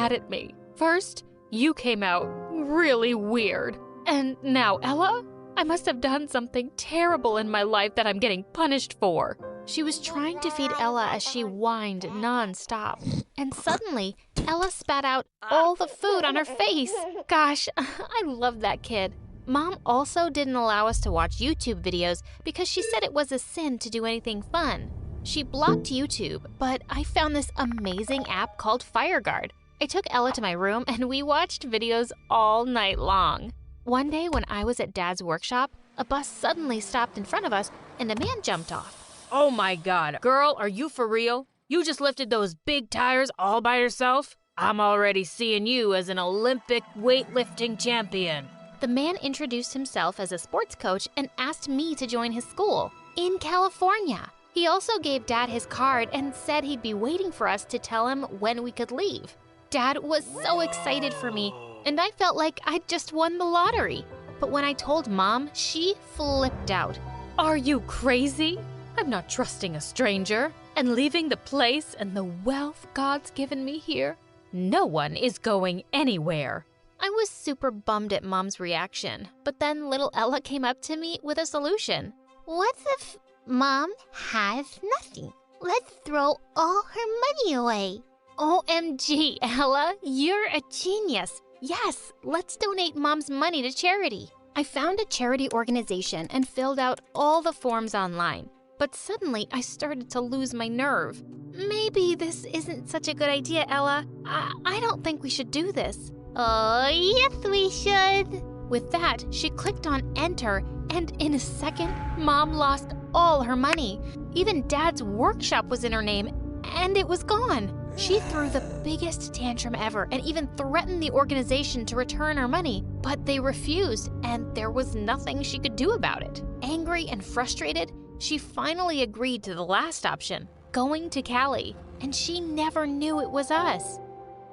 mad at me. First, you came out really weird. And now Ella? I must have done something terrible in my life that I'm getting punished for. She was trying to feed Ella as she whined non-stop. And suddenly, Ella spat out all the food on her face. Gosh, I love that kid. Mom also didn't allow us to watch YouTube videos because she said it was a sin to do anything fun. She blocked YouTube, but I found this amazing app called FireGuard. I took Ella to my room and we watched videos all night long. One day when I was at Dad's workshop, a bus suddenly stopped in front of us and a man jumped off. Oh my God, girl, are you for real? You just lifted those big tires all by yourself? I'm already seeing you as an Olympic weightlifting champion. The man introduced himself as a sports coach and asked me to join his school in California. He also gave Dad his card and said he'd be waiting for us to tell him when we could leave. Dad was so excited for me, and I felt like I'd just won the lottery. But when I told Mom, she flipped out. Are you crazy? I'm not trusting a stranger and leaving the place and the wealth God's given me here. No one is going anywhere. I was super bummed at Mom's reaction, but then little Ella came up to me with a solution. What if Mom has nothing? Let's throw all her money away. OMG, Ella, you're a genius. Yes, let's donate Mom's money to charity. I found a charity organization and filled out all the forms online. But suddenly, I started to lose my nerve. Maybe this isn't such a good idea, Ella. I don't think we should do this. Oh, yes, we should. With that, she clicked on enter, and in a second, Mom lost all her money. Even Dad's workshop was in her name, and it was gone. She threw the biggest tantrum ever and even threatened the organization to return her money, but they refused, and there was nothing she could do about it. Angry and frustrated, she finally agreed to the last option, going to Cali, and she never knew it was us.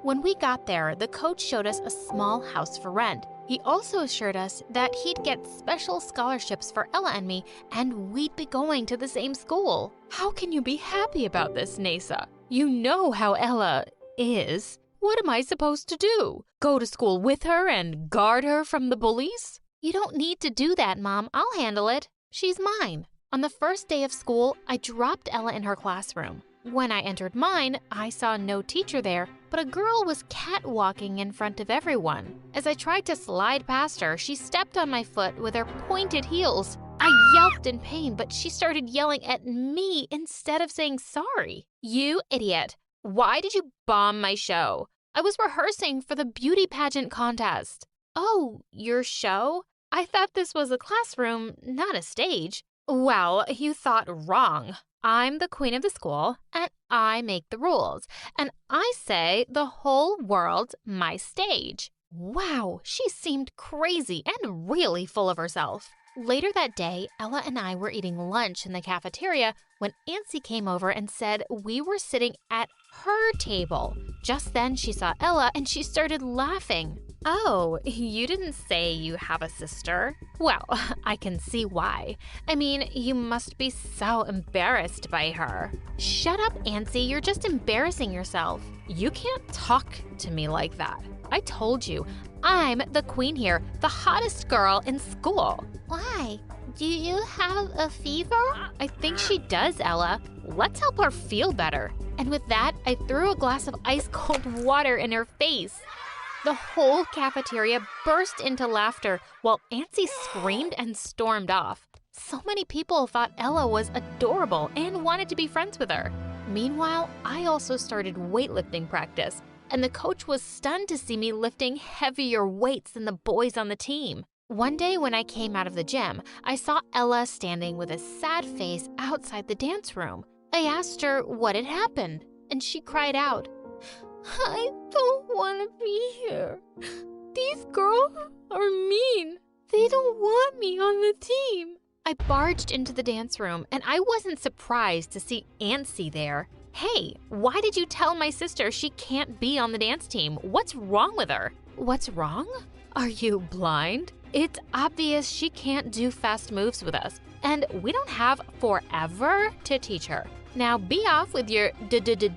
When we got there, the coach showed us a small house for rent. He also assured us that he'd get special scholarships for Ella and me, and we'd be going to the same school. How can you be happy about this, Nasa? You know how Ella is. What am I supposed to do? Go to school with her and guard her from the bullies? You don't need to do that, Mom. I'll handle it. She's mine. On the first day of school, I dropped Ella in her classroom. When I entered mine, I saw no teacher there, but a girl was catwalking in front of everyone. As I tried to slide past her, she stepped on my foot with her pointed heels. I yelped in pain, but she started yelling at me instead of saying sorry. You idiot. Why did you bomb my show? I was rehearsing for the beauty pageant contest. Oh, your show? I thought this was a classroom, not a stage. Well, you thought wrong. I'm the queen of the school, and I make the rules. And I say the whole world's my stage. Wow, she seemed crazy and really full of herself. Later that day, Ella and I were eating lunch in the cafeteria when Nancy came over and said we were sitting at her table. Just then she saw Ella and she started laughing. Oh, you didn't say you have a sister? Well, I can see why. I mean, you must be so embarrassed by her. Shut up, Nancy, you're just embarrassing yourself. You can't talk to me like that. I told you, I'm the queen here, the hottest girl in school. Why? Do you have a fever? I think she does, Ella. Let's help her feel better. And with that, I threw a glass of ice-cold water in her face. The whole cafeteria burst into laughter while Nancy screamed and stormed off. So many people thought Ella was adorable and wanted to be friends with her. Meanwhile, I also started weightlifting practice, and the coach was stunned to see me lifting heavier weights than the boys on the team. One day when I came out of the gym, I saw Ella standing with a sad face outside the dance room. I asked her what had happened, and she cried out, "I don't want to be here. These girls are mean. They don't want me on the team." I barged into the dance room, and I wasn't surprised to see Nancy there. Hey, why did you tell my sister she can't be on the dance team? What's wrong with her? What's wrong? Are you blind? It's obvious she can't do fast moves with us, and we don't have forever to teach her. Now be off with your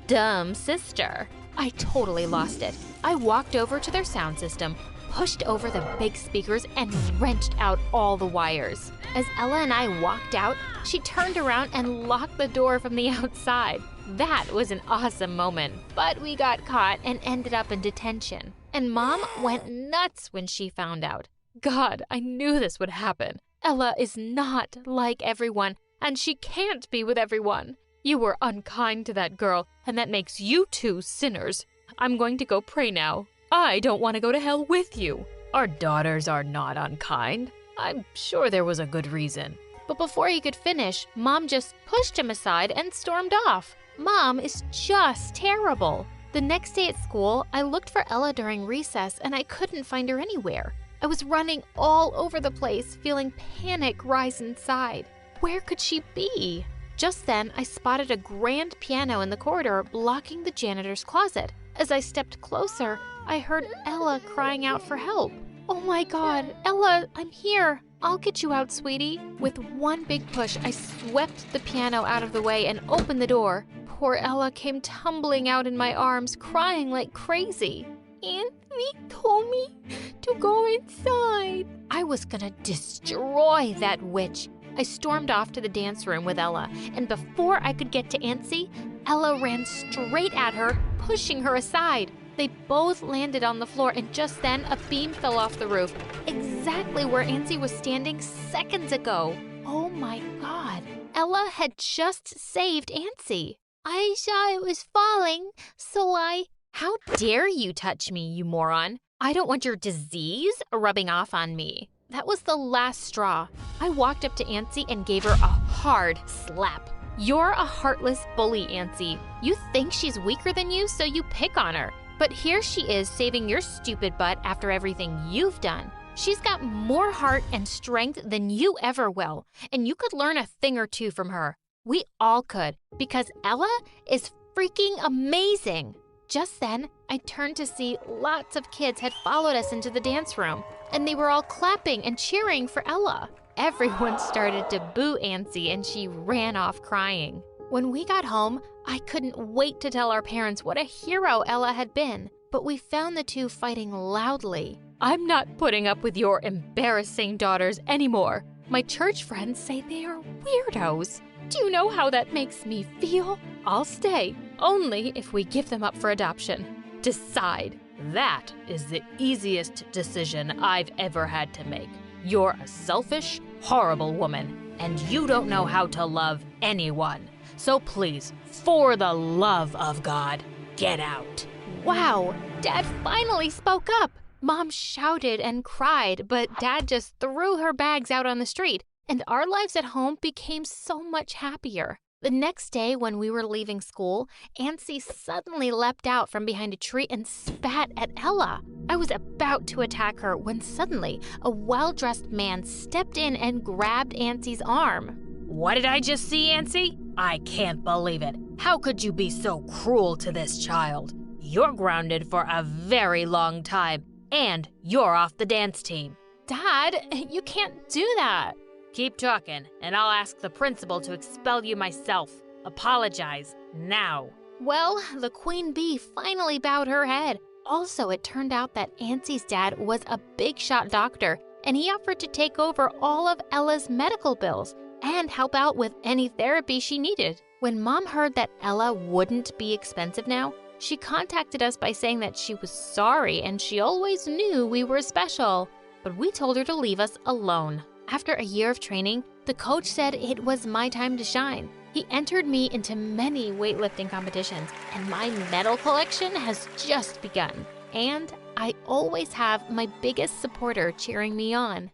dumb sister. I totally lost it. I walked over to their sound system, pushed over the big speakers, and wrenched out all the wires. As Ella and I walked out, she turned around and locked the door from the outside. That was an awesome moment, but we got caught and ended up in detention. And Mom went nuts when she found out. God, I knew this would happen. Ella is not like everyone, and she can't be with everyone. You were unkind to that girl, and that makes you two sinners. I'm going to go pray now. I don't want to go to hell with you. Our daughters are not unkind. I'm sure there was a good reason. But before he could finish, Mom just pushed him aside and stormed off. Mom is just terrible. The next day at school, I looked for Ella during recess and I couldn't find her anywhere. I was running all over the place, feeling panic rise inside. Where could she be? Just then, I spotted a grand piano in the corridor blocking the janitor's closet. As I stepped closer, I heard Ella crying out for help. Oh my God, Ella, I'm here. I'll get you out, sweetie. With one big push, I swept the piano out of the way and opened the door. Poor Ella came tumbling out in my arms, crying like crazy. Anthony told me to go inside. I was gonna destroy that witch. I stormed off to the dance room with Ella, and before I could get to Ancy, Ella ran straight at her, pushing her aside. They both landed on the floor, and just then a beam fell off the roof, exactly where Ancy was standing seconds ago. Oh my God, Ella had just saved Ancy. I saw it was falling, so I... How dare you touch me, you moron? I don't want your disease rubbing off on me. That was the last straw. I walked up to Ancy and gave her a hard slap. You're a heartless bully, Ancy. You think she's weaker than you, so you pick on her. But here she is saving your stupid butt after everything you've done. She's got more heart and strength than you ever will, and you could learn a thing or two from her. We all could, because Ella is freaking amazing. Just then, I turned to see lots of kids had followed us into the dance room, and they were all clapping and cheering for Ella. Everyone started to boo Ancy, and she ran off crying. When we got home, I couldn't wait to tell our parents what a hero Ella had been, but we found the two fighting loudly. I'm not putting up with your embarrassing daughters anymore. My church friends say they are weirdos. Do you know how that makes me feel? I'll stay, only if we give them up for adoption. Decide. That is the easiest decision I've ever had to make. You're a selfish, horrible woman, and you don't know how to love anyone. So please, for the love of God, get out. Wow, Dad finally spoke up. Mom shouted and cried, but Dad just threw her bags out on the street, and our lives at home became so much happier. The next day, when we were leaving school, Ancy suddenly leapt out from behind a tree and spat at Ella. I was about to attack her when suddenly a well-dressed man stepped in and grabbed Ancy's arm. What did I just see, Ancy? I can't believe it. How could you be so cruel to this child? You're grounded for a very long time, and you're off the dance team. Dad, you can't do that. Keep talking, and I'll ask the principal to expel you myself. Apologize now. Well, the queen bee finally bowed her head. Also, it turned out that Ancy's dad was a big-shot doctor, and he offered to take over all of Ella's medical bills and help out with any therapy she needed. When Mom heard that Ella wouldn't be expensive now, she contacted us by saying that she was sorry and she always knew we were special. But we told her to leave us alone. After a year of training, the coach said it was my time to shine. He entered me into many weightlifting competitions, and my medal collection has just begun. And I always have my biggest supporter cheering me on.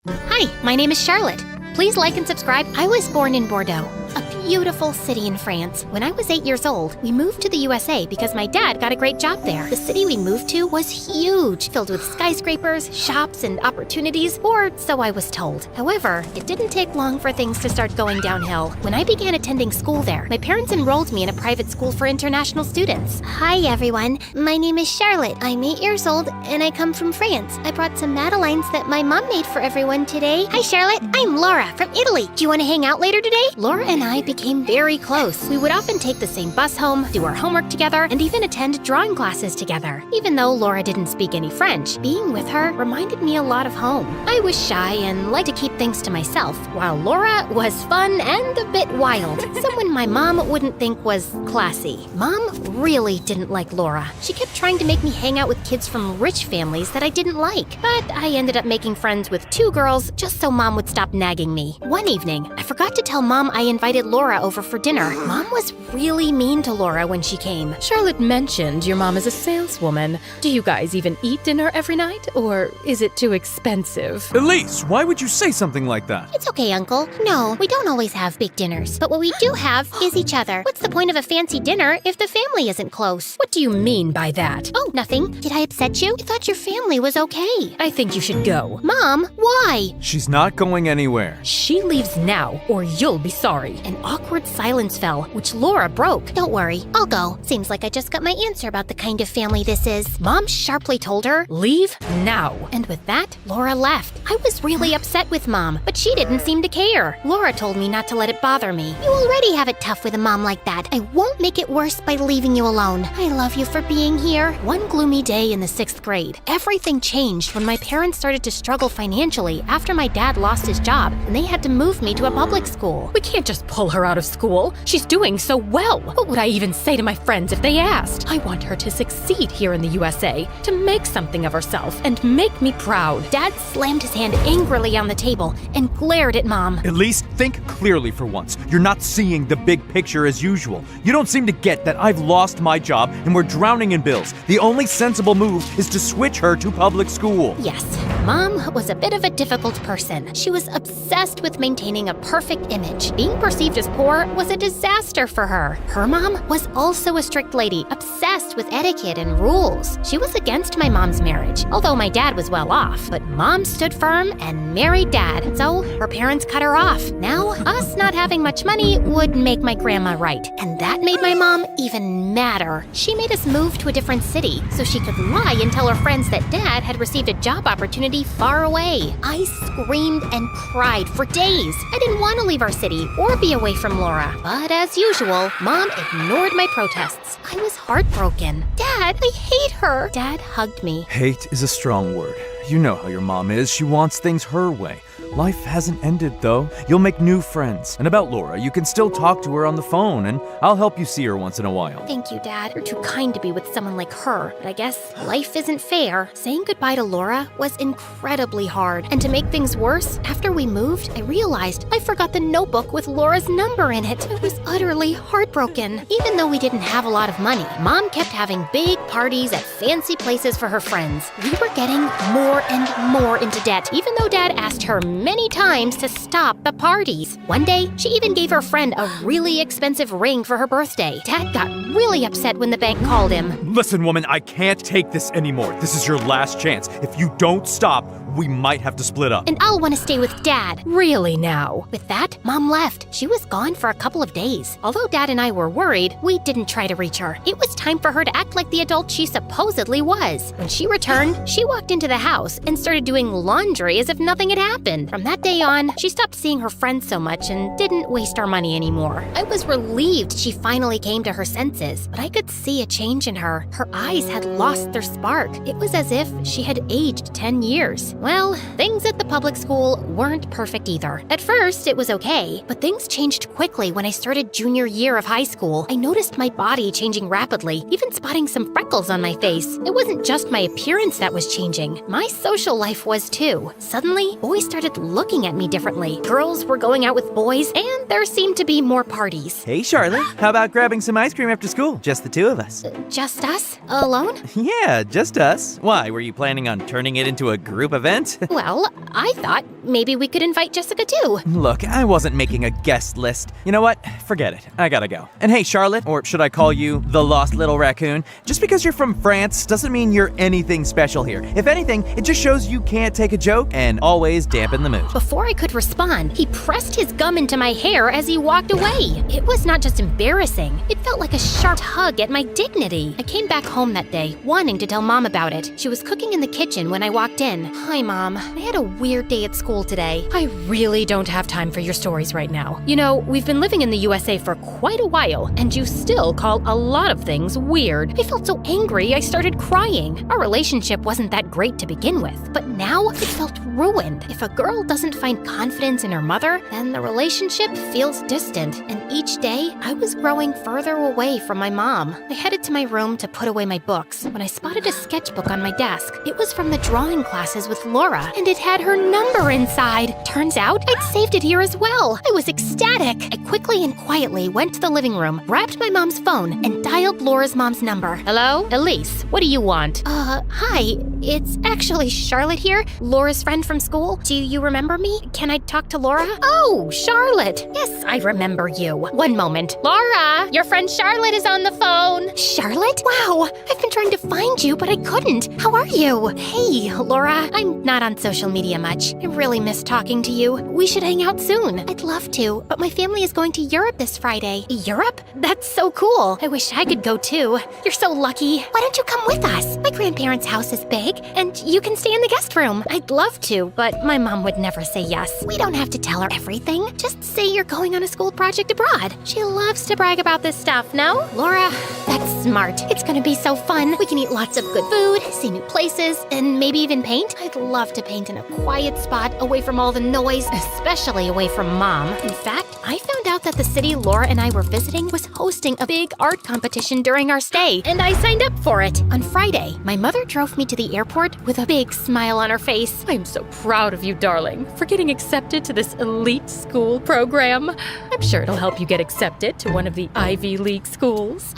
Hi, my name is Charlotte. Please like and subscribe. I was born in Bordeaux, a beautiful city in France. When I was 8 years old, we moved to the USA because my dad got a great job there. The city we moved to was huge, filled with skyscrapers, shops, and opportunities, or so I was told. However, it didn't take long for things to start going downhill. When I began attending school there, my parents enrolled me in a private school for international students. Hi everyone, my name is Charlotte. I'm 8 years old and I come from France. I brought some madeleines that my mom made for everyone today. Hi Charlotte, I'm Laura. Laura from Italy. Do you want to hang out later today? Laura and I became very close. We would often take the same bus home, do our homework together, and even attend drawing classes together. Even though Laura didn't speak any French, being with her reminded me a lot of home. I was shy and liked to keep things to myself, while Laura was fun and a bit wild. Someone my mom wouldn't think was classy. Mom really didn't like Laura. She kept trying to make me hang out with kids from rich families that I didn't like. But I ended up making friends with 2 girls just so Mom would stop nagging me. One evening, I forgot to tell Mom I invited Laura over for dinner. Mom was really mean to Laura when she came. Charlotte mentioned your mom is a saleswoman. Do you guys even eat dinner every night, or is it too expensive? Elise, why would you say something like that? It's okay, Uncle. No, we don't always have big dinners. But what we do have is each other. What's the point of a fancy dinner if the family isn't close? What do you mean by that? Oh, nothing. Did I upset you? I thought your family was okay. I think you should go. Mom, why? She's not going anywhere. She leaves now, or you'll be sorry. An awkward silence fell, which Laura broke. Don't worry, I'll go. Seems like I just got my answer about the kind of family this is. Mom sharply told her, Leave now. and with that, Laura left. I was really upset with Mom, but she didn't seem to care. Laura told me not to let it bother me. You already have it tough with a mom like that. I won't make it worse by leaving you alone. I love you for being here. One gloomy day in the 6th grade, everything changed when my parents started to struggle financially after my dad lost his job and they had to move me to a public school. We can't just pull her out of school. She's doing so well. What would I even say to my friends if they asked? I want her to succeed here in the USA, to make something of herself and make me proud. Dad slammed his hand angrily on the table and glared at Mom. Elise, think clearly for once. You're not seeing the big picture as usual. You don't seem to get that I've lost my job and we're drowning in bills. The only sensible move is to switch her to public school. Yes, Mom was a bit of a difficult person. She was obsessed with maintaining a perfect image. Being perceived as poor was a disaster for her. Her mom was also a strict lady, obsessed with etiquette and rules. She was against my mom's marriage, although my dad was well off. But Mom stood firm and married Dad, so her parents cut her off. Now, us not having much money would make my grandma right, and that made my mom even madder. She made us move to a different city so she could lie and tell her friends that Dad had received a job opportunity far away. I screamed and cried for days. I didn't want to leave our city or be away from Laura, but as usual, Mom ignored my protests. I was heartbroken. Dad, I hate her. Dad hugged me. Hate is a strong word. You know how your mom is. She wants things her way. Life hasn't ended, though. You'll make new friends. And about Laura, you can still talk to her on the phone, and I'll help you see her once in a while. Thank you, Dad. You're too kind to be with someone like her, but I guess life isn't fair. Saying goodbye to Laura was incredibly hard, and to make things worse, after we moved, I realized I forgot the notebook with Laura's number in it. I was utterly heartbroken. Even though we didn't have a lot of money, Mom kept having big parties at fancy places for her friends. We were getting more and more into debt, even though Dad asked her many times to stop the parties. One day, she even gave her friend a really expensive ring for her birthday. Dad got really upset when the bank called him. Listen, woman, I can't take this anymore. This is your last chance. If you don't stop, we might have to split up. And I'll want to stay with Dad. Really now? With that, Mom left. She was gone for a couple of days. Although Dad and I were worried, we didn't try to reach her. It was time for her to act like the adult she supposedly was. When she returned, she walked into the house and started doing laundry as if nothing had happened. From that day on, she stopped seeing her friends so much and didn't waste our money anymore. I was relieved she finally came to her senses, but I could see a change in her. Her eyes had lost their spark. It was as if she had aged 10 years. Well, things at the public school weren't perfect either. At first, it was okay, but things changed quickly when I started junior year of high school. I noticed my body changing rapidly, even spotting some freckles on my face. It wasn't just my appearance that was changing. My social life was too. Suddenly, boys started looking at me differently. Girls were going out with boys, and there seemed to be more parties. Hey, Charlotte, how about grabbing some ice cream after school? Just the two of us. Just us? Alone? Yeah, just us. Why, were you planning on turning it into a group event? Well, I thought maybe we could invite Jessica too. Look, I wasn't making a guest list. You know what? Forget it. I gotta go. And hey, Charlotte, or should I call you the Lost Little Raccoon? Just because you're from France doesn't mean you're anything special here. If anything, it just shows you can't take a joke and always dampen the mood. mood? Before I could respond, he pressed his gum into my hair as he walked away. It was not just embarrassing, it felt like a sharp tug at my dignity. I came back home that day, wanting to tell Mom about it. She was cooking in the kitchen when I walked in. Hi, Mom. I had a weird day at school today. I really don't have time for your stories right now. You know, we've been living in the USA for quite a while, and you still call a lot of things weird. I felt so angry I started crying. Our relationship wasn't that great to begin with, but now it felt ruined. If a girl doesn't find confidence in her mother, then the relationship feels distant, and each day I was growing further away from my mom. I headed to my room to put away my books when I spotted a sketchbook on my desk. It was from the drawing classes with Laura, and it had her number inside. Turns out I'd saved it here as well. I was ecstatic. I quickly and quietly went to the living room, grabbed my mom's phone, and dialed Laura's mom's number. Hello? Elise, what do you want? Hi. It's actually Charlotte here, Laura's friend from school. Do you remember me? Can I talk to Laura? Oh, Charlotte. Yes, I remember you. One moment. Laura, your friend Charlotte is on the phone. Charlotte? Wow, I've been trying to find you, but I couldn't. How are you? Hey, Laura. I'm not on social media much. I really miss talking to you. We should hang out soon. I'd love to, but my family is going to Europe this Friday. Europe? That's so cool. I wish I could go too. You're so lucky. Why don't you come with us? My grandparents' house is big, and you can stay in the guest room. I'd love to, but my mom would never say yes. We don't have to tell her everything. Just say you're going on a school project abroad. She loves to brag about this stuff, no? Laura, that's smart. It's gonna be so fun. We can eat lots of good food, see new places, and maybe even paint. I'd love to paint in a quiet spot away from all the noise, especially away from Mom. In fact, I found out that the city Laura and I were visiting was hosting a big art competition during our stay, and I signed up for it. On Friday, my mother drove me to the airport with a big smile on her face. I'm so proud of you, darling, for getting accepted to this elite school program. I'm sure it'll help you get accepted to one of the Ivy League schools.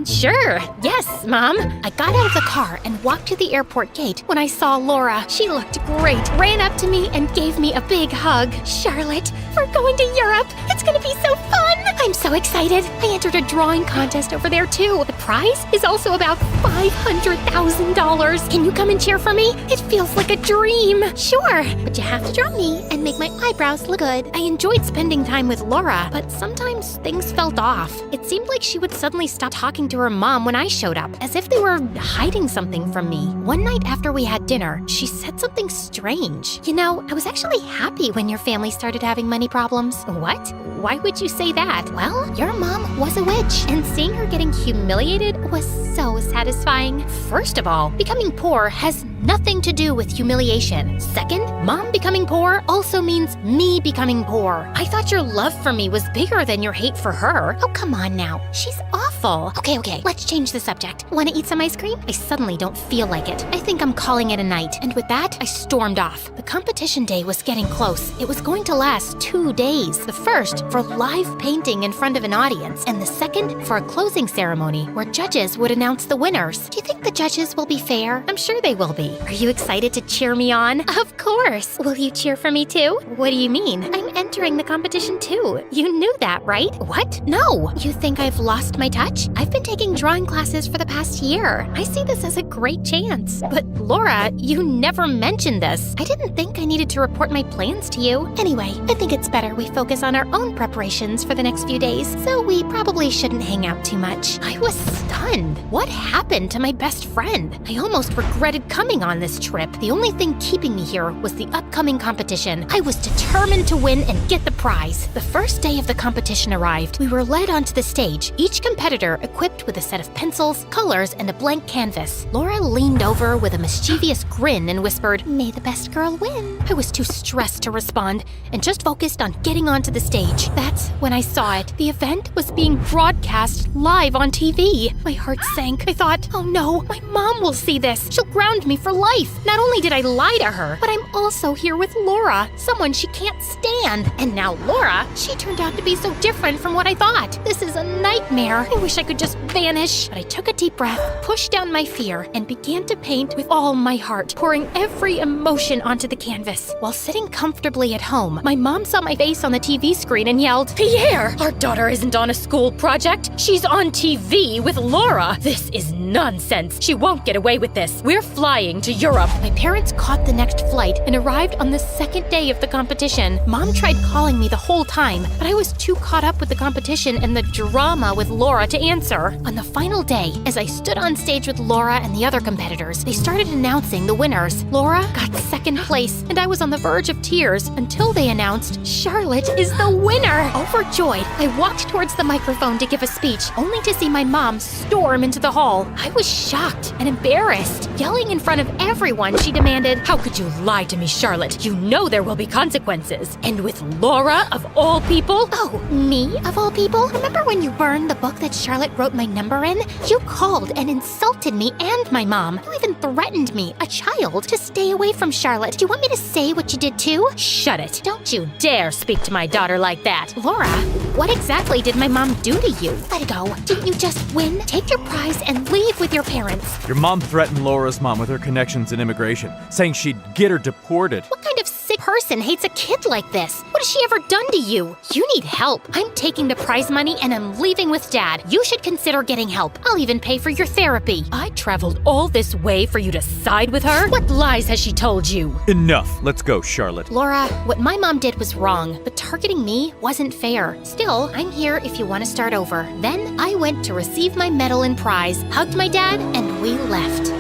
Sure. Yes, Mom. I got out of the car and walked to the airport gate when I saw Laura. She looked great, ran up to me and gave me a big hug. Charlotte, we're going to Europe. It's gonna be so fun. I'm so excited. I entered a drawing contest over there too. The prize is also about $500,000. Can you come and cheer for me? It feels like a dream. Sure, but you have to draw me and make my eyebrows look good. I enjoyed spending time with Laura, but sometimes things felt off. It seemed like she would suddenly stop talking to her mom when I showed up, as if they were hiding something from me. One night after we had dinner, she said something strange. You know, I was actually happy when your family started having money problems. What? Why would you say that? Well, your mom was a witch, and seeing her getting humiliated was so satisfying. First of all, becoming poor has nothing to do with humiliation. Second, Mom becoming poor also means me becoming poor. I thought your love for me was bigger than your hate for her. Oh, come on now. She's awful. Okay, let's change the subject. Want to eat some ice cream? I suddenly don't feel like it. I think I'm calling it a night. And with that, I stormed off. The competition day was getting close. It was going to last 2 days. The first for live painting in front of an audience, and the second for a closing ceremony where judges would announce the winners. Do you think the judges will be fair? I'm sure they will be. Are you excited to cheer me on? Of course. Will you cheer for me too? What do you mean? I'm entering the competition too. You knew that, right? What? No. You think I've lost my touch? I've been taking drawing classes for the past year. I see this as a great chance. But Laura, you never mentioned this. I didn't think I needed to report my plans to you. Anyway, I think it's better we focus on our own preparations for the next few days, so we probably shouldn't hang out too much. I was stunned. What happened to my best friend? I almost regretted coming on this trip. The only thing keeping me here was the upcoming competition. I was determined to win and get the prize. The first day of the competition arrived. We were led onto the stage, each competitor equipped with a set of pencils, colors, and a blank canvas. Laura leaned over with a mischievous grin and whispered, "May the best girl win." I was too stressed to respond and just focused on getting onto the stage. That's when I saw it. The event was being broadcast live on TV. My heart sank. I thought, oh no, my mom will see this. She'll ground me for life. Not only did I lie to her, but I'm also here with Laura, someone she can't stand. And now Laura, she turned out to be so different from what I thought. This is a nightmare. I wish wish I could just vanish. But I took a deep breath, pushed down my fear, and began to paint with all my heart, pouring every emotion onto the canvas. While sitting comfortably at home, my mom saw my face on the TV screen and yelled, "Pierre, our daughter isn't on a school project. She's on TV with Laura. This is nonsense. She won't get away with this. We're flying to Europe." My parents caught the next flight and arrived on the second day of the competition. Mom tried calling me the whole time, but I was too caught up with the competition and the drama with Laura to answer. On the final day, as I stood on stage with Laura and the other competitors, they started announcing the winners. Laura got second place, and I was on the verge of tears until they announced Charlotte is the winner. Overjoyed, I walked towards the microphone to give a speech, only to see my mom storm into the hall. I was shocked and embarrassed. Yelling in front of everyone, she demanded, "How could you lie to me, Charlotte? You know there will be consequences. And with Laura, of all people?" "Oh, me, of all people? Remember when you burned the book that Charlotte wrote my number in? You called and insulted me and my mom. You even threatened me, a child, to stay away from Charlotte. Do you want me to say what you did too?" "Shut it. Don't you dare speak to my daughter like that." "Laura, what exactly did my mom do to you?" "Let it go. Didn't you just win? Take your prize and leave with your parents." Your mom threatened Laura's mom with her connections in immigration, saying she'd get her deported. What kind of sick person hates a kid like this? What has she ever done to you? You need help. I'm taking the prize money and I'm leaving with Dad. You should consider getting help. I'll even pay for your therapy. I traveled all this way for you to side with her? What lies has she told you? Enough. Let's go, Charlotte. Laura, what my mom did was wrong, but targeting me wasn't fair. Still, I'm here if you want to start over. Then I went to receive my medal and prize, hugged my dad, and we left.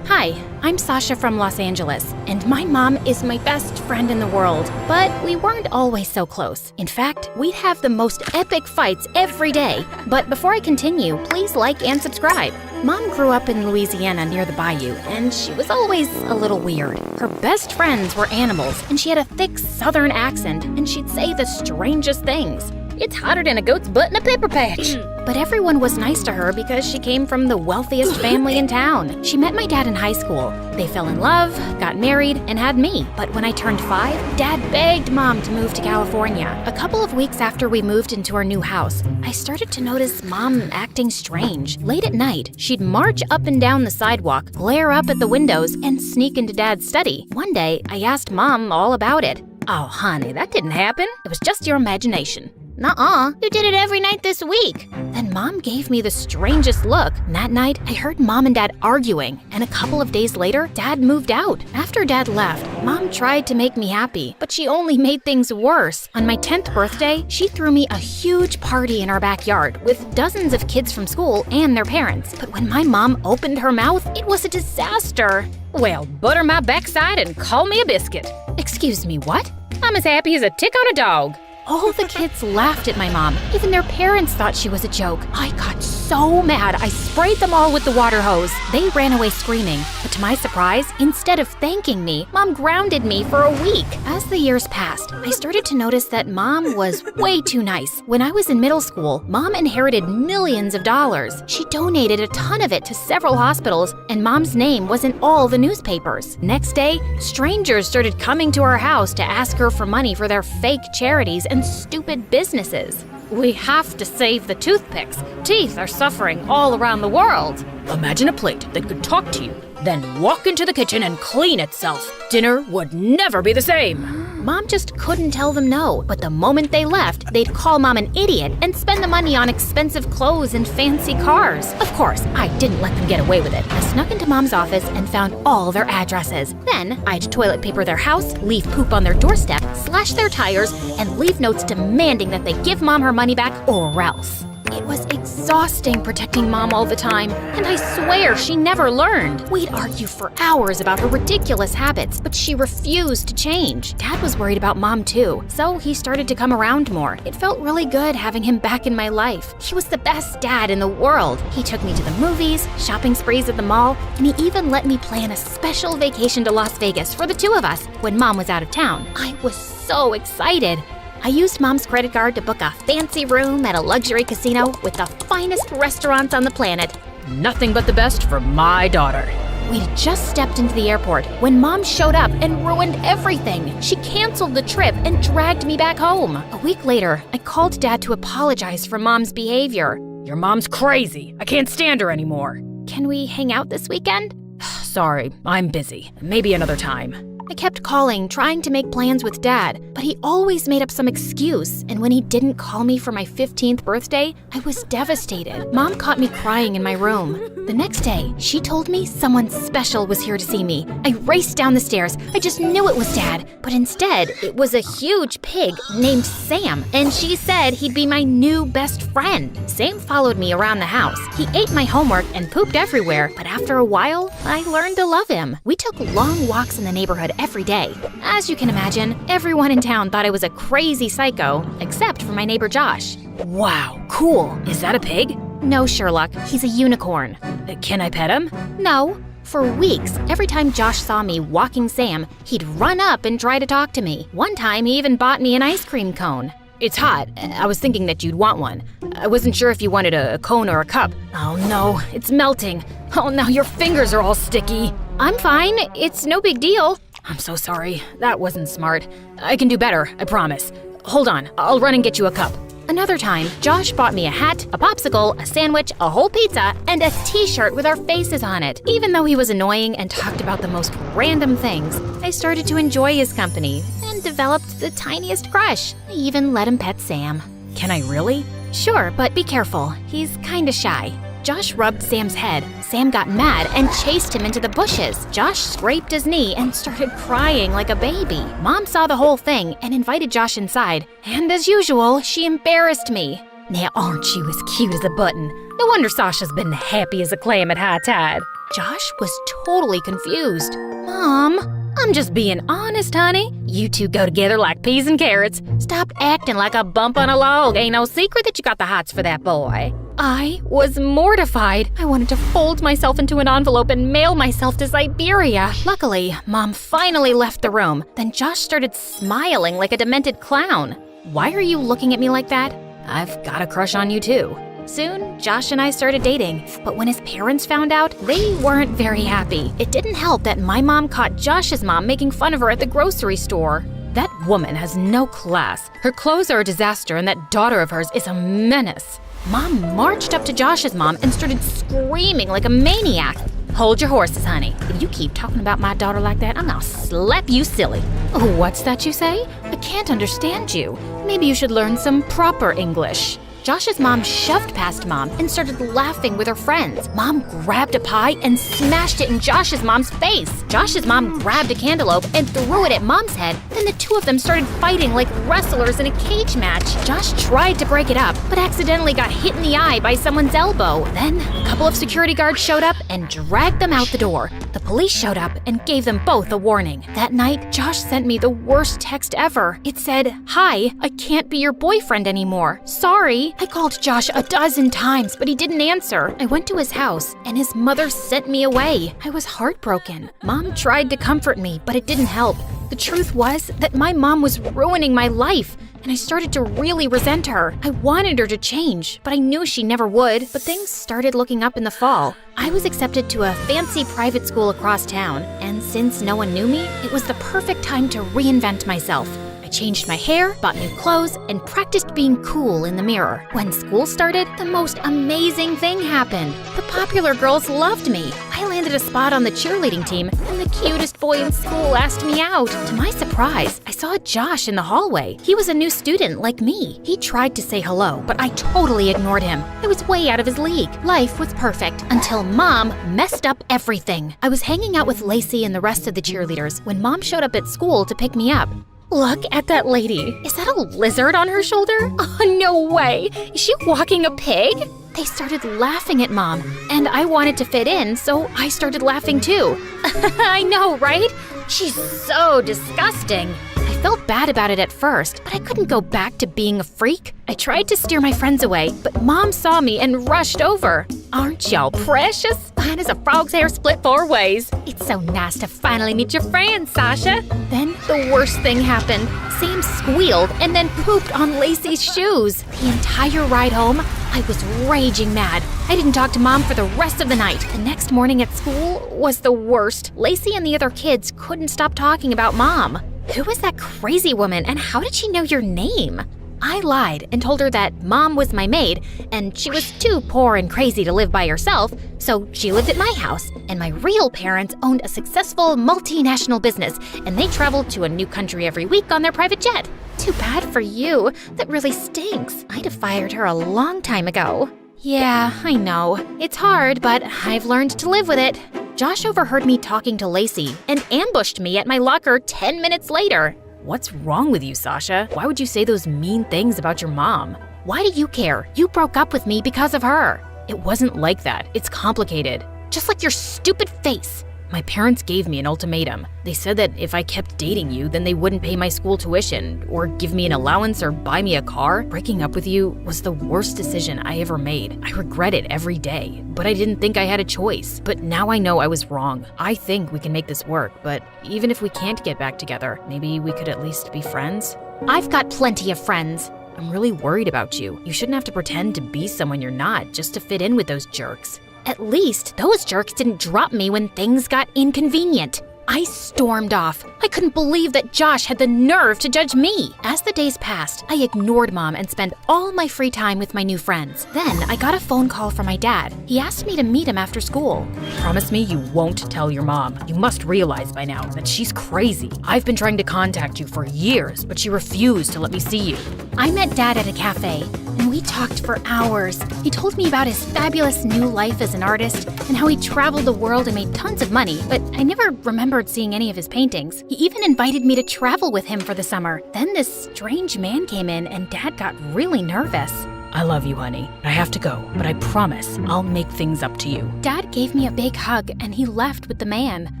Hi, I'm Sasha from Los Angeles, and my mom is my best friend in the world. But we weren't always so close. In fact, we'd have the most epic fights every day. But before I continue, please like and subscribe. Mom grew up in Louisiana near the bayou, and she was always a little weird. Her best friends were animals, and she had a thick southern accent, and she'd say the strangest things. "It's hotter than a goat's butt in a pepper patch." But everyone was nice to her because she came from the wealthiest family in town. She met my dad in high school. They fell in love, got married, and had me. But when I turned 5, Dad begged Mom to move to California. A couple of weeks after we moved into our new house, I started to notice Mom acting strange. Late at night, she'd march up and down the sidewalk, glare up at the windows, and sneak into Dad's study. One day, I asked Mom all about it. "Oh, honey, that didn't happen. It was just your imagination." "Nuh-uh, you did it every night this week." Then Mom gave me the strangest look. And that night, I heard Mom and Dad arguing, and a couple of days later, Dad moved out. After Dad left, Mom tried to make me happy, but she only made things worse. On my 10th birthday, she threw me a huge party in our backyard with dozens of kids from school and their parents. But when my mom opened her mouth, it was a disaster. "Well, butter my backside and call me a biscuit. Excuse me, what? I'm as happy as a tick on a dog." All the kids laughed at my mom. Even their parents thought she was a joke. I got so mad, I sprayed them all with the water hose. They ran away screaming. But to my surprise, instead of thanking me, Mom grounded me for a week. As the years passed, I started to notice that Mom was way too nice. When I was in middle school, Mom inherited millions of dollars. She donated a ton of it to several hospitals, and Mom's name was in all the newspapers. Next day, strangers started coming to our house to ask her for money for their fake charities and stupid businesses. "We have to save the toothpicks. Teeth are suffering all around the world." Imagine a plate that could talk to you, then walk into the kitchen and clean itself. Dinner would never be the same. Mom just couldn't tell them no, but the moment they left, they'd call Mom an idiot and spend the money on expensive clothes and fancy cars. Of course, I didn't let them get away with it. I snuck into Mom's office and found all their addresses. Then, I'd toilet paper their house, leave poop on their doorstep, slash their tires, and leave notes demanding that they give Mom her money back or else. It was exhausting protecting Mom all the time, and I swear she never learned. We'd argue for hours about her ridiculous habits, but she refused to change. Dad was worried about Mom too, so he started to come around more. It felt really good having him back in my life. He was the best dad in the world. He took me to the movies, shopping sprees at the mall, and he even let me plan a special vacation to Las Vegas for the two of us when Mom was out of town. I was so excited. I used Mom's credit card to book a fancy room at a luxury casino with the finest restaurants on the planet. Nothing but the best for my daughter. We'd just stepped into the airport when Mom showed up and ruined everything. She canceled the trip and dragged me back home. A week later, I called Dad to apologize for Mom's behavior. Your mom's crazy. I can't stand her anymore. Can we hang out this weekend? Sorry, I'm busy. Maybe another time. I kept calling, trying to make plans with Dad, but he always made up some excuse, and when he didn't call me for my 15th birthday, I was devastated. Mom caught me crying in my room. The next day, she told me someone special was here to see me. I raced down the stairs. I just knew it was Dad, but instead, it was a huge pig named Sam, and she said he'd be my new best friend. Sam followed me around the house. He ate my homework and pooped everywhere, but after a while, I learned to love him. We took long walks in the neighborhood every day. As you can imagine, everyone in town thought I was a crazy psycho, except for my neighbor Josh. Wow, cool. Is that a pig? No, Sherlock, he's a unicorn. Can I pet him? No. For weeks, every time Josh saw me walking Sam, he'd run up and try to talk to me. One time, he even bought me an ice cream cone. It's hot. I was thinking that you'd want one. I wasn't sure if you wanted a cone or a cup. Oh no, it's melting. Oh, now your fingers are all sticky. I'm fine. It's no big deal. I'm so sorry. That wasn't smart. I can do better, I promise. Hold on, I'll run and get you a cup. Another time, Josh bought me a hat, a popsicle, a sandwich, a whole pizza, and a t-shirt with our faces on it. Even though he was annoying and talked about the most random things, I started to enjoy his company and developed the tiniest crush. I even let him pet Sam. Can I really? Sure, but be careful. He's kinda shy. Josh rubbed Sam's head. Sam got mad and chased him into the bushes. Josh scraped his knee and started crying like a baby. Mom saw the whole thing and invited Josh inside. And as usual, she embarrassed me. Now aren't you as cute as a button? No wonder Sasha's been happy as a clam at high tide. Josh was totally confused. Mom, I'm just being honest, honey. You two go together like peas and carrots. Stop acting like a bump on a log. Ain't no secret that you got the hots for that boy. I was mortified. I wanted to fold myself into an envelope and mail myself to Siberia. Luckily, Mom finally left the room. Then Josh started smiling like a demented clown. Why are you looking at me like that? I've got a crush on you too. Soon, Josh and I started dating, but when his parents found out, they weren't very happy. It didn't help that my mom caught Josh's mom making fun of her at the grocery store. That woman has no class. Her clothes are a disaster, and that daughter of hers is a menace. Mom marched up to Josh's mom and started screaming like a maniac. Hold your horses, honey. If you keep talking about my daughter like that, I'm gonna slap you silly. Oh, what's that you say? I can't understand you. Maybe you should learn some proper English. Josh's mom shoved past Mom and started laughing with her friends. Mom grabbed a pie and smashed it in Josh's mom's face. Josh's mom grabbed a cantaloupe and threw it at Mom's head. Then the two of them started fighting like wrestlers in a cage match. Josh tried to break it up, but accidentally got hit in the eye by someone's elbow. Then a couple of security guards showed up and dragged them out the door. The police showed up and gave them both a warning. That night, Josh sent me the worst text ever. It said, "Hi, I can't be your boyfriend anymore. Sorry." I called Josh a dozen times, but he didn't answer. I went to his house, and his mother sent me away. I was heartbroken. Mom tried to comfort me, but it didn't help. The truth was that my mom was ruining my life, and I started to really resent her. I wanted her to change, but I knew she never would. But things started looking up in the fall. I was accepted to a fancy private school across town, and since no one knew me, it was the perfect time to reinvent myself. I changed my hair, bought new clothes, and practiced being cool in the mirror. When school started, the most amazing thing happened. The popular girls loved me. I landed a spot on the cheerleading team, and the cutest boy in school asked me out. To my surprise, I saw Josh in the hallway. He was a new student like me. He tried to say hello, but I totally ignored him. I was way out of his league. Life was perfect until Mom messed up everything. I was hanging out with Lacey and the rest of the cheerleaders when Mom showed up at school to pick me up. Look at that lady. Is that a lizard on her shoulder? Oh, no way. Is she walking a pig? They started laughing at Mom, and I wanted to fit in, so I started laughing too. I know, right? She's so disgusting. I felt bad about it at first, but I couldn't go back to being a freak. I tried to steer my friends away, but Mom saw me and rushed over. Aren't y'all precious? Fine as a frog's hair split 4 ways. It's so nice to finally meet your friend, Sasha. Then the worst thing happened. Sam squealed and then pooped on Lacey's shoes. The entire ride home, I was raging mad. I didn't talk to Mom for the rest of the night. The next morning at school was the worst. Lacey and the other kids couldn't stop talking about Mom. Who was that crazy woman, and how did she know your name? I lied and told her that Mom was my maid, and she was too poor and crazy to live by herself, so she lived at my house, and my real parents owned a successful multinational business, and they traveled to a new country every week on their private jet. Too bad for you. That really stinks. I'd have fired her a long time ago. Yeah, I know. It's hard, but I've learned to live with it. Josh overheard me talking to Lacey and ambushed me at my locker 10 minutes later. What's wrong with you, Sasha? Why would you say those mean things about your mom? Why do you care? You broke up with me because of her. It wasn't like that. It's complicated. Just like your stupid face. My parents gave me an ultimatum. They said that if I kept dating you, then they wouldn't pay my school tuition, or give me an allowance, or buy me a car. Breaking up with you was the worst decision I ever made. I regret it every day, but I didn't think I had a choice. But now I know I was wrong. I think we can make this work, but even if we can't get back together, maybe we could at least be friends? I've got plenty of friends. I'm really worried about you. You shouldn't have to pretend to be someone you're not just to fit in with those jerks. At least those jerks didn't drop me when things got inconvenient. I stormed off. I couldn't believe that Josh had the nerve to judge me. As the days passed, I ignored Mom and spent all my free time with my new friends. Then I got a phone call from my dad. He asked me to meet him after school. Promise me you won't tell your mom. You must realize by now that she's crazy. I've been trying to contact you for years, but she refused to let me see you. I met Dad at a cafe, and we talked for hours. He told me about his fabulous new life as an artist and how he traveled the world and made tons of money, but I never remembered seeing any of his paintings. He even invited me to travel with him for the summer. Then this strange man came in and Dad got really nervous. I love you, honey. I have to go, but I promise I'll make things up to you. Dad gave me a big hug and he left with the man.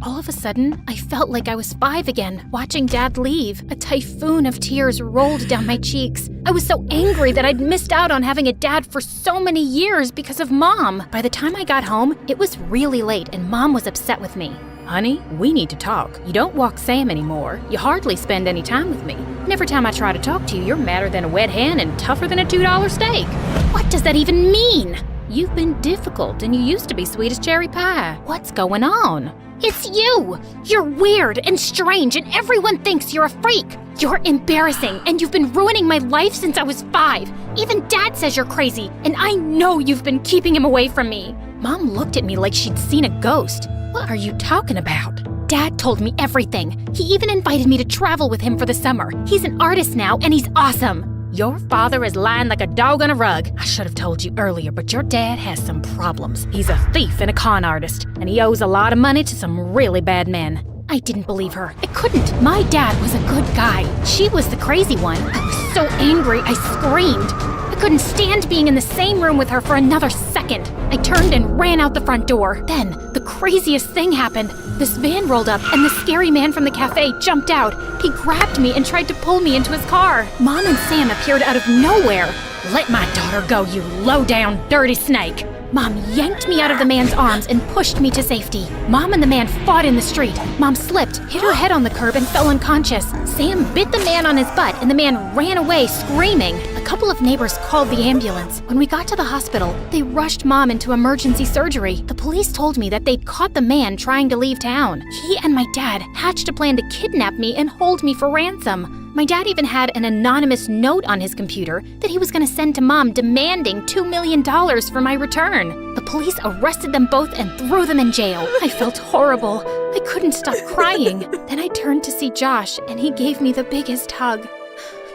All of a sudden, I felt like I was 5 again, watching Dad leave. A typhoon of tears rolled down my cheeks. I was so angry that I'd missed out on having a dad for so many years because of Mom. By the time I got home, it was really late and Mom was upset with me. Honey, we need to talk. You don't walk Sam anymore. You hardly spend any time with me. And every time I try to talk to you, you're madder than a wet hen and tougher than a $2 steak. What does that even mean? You've been difficult and you used to be sweet as cherry pie. What's going on? It's you! You're weird and strange and everyone thinks you're a freak. You're embarrassing and you've been ruining my life since I was 5. Even Dad says you're crazy and I know you've been keeping him away from me. Mom looked at me like she'd seen a ghost. What are you talking about? Dad told me everything. He even invited me to travel with him for the summer. He's an artist now and he's awesome. Your father is lying like a dog on a rug. I should have told you earlier, but your dad has some problems. He's a thief and a con artist, and he owes a lot of money to some really bad men. I didn't believe her. I couldn't. My dad was a good guy. She was the crazy one. I was so angry, I screamed. I couldn't stand being in the same room with her for another second. I turned and ran out the front door. Then, the craziest thing happened. This van rolled up and the scary man from the cafe jumped out. He grabbed me and tried to pull me into his car. Mom and Sam appeared out of nowhere. Let my daughter go, you low-down, dirty snake. Mom yanked me out of the man's arms and pushed me to safety. Mom and the man fought in the street. Mom slipped, hit her head on the curb, and fell unconscious. Sam bit the man on his butt, and the man ran away screaming. A couple of neighbors called the ambulance. When we got to the hospital, they rushed Mom into emergency surgery. The police told me that they'd caught the man trying to leave town. He and my dad hatched a plan to kidnap me and hold me for ransom. My dad even had an anonymous note on his computer that he was going to send to Mom demanding $2 million for my return. The police arrested them both and threw them in jail. I felt horrible. I couldn't stop crying. Then I turned to see Josh and he gave me the biggest hug.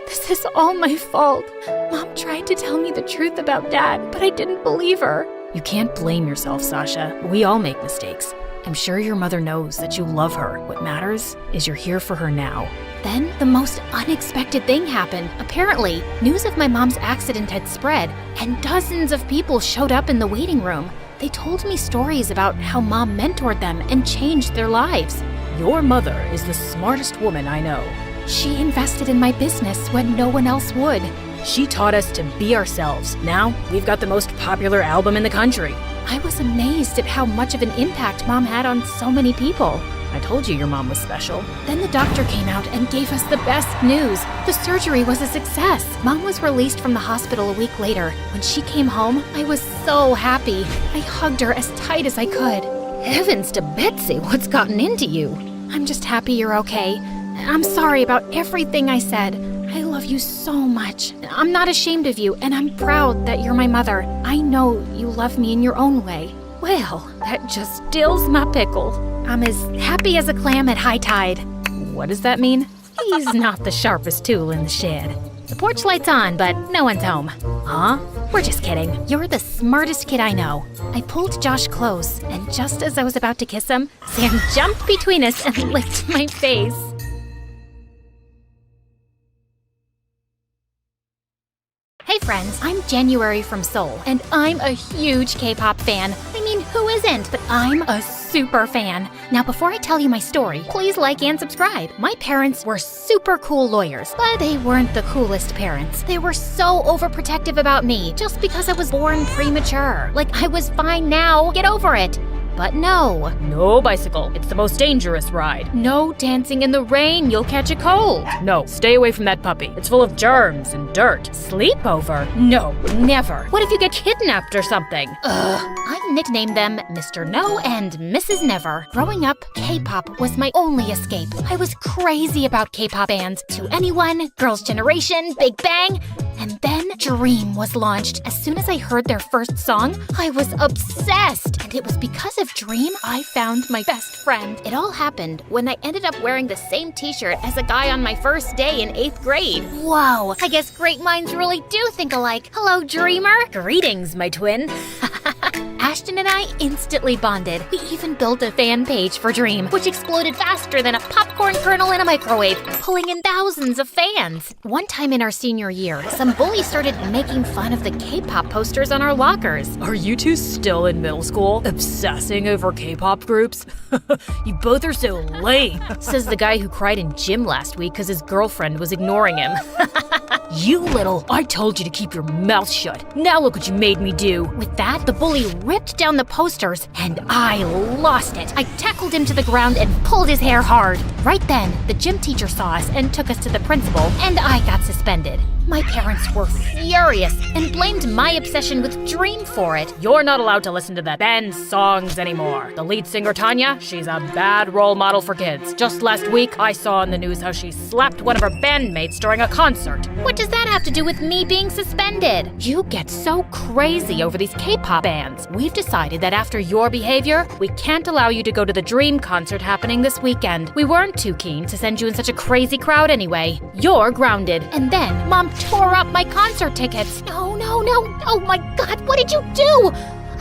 This is all my fault. Mom tried to tell me the truth about Dad, but I didn't believe her. You can't blame yourself, Sasha. We all make mistakes. I'm sure your mother knows that you love her. What matters is you're here for her now. Then the most unexpected thing happened. Apparently, news of my mom's accident had spread, and dozens of people showed up in the waiting room. They told me stories about how Mom mentored them and changed their lives. Your mother is the smartest woman I know. She invested in my business when no one else would. She taught us to be ourselves. Now, we've got the most popular album in the country. I was amazed at how much of an impact Mom had on so many people. I told you your mom was special. Then the doctor came out and gave us the best news. The surgery was a success. Mom was released from the hospital a week later. When she came home, I was so happy. I hugged her as tight as I could. Heavens to Betsy, what's gotten into you? I'm just happy you're okay. I'm sorry about everything I said. I love you so much. I'm not ashamed of you, and I'm proud that you're my mother. I know you love me in your own way. Well, that just stills my pickle. I'm as happy as a clam at high tide. What does that mean? He's not the sharpest tool in the shed. The porch light's on, but no one's home. Huh? We're just kidding. You're the smartest kid I know. I pulled Josh close, and just as I was about to kiss him, Sam jumped between us and licked my face. Hey friends, I'm January from Seoul, and I'm a huge K-pop fan. I mean, who isn't? But I'm a super fan. Now, before I tell you my story, please like and subscribe. My parents were super cool lawyers, but they weren't the coolest parents. They were so overprotective about me, just because I was born premature. Like, I was fine now, get over it. But no. No bicycle. It's the most dangerous ride. No dancing in the rain, you'll catch a cold. No, stay away from that puppy. It's full of germs and dirt. Sleepover? No, never. What if you get kidnapped or something? I nicknamed them Mr. No and Mrs. Never. Growing up, K-pop was my only escape. I was crazy about K-pop bands. To Anyone, Girls' Generation, Big Bang. And then Dream was launched. As soon as I heard their first song, I was obsessed. And it was because of Dream I found my best friend. It all happened when I ended up wearing the same t-shirt as a guy on my first day in 8th grade. Whoa, I guess great minds really do think alike. Hello, Dreamer. Greetings, my twin. Ashton and I instantly bonded. We even built a fan page for Dream, which exploded faster than a popcorn kernel in a microwave, pulling in thousands of fans. One time in our senior year, some bully started making fun of the K-pop posters on our lockers. Are you two still in middle school, obsessing over K-pop groups? You both are so lame, says the guy who cried in gym last week because his girlfriend was ignoring him. You little, I told you to keep your mouth shut. Now look what you made me do. With that, the bully ripped down the posters, and I lost it. I tackled him to the ground and pulled his hair hard. Right then, the gym teacher saw us and took us to the principal, and I got suspended. My parents were furious and blamed my obsession with Dream for it. You're not allowed to listen to the band's songs anymore. The lead singer, Tanya, she's a bad role model for kids. Just last week, I saw on the news how she slapped one of her bandmates during a concert. What does that have to do with me being suspended? You get so crazy over these K-pop bands. We've decided that after your behavior, we can't allow you to go to the Dream concert happening this weekend. We weren't too keen to send you in such a crazy crowd anyway. You're grounded. And then, Mom tore up my concert tickets. No. Oh my God, what did you do?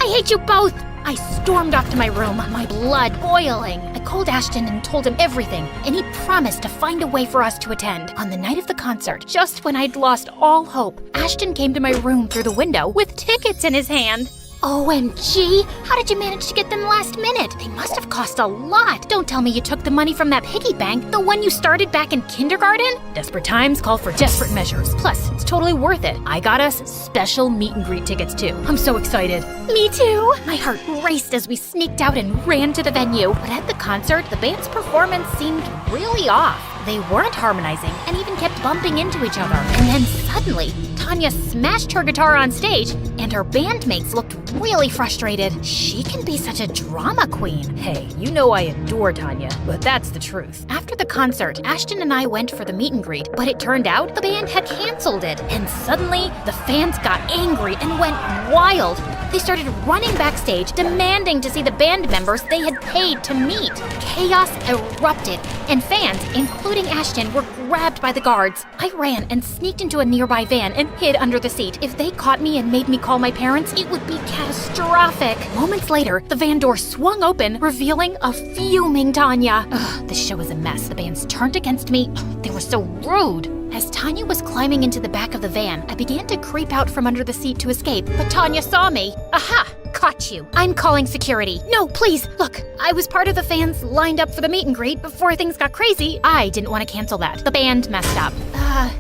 I hate you both. I stormed off to my room, my blood boiling. I called Ashton and told him everything, and he promised to find a way for us to attend. On the night of the concert, just when I'd lost all hope, Ashton came to my room through the window with tickets in his hand. OMG! How did you manage to get them last minute? They must have cost a lot. Don't tell me you took the money from that piggy bank, the one you started back in kindergarten? Desperate times call for desperate measures. Plus, it's totally worth it. I got us special meet and greet tickets too. I'm so excited. Me too! My heart raced as we sneaked out and ran to the venue. But at the concert, the band's performance seemed really off. They weren't harmonizing and even kept bumping into each other. And then suddenly, Tanya smashed her guitar on stage, and her bandmates looked really frustrated. She can be such a drama queen. Hey, you know I adore Tanya, but that's the truth. After the concert, Ashton and I went for the meet and greet, but it turned out the band had canceled it. And suddenly, the fans got angry and went wild. They started running backstage, demanding to see the band members they had paid to meet. Chaos erupted, and fans, including Ashton, were grabbed by the guards. I ran and sneaked into a nearby van and hid under the seat. If they caught me and made me call my parents, it would be catastrophic. Moments later, the van door swung open, revealing a fuming Tanya. This show was a mess. The bands turned against me. They were so rude. As Tanya was climbing into the back of the van, I began to creep out from under the seat to escape, but Tanya saw me. Aha! Caught you. I'm calling security. No, please, look, I was part of the fans lined up for the meet and greet before things got crazy. I didn't want to cancel that. The band messed up.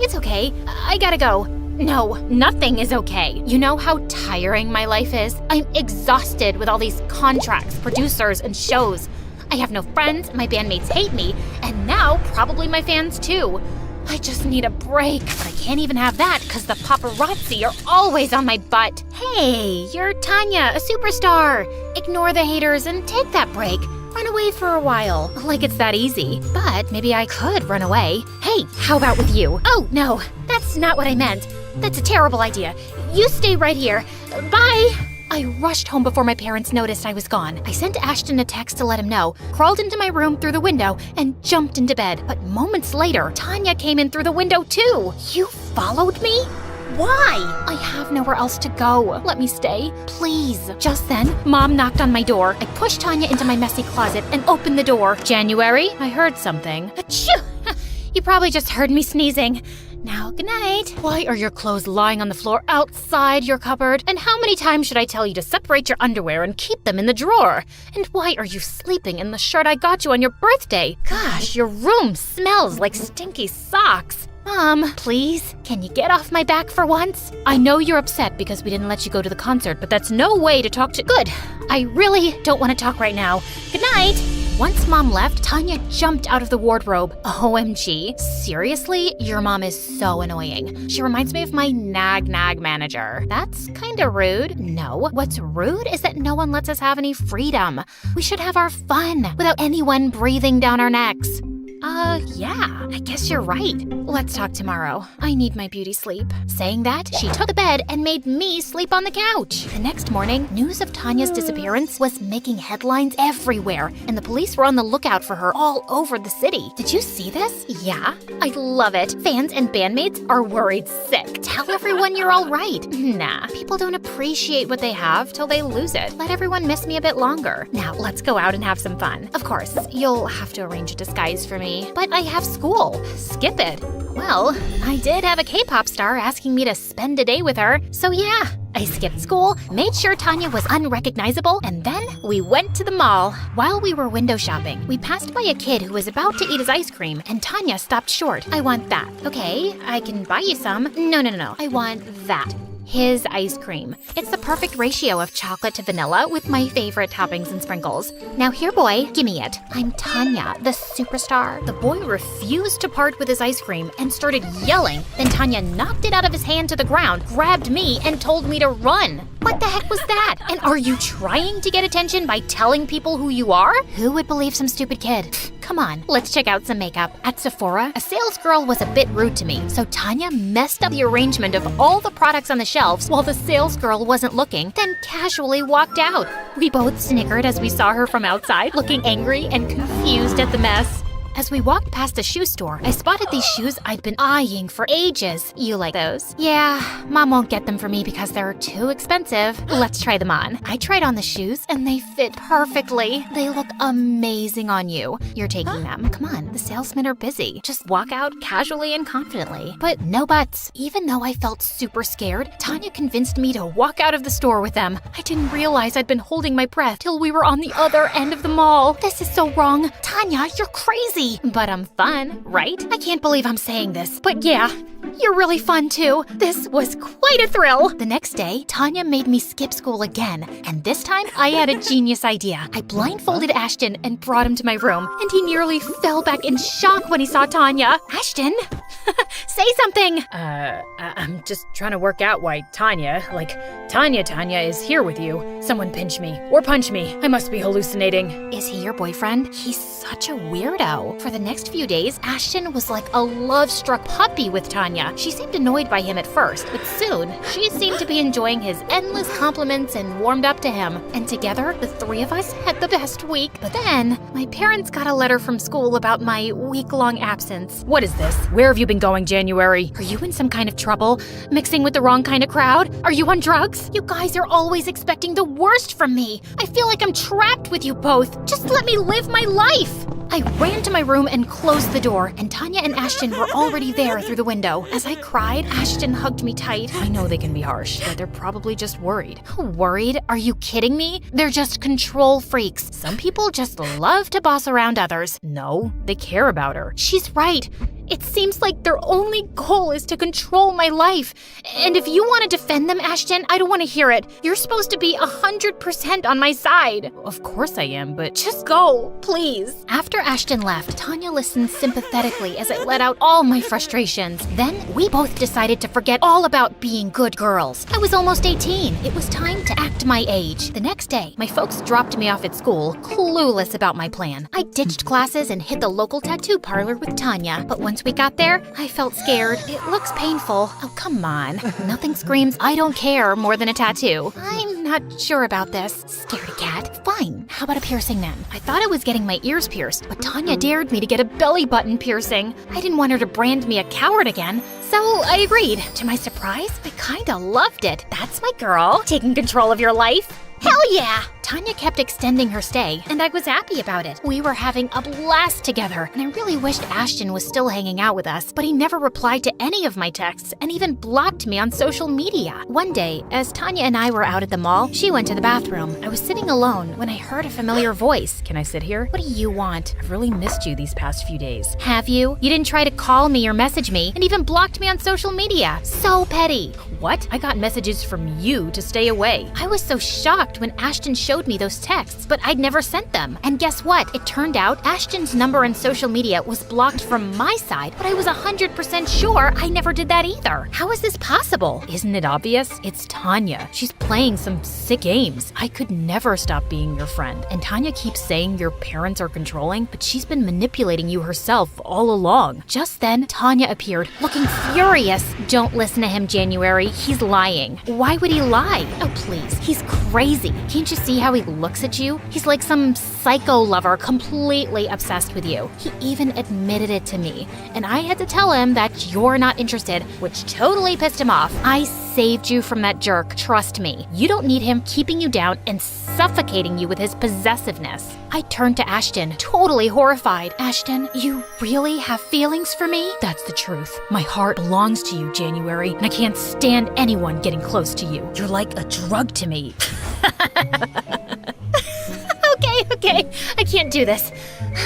It's okay. I gotta go. No, nothing is okay. You know how tiring my life is? I'm exhausted with all these contracts, producers, and shows. I have no friends, my bandmates hate me, and now probably my fans too. I just need a break, but I can't even have that because the paparazzi are always on my butt. Hey, you're Tanya, a superstar. Ignore the haters and take that break. Run away for a while. Like it's that easy. But maybe I could run away. Hey, how about with you? Oh, no, that's not what I meant. That's a terrible idea. You stay right here. Bye. I rushed home before my parents noticed I was gone. I sent Ashton a text to let him know, crawled into my room through the window, and jumped into bed. But moments later, Tanya came in through the window too. You followed me? Why? I have nowhere else to go. Let me stay, please. Just then, Mom knocked on my door. I pushed Tanya into my messy closet and opened the door. January, I heard something. Achoo! You probably just heard me sneezing. Now, good night. Why are your clothes lying on the floor outside your cupboard? And how many times should I tell you to separate your underwear and keep them in the drawer? And why are you sleeping in the shirt I got you on your birthday? Gosh, your room smells like stinky socks. Mom, please, can you get off my back for once? I know you're upset because we didn't let you go to the concert, but that's no way to talk to— Good. I really don't want to talk right now. Good night. Once Mom left, Tanya jumped out of the wardrobe. OMG. Seriously? Your mom is so annoying. She reminds me of my nag manager. That's kinda rude. No, what's rude is that no one lets us have any freedom. We should have our fun without anyone breathing down our necks. Yeah, I guess you're right. Let's talk tomorrow. I need my beauty sleep. Saying that, she took the bed and made me sleep on the couch. The next morning, news of Tanya's disappearance was making headlines everywhere, and the police were on the lookout for her all over the city. Did you see this? Yeah, I love it. Fans and bandmates are worried sick. Tell everyone you're all right. Nah, people don't appreciate what they have till they lose it. Let everyone miss me a bit longer. Now, let's go out and have some fun. Of course, you'll have to arrange a disguise for me. But I have school. Skip it. Well, I did have a K-pop star asking me to spend a day with her, so yeah. I skipped school, made sure Tanya was unrecognizable, and then we went to the mall. While we were window shopping, we passed by a kid who was about to eat his ice cream, and Tanya stopped short. I want that. Okay, I can buy you some. No. I want that. His ice cream. It's the perfect ratio of chocolate to vanilla with my favorite toppings and sprinkles. Now here, boy, gimme it. I'm Tanya, the superstar. The boy refused to part with his ice cream and started yelling. Then Tanya knocked it out of his hand to the ground, grabbed me, and told me to run. What the heck was that? And are you trying to get attention by telling people who you are? Who would believe some stupid kid? Come on, let's check out some makeup. At Sephora, a sales girl was a bit rude to me, so Tanya messed up the arrangement of all the products on the shelves while the sales girl wasn't looking, then casually walked out. We both snickered as we saw her from outside, looking angry and confused at the mess. As we walked past a shoe store, I spotted these shoes I'd been eyeing for ages. You like those? Yeah, Mom won't get them for me because they're too expensive. Let's try them on. I tried on the shoes and they fit perfectly. They look amazing on you. You're taking them. Come on, the salesmen are busy. Just walk out casually and confidently. But no buts. Even though I felt super scared, Tanya convinced me to walk out of the store with them. I didn't realize I'd been holding my breath till we were on the other end of the mall. This is so wrong. Tanya, you're crazy. But I'm fun, right? I can't believe I'm saying this, but yeah, you're really fun too. This was quite a thrill. The next day, Tanya made me skip school again, and this time I had a genius idea. I blindfolded Ashton and brought him to my room, and he nearly fell back in shock when he saw Tanya. Ashton, say something. I'm just trying to work out why Tanya is here with you. Someone pinch me or punch me. I must be hallucinating. Is he your boyfriend? He's such a weirdo. For the next few days, Ashton was like a love-struck puppy with Tanya. She seemed annoyed by him at first, but soon, she seemed to be enjoying his endless compliments and warmed up to him. And together, the three of us had the best week. But then, my parents got a letter from school about my week-long absence. What is this? Where have you been going, January? Are you in some kind of trouble? Mixing with the wrong kind of crowd? Are you on drugs? You guys are always expecting the worst from me. I feel like I'm trapped with you both. Just let me live my life. I ran to my room and closed the door, and Tanya and Ashton were already there through the window. As I cried, Ashton hugged me tight. I know they can be harsh, but they're probably just worried. Worried? Are you kidding me? They're just control freaks. Some people just love to boss around others. No, they care about her. She's right. It seems like their only goal is to control my life. And if you want to defend them, Ashton, I don't want to hear it. You're supposed to be 100% on my side. Of course I am, but Just go, please. After Ashton left, Tanya listened sympathetically as I let out all my frustrations. Then we both decided to forget all about being good girls. I was almost 18. It was time to act my age. The next day, my folks dropped me off at school, clueless about my plan. I ditched classes and hit the local tattoo parlor with Tanya. But once we got there, I felt scared. It looks painful. Oh, come on. Nothing screams, I don't care more than a tattoo. I'm not sure about this. Scaredy cat. Fine. How about a piercing then? I thought I was getting my ears pierced, but Tanya dared me to get a belly button piercing. I didn't want her to brand me a coward again, so I agreed. To my surprise, I kinda loved it. That's my girl. Taking control of your life. Hell yeah! Tanya kept extending her stay, and I was happy about it. We were having a blast together, and I really wished Ashton was still hanging out with us, but he never replied to any of my texts and even blocked me on social media. One day, as Tanya and I were out at the mall, she went to the bathroom. I was sitting alone when I heard a familiar voice. can I sit here? What do you want? I've really missed you these past few days. Have you? You didn't try to call me or message me, and even blocked me on social media. So petty. What? I got messages from you to stay away. I was so shocked when Ashton showed me those texts, but I'd never sent them. And guess what? It turned out Ashton's number on social media was blocked from my side, but I was 100% sure I never did that either. How is this possible? Isn't it obvious? It's Tanya. She's playing some sick games. I could never stop being your friend. And Tanya keeps saying your parents are controlling, but she's been manipulating you herself all along. Just then, Tanya appeared, looking furious. Don't listen to him, January. He's lying. Why would he lie? Oh, please. He's crazy. Can't you see how he looks at you? He's like some psycho lover, completely obsessed with you. He even admitted it to me, and I had to tell him that you're not interested, which totally pissed him off. I saved you from that jerk, trust me. You don't need him keeping you down and suffocating you with his possessiveness. I turned to Ashton, totally horrified. Ashton, you really have feelings for me? That's the truth. My heart belongs to you, January, and I can't stand anyone getting close to you. You're like a drug to me. Okay, I can't do this.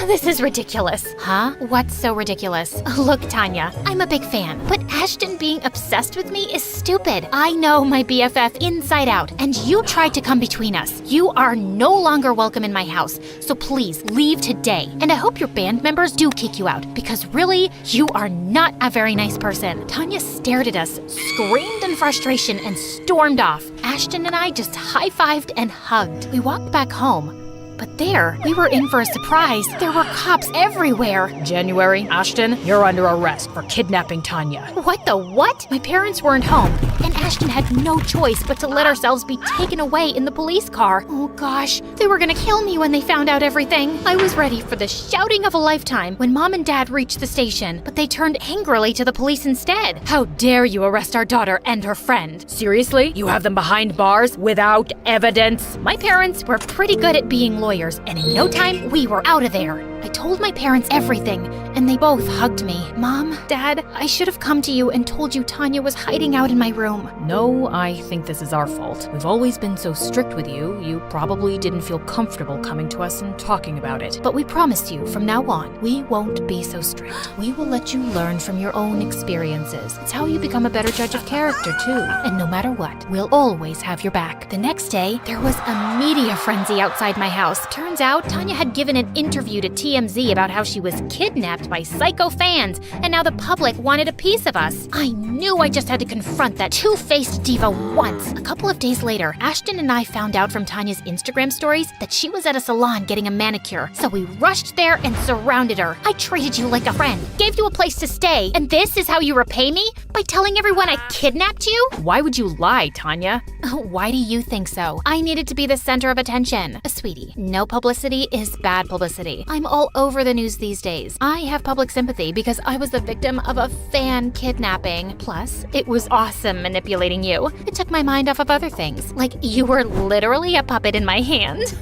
This is ridiculous. Huh? What's so ridiculous? Look, Tanya, I'm a big fan, but Ashton being obsessed with me is stupid. I know my BFF inside out, and you tried to come between us. You are no longer welcome in my house, so please leave today. And I hope your band members do kick you out, because really, you are not a very nice person. Tanya stared at us, screamed in frustration, and stormed off. Ashton and I just high-fived and hugged. We walked back home. But there, we were in for a surprise. There were cops everywhere. January, Ashton, you're under arrest for kidnapping Tanya. What the what? My parents weren't home, and Ashton had no choice but to let ourselves be taken away in the police car. Oh gosh, they were gonna kill me when they found out everything. I was ready for the shouting of a lifetime when Mom and Dad reached the station, but they turned angrily to the police instead. How dare you arrest our daughter and her friend? Seriously? You have them behind bars without evidence? My parents were pretty good at being lawyers, and in no time, we were out of there. I told my parents everything, and they both hugged me. Mom, Dad, I should have come to you and told you Tanya was hiding out in my room. No, I think this is our fault. We've always been so strict with you, you probably didn't feel comfortable coming to us and talking about it. But we promise you, from now on, we won't be so strict. We will let you learn from your own experiences. It's how you become a better judge of character, too. And no matter what, we'll always have your back. The next day, there was a media frenzy outside my house. Turns out, Tanya had given an interview to TMZ about how she was kidnapped by psycho fans, and now the public wanted a piece of us. I knew I just had to confront that two-faced diva once. A couple of days later, Ashton and I found out from Tanya's Instagram stories that she was at a salon getting a manicure, so we rushed there and surrounded her. I treated you like a friend, gave you a place to stay, and this is how you repay me? By telling everyone I kidnapped you? Why would you lie, Tanya? Why do you think so? I needed to be the center of attention. Sweetie, no publicity is bad publicity. I'm all over the news these days. I have public sympathy because I was the victim of a fan kidnapping. Plus, it was awesome manipulating you. It took my mind off of other things, like you were literally a puppet in my hand.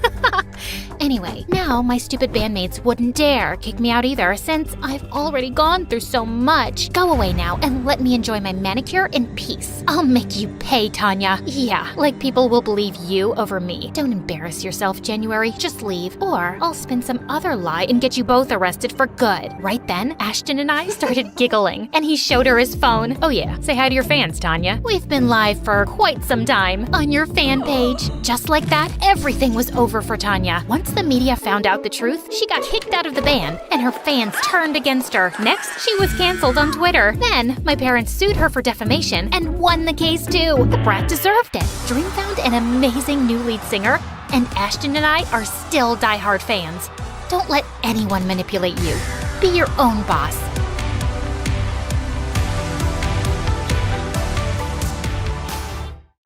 Anyway, now my stupid bandmates wouldn't dare kick me out either since I've already gone through so much. Go away now and let me enjoy my manicure in peace. I'll make you pay, Tanya. Yeah, like people will believe you over me. Don't embarrass yourself, January. Just leave, or I'll spin some other lie and get you both arrested for good. Right then, Ashton and I started giggling, and he showed her his phone. Oh yeah, say hi to your fans, Tanya. We've been live for quite some time on your fan page. Just like that, everything was over for Tanya. Once the media found out the truth, she got kicked out of the band, and her fans turned against her. Next, she was canceled on Twitter. Then, my parents sued her for defamation and won the case too. The brat deserved it. Dream found an amazing new lead singer, and Ashton and I are still diehard fans. Don't let anyone manipulate you. Be your own boss.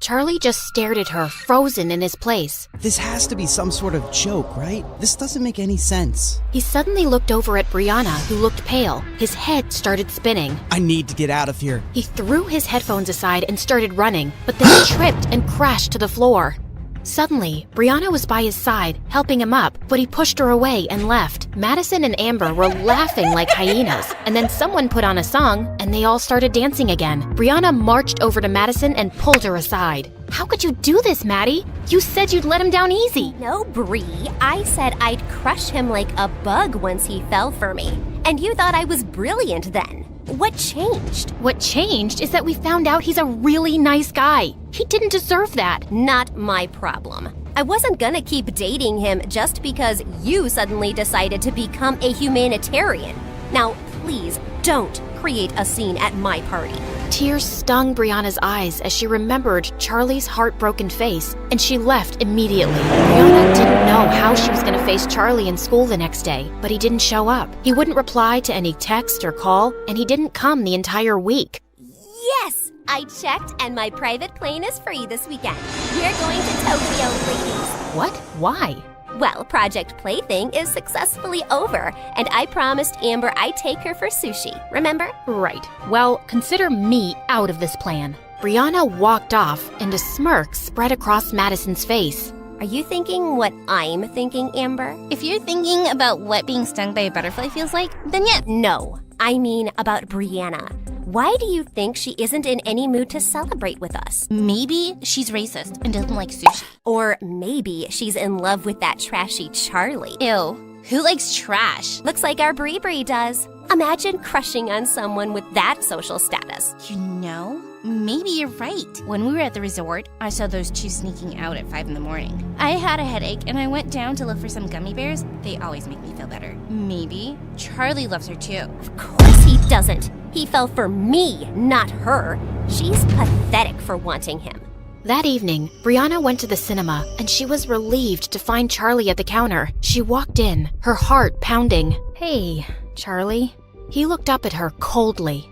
Charlie just stared at her, frozen in his place. This has to be some sort of joke, right? This doesn't make any sense. He suddenly looked over at Brianna, who looked pale. His head started spinning. I need to get out of here. He threw his headphones aside and started running, but then he tripped and crashed to the floor. Suddenly, Brianna was by his side, helping him up, but he pushed her away and left. Madison and Amber were laughing like hyenas, and then someone put on a song, and they all started dancing again. Brianna marched over to Madison and pulled her aside. How could you do this, Maddie? You said you'd let him down easy. No, Bree. I said I'd crush him like a bug once he fell for me. And you thought I was brilliant then. What changed? What changed is that we found out he's a really nice guy. He didn't deserve that. Not my problem. I wasn't gonna keep dating him just because you suddenly decided to become a humanitarian. Now, please don't create a scene at my party. Tears stung Brianna's eyes as she remembered Charlie's heartbroken face, and she left immediately. Brianna didn't know how she was going to face Charlie in school the next day, but he didn't show up. He wouldn't reply to any text or call, and he didn't come the entire week. Yes! I checked and my private plane is free this weekend. We're going to Tokyo, ladies. What? Why? Well, Project Plaything is successfully over, and I promised Amber I'd take her for sushi, remember? Right. Well, consider me out of this plan. Brianna walked off, and a smirk spread across Madison's face. Are you thinking what I'm thinking, Amber? If you're thinking about what being stung by a butterfly feels like, then yeah. No, I mean about Brianna. Why do you think she isn't in any mood to celebrate with us? Maybe she's racist and doesn't like sushi. Or maybe she's in love with that trashy Charlie. Ew, who likes trash? Looks like our Bree does. Imagine crushing on someone with that social status. You know, maybe you're right. When we were at the resort, I saw those two sneaking out at 5 in the morning. I had a headache and I went down to look for some gummy bears. They always make me feel better. Maybe Charlie loves her too. Of course he doesn't. He fell for me, not her. She's pathetic for wanting him. That evening, Brianna went to the cinema, and she was relieved to find Charlie at the counter. She walked in, her heart pounding. Hey, Charlie. He looked up at her coldly.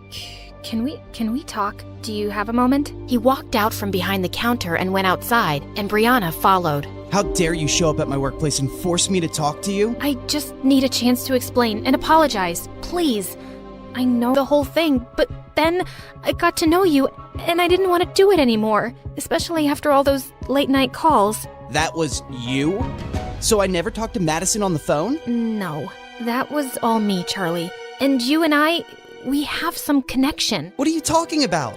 Can we talk? Do you have a moment? He walked out from behind the counter and went outside, and Brianna followed. How dare you show up at my workplace and force me to talk to you? I just need a chance to explain and apologize. Please. I know the whole thing, but then I got to know you, and I didn't want to do it anymore, especially after all those late-night calls. That was you? So I never talked to Madison on the phone? No, that was all me, Charlie. And you and I, we have some connection. What are you talking about?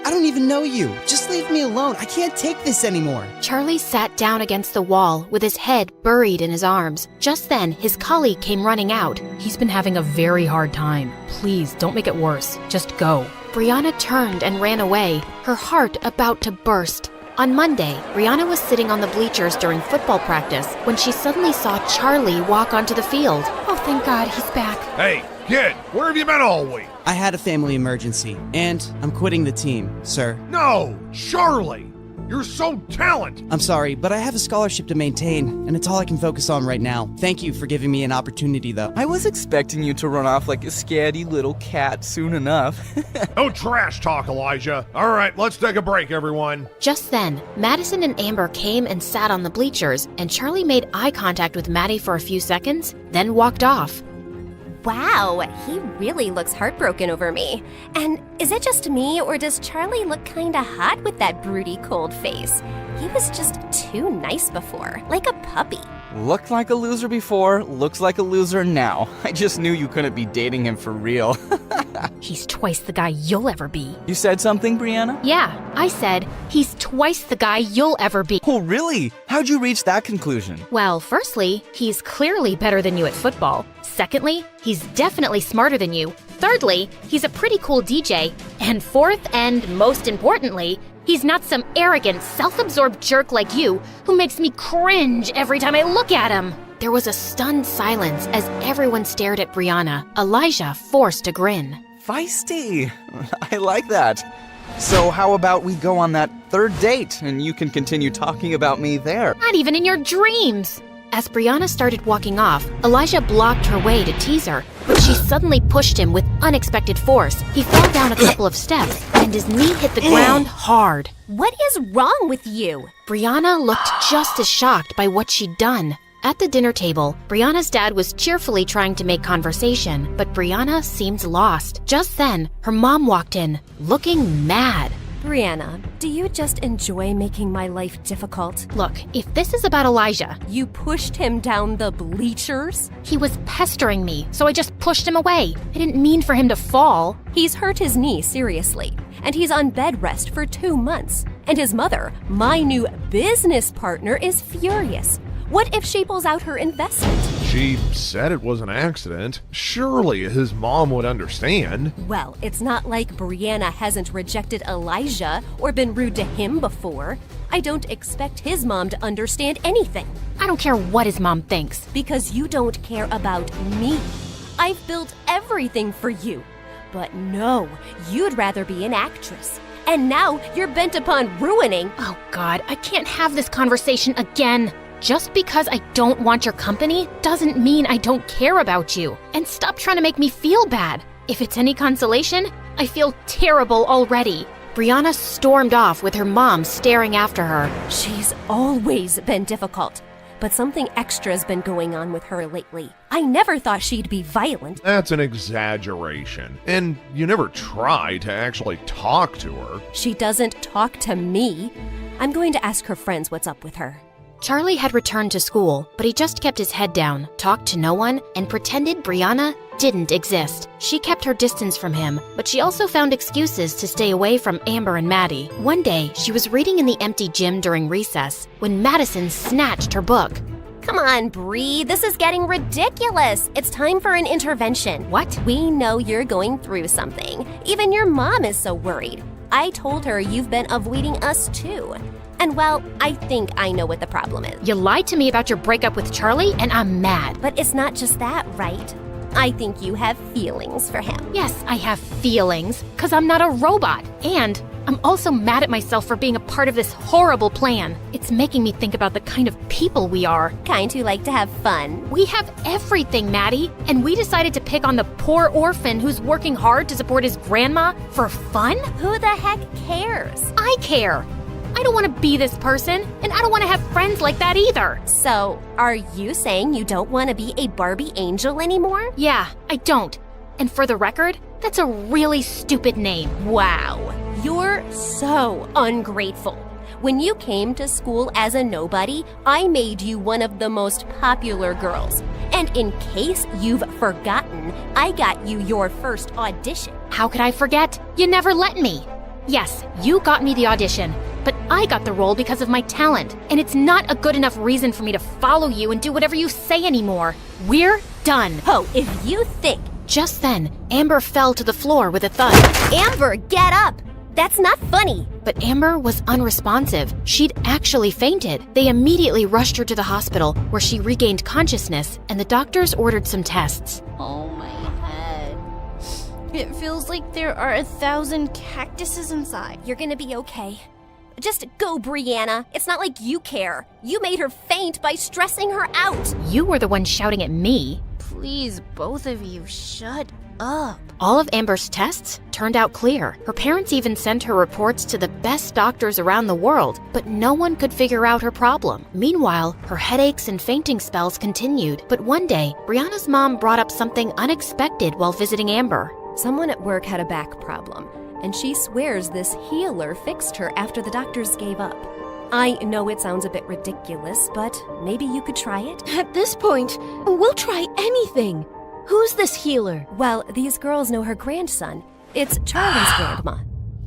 I don't even know you. Just leave me alone. I can't take this anymore. Charlie sat down against the wall with his head buried in his arms. Just then, his colleague came running out. He's been having a very hard time. Please, don't make it worse. Just go. Brianna turned and ran away, her heart about to burst. On Monday, Brianna was sitting on the bleachers during football practice when she suddenly saw Charlie walk onto the field. Oh, thank God, he's back. Hey, kid, where have you been all week? I had a family emergency, and I'm quitting the team, sir. No, Charlie! You're so talented! I'm sorry, but I have a scholarship to maintain, and it's all I can focus on right now. Thank you for giving me an opportunity, though. I was expecting you to run off like a scatty little cat soon enough. No trash talk, Elijah. All right, let's take a break, everyone. Just then, Madison and Amber came and sat on the bleachers, and Charlie made eye contact with Maddie for a few seconds, then walked off. Wow, he really looks heartbroken over me. And is it just me, or does Charlie look kinda hot with that broody, cold face? He was just too nice before, like a puppy. Looked like a loser before, looks like a loser now. I just knew you couldn't be dating him for real. He's twice the guy you'll ever be. You said something, Brianna? Yeah, I said he's twice the guy you'll ever be. Oh, really? How'd you reach that conclusion? Well, firstly, he's clearly better than you at football. Secondly, he's definitely smarter than you. Thirdly, he's a pretty cool DJ. And fourth, and most importantly, he's not some arrogant, self-absorbed jerk like you who makes me cringe every time I look at him. There was a stunned silence as everyone stared at Brianna. Elijah forced a grin. Feisty. I like that. So how about we go on that third date and you can continue talking about me there? Not even in your dreams. As Brianna started walking off, Elijah blocked her way to tease her, but she suddenly pushed him with unexpected force. He fell down a couple of steps, and his knee hit the ground hard. What is wrong with you? Brianna looked just as shocked by what she'd done. At the dinner table, Brianna's dad was cheerfully trying to make conversation, but Brianna seemed lost. Just then, her mom walked in, looking mad. Brianna, do you just enjoy making my life difficult? Look, if this is about Elijah... You pushed him down the bleachers? He was pestering me, so I just pushed him away. I didn't mean for him to fall. He's hurt his knee seriously, and he's on bed rest for 2 months. And his mother, my new business partner, is furious. What if she pulls out her investment? She said it was an accident. Surely his mom would understand. Well, it's not like Brianna hasn't rejected Elijah or been rude to him before. I don't expect his mom to understand anything. I don't care what his mom thinks. Because you don't care about me. I've built everything for you. But no, you'd rather be an actress. And now you're bent upon ruining... Oh God, I can't have this conversation again. Just because I don't want your company doesn't mean I don't care about you. And stop trying to make me feel bad. If it's any consolation, I feel terrible already. Brianna stormed off with her mom staring after her. She's always been difficult, but something extra's been going on with her lately. I never thought she'd be violent. That's an exaggeration. And you never try to actually talk to her. She doesn't talk to me. I'm going to ask her friends what's up with her. Charlie had returned to school, but he just kept his head down, talked to no one, and pretended Brianna didn't exist. She kept her distance from him, but she also found excuses to stay away from Amber and Maddie. One day, she was reading in the empty gym during recess when Madison snatched her book. Come on, Bree, this is getting ridiculous. It's time for an intervention. What? We know you're going through something. Even your mom is so worried. I told her you've been avoiding us too. And well, I think I know what the problem is. You lied to me about your breakup with Charlie, and I'm mad. But it's not just that, right? I think you have feelings for him. Yes, I have feelings, because I'm not a robot. And I'm also mad at myself for being a part of this horrible plan. It's making me think about the kind of people we are. Kind who like to have fun. We have everything, Maddie. And we decided to pick on the poor orphan who's working hard to support his grandma for fun? Who the heck cares? I care. I don't want to be this person, and I don't want to have friends like that either. So, are you saying you don't want to be a Barbie angel anymore? Yeah, I don't. And for the record, that's a really stupid name. Wow, you're so ungrateful. When you came to school as a nobody, I made you one of the most popular girls. And in case you've forgotten, I got you your first audition. How could I forget? You never let me. Yes, you got me the audition, but I got the role because of my talent, and it's not a good enough reason for me to follow you and do whatever you say anymore. We're done. Oh, if you think... Just then, Amber fell to the floor with a thud. Amber, get up! That's not funny. But Amber was unresponsive. She'd actually fainted. They immediately rushed her to the hospital, where she regained consciousness, and the doctors ordered some tests. Oh, my head. It feels like there are 1,000 cactuses inside. You're gonna be okay. Just go, Brianna. It's not like you care. You made her faint by stressing her out. You were the one shouting at me. Please, both of you, shut up. All of Amber's tests turned out clear. Her parents even sent her reports to the best doctors around the world, but no one could figure out her problem. Meanwhile, her headaches and fainting spells continued. But one day, Brianna's mom brought up something unexpected while visiting Amber. Someone at work had a back problem, and she swears this healer fixed her after the doctors gave up. I know it sounds a bit ridiculous, but maybe you could try it? At this point, we'll try anything. Who's this healer? Well, these girls know her grandson. It's Charlie's grandma.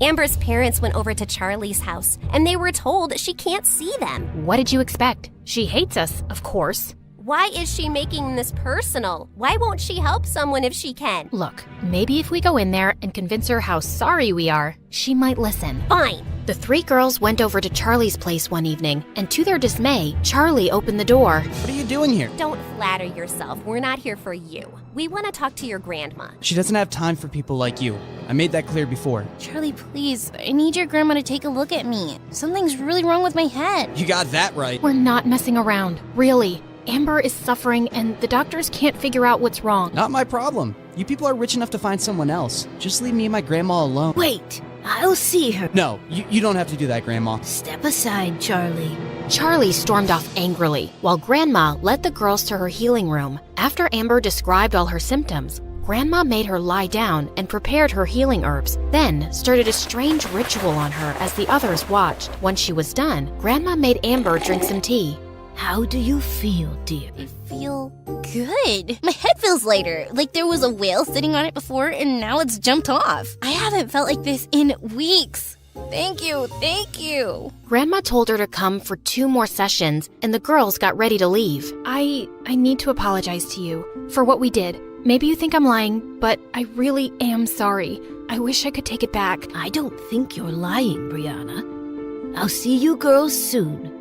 Amber's parents went over to Charlie's house, and they were told she can't see them. What did you expect? She hates us, of course. Why is she making this personal? Why won't she help someone if she can? Look, maybe if we go in there and convince her how sorry we are, she might listen. Fine. The three girls went over to Charlie's place one evening, and to their dismay, Charlie opened the door. What are you doing here? Don't flatter yourself. We're not here for you. We want to talk to your grandma. She doesn't have time for people like you. I made that clear before. Charlie, please, I need your grandma to take a look at me. Something's really wrong with my head. You got that right. We're not messing around, really. Amber is suffering, and the doctors can't figure out what's wrong. Not my problem. You people are rich enough to find someone else. Just leave me and my grandma alone. Wait, I'll see her. No, you don't have to do that, Grandma. Step aside, Charlie. Charlie stormed off angrily, while Grandma led the girls to her healing room. After Amber described all her symptoms, Grandma made her lie down and prepared her healing herbs, then started a strange ritual on her as the others watched. Once she was done, Grandma made Amber drink some tea. How do you feel, dear? I feel good. My head feels lighter, like there was a whale sitting on it before and now it's jumped off. I haven't felt like this in weeks. Thank you. Grandma told her to come for 2 more sessions, and the girls got ready to leave. I need to apologize to you for what we did. Maybe you think I'm lying, but I really am sorry. I wish I could take it back. I don't think you're lying, Brianna. I'll see you girls soon.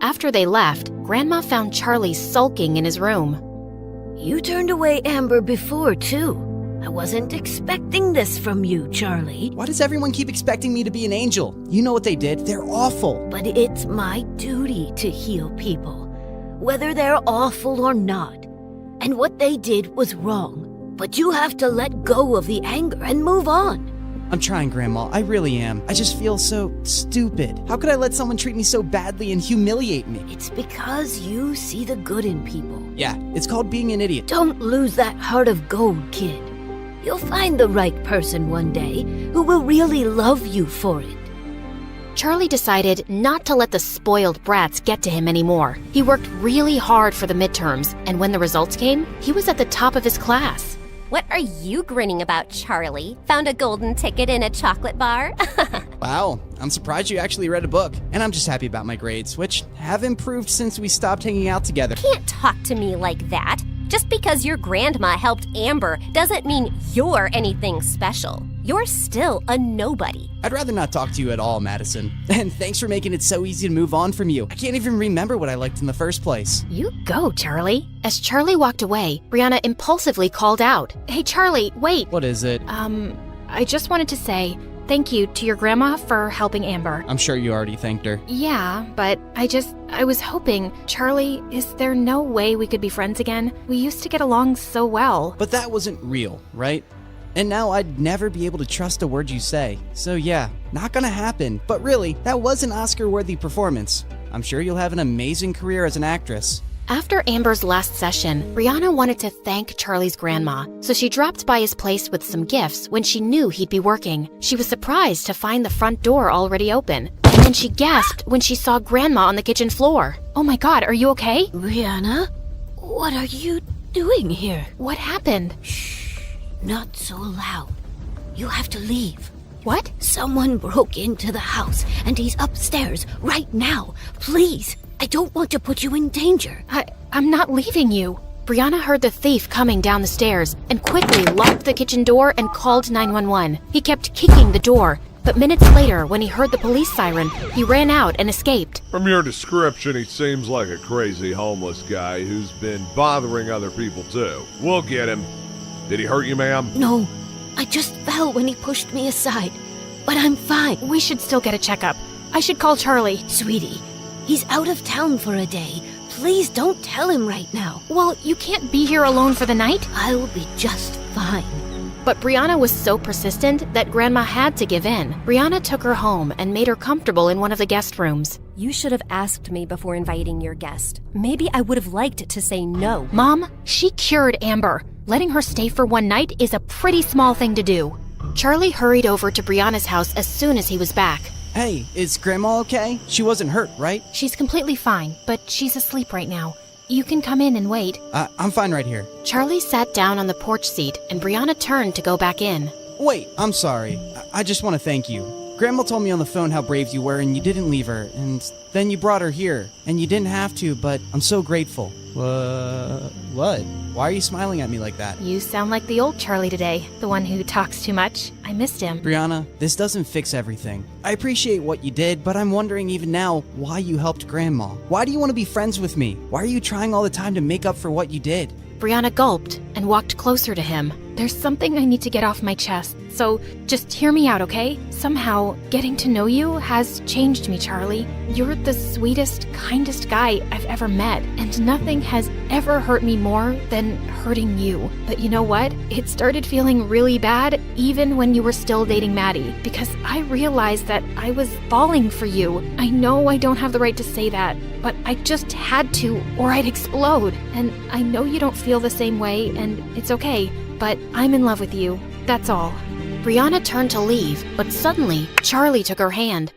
After they left, Grandma found Charlie sulking in his room. You turned away Amber before, too. I wasn't expecting this from you, Charlie. Why does everyone keep expecting me to be an angel? You know what they did. They're awful. But it's my duty to heal people, whether they're awful or not. And what they did was wrong. But you have to let go of the anger and move on. I'm trying, Grandma. I really am. I just feel so stupid. How could I let someone treat me so badly and humiliate me? It's because you see the good in people. Yeah, it's called being an idiot. Don't lose that heart of gold, kid. You'll find the right person one day who will really love you for it. Charlie decided not to let the spoiled brats get to him anymore. He worked really hard for the midterms, and when the results came, he was at the top of his class. What are you grinning about, Charlie? Found a golden ticket in a chocolate bar? Wow, I'm surprised you actually read a book. And I'm just happy about my grades, which have improved since we stopped hanging out together. Can't talk to me like that. Just because your grandma helped Amber doesn't mean you're anything special. You're still a nobody. I'd rather not talk to you at all, Madison. And thanks for making it so easy to move on from you. I can't even remember what I liked in the first place. You go, Charlie. As Charlie walked away, Brianna impulsively called out, "Hey, Charlie, wait." What is it? I just wanted to say thank you to your grandma for helping Amber. I'm sure you already thanked her. Yeah, but I was hoping, Charlie, is there no way we could be friends again? We used to get along so well. But that wasn't real, right? And now I'd never be able to trust a word you say. So yeah, not gonna happen. But really, that was an Oscar-worthy performance. I'm sure you'll have an amazing career as an actress. After Amber's last session, Brianna wanted to thank Charlie's grandma, so she dropped by his place with some gifts when she knew he'd be working. She was surprised to find the front door already open, and then she gasped when she saw Grandma on the kitchen floor. Oh my God, are you okay? Brianna, what are you doing here? What happened? Shh, not so loud. You have to leave. What? Someone broke into the house, and he's upstairs right now. Please. I don't want to put you in danger. I'm not leaving you. Brianna heard the thief coming down the stairs and quickly locked the kitchen door and called 911. He kept kicking the door, but minutes later, when he heard the police siren, he ran out and escaped. From your description, he seems like a crazy homeless guy who's been bothering other people too. We'll get him. Did he hurt you, ma'am? No, I just fell when he pushed me aside. But I'm fine. We should still get a checkup. I should call Charlie. Sweetie, he's out of town for a day. Please don't tell him right now. Well, you can't be here alone for the night. I'll be just fine. But Brianna was so persistent that Grandma had to give in. Brianna took her home and made her comfortable in one of the guest rooms. You should have asked me before inviting your guest. Maybe I would have liked to say no. Mom, she cured Amber. Letting her stay for one night is a pretty small thing to do. Charlie hurried over to Brianna's house as soon as he was back. Hey, is Grandma okay? She wasn't hurt, right? She's completely fine, but she's asleep right now. You can come in and wait. I'm fine right here. Charlie sat down on the porch seat, and Brianna turned to go back in. Wait, I'm sorry. I just want to thank you. Grandma told me on the phone how brave you were and you didn't leave her, and then you brought her here. And you didn't have to, but I'm so grateful. What? Why are you smiling at me like that? You sound like the old Charlie today, the one who talks too much. I missed him. Brianna, this doesn't fix everything. I appreciate what you did, but I'm wondering even now why you helped Grandma. Why do you want to be friends with me? Why are you trying all the time to make up for what you did? Brianna gulped and walked closer to him. There's something I need to get off my chest, so just hear me out, okay? Somehow, getting to know you has changed me, Charlie. You're the sweetest, kindest guy I've ever met, and nothing has ever hurt me more than hurting you. But you know what? It started feeling really bad even when you were still dating Maddie, because I realized that I was falling for you. I know I don't have the right to say that, but I just had to, or I'd explode. And I know you don't feel the same way, and it's okay. But I'm in love with you. That's all. Brianna turned to leave, but suddenly, Charlie took her hand.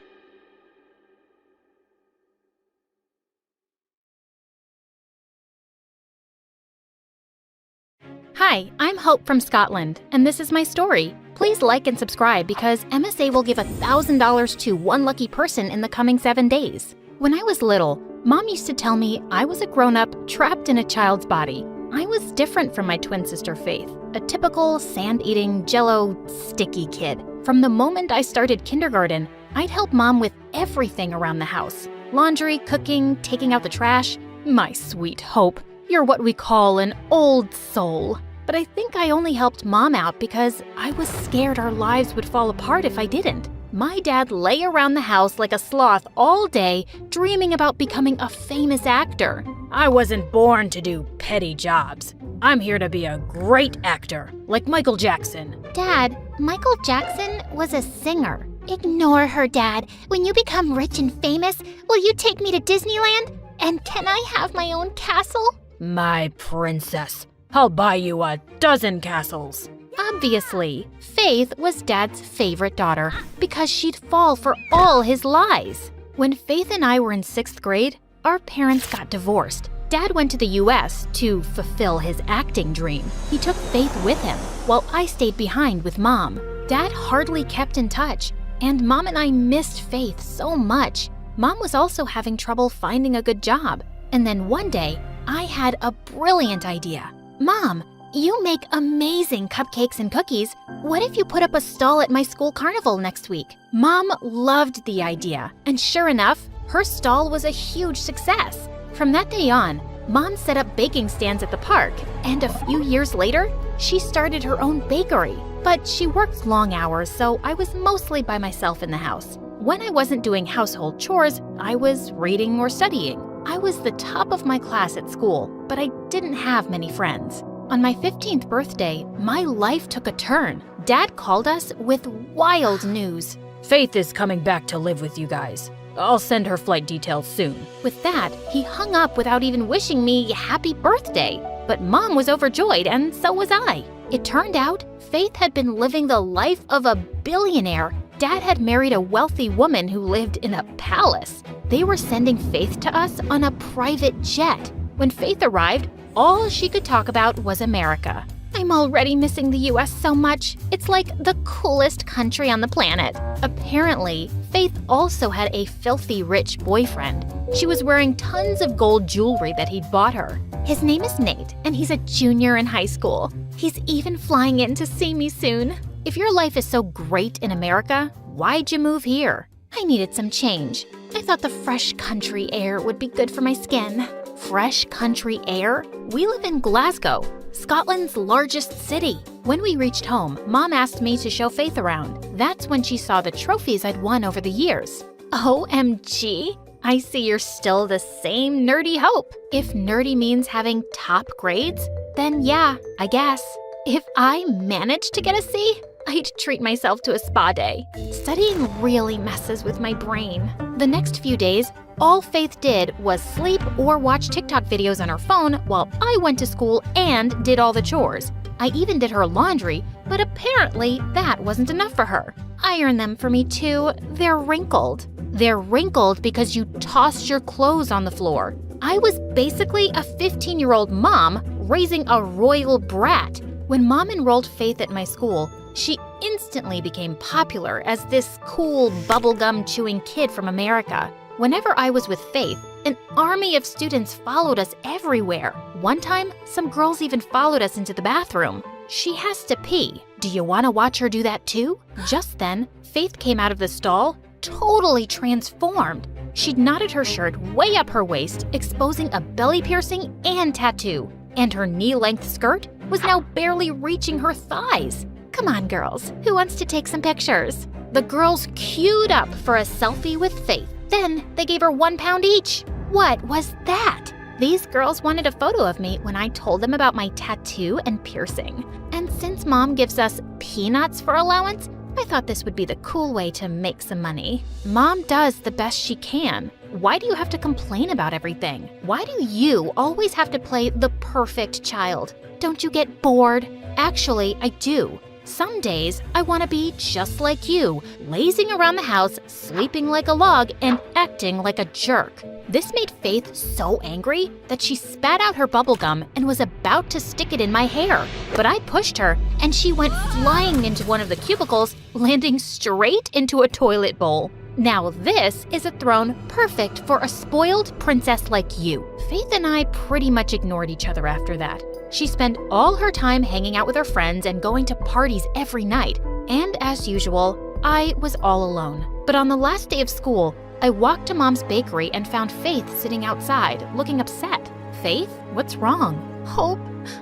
Hi, I'm Hope from Scotland, and this is my story. Please like and subscribe because MSA will give $1,000 to one lucky person in the coming 7 days. When I was little, Mom used to tell me I was a grown-up trapped in a child's body. I was different from my twin sister Faith, a typical sand-eating, jello, sticky kid. From the moment I started kindergarten, I'd help Mom with everything around the house. Laundry, cooking, taking out the trash. My sweet Hope, you're what we call an old soul. But I think I only helped Mom out because I was scared our lives would fall apart if I didn't. My dad lay around the house like a sloth all day, dreaming about becoming a famous actor. I wasn't born to do petty jobs. I'm here to be a great actor, like Michael Jackson. Dad, Michael Jackson was a singer. Ignore her, Dad. When you become rich and famous, will you take me to Disneyland? And can I have my own castle? My princess, I'll buy you 12 castles. Obviously, Faith was Dad's favorite daughter because she'd fall for all his lies. When Faith and I were in 6th grade, our parents got divorced. Dad went to the US to fulfill his acting dream. He took Faith with him, while I stayed behind with Mom. Dad hardly kept in touch, and Mom and I missed Faith so much. Mom was also having trouble finding a good job. And then one day, I had a brilliant idea. Mom, you make amazing cupcakes and cookies. What if you put up a stall at my school carnival next week? Mom loved the idea, and sure enough, her stall was a huge success. From that day on, Mom set up baking stands at the park, and a few years later, she started her own bakery. But she worked long hours, so I was mostly by myself in the house. When I wasn't doing household chores, I was reading or studying. I was the top of my class at school, but I didn't have many friends. On my 15th birthday, my life took a turn. Dad called us with wild news. Faith is coming back to live with you guys. I'll send her flight details soon. With that, he hung up without even wishing me happy birthday. But Mom was overjoyed, and so was I. It turned out Faith had been living the life of a billionaire. Dad had married a wealthy woman who lived in a palace. They were sending Faith to us on a private jet. When Faith arrived, all she could talk about was America. I'm already missing the US so much. It's like the coolest country on the planet. Apparently, Faith also had a filthy rich boyfriend. She was wearing tons of gold jewelry that he'd bought her. His name is Nate, and he's a junior in high school. He's even flying in to see me soon. If your life is so great in America, why'd you move here? I needed some change. I thought the fresh country air would be good for my skin. Fresh country air? We live in Glasgow, Scotland's largest city. When we reached home, Mom asked me to show Faith around. That's when she saw the trophies I'd won over the years. OMG! I see you're still the same nerdy Hope. If nerdy means having top grades, then yeah, I guess. If I managed to get a C, I'd treat myself to a spa day. Studying really messes with my brain. The next few days, all Faith did was sleep or watch TikTok videos on her phone while I went to school and did all the chores. I even did her laundry, But apparently, that wasn't enough for her. Iron them for me too. They're wrinkled. They're wrinkled because you tossed your clothes on the floor. I was basically a 15-year-old mom raising a royal brat. When Mom enrolled Faith at my school, she instantly became popular as this cool bubblegum chewing kid from America. Whenever I was with Faith, an army of students followed us everywhere. One time, some girls even followed us into the bathroom. She has to pee. Do you want to watch her do that too? Just then, Faith came out of the stall, totally transformed. She'd knotted her shirt way up her waist, exposing a belly piercing and tattoo. And her knee-length skirt was now barely reaching her thighs. Come on, girls. Who wants to take some pictures? The girls queued up for a selfie with Faith. Then they gave her £1 each. What was that? These girls wanted a photo of me when I told them about my tattoo and piercing. And since Mom gives us peanuts for allowance, I thought this would be the cool way to make some money. Mom does the best she can. Why do you have to complain about everything? Why do you always have to play the perfect child? Don't you get bored? Actually, I do. Some days, I want to be just like you, lazing around the house, sleeping like a log, and acting like a jerk. This made Faith so angry that she spat out her bubblegum and was about to stick it in my hair. But I pushed her, and she went flying into one of the cubicles, landing straight into a toilet bowl. Now this is a throne perfect for a spoiled princess like you. Faith and I pretty much ignored each other after that. She spent all her time hanging out with her friends and going to parties every night. And as usual, I was all alone. But on the last day of school, I walked to Mom's bakery and found Faith sitting outside, looking upset. Faith, what's wrong? Hope,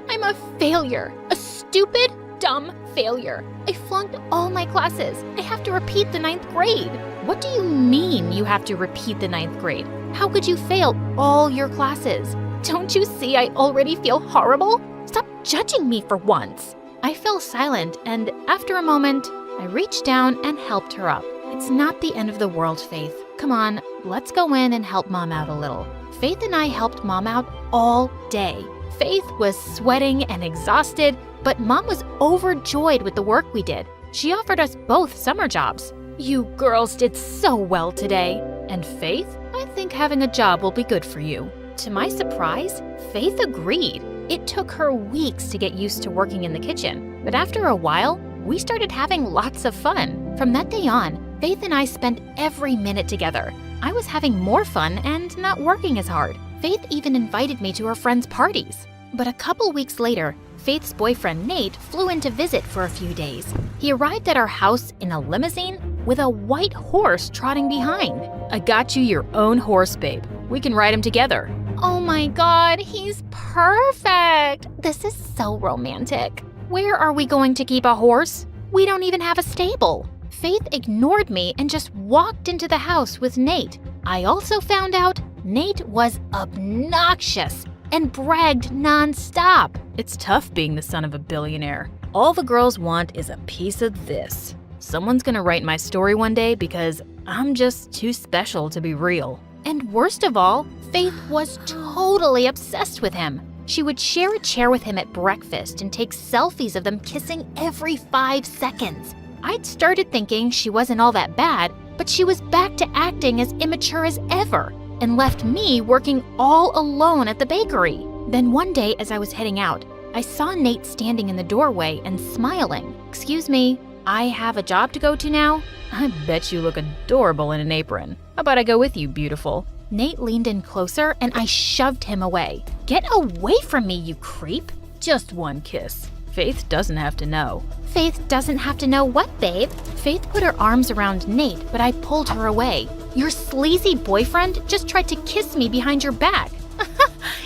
I'm a failure. A stupid, dumb failure. I flunked all my classes. I have to repeat the 9th grade. What do you mean you have to repeat the 9th grade? How could you fail all your classes? Don't you see I already feel horrible? Stop judging me for once. I fell silent, and after a moment, I reached down and helped her up. It's not the end of the world, Faith. Come on, let's go in and help Mom out a little. Faith and I helped Mom out all day. Faith was sweating and exhausted, but Mom was overjoyed with the work we did. She offered us both summer jobs. You girls did so well today. And Faith, I think having a job will be good for you. To my surprise, Faith agreed. It took her weeks to get used to working in the kitchen, but after a while, we started having lots of fun. From that day on, Faith and I spent every minute together. I was having more fun and not working as hard. Faith even invited me to her friends' parties. But a couple weeks later, Faith's boyfriend Nate flew in to visit for a few days. He arrived at our house in a limousine with a white horse trotting behind. I got you your own horse, babe. We can ride him together. Oh my God, he's perfect. This is so romantic. Where are we going to keep a horse? We don't even have a stable. Faith ignored me and just walked into the house with Nate. I also found out Nate was obnoxious and bragged nonstop. It's tough being the son of a billionaire. All the girls want is a piece of this. Someone's gonna write my story one day because I'm just too special to be real. And worst of all, Faith was totally obsessed with him. She would share a chair with him at breakfast and take selfies of them kissing every 5 seconds. I'd started thinking she wasn't all that bad, but she was back to acting as immature as ever and left me working all alone at the bakery. Then one day as I was heading out, I saw Nate standing in the doorway and smiling. Excuse me, I have a job to go to now? I bet you look adorable in an apron. How about I go with you, beautiful? Nate leaned in closer and I shoved him away. Get away from me, you creep. Just one kiss. Faith doesn't have to know. Faith doesn't have to know what, babe? Faith put her arms around Nate, but I pulled her away. Your sleazy boyfriend just tried to kiss me behind your back.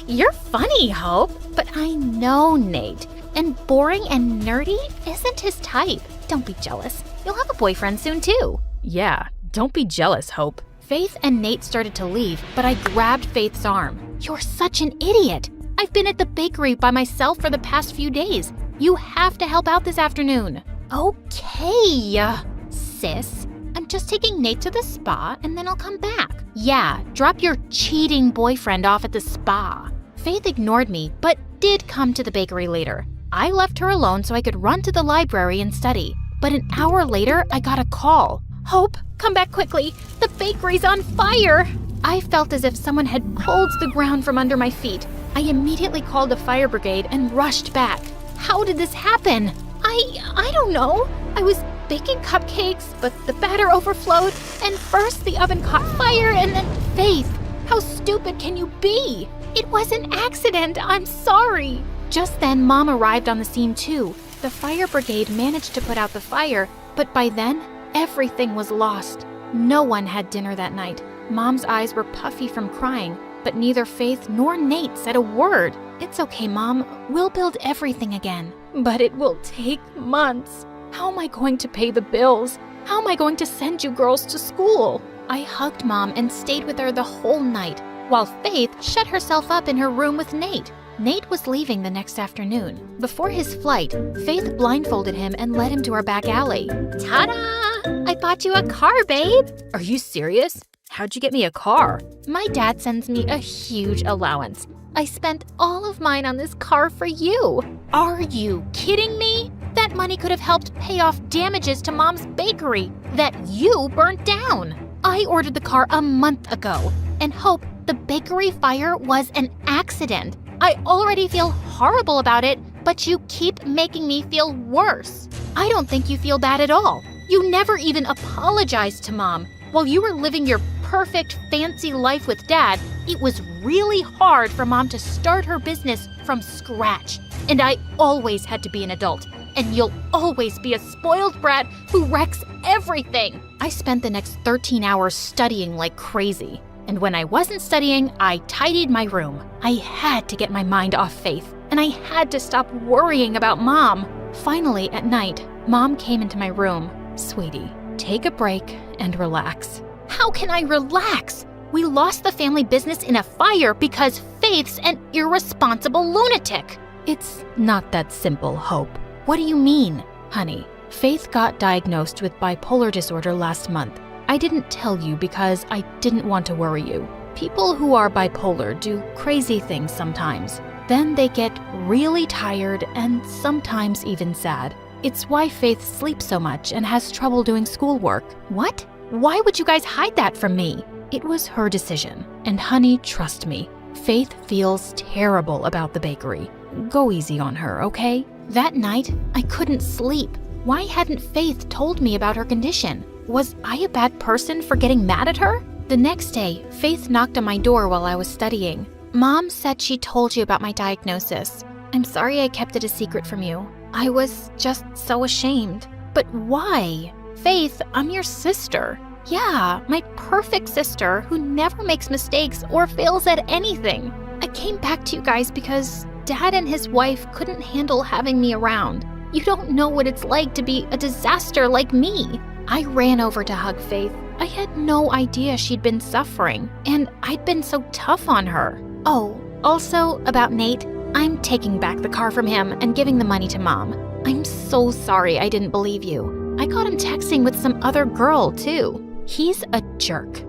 You're funny, Hope. But I know Nate, and boring and nerdy isn't his type. Don't be jealous. You'll have a boyfriend soon, too. Yeah, don't be jealous, Hope. Faith and Nate started to leave, but I grabbed Faith's arm. You're such an idiot. I've been at the bakery by myself for the past few days. You have to help out this afternoon. Okay, sis. I'm just taking Nate to the spa and then I'll come back. Yeah, drop your cheating boyfriend off at the spa. Faith ignored me, but did come to the bakery later. I left her alone so I could run to the library and study. But an hour later, I got a call. Hope, come back quickly. The bakery's on fire. I felt as if someone had pulled the ground from under my feet. I immediately called the fire brigade and rushed back. How did this happen? I don't know. I was baking cupcakes, but the batter overflowed, and first the oven caught fire, and then Faith, how stupid can you be? It was an accident, I'm sorry. Just then, Mom arrived on the scene too. The fire brigade managed to put out the fire, but by then, everything was lost. No one had dinner that night. Mom's eyes were puffy from crying, but neither Faith nor Nate said a word. It's okay, Mom. We'll build everything again. But it will take months. How am I going to pay the bills? How am I going to send you girls to school? I hugged Mom and stayed with her the whole night, while Faith shut herself up in her room with Nate. Nate was leaving the next afternoon. Before his flight, Faith blindfolded him and led him to our back alley. Ta-da! I bought you a car, babe. Are you serious? How'd you get me a car? My dad sends me a huge allowance. I spent all of mine on this car for you. Are you kidding me? That money could have helped pay off damages to Mom's bakery that you burnt down. I ordered the car a month ago, and Hope, the bakery fire was an accident. I already feel horrible about it, but you keep making me feel worse. I don't think you feel bad at all. You never even apologized to Mom. While you were living your perfect, fancy life with Dad, it was really hard for Mom to start her business from scratch. And I always had to be an adult. And you'll always be a spoiled brat who wrecks everything. I spent the next 13 hours studying like crazy. And when I wasn't studying, I tidied my room. I had to get my mind off Faith, and I had to stop worrying about Mom. Finally, at night, Mom came into my room. Sweetie, take a break and relax. How can I relax? We lost the family business in a fire because Faith's an irresponsible lunatic. It's not that simple, Hope. What do you mean? Honey, Faith got diagnosed with bipolar disorder last month. I didn't tell you because I didn't want to worry you. People who are bipolar do crazy things sometimes. Then they get really tired and sometimes even sad. It's why Faith sleeps so much and has trouble doing schoolwork. What? Why would you guys hide that from me? It was her decision. And honey, trust me, Faith feels terrible about the bakery. Go easy on her, okay? That night, I couldn't sleep. Why hadn't Faith told me about her condition? Was I a bad person for getting mad at her? The next day, Faith knocked on my door while I was studying. Mom said she told you about my diagnosis. I'm sorry I kept it a secret from you. I was just so ashamed. But why? Faith, I'm your sister. Yeah, my perfect sister who never makes mistakes or fails at anything. I came back to you guys because Dad and his wife couldn't handle having me around. You don't know what it's like to be a disaster like me. I ran over to hug Faith. I had no idea she'd been suffering, and I'd been so tough on her. Oh, also about Nate, I'm taking back the car from him and giving the money to Mom. I'm so sorry I didn't believe you. I caught him texting with some other girl, too. He's a jerk.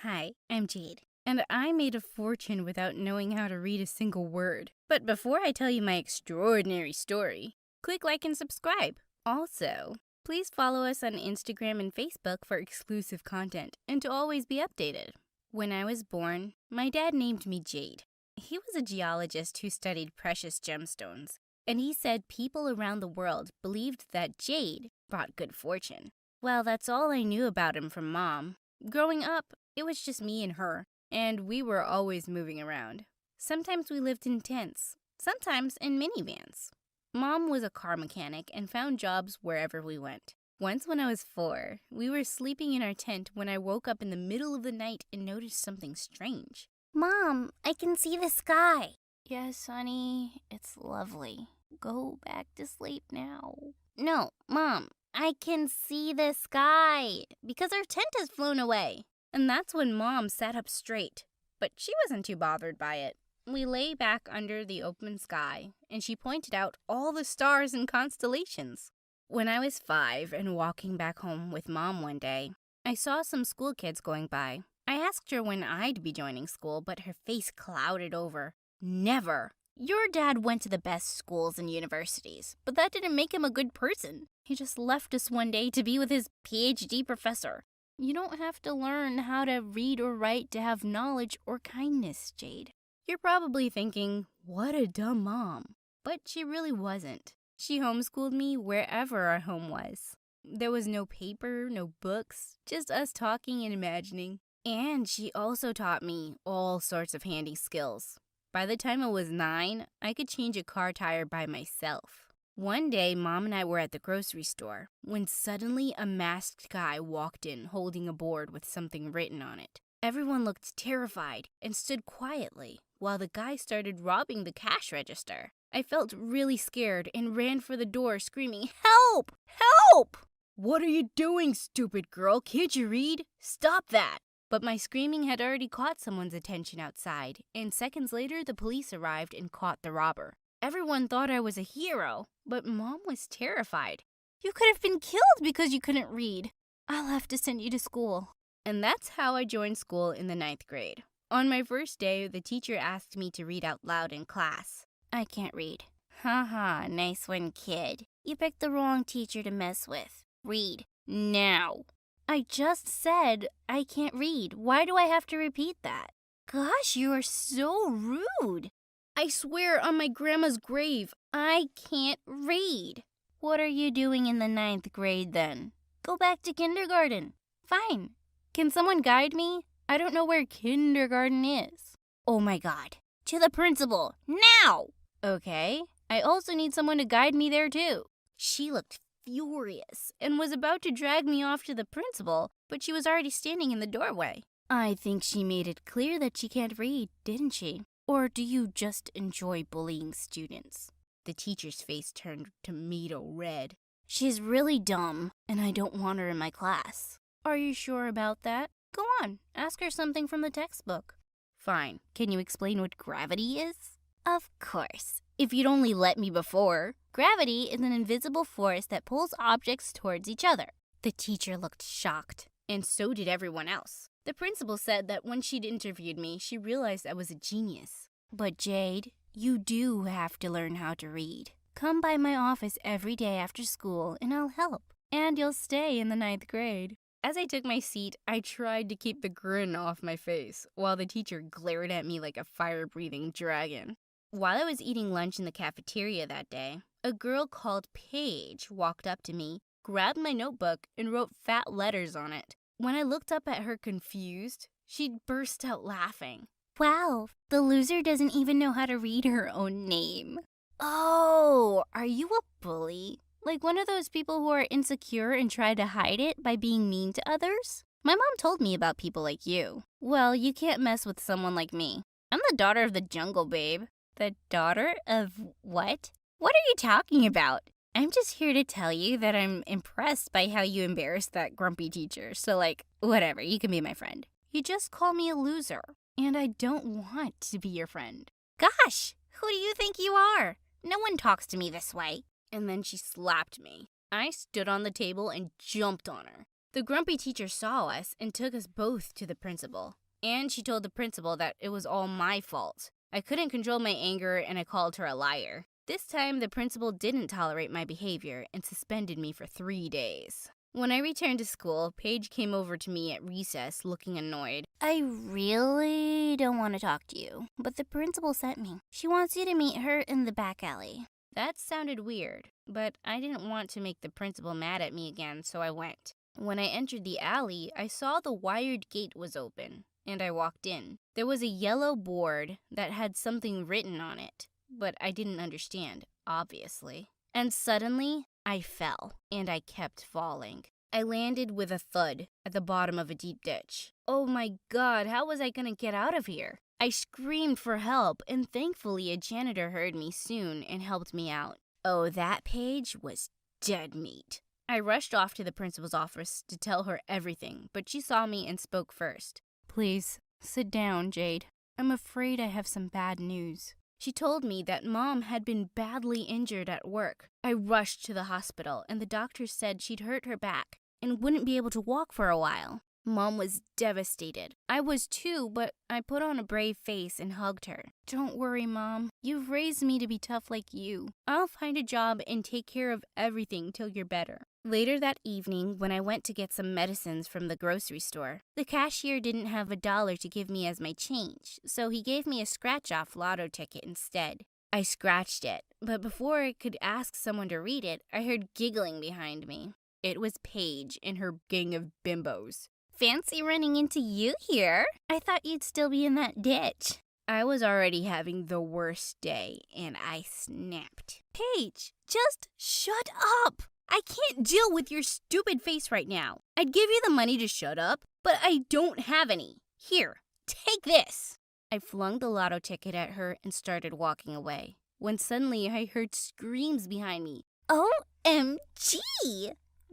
Hi, I'm Jade, and I made a fortune without knowing how to read a single word. But before I tell you my extraordinary story, click like and subscribe. Also, please follow us on Instagram and Facebook for exclusive content and to always be updated. When I was born, my dad named me Jade. He was a geologist who studied precious gemstones, and he said people around the world believed that jade brought good fortune. Well, that's all I knew about him from Mom. Growing up, it was just me and her, and we were always moving around. Sometimes we lived in tents, sometimes in minivans. Mom was a car mechanic and found jobs wherever we went. Once when I was 4, we were sleeping in our tent when I woke up in the middle of the night and noticed something strange. Mom, I can see the sky. Yes, honey, it's lovely. Go back to sleep now. No, Mom, I can see the sky because our tent has flown away. And that's when Mom sat up straight, but she wasn't too bothered by it. We lay back under the open sky, and she pointed out all the stars and constellations. When I was 5 and walking back home with Mom one day, I saw some school kids going by. I asked her when I'd be joining school, but her face clouded over. Never. Your dad went to the best schools and universities, but that didn't make him a good person. He just left us one day to be with his PhD professor. You don't have to learn how to read or write to have knowledge or kindness, Jade. You're probably thinking, what a dumb mom. But she really wasn't. She homeschooled me wherever our home was. There was no paper, no books, just us talking and imagining. And she also taught me all sorts of handy skills. By the time I was 9, I could change a car tire by myself. One day, Mom and I were at the grocery store when suddenly a masked guy walked in holding a board with something written on it. Everyone looked terrified and stood quietly while the guy started robbing the cash register. I felt really scared and ran for the door screaming, "Help! Help!" "What are you doing, stupid girl? Can't you read? Stop that!" But my screaming had already caught someone's attention outside, and seconds later the police arrived and caught the robber. Everyone thought I was a hero, but Mom was terrified. "You could have been killed because you couldn't read. I'll have to send you to school." And that's how I joined school in the 9th grade. On my first day, the teacher asked me to read out loud in class. "I can't read." "Haha, nice one, kid. You picked the wrong teacher to mess with. Read now." "I just said I can't read. Why do I have to repeat that?" "Gosh, you are so rude." "I swear on my grandma's grave, I can't read." "What are you doing in the 9th grade then?" "Go back to kindergarten." "Fine. Can someone guide me? I don't know where kindergarten is." "Oh my God. To the principal, now!" "Okay. I also need someone to guide me there too." She looked furious and was about to drag me off to the principal, but she was already standing in the doorway. I think she made it clear that she can't read, didn't she? Or do you just enjoy bullying students? The teacher's face turned tomato red. "She's really dumb, and I don't want her in my class." "Are you sure about that? Go on, ask her something from the textbook." "Fine. Can you explain what gravity is?" "Of course. If you'd only let me before. Gravity is an invisible force that pulls objects towards each other." The teacher looked shocked, and so did everyone else. The principal said that when she'd interviewed me, she realized I was a genius. "But Jade, you do have to learn how to read. Come by my office every day after school and I'll help. And you'll stay in the 9th grade." As I took my seat, I tried to keep the grin off my face, while the teacher glared at me like a fire-breathing dragon. While I was eating lunch in the cafeteria that day, a girl called Paige walked up to me, grabbed my notebook, and wrote fat letters on it. When I looked up at her confused, she'd burst out laughing. "Wow, the loser doesn't even know how to read her own name." "Oh, are you a bully? Like one of those people who are insecure and try to hide it by being mean to others? My mom told me about people like you." "Well, you can't mess with someone like me. I'm the daughter of the jungle, babe." "The daughter of what? What are you talking about?" "I'm just here to tell you that I'm impressed by how you embarrassed that grumpy teacher. So whatever, you can be my friend." "You just call me a loser, and I don't want to be your friend." "Gosh, who do you think you are? No one talks to me this way." And then she slapped me. I stood on the table and jumped on her. The grumpy teacher saw us and took us both to the principal. And she told the principal that it was all my fault. I couldn't control my anger and I called her a liar. This time, the principal didn't tolerate my behavior and suspended me for 3 days. When I returned to school, Paige came over to me at recess looking annoyed. "I really don't want to talk to you, but the principal sent me. She wants you to meet her in the back alley." That sounded weird, but I didn't want to make the principal mad at me again, so I went. When I entered the alley, I saw the wired gate was open, and I walked in. There was a yellow board that had something written on it, but I didn't understand, obviously. And suddenly, I fell, and I kept falling. I landed with a thud at the bottom of a deep ditch. Oh my God, how was I gonna get out of here? I screamed for help, and thankfully a janitor heard me soon and helped me out. Oh, that Paige was dead meat. I rushed off to the principal's office to tell her everything, but she saw me and spoke first. "Please, sit down, Jade. I'm afraid I have some bad news." She told me that Mom had been badly injured at work. I rushed to the hospital, and the doctor said she'd hurt her back and wouldn't be able to walk for a while. Mom was devastated. I was too, but I put on a brave face and hugged her. Don't worry, Mom. You've raised me to be tough like you. I'll find a job and take care of everything till you're better. Later that evening, when I went to get some medicines from the grocery store, the cashier didn't have $1 to give me as my change, so he gave me a scratch-off lotto ticket instead. I scratched it, but before I could ask someone to read it, I heard giggling behind me. It was Paige and her gang of bimbos. Fancy running into you here. I thought you'd still be in that ditch. I was already having the worst day, and I snapped. Paige, just shut up. I can't deal with your stupid face right now. I'd give you the money to shut up, but I don't have any. Here, take this. I flung the lotto ticket at her and started walking away, when suddenly I heard screams behind me. OMG!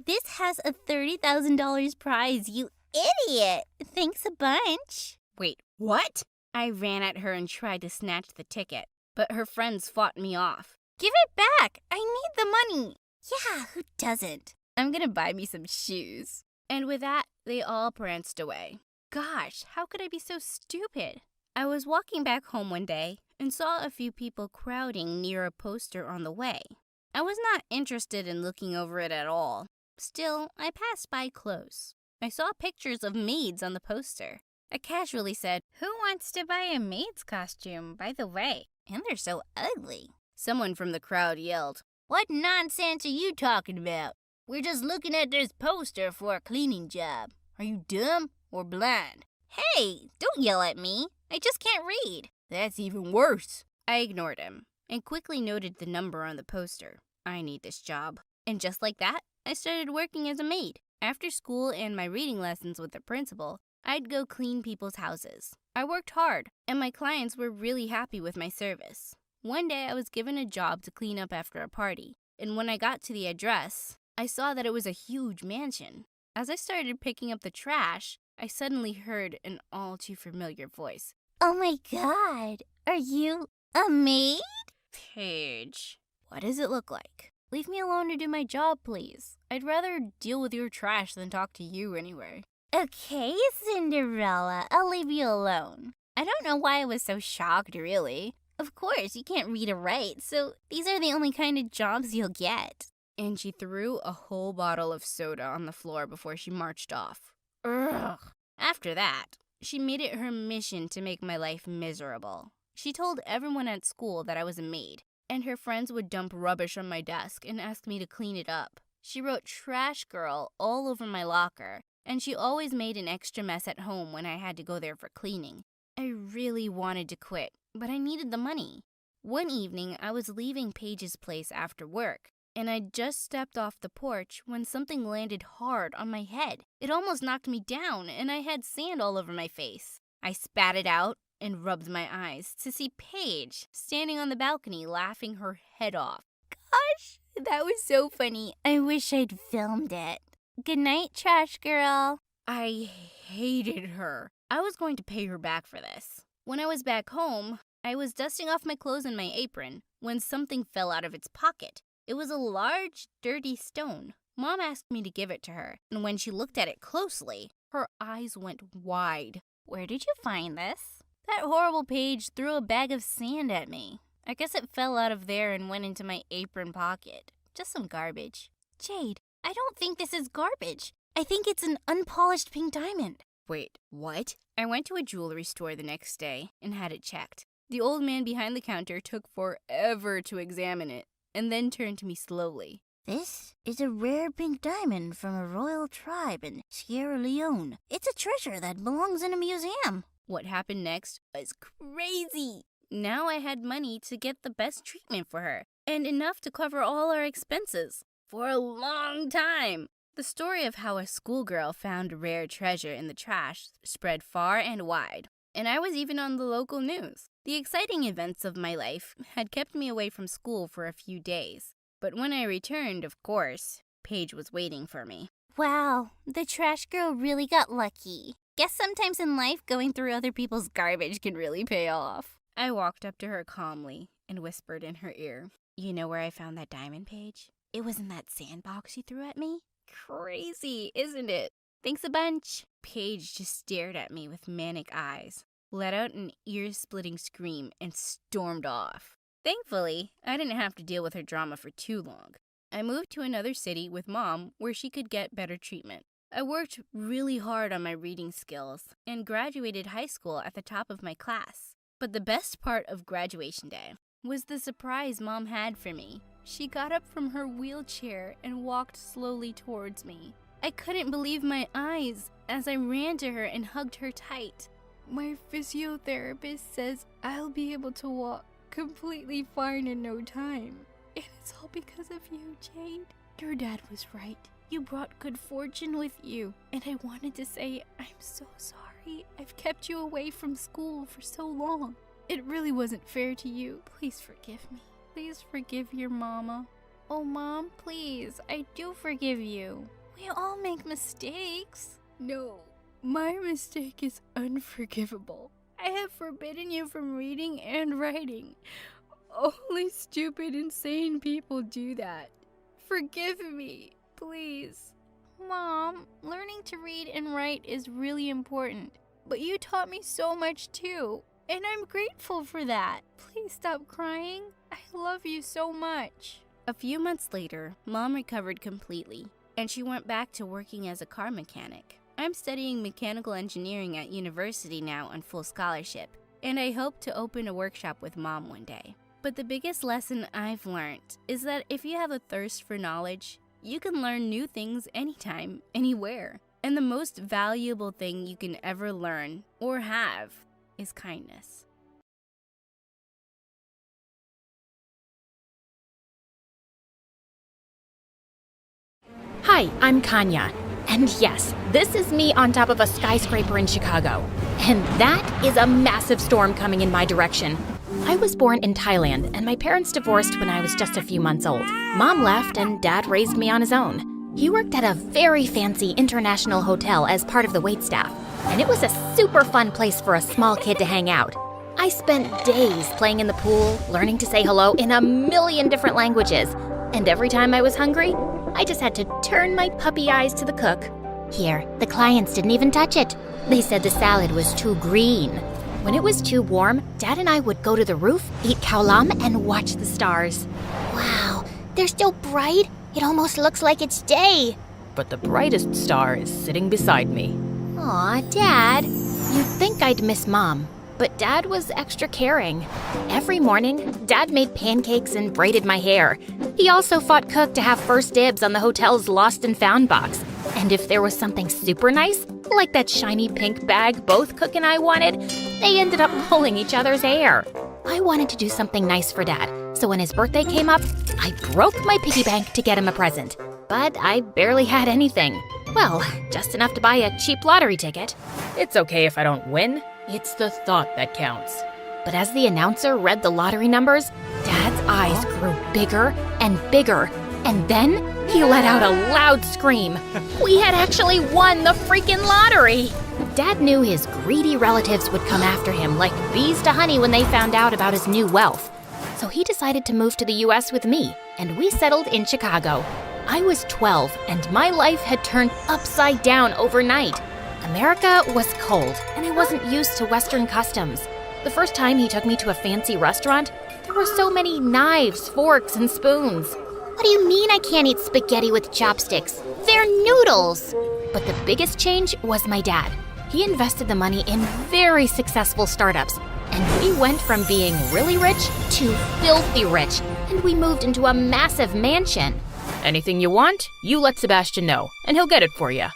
This has a $30,000 prize, you idiot! Thanks a bunch. Wait, what? I ran at her and tried to snatch the ticket, but her friends fought me off. Give it back! I need the money! Yeah, who doesn't? I'm gonna buy me some shoes. And with that, they all pranced away. Gosh, how could I be so stupid? I was walking back home one day and saw a few people crowding near a poster on the way. I was not interested in looking over it at all. Still, I passed by close. I saw pictures of maids on the poster. I casually said, "Who wants to buy a maid's costume, by the way? And they're so ugly." Someone from the crowd yelled, "What nonsense are you talking about? We're just looking at this poster for a cleaning job. Are you dumb or blind?" Hey, don't yell at me. I just can't read. That's even worse. I ignored him and quickly noted the number on the poster. I need this job. And just like that, I started working as a maid. After school and my reading lessons with the principal, I'd go clean people's houses. I worked hard, and my clients were really happy with my service. One day, I was given a job to clean up after a party, and when I got to the address, I saw that it was a huge mansion. As I started picking up the trash, I suddenly heard an all too familiar voice. Oh my God, are you a maid? Paige, what does it look like? Leave me alone to do my job, please. I'd rather deal with your trash than talk to you anyway. Okay, Cinderella, I'll leave you alone. I don't know why I was so shocked, really. Of course, you can't read or write, so these are the only kind of jobs you'll get. And she threw a whole bottle of soda on the floor before she marched off. Ugh. After that, she made it her mission to make my life miserable. She told everyone at school that I was a maid, and her friends would dump rubbish on my desk and ask me to clean it up. She wrote "Trash Girl" all over my locker, and she always made an extra mess at home when I had to go there for cleaning. I really wanted to quit, but I needed the money. One evening, I was leaving Paige's place after work, and I'd just stepped off the porch when something landed hard on my head. It almost knocked me down, and I had sand all over my face. I spat it out and rubbed my eyes to see Paige standing on the balcony laughing her head off. Gosh, that was so funny. I wish I'd filmed it. Good night, trash girl. I hated her. I was going to pay her back for this. When I was back home, I was dusting off my clothes and my apron when something fell out of its pocket. It was a large, dirty stone. Mom asked me to give it to her, and when she looked at it closely, her eyes went wide. Where did you find this? That horrible Paige threw a bag of sand at me. I guess it fell out of there and went into my apron pocket. Just some garbage. Jade, I don't think this is garbage. I think it's an unpolished pink diamond. Wait, what? I went to a jewelry store the next day and had it checked. The old man behind the counter took forever to examine it and then turned to me slowly. This is a rare pink diamond from a royal tribe in Sierra Leone. It's a treasure that belongs in a museum. What happened next was crazy. Now I had money to get the best treatment for her and enough to cover all our expenses for a long time. The story of how a schoolgirl found a rare treasure in the trash spread far and wide, and I was even on the local news. The exciting events of my life had kept me away from school for a few days, but when I returned, of course, Paige was waiting for me. Wow, the trash girl really got lucky. Guess sometimes in life, going through other people's garbage can really pay off. I walked up to her calmly and whispered in her ear, "You know where I found that diamond, Paige? It was in that sandbox you threw at me? Crazy, isn't it? Thanks a bunch." Paige just stared at me with manic eyes, let out an ear-splitting scream, and stormed off. Thankfully, I didn't have to deal with her drama for too long. I moved to another city with Mom where she could get better treatment. I worked really hard on my reading skills and graduated high school at the top of my class. But the best part of graduation day was the surprise Mom had for me. She got up from her wheelchair and walked slowly towards me. I couldn't believe my eyes as I ran to her and hugged her tight. "My physiotherapist says I'll be able to walk completely fine in no time. And it's all because of you, Jade. Your dad was right. You brought good fortune with you. And I wanted to say I'm so sorry I've kept you away from school for so long. It really wasn't fair to you. Please forgive me. Please forgive your mama." "Oh, Mom, please. I do forgive you. We all make mistakes." "No, my mistake is unforgivable. I have forbidden you from reading and writing. Only stupid, insane people do that. Forgive me, please." "Mom, learning to read and write is really important. But you taught me so much too, and I'm grateful for that. Please stop crying. I love you so much." A few months later, Mom recovered completely, and she went back to working as a car mechanic. I'm studying mechanical engineering at university now on full scholarship, and I hope to open a workshop with Mom one day. But the biggest lesson I've learned is that if you have a thirst for knowledge, you can learn new things anytime, anywhere. And the most valuable thing you can ever learn or have is kindness. Hi, I'm Kanya. And yes, this is me on top of a skyscraper in Chicago. And that is a massive storm coming in my direction. I was born in Thailand, and my parents divorced when I was just a few months old. Mom left, and Dad raised me on his own. He worked at a very fancy international hotel as part of the waitstaff, and it was a super fun place for a small kid to hang out. I spent days playing in the pool, learning to say hello in a million different languages, and every time I was hungry, I just had to turn my puppy eyes to the cook. Here, the clients didn't even touch it. They said the salad was too green. When it was too warm, Dad and I would go to the roof, eat khao lam, and watch the stars. Wow, they're still bright. It almost looks like it's day. But the brightest star is sitting beside me. Aw, Dad. You'd think I'd miss Mom, but Dad was extra caring. Every morning, Dad made pancakes and braided my hair. He also fought Cook to have first dibs on the hotel's lost and found box. And if there was something super nice, like that shiny pink bag both Cook and I wanted, they ended up pulling each other's hair. I wanted to do something nice for Dad, so when his birthday came up, I broke my piggy bank to get him a present. But I barely had anything. Well, just enough to buy a cheap lottery ticket. It's okay if I don't win. It's the thought that counts. But as the announcer read the lottery numbers, Dad's eyes grew bigger and bigger, and then he let out a loud scream. We had actually won the freaking lottery! Dad knew his greedy relatives would come after him like bees to honey when they found out about his new wealth. So he decided to move to the US with me, and we settled in Chicago. I was 12, and my life had turned upside down overnight. America was cold, and I wasn't used to Western customs. The first time he took me to a fancy restaurant, there were so many knives, forks, and spoons. What do you mean I can't eat spaghetti with chopsticks? They're noodles! But the biggest change was my dad. He invested the money in very successful startups, and we went from being really rich to filthy rich, and we moved into a massive mansion. Anything you want, you let Sebastian know, and he'll get it for you.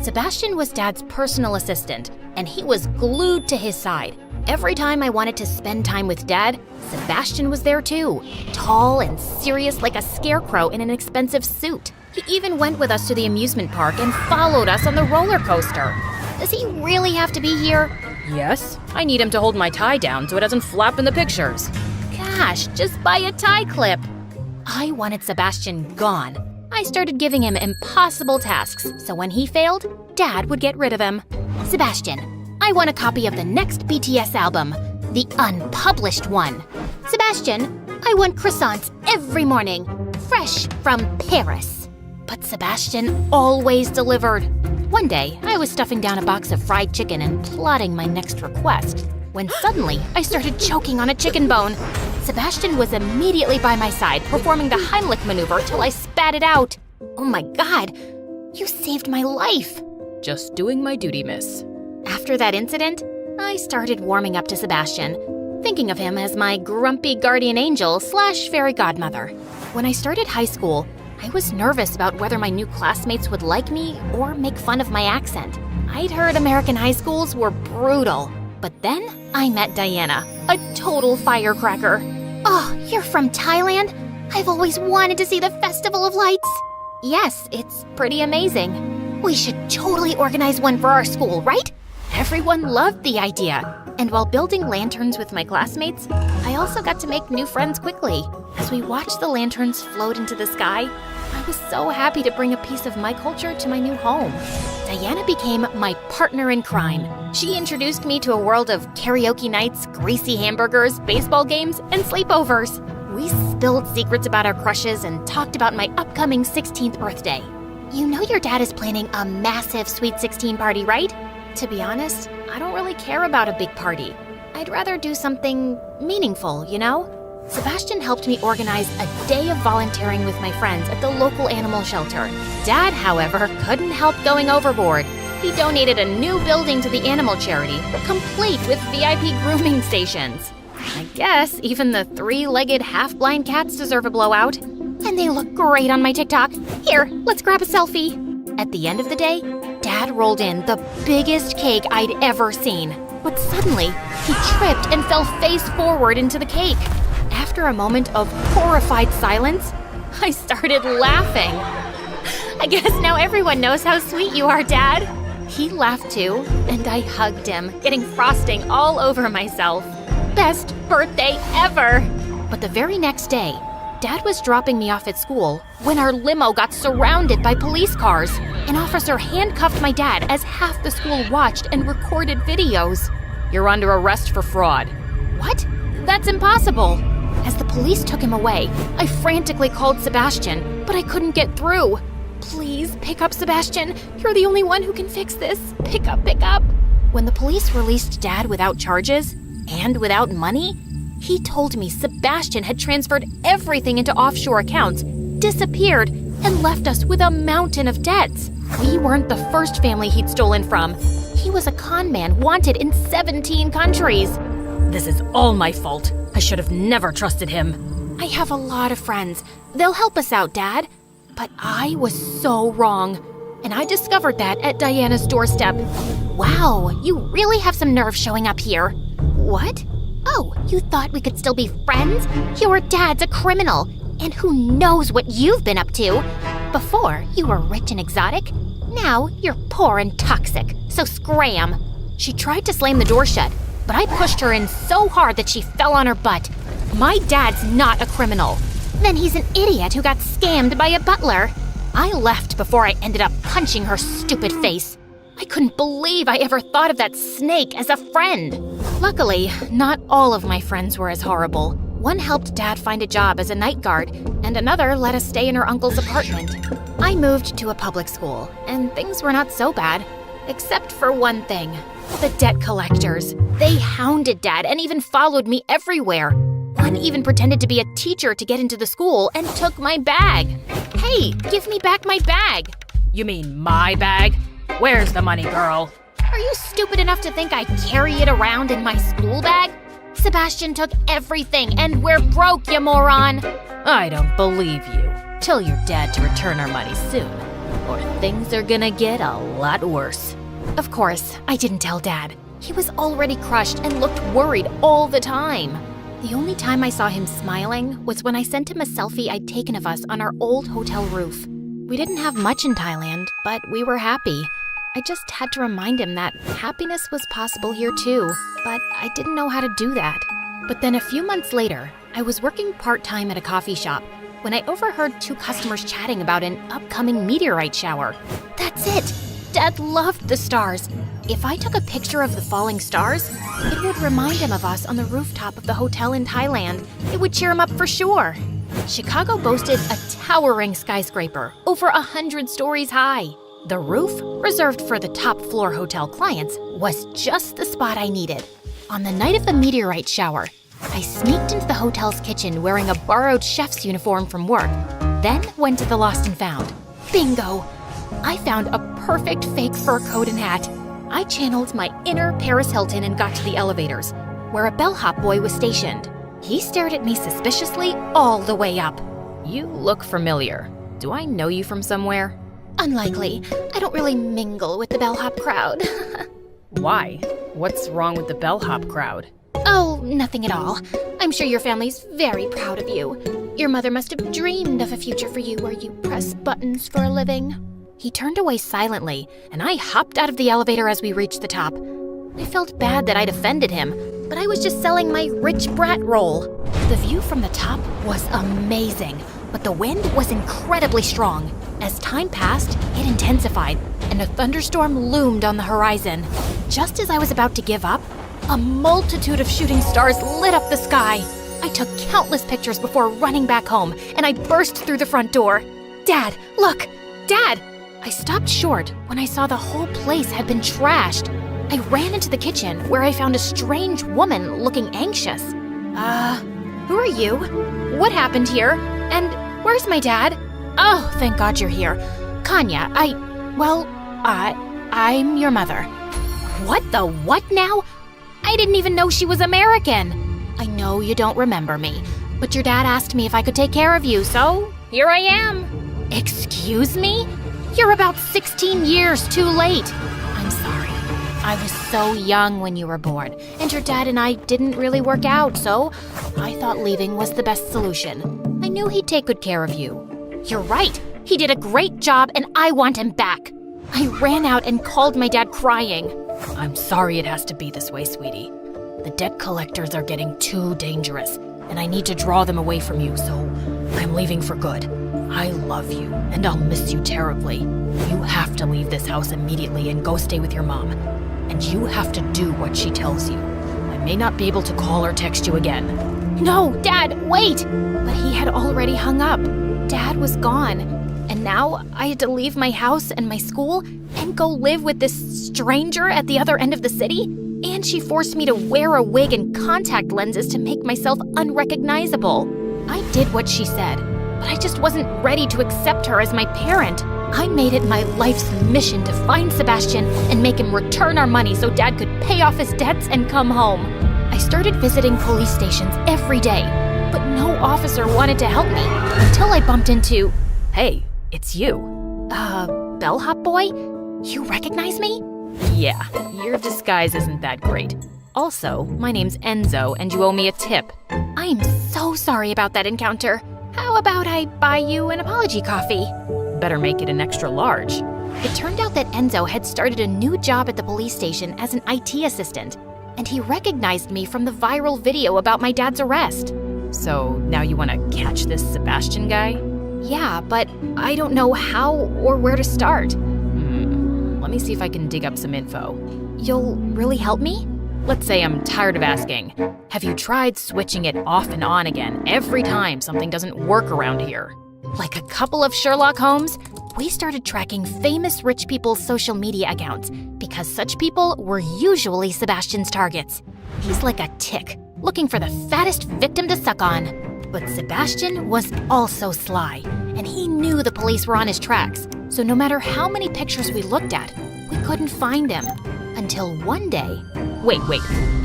Sebastian was Dad's personal assistant, and he was glued to his side. Every time I wanted to spend time with Dad, Sebastian was there too, tall and serious like a scarecrow in an expensive suit. He even went with us to the amusement park and followed us on the roller coaster. Does he really have to be here? Yes, I need him to hold my tie down so it doesn't flap in the pictures. Gosh, just buy a tie clip. I wanted Sebastian gone. I started giving him impossible tasks, so when he failed, Dad would get rid of him. Sebastian, I want a copy of the next BTS album. the unpublished one. Sebastian, I want croissants every morning, fresh from Paris. But Sebastian always delivered. One day, I was stuffing down a box of fried chicken and plotting my next request, when suddenly I started choking on a chicken bone. Sebastian was immediately by my side, performing the Heimlich maneuver till I spat it out. Oh my God, you saved my life. Just doing my duty, miss. After that incident, I started warming up to Sebastian, thinking of him as my grumpy guardian angel / fairy godmother. When I started high school, I was nervous about whether my new classmates would like me or make fun of my accent. I'd heard American high schools were brutal. But then I met Diana, a total firecracker. Oh, you're from Thailand? I've always wanted to see the Festival of Lights. Yes, it's pretty amazing. We should totally organize one for our school, right? Everyone loved the idea. And while building lanterns with my classmates, I also got to make new friends quickly. As we watched the lanterns float into the sky, I was so happy to bring a piece of my culture to my new home. Diana became my partner in crime. She introduced me to a world of karaoke nights, greasy hamburgers, baseball games, and sleepovers. We spilled secrets about our crushes and talked about my upcoming 16th birthday. You know your dad is planning a massive Sweet 16 party, right? To be honest, I don't really care about a big party. I'd rather do something meaningful, you know? Sebastian helped me organize a day of volunteering with my friends at the local animal shelter. Dad, however, couldn't help going overboard. He donated a new building to the animal charity, complete with VIP grooming stations. I guess even the three-legged half-blind cats deserve a blowout. And they look great on my TikTok. Here, let's grab a selfie. At the end of the day, Dad rolled in the biggest cake I'd ever seen. But suddenly, he tripped and fell face forward into the cake. After a moment of horrified silence, I started laughing. I guess now everyone knows how sweet you are, Dad. He laughed too, and I hugged him, getting frosting all over myself. Best birthday ever! But the very next day, Dad was dropping me off at school when our limo got surrounded by police cars. An officer handcuffed my dad as half the school watched and recorded videos. You're under arrest for fraud. What? That's impossible. As the police took him away, I frantically called Sebastian, but I couldn't get through. Please, pick up, Sebastian. You're the only one who can fix this. Pick up, pick up. When the police released Dad without charges and without money, he told me Sebastian had transferred everything into offshore accounts, disappeared, and left us with a mountain of debts. We weren't the first family he'd stolen from. He was a con man wanted in 17 countries. This is all my fault. I should have never trusted him. I have a lot of friends. They'll help us out, Dad. But I was so wrong. And I discovered that at Diana's doorstep. Wow, you really have some nerve showing up here. What? Oh, you thought we could still be friends? Your dad's a criminal. And who knows what you've been up to? Before, you were rich and exotic. Now, you're poor and toxic. So scram. She tried to slam the door shut, but I pushed her in so hard that she fell on her butt. My dad's not a criminal. Then he's an idiot who got scammed by a butler. I left before I ended up punching her stupid face. I couldn't believe I ever thought of that snake as a friend. Luckily, not all of my friends were as horrible. One helped Dad find a job as a night guard, and another let us stay in her uncle's apartment. I moved to a public school, and things were not so bad. Except for one thing. The debt collectors. They hounded Dad and even followed me everywhere. One even pretended to be a teacher to get into the school and took my bag. Hey, give me back my bag. You mean my bag? Where's the money, girl? Are you stupid enough to think I carry it around in my school bag? Sebastian took everything, and we're broke, you moron! I don't believe you. Tell your dad to return our money soon, or things are gonna get a lot worse. Of course, I didn't tell Dad. He was already crushed and looked worried all the time. The only time I saw him smiling was when I sent him a selfie I'd taken of us on our old hotel roof. We didn't have much in Thailand, but we were happy. I just had to remind him that happiness was possible here too, but I didn't know how to do that. But then a few months later, I was working part-time at a coffee shop when I overheard two customers chatting about an upcoming meteorite shower. That's it! Dad loved the stars. If I took a picture of the falling stars, it would remind him of us on the rooftop of the hotel in Thailand. It would cheer him up for sure. Chicago boasted a towering skyscraper, over 100 stories high. The roof, reserved for the top floor hotel clients, was just the spot I needed. On the night of the meteorite shower, I sneaked into the hotel's kitchen wearing a borrowed chef's uniform from work, then went to the Lost and Found. Bingo! I found a perfect fake fur coat and hat. I channeled my inner Paris Hilton and got to the elevators, where a bellhop boy was stationed. He stared at me suspiciously all the way up. You look familiar. Do I know you from somewhere? Unlikely. I don't really mingle with the bellhop crowd. Why? What's wrong with the bellhop crowd? Oh, nothing at all. I'm sure your family's very proud of you. Your mother must have dreamed of a future for you where you press buttons for a living. He turned away silently, and I hopped out of the elevator as we reached the top. I felt bad that I'd offended him, but I was just selling my rich brat role. The view from the top was amazing, but the wind was incredibly strong. As time passed, it intensified, and a thunderstorm loomed on the horizon. Just as I was about to give up, a multitude of shooting stars lit up the sky. I took countless pictures before running back home, and I burst through the front door. Dad, look! Dad! I stopped short when I saw the whole place had been trashed. I ran into the kitchen where I found a strange woman looking anxious. Who are you? What happened here? And where's my dad? Oh, thank God you're here. Kanya, I'm your mother. What the what now? I didn't even know she was American. I know you don't remember me, but your dad asked me if I could take care of you, so here I am. Excuse me? You're about 16 years too late. I'm sorry. I was so young when you were born, and your dad and I didn't really work out, so I thought leaving was the best solution. I knew he'd take good care of you. You're right. He did a great job, and I want him back. I ran out and called my dad crying. I'm sorry it has to be this way, sweetie. The debt collectors are getting too dangerous, and I need to draw them away from you, so I'm leaving for good. I love you, and I'll miss you terribly. You have to leave this house immediately and go stay with your mom. And you have to do what she tells you. I may not be able to call or text you again. No, Dad, wait! But he had already hung up. Dad was gone, and now I had to leave my house and my school and go live with this stranger at the other end of the city? And she forced me to wear a wig and contact lenses to make myself unrecognizable. I did what she said, but I just wasn't ready to accept her as my parent. I made it my life's mission to find Sebastian and make him return our money so Dad could pay off his debts and come home. I started visiting police stations every day, but no officer wanted to help me until I bumped into... Hey, it's you. Bellhop boy? You recognize me? Yeah, your disguise isn't that great. Also, my name's Enzo, and you owe me a tip. I'm so sorry about that encounter. How about I buy you an apology coffee? Better make it an extra large. It turned out that Enzo had started a new job at the police station as an IT assistant, and he recognized me from the viral video about my dad's arrest. So now you want to catch this Sebastian guy? Yeah, but I don't know how or where to start. Let me see if I can dig up some info. You'll really help me? Let's say I'm tired of asking. Have you tried switching it off and on again every time something doesn't work around here? Like a couple of Sherlock Holmes, we started tracking famous rich people's social media accounts because such people were usually Sebastian's targets. He's like a tick, looking for the fattest victim to suck on. But Sebastian was also sly, and he knew the police were on his tracks, so no matter how many pictures we looked at, we couldn't find him. Until one day... Wait,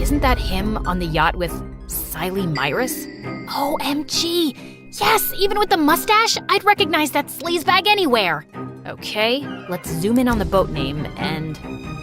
isn't that him on the yacht with Siley Myrus? OMG! Yes, even with the mustache, I'd recognize that sleazebag anywhere. Okay, let's zoom in on the boat name and...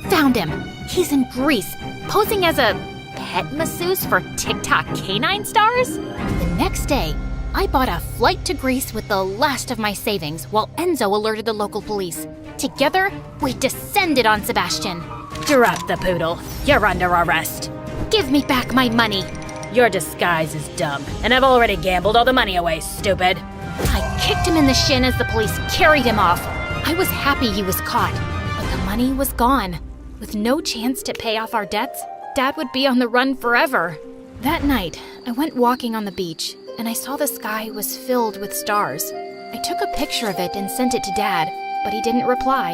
Found him! He's in Greece, posing as a pet masseuse for TikTok canine stars? The next day, I bought a flight to Greece with the last of my savings while Enzo alerted the local police. Together, we descended on Sebastian. Drop the poodle. You're under arrest. Give me back my money. Your disguise is dumb, and I've already gambled all the money away, stupid. I kicked him in the shin as the police carried him off. I was happy he was caught, but the money was gone. With no chance to pay off our debts, Dad would be on the run forever. That night, I went walking on the beach, and I saw the sky was filled with stars. I took a picture of it and sent it to Dad, but he didn't reply.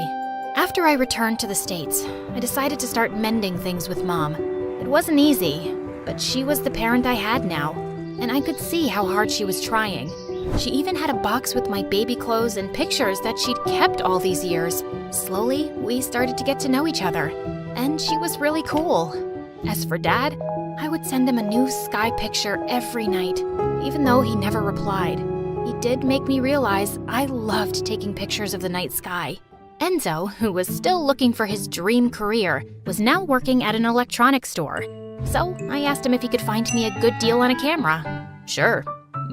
After I returned to the States, I decided to start mending things with Mom. It wasn't easy, but she was the parent I had now, and I could see how hard she was trying. She even had a box with my baby clothes and pictures that she'd kept all these years. Slowly, we started to get to know each other, and she was really cool. As for Dad, I would send him a new sky picture every night, even though he never replied. He did make me realize I loved taking pictures of the night sky. Enzo, who was still looking for his dream career, was now working at an electronics store. So I asked him if he could find me a good deal on a camera. Sure,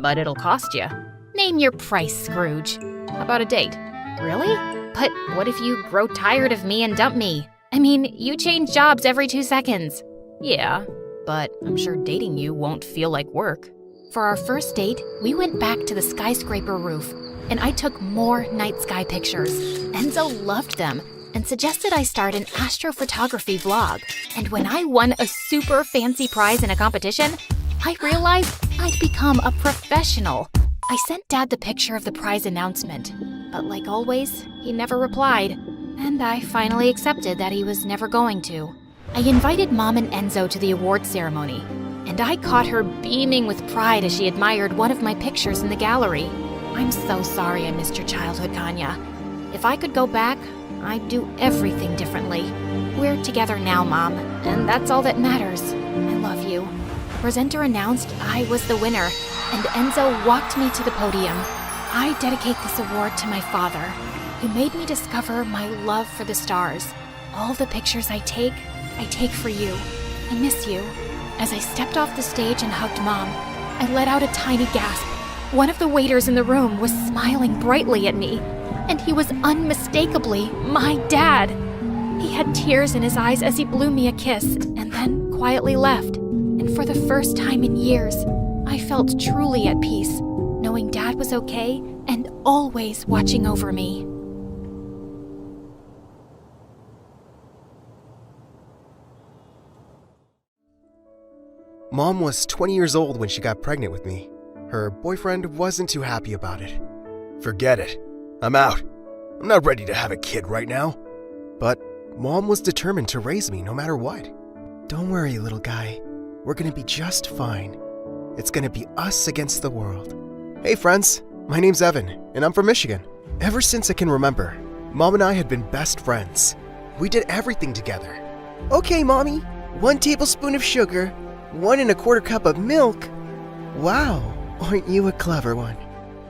but it'll cost you. Name your price, Scrooge. How about a date? Really? But what if you grow tired of me and dump me? I mean, you change jobs every 2 seconds. Yeah, but I'm sure dating you won't feel like work. For our first date, we went back to the skyscraper roof, and I took more night sky pictures. Enzo loved them and suggested I start an astrophotography vlog. And when I won a super fancy prize in a competition, I realized I'd become a professional. I sent Dad the picture of the prize announcement, but like always, he never replied, and I finally accepted that he was never going to. I invited Mom and Enzo to the award ceremony, and I caught her beaming with pride as she admired one of my pictures in the gallery. I'm so sorry I missed your childhood, Kanya. If I could go back, I'd do everything differently. We're together now, Mom, and that's all that matters. I love you. Presenter announced I was the winner, and Enzo walked me to the podium. I dedicate this award to my father, who made me discover my love for the stars. All the pictures I take for you. I miss you. As I stepped off the stage and hugged Mom, I let out a tiny gasp. One of the waiters in the room was smiling brightly at me, and he was unmistakably my dad. He had tears in his eyes as he blew me a kiss and then quietly left. And for the first time in years, I felt truly at peace, knowing Dad was okay and always watching over me. Mom was 20 years old when she got pregnant with me. Her boyfriend wasn't too happy about it. Forget it. I'm out. I'm not ready to have a kid right now. But Mom was determined to raise me no matter what. Don't worry, little guy. We're gonna be just fine. It's gonna be us against the world. Hey friends, my name's Evan, and I'm from Michigan. Ever since I can remember, Mom and I had been best friends. We did everything together. Okay, Mommy, 1 tablespoon of sugar, 1 1/4 cup of milk. Wow, aren't you a clever one?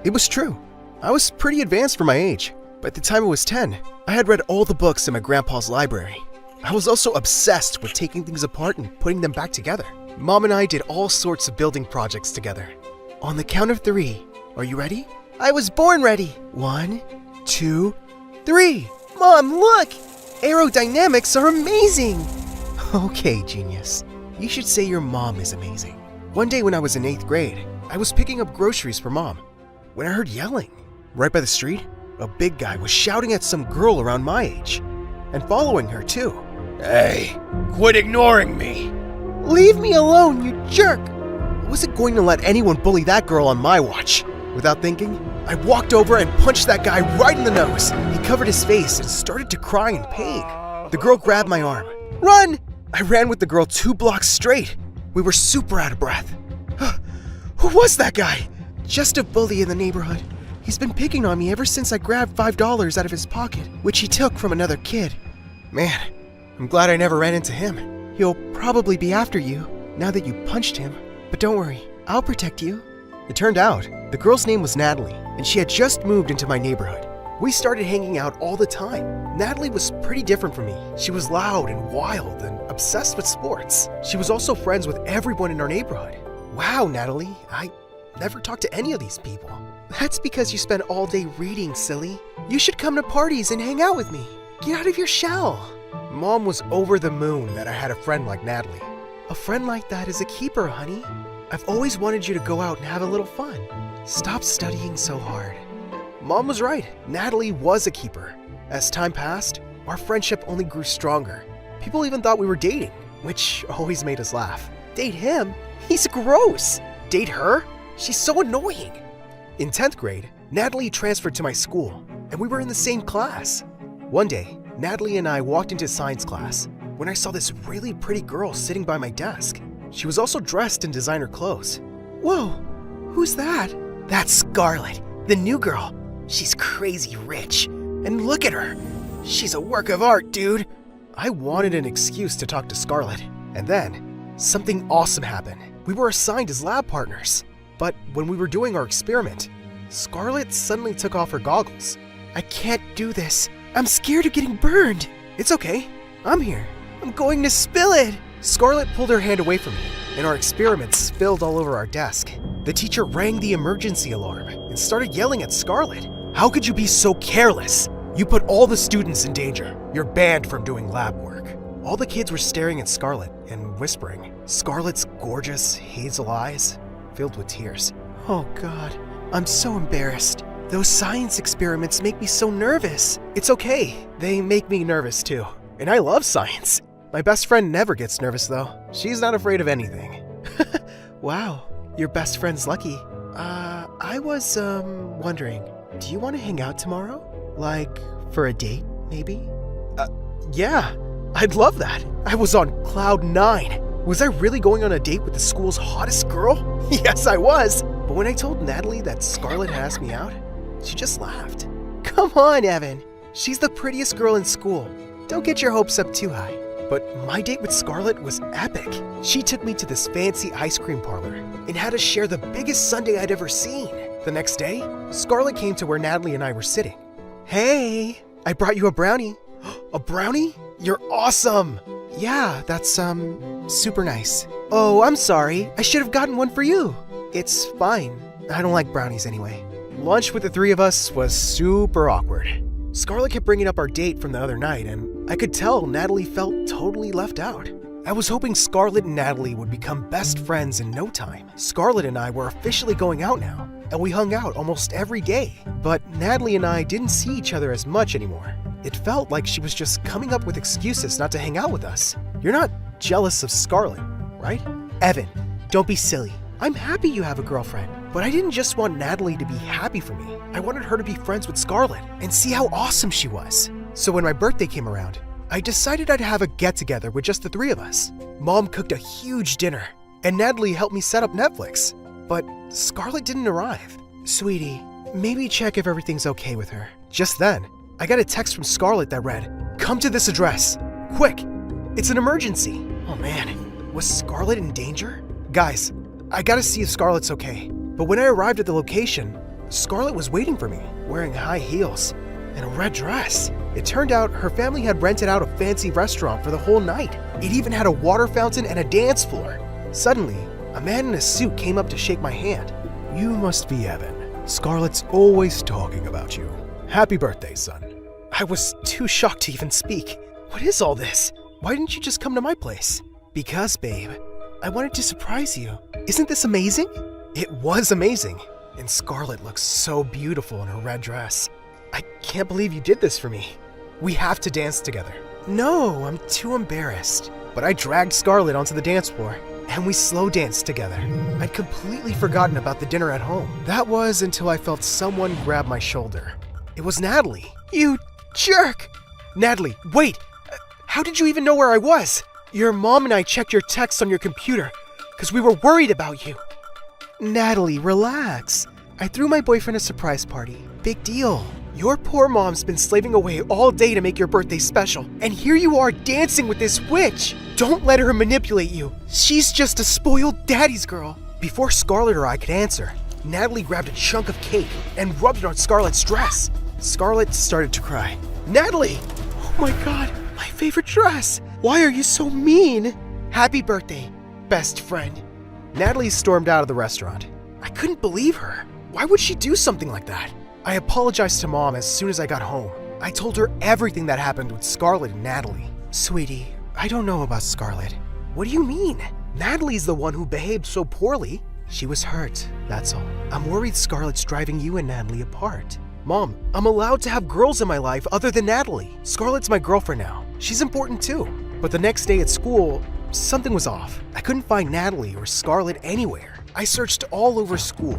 It was true. I was pretty advanced for my age. By the time I was 10, I had read all the books in my grandpa's library. I was also obsessed with taking things apart and putting them back together. Mom and I did all sorts of building projects together. On the count of 3, are you ready? I was born ready. 1, 2, 3. Mom, look! Aerodynamics are amazing! Okay, genius. You should say your mom is amazing. One day when I was in 8th grade, I was picking up groceries for Mom when I heard yelling. Right by the street, a big guy was shouting at some girl around my age and following her too. Hey, quit ignoring me! Leave me alone, you jerk! I wasn't going to let anyone bully that girl on my watch. Without thinking, I walked over and punched that guy right in the nose. He covered his face and started to cry in pain. The girl grabbed my arm. Run! I ran with the girl 2 blocks straight. We were super out of breath. Who was that guy? Just a bully in the neighborhood. He's been picking on me ever since I grabbed $5 out of his pocket, which he took from another kid. Man, I'm glad I never ran into him. He'll probably be after you now that you punched him. But don't worry, I'll protect you. It turned out, the girl's name was Natalie, and she had just moved into my neighborhood. We started hanging out all the time. Natalie was pretty different from me. She was loud and wild and obsessed with sports. She was also friends with everyone in our neighborhood. Wow, Natalie, I never talked to any of these people. That's because you spend all day reading, silly. You should come to parties and hang out with me. Get out of your shell. Mom was over the moon that I had a friend like Natalie. A friend like that is a keeper, honey. I've always wanted you to go out and have a little fun. Stop studying so hard. Mom was right. Natalie was a keeper. As time passed, our friendship only grew stronger. People even thought we were dating, which always made us laugh. Date him? He's gross! Date her? She's so annoying! In 10th grade, Natalie transferred to my school, and we were in the same class. One day, Natalie and I walked into science class when I saw this really pretty girl sitting by my desk. She was also dressed in designer clothes. Whoa, who's that? That's Scarlett, the new girl. She's crazy rich. And look at her. She's a work of art, dude. I wanted an excuse to talk to Scarlett. And then, something awesome happened. We were assigned as lab partners. But when we were doing our experiment, Scarlett suddenly took off her goggles. I can't do this. I'm scared of getting burned. It's okay. I'm here. I'm going to spill it. Scarlett pulled her hand away from me, and our experiment spilled all over our desk. The teacher rang the emergency alarm and started yelling at Scarlett. How could you be so careless? You put all the students in danger. You're banned from doing lab work. All the kids were staring at Scarlett and whispering. Scarlett's gorgeous hazel eyes filled with tears. Oh God, I'm so embarrassed. Those science experiments make me so nervous. It's okay. They make me nervous too. And I love science. My best friend never gets nervous though. She's not afraid of anything. Wow, your best friend's lucky. I was, wondering, do you want to hang out tomorrow? Like, for a date, maybe? Yeah, I'd love that. I was on cloud 9. Was I really going on a date with the school's hottest girl? Yes, I was. But when I told Natalie that Scarlett had asked me out, she just laughed. Come on, Evan. She's the prettiest girl in school. Don't get your hopes up too high. But my date with Scarlett was epic. She took me to this fancy ice cream parlor and had us share the biggest sundae I'd ever seen. The next day, Scarlett came to where Natalie and I were sitting. Hey, I brought you a brownie. A brownie? You're awesome. Yeah, that's, super nice. Oh, I'm sorry. I should have gotten one for you. It's fine. I don't like brownies anyway. Lunch with the three of us was super awkward. Scarlett kept bringing up our date from the other night, and I could tell Natalie felt totally left out. I was hoping Scarlett and Natalie would become best friends in no time. Scarlett and I were officially going out now, and we hung out almost every day. But Natalie and I didn't see each other as much anymore. It felt like she was just coming up with excuses not to hang out with us. You're not jealous of Scarlett, right? Evan, don't be silly. I'm happy you have a girlfriend, but I didn't just want Natalie to be happy for me. I wanted her to be friends with Scarlett and see how awesome she was. So when my birthday came around, I decided I'd have a get-together with just the three of us. Mom cooked a huge dinner, and Natalie helped me set up Netflix. But Scarlett didn't arrive. Sweetie, maybe check if everything's okay with her. Just then, I got a text from Scarlett that read, "Come to this address. Quick. It's an emergency." Oh man, was Scarlett in danger? Guys, I gotta see if Scarlett's okay. But when I arrived at the location, Scarlett was waiting for me, wearing high heels and a red dress. It turned out her family had rented out a fancy restaurant for the whole night. It even had a water fountain and a dance floor. Suddenly, a man in a suit came up to shake my hand. "You must be Evan. Scarlett's always talking about you. Happy birthday, son." I was too shocked to even speak. What is all this? Why didn't you just come to my place? Because, babe, I wanted to surprise you. Isn't this amazing? It was amazing. And Scarlett looks so beautiful in her red dress. I can't believe you did this for me. We have to dance together. No, I'm too embarrassed. But I dragged Scarlett onto the dance floor, and we slow danced together. I'd completely forgotten about the dinner at home. That was until I felt someone grab my shoulder. It was Natalie. You jerk! Natalie, wait! How did you even know where I was? Your mom and I checked your texts on your computer, because we were worried about you. Natalie, relax. I threw my boyfriend a surprise party. Big deal. Your poor mom's been slaving away all day to make your birthday special, and here you are dancing with this witch. Don't let her manipulate you. She's just a spoiled daddy's girl. Before Scarlett or I could answer, Natalie grabbed a chunk of cake and rubbed it on Scarlett's dress. Scarlett started to cry. Natalie! Oh my God, my favorite dress! Why are you so mean? Happy birthday, best friend. Natalie stormed out of the restaurant. I couldn't believe her. Why would she do something like that? I apologized to Mom as soon as I got home. I told her everything that happened with Scarlett and Natalie. Sweetie, I don't know about Scarlett. What do you mean? Natalie's the one who behaved so poorly. She was hurt, that's all. I'm worried Scarlett's driving you and Natalie apart. Mom, I'm allowed to have girls in my life other than Natalie. Scarlett's my girlfriend now. She's important too. But the next day at school, something was off. I couldn't find Natalie or Scarlett anywhere. I searched all over school,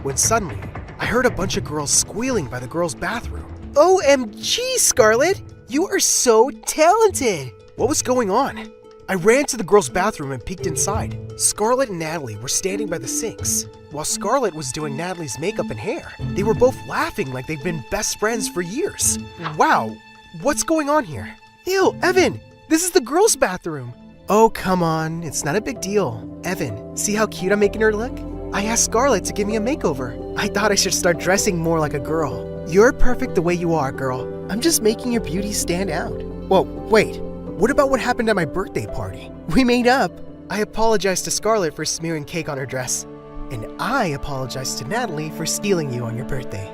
when suddenly, I heard a bunch of girls squealing by the girls' bathroom. OMG, Scarlett! You are so talented! What was going on? I ran to the girls' bathroom and peeked inside. Scarlett and Natalie were standing by the sinks, while Scarlett was doing Natalie's makeup and hair. They were both laughing like they'd been best friends for years. Wow, what's going on here? Ew, Evan, this is the girls' bathroom. Oh, come on, it's not a big deal. Evan, see how cute I'm making her look? I asked Scarlett to give me a makeover. I thought I should start dressing more like a girl. You're perfect the way you are, girl. I'm just making your beauty stand out. Whoa, wait. What about what happened at my birthday party? We made up. I apologized to Scarlett for smearing cake on her dress. And I apologized to Natalie for stealing you on your birthday.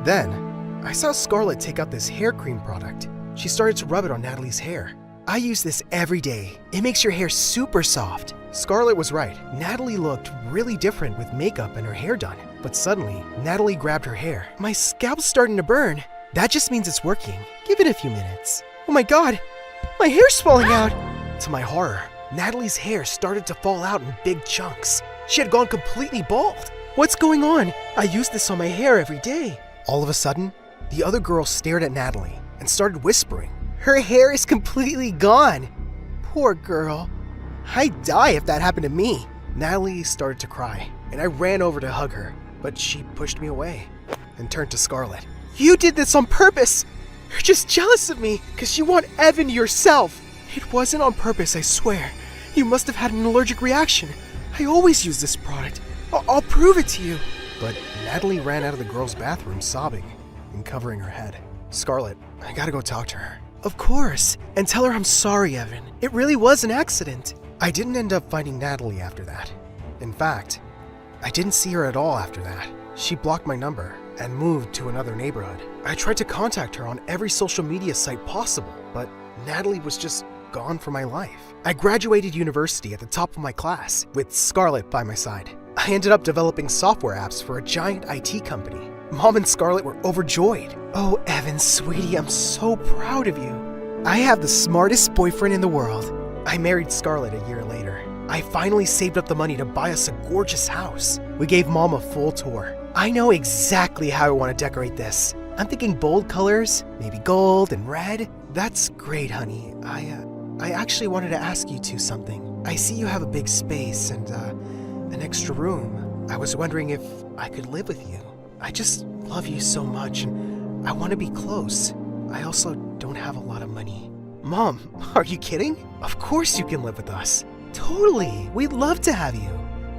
Then, I saw Scarlett take out this hair cream product. She started to rub it on Natalie's hair. I use this every day. It makes your hair super soft. Scarlett was right. Natalie looked really different with makeup and her hair done. But suddenly, Natalie grabbed her hair. My scalp's starting to burn. That just means it's working. Give it a few minutes. Oh my god! My hair's falling out! To my horror, Natalie's hair started to fall out in big chunks. She had gone completely bald. What's going on? I use this on my hair every day. All of a sudden, the other girl stared at Natalie and started whispering. Her hair is completely gone. Poor girl. I'd die if that happened to me. Natalie started to cry, and I ran over to hug her, but she pushed me away and turned to Scarlett. You did this on purpose! You're just jealous of me because you want Evan yourself. It wasn't on purpose, I swear. You must have had an allergic reaction. I always use this product. I'll prove it to you. But Natalie ran out of the girls' bathroom sobbing and covering her head. Scarlett, I gotta go talk to her. Of course, and tell her I'm sorry, Evan. It really was an accident. I didn't end up finding Natalie after that. In fact, I didn't see her at all after that. She blocked my number and moved to another neighborhood. I tried to contact her on every social media site possible, but Natalie was just gone from my life. I graduated university at the top of my class, with Scarlett by my side. I ended up developing software apps for a giant IT company. Mom and Scarlett were overjoyed. Oh, Evan, sweetie, I'm so proud of you. I have the smartest boyfriend in the world. I married Scarlett a year later. I finally saved up the money to buy us a gorgeous house. We gave Mom a full tour. I know exactly how I want to decorate this. I'm thinking bold colors, maybe gold and red. That's great, honey. I actually wanted to ask you two something. I see you have a big space and an extra room. I was wondering if I could live with you. I just love you so much and I want to be close. I also don't have a lot of money. Mom, are you kidding? Of course you can live with us. Totally, we'd love to have you.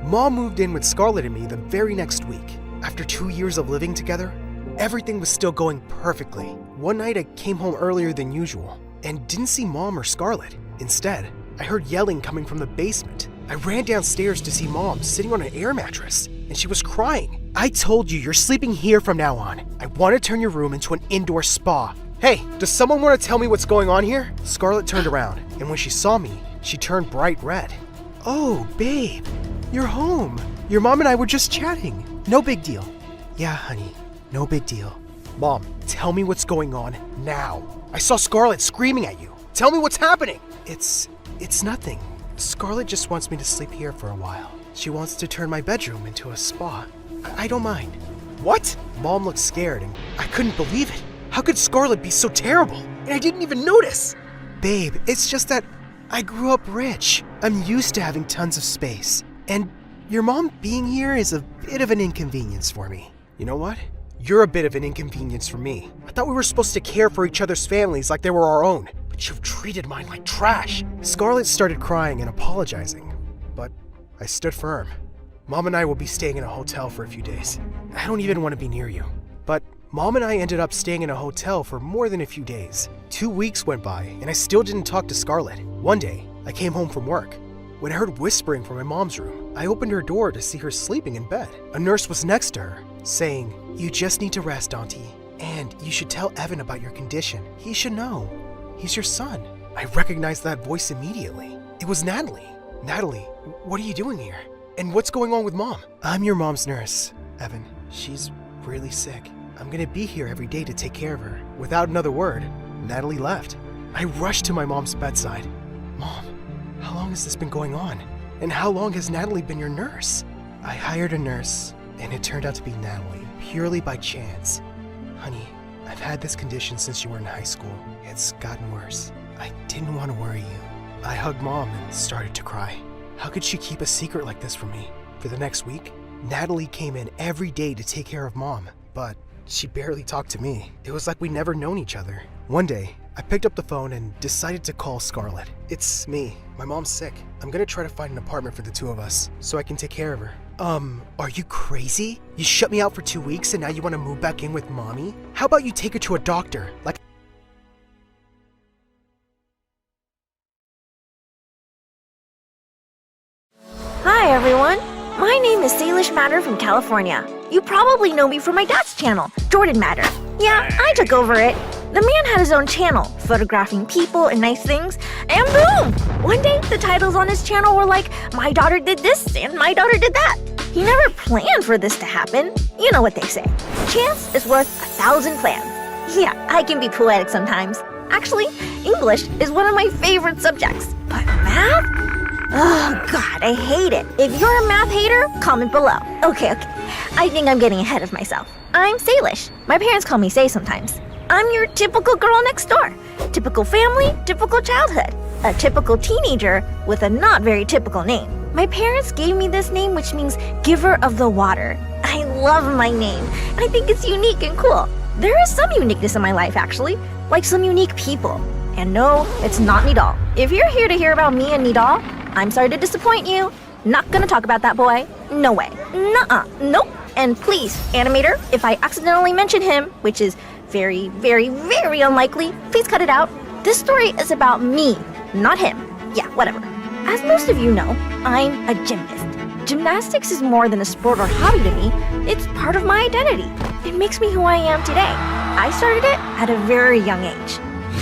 Mom moved in with Scarlett and me the very next week. After 2 years of living together, everything was still going perfectly. One night I came home earlier than usual and didn't see Mom or Scarlett. Instead, I heard yelling coming from the basement. I ran downstairs to see Mom sitting on an air mattress, and she was crying. I told you you're sleeping here from now on. I want to turn your room into an indoor spa. Hey, does someone want to tell me what's going on here? Scarlett turned around, and when she saw me, she turned bright red. Oh, babe, you're home. Your mom and I were just chatting. No big deal. Yeah, honey, no big deal. Mom, tell me what's going on now. I saw Scarlett screaming at you. Tell me what's happening. It's nothing. Scarlett just wants me to sleep here for a while. She wants to turn my bedroom into a spa. I don't mind. What? Mom looked scared and I couldn't believe it. How could Scarlett be so terrible? And I didn't even notice. Babe, it's just that I grew up rich. I'm used to having tons of space. And your mom being here is a bit of an inconvenience for me. You know what? You're a bit of an inconvenience for me. I thought we were supposed to care for each other's families like they were our own. But you've treated mine like trash. Scarlett started crying and apologizing. But I stood firm. Mom and I will be staying in a hotel for a few days. I don't even want to be near you. But Mom and I ended up staying in a hotel for more than a few days. 2 weeks went by and I still didn't talk to Scarlett. One day, I came home from work. When I heard whispering from my mom's room, I opened her door to see her sleeping in bed. A nurse was next to her, saying, "You just need to rest, Auntie. And you should tell Evan about your condition. He should know. He's your son." I recognized that voice immediately. It was Natalie. Natalie, what are you doing here? And what's going on with Mom? I'm your mom's nurse, Evan. She's really sick. I'm gonna be here every day to take care of her. Without another word, Natalie left. I rushed to my mom's bedside. Mom, how long has this been going on? And how long has Natalie been your nurse? I hired a nurse, and it turned out to be Natalie, purely by chance. Honey, I've had this condition since you were in high school. It's gotten worse. I didn't want to worry you. I hugged Mom and started to cry. How could she keep a secret like this from me? For the next week, Natalie came in every day to take care of Mom, but she barely talked to me. It was like we'd never known each other. One day, I picked up the phone and decided to call Scarlett. It's me. My mom's sick. I'm gonna try to find an apartment for the two of us so I can take care of her. Are you crazy? You shut me out for 2 weeks and now you want to move back in with Mommy? How about you take her to a doctor? Like Hi everyone, my name is Salish Matter from California. You probably know me from my dad's channel, Jordan Matter. Yeah, I took over it. The man had his own channel, photographing people and nice things, and boom! One day, the titles on his channel were like, my daughter did this and my daughter did that. He never planned for this to happen. You know what they say. Chance is worth 1,000 plans. Yeah, I can be poetic sometimes. Actually, English is one of my favorite subjects. But math? Oh god, I hate it. If you're a math hater, comment below. Okay. I think I'm getting ahead of myself. I'm Salish. My parents call me Say sometimes. I'm your typical girl next door. Typical family, typical childhood. A typical teenager with a not very typical name. My parents gave me this name, which means giver of the water. I love my name. I think it's unique and cool. There is some uniqueness in my life, actually, like some unique people. And no, it's not Nidal. If you're here to hear about me and Nidal, I'm sorry to disappoint you. Not gonna talk about that boy. No way. Nuh-uh. Nope. And please, animator, if I accidentally mention him, which is very, very, very unlikely, please cut it out. This story is about me, not him. Yeah, whatever. As most of you know, I'm a gymnast. Gymnastics is more than a sport or hobby to me. It's part of my identity. It makes me who I am today. I started it at a very young age.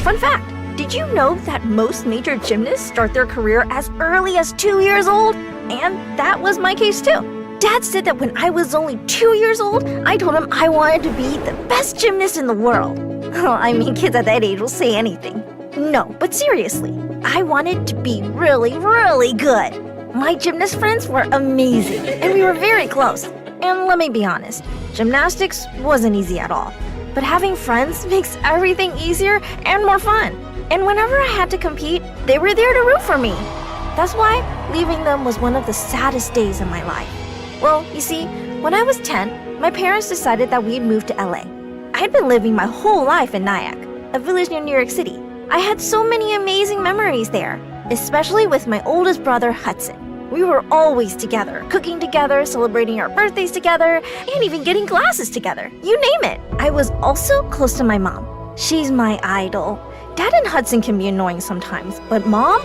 Fun fact, did you know that most major gymnasts start their career as early as 2 years old? And that was my case too. Dad said that when I was only 2 years old, I told him I wanted to be the best gymnast in the world. Oh, I mean, kids at that age will say anything. No, but seriously, I wanted to be really, really good. My gymnast friends were amazing, and we were very close. And let me be honest, gymnastics wasn't easy at all. But having friends makes everything easier and more fun. And whenever I had to compete, they were there to root for me. That's why leaving them was one of the saddest days in my life. Well, you see, when I was 10, my parents decided that we'd move to LA. I had been living my whole life in Nyack, a village near New York City. I had so many amazing memories there, especially with my oldest brother, Hudson. We were always together, cooking together, celebrating our birthdays together, and even getting classes together. You name it. I was also close to my mom. She's my idol. Dad and Hudson can be annoying sometimes, but Mom?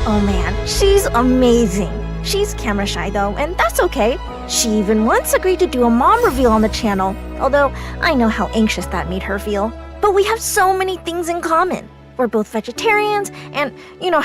Oh man, she's amazing. She's camera shy though, and that's okay. She even once agreed to do a mom reveal on the channel, although I know how anxious that made her feel. But we have so many things in common. We're both vegetarians, and,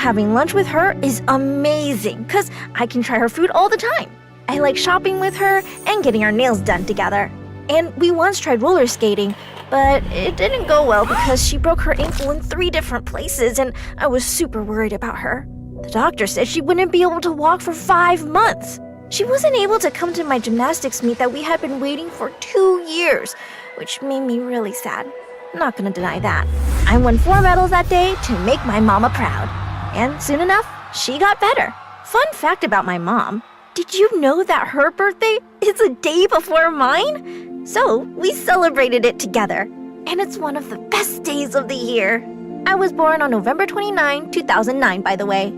having lunch with her is amazing, because I can try her food all the time. I like shopping with her and getting our nails done together. And we once tried roller skating, but it didn't go well because she broke her ankle in 3 different places, and I was super worried about her. The doctor said she wouldn't be able to walk for 5 months. She wasn't able to come to my gymnastics meet that we had been waiting for 2 years, which made me really sad. Not gonna deny that. I won 4 medals that day to make my mama proud. And soon enough, she got better. Fun fact about my mom, did you know that her birthday is a day before mine? So we celebrated it together. And it's one of the best days of the year. I was born on November 29, 2009, by the way.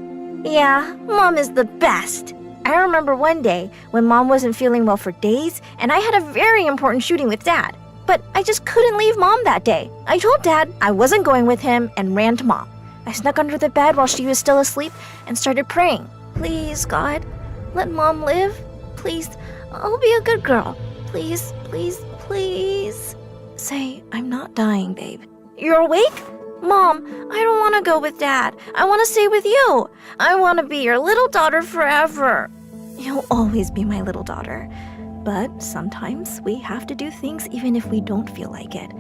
Yeah, Mom is the best. I remember one day when Mom wasn't feeling well for days, and I had a very important shooting with Dad. But I just couldn't leave Mom that day. I told Dad I wasn't going with him and ran to Mom. I snuck under the bed while she was still asleep and started praying. Please, God, let Mom live. Please, I'll be a good girl. Please, please, please. Say, I'm not dying, babe. You're awake? Mom, I don't want to go with Dad. I want to stay with you. I want to be your little daughter forever. You'll always be my little daughter. But sometimes we have to do things even if we don't feel like it.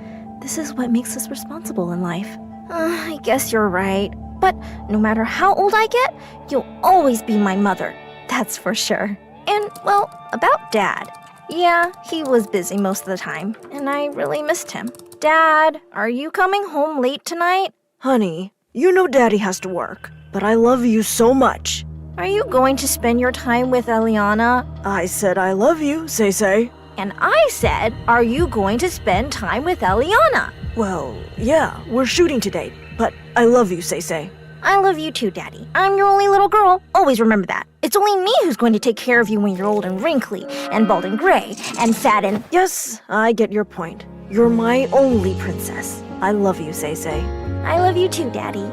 This is what makes us responsible in life. I guess you're right. But no matter how old I get, you'll always be my mother. That's for sure. And, well, about Dad. Yeah, he was busy most of the time, and I really missed him. Dad, are you coming home late tonight? Honey, you know Daddy has to work, but I love you so much. Are you going to spend your time with Eliana? I said I love you, Say. And I said, are you going to spend time with Eliana? Well, yeah, we're shooting today, but I love you, Say. I love you too, Daddy. I'm your only little girl. Always remember that. It's only me who's going to take care of you when you're old and wrinkly, and bald and gray, and fat and... Yes, I get your point. You're my only princess. I love you, Say. I love you too, Daddy.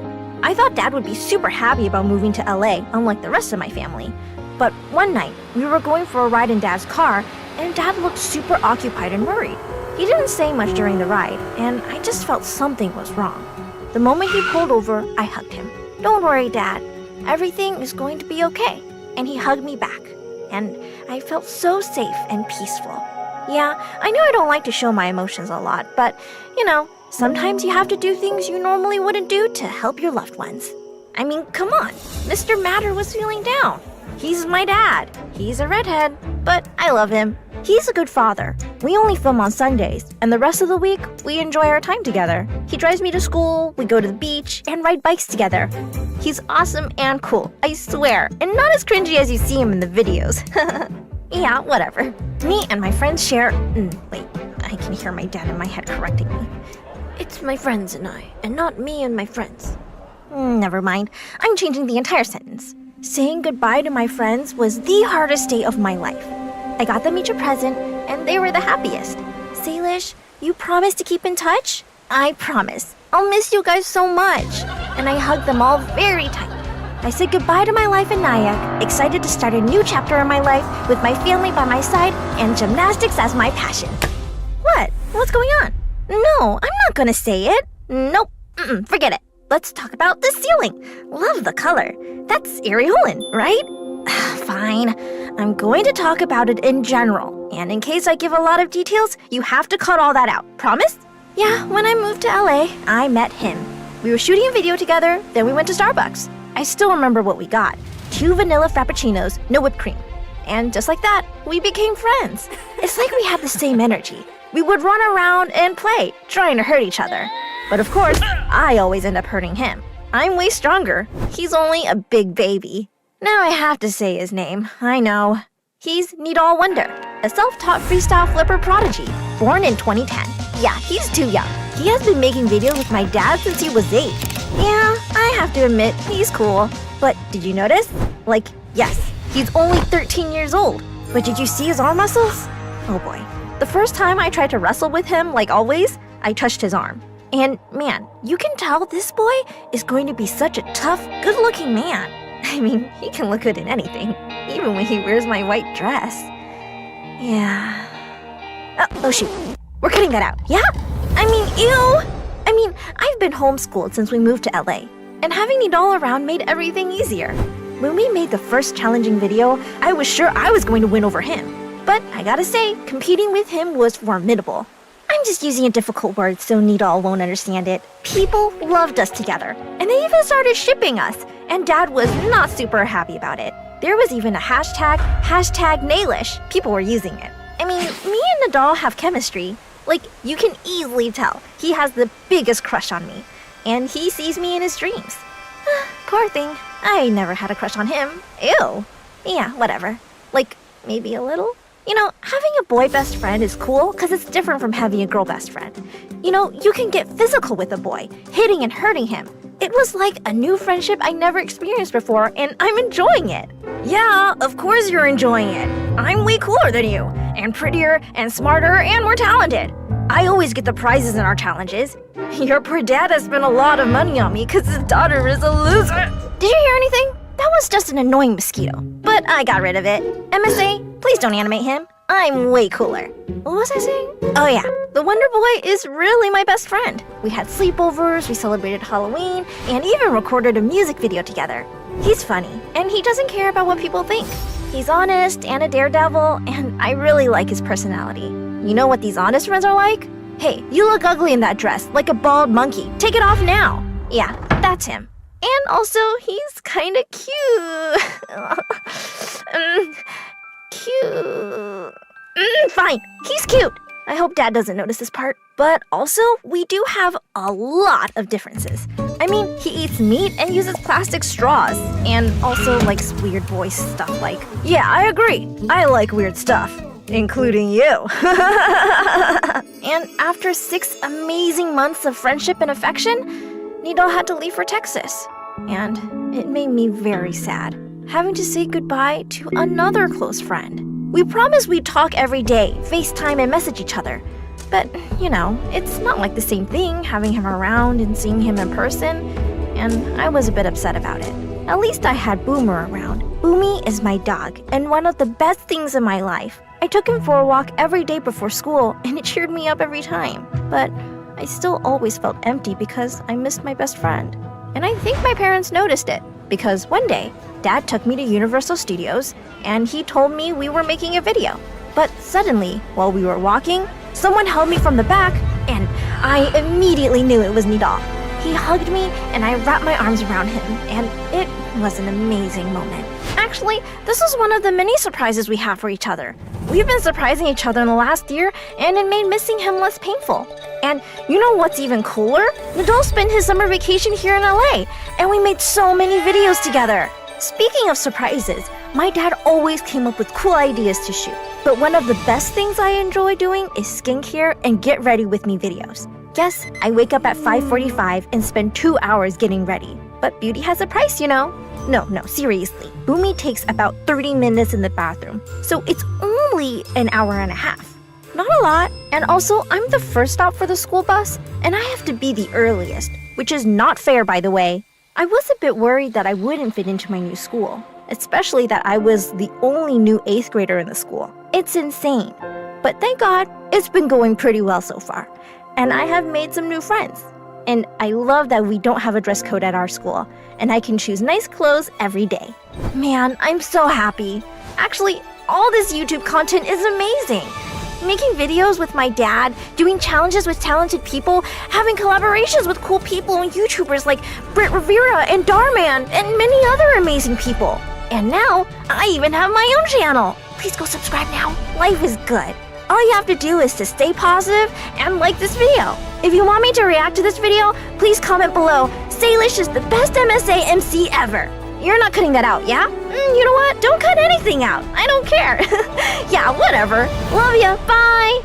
I thought Dad would be super happy about moving to LA, unlike the rest of my family. But one night, we were going for a ride in Dad's car, and Dad looked super occupied and worried. He didn't say much during the ride, and I just felt something was wrong. The moment he pulled over, I hugged him. Don't worry, Dad. Everything is going to be okay. And he hugged me back. And I felt so safe and peaceful. Yeah, I know I don't like to show my emotions a lot, but, sometimes you have to do things you normally wouldn't do to help your loved ones. I mean, come on. Mr. Matter was feeling down. He's my dad. He's a redhead, but I love him. He's a good father. We only film on Sundays, and the rest of the week, we enjoy our time together. He drives me to school, we go to the beach, and ride bikes together. He's awesome and cool, I swear, and not as cringy as you see him in the videos. Yeah, whatever. Me and my friends share... wait, I can hear my dad in my head correcting me. It's my friends and I, and not me and my friends. Never mind. I'm changing the entire sentence. Saying goodbye to my friends was the hardest day of my life. I got them each a present, and they were the happiest. Salish, you promise to keep in touch? I promise. I'll miss you guys so much. And I hugged them all very tight. I said goodbye to my life in Nyack, excited to start a new chapter in my life with my family by my side and gymnastics as my passion. What? What's going on? No, I'm not gonna say it. Nope. Forget it. Let's talk about the ceiling. Love the color. That's Areolan, right? Fine. I'm going to talk about it in general. And in case I give a lot of details, you have to cut all that out. Promise? Yeah, when I moved to LA, I met him. We were shooting a video together, then we went to Starbucks. I still remember what we got. 2 vanilla frappuccinos, no whipped cream. And just like that, we became friends. It's like we had the same energy. We would run around and play, trying to hurt each other. But of course, I always end up hurting him. I'm way stronger. He's only a big baby. Now I have to say his name. I know. He's Nidal Wonder, a self-taught freestyle flipper prodigy, born in 2010. Yeah, he's too young. He has been making videos with my dad since he was 8. Yeah, I have to admit, he's cool. But did you notice? Yes, he's only 13 years old. But did you see his arm muscles? Oh boy. The first time I tried to wrestle with him, like always, I touched his arm. And man, you can tell this boy is going to be such a tough, good-looking man. I mean, he can look good in anything, even when he wears my white dress. Yeah. Oh shoot. We're cutting that out, yeah? I mean, ew! I've been homeschooled since we moved to LA, and having Nidal around made everything easier. When we made the first challenging video, I was sure I was going to win over him. But I gotta say, competing with him was formidable. I'm just using a difficult word so Nidal won't understand it. People loved us together, and they even started shipping us, and Dad was not super happy about it. There was even a hashtag Nailish. People were using it. I mean, me and Nidal have chemistry. You can easily tell. He has the biggest crush on me, and he sees me in his dreams. Poor thing. I never had a crush on him. Ew. Yeah, whatever. Maybe a little? Having a boy best friend is cool because it's different from having a girl best friend. You can get physical with a boy, hitting and hurting him. It was like a new friendship I never experienced before, and I'm enjoying it. Yeah, of course you're enjoying it. I'm way cooler than you, and prettier, and smarter, and more talented. I always get the prizes in our challenges. Your poor dad has spent a lot of money on me because his daughter is a loser. Did you hear anything? That was just an annoying mosquito, but I got rid of it. MSA, please don't animate him. I'm way cooler. What was I saying? Oh yeah, the Wonder Boy is really my best friend. We had sleepovers, we celebrated Halloween, and even recorded a music video together. He's funny, and he doesn't care about what people think. He's honest and a daredevil, and I really like his personality. You know what these honest friends are like? Hey, you look ugly in that dress, like a bald monkey. Take it off now. Yeah, that's him. And also, he's kinda cute. Cute. Fine, he's cute. I hope Dad doesn't notice this part. But also, we do have a lot of differences. I mean, he eats meat and uses plastic straws, and also likes weird boy stuff like, yeah, I agree. I like weird stuff, including you. And after 6 amazing months of friendship and affection, Nidal had to leave for Texas. And it made me very sad, having to say goodbye to another close friend. We promised we'd talk every day, FaceTime and message each other. But, you know, it's not like the same thing having him around and seeing him in person, and I was a bit upset about it. At least I had Boomer around. Boomy is my dog, and one of the best things in my life. I took him for a walk every day before school, and it cheered me up every time. But I still always felt empty because I missed my best friend. And I think my parents noticed it, because one day, Dad took me to Universal Studios, and he told me we were making a video. But suddenly, while we were walking, someone held me from the back, and I immediately knew it was Nidal. He hugged me, and I wrapped my arms around him, and it was an amazing moment. Actually, this is one of the many surprises we have for each other. We've been surprising each other in the last year, and it made missing him less painful. And you know what's even cooler? Nidal spent his summer vacation here in LA, and we made so many videos together. Speaking of surprises, my dad always came up with cool ideas to shoot. But one of the best things I enjoy doing is skincare and get ready with me videos. Yes, I wake up at 5:45 and spend 2 hours getting ready. But beauty has a price, you know. No, seriously. Boomy takes about 30 minutes in the bathroom, so it's only an hour and a half. Not a lot. And also, I'm the first stop for the school bus, and I have to be the earliest, which is not fair, by the way. I was a bit worried that I wouldn't fit into my new school, especially that I was the only new 8th grader in the school. It's insane. But thank God, it's been going pretty well so far. And I have made some new friends. And I love that we don't have a dress code at our school, and I can choose nice clothes every day. Man, I'm so happy. Actually, all this YouTube content is amazing. Making videos with my dad, doing challenges with talented people, having collaborations with cool people and YouTubers like Britt Rivera and Darman, and many other amazing people. And now, I even have my own channel. Please go subscribe now. Life is good. All you have to do is to stay positive and like this video. If you want me to react to this video, please comment below. Salish is the best MSA MC ever. You're not cutting that out, yeah? You know what? Don't cut anything out. I don't care. Yeah, whatever. Love ya. Bye.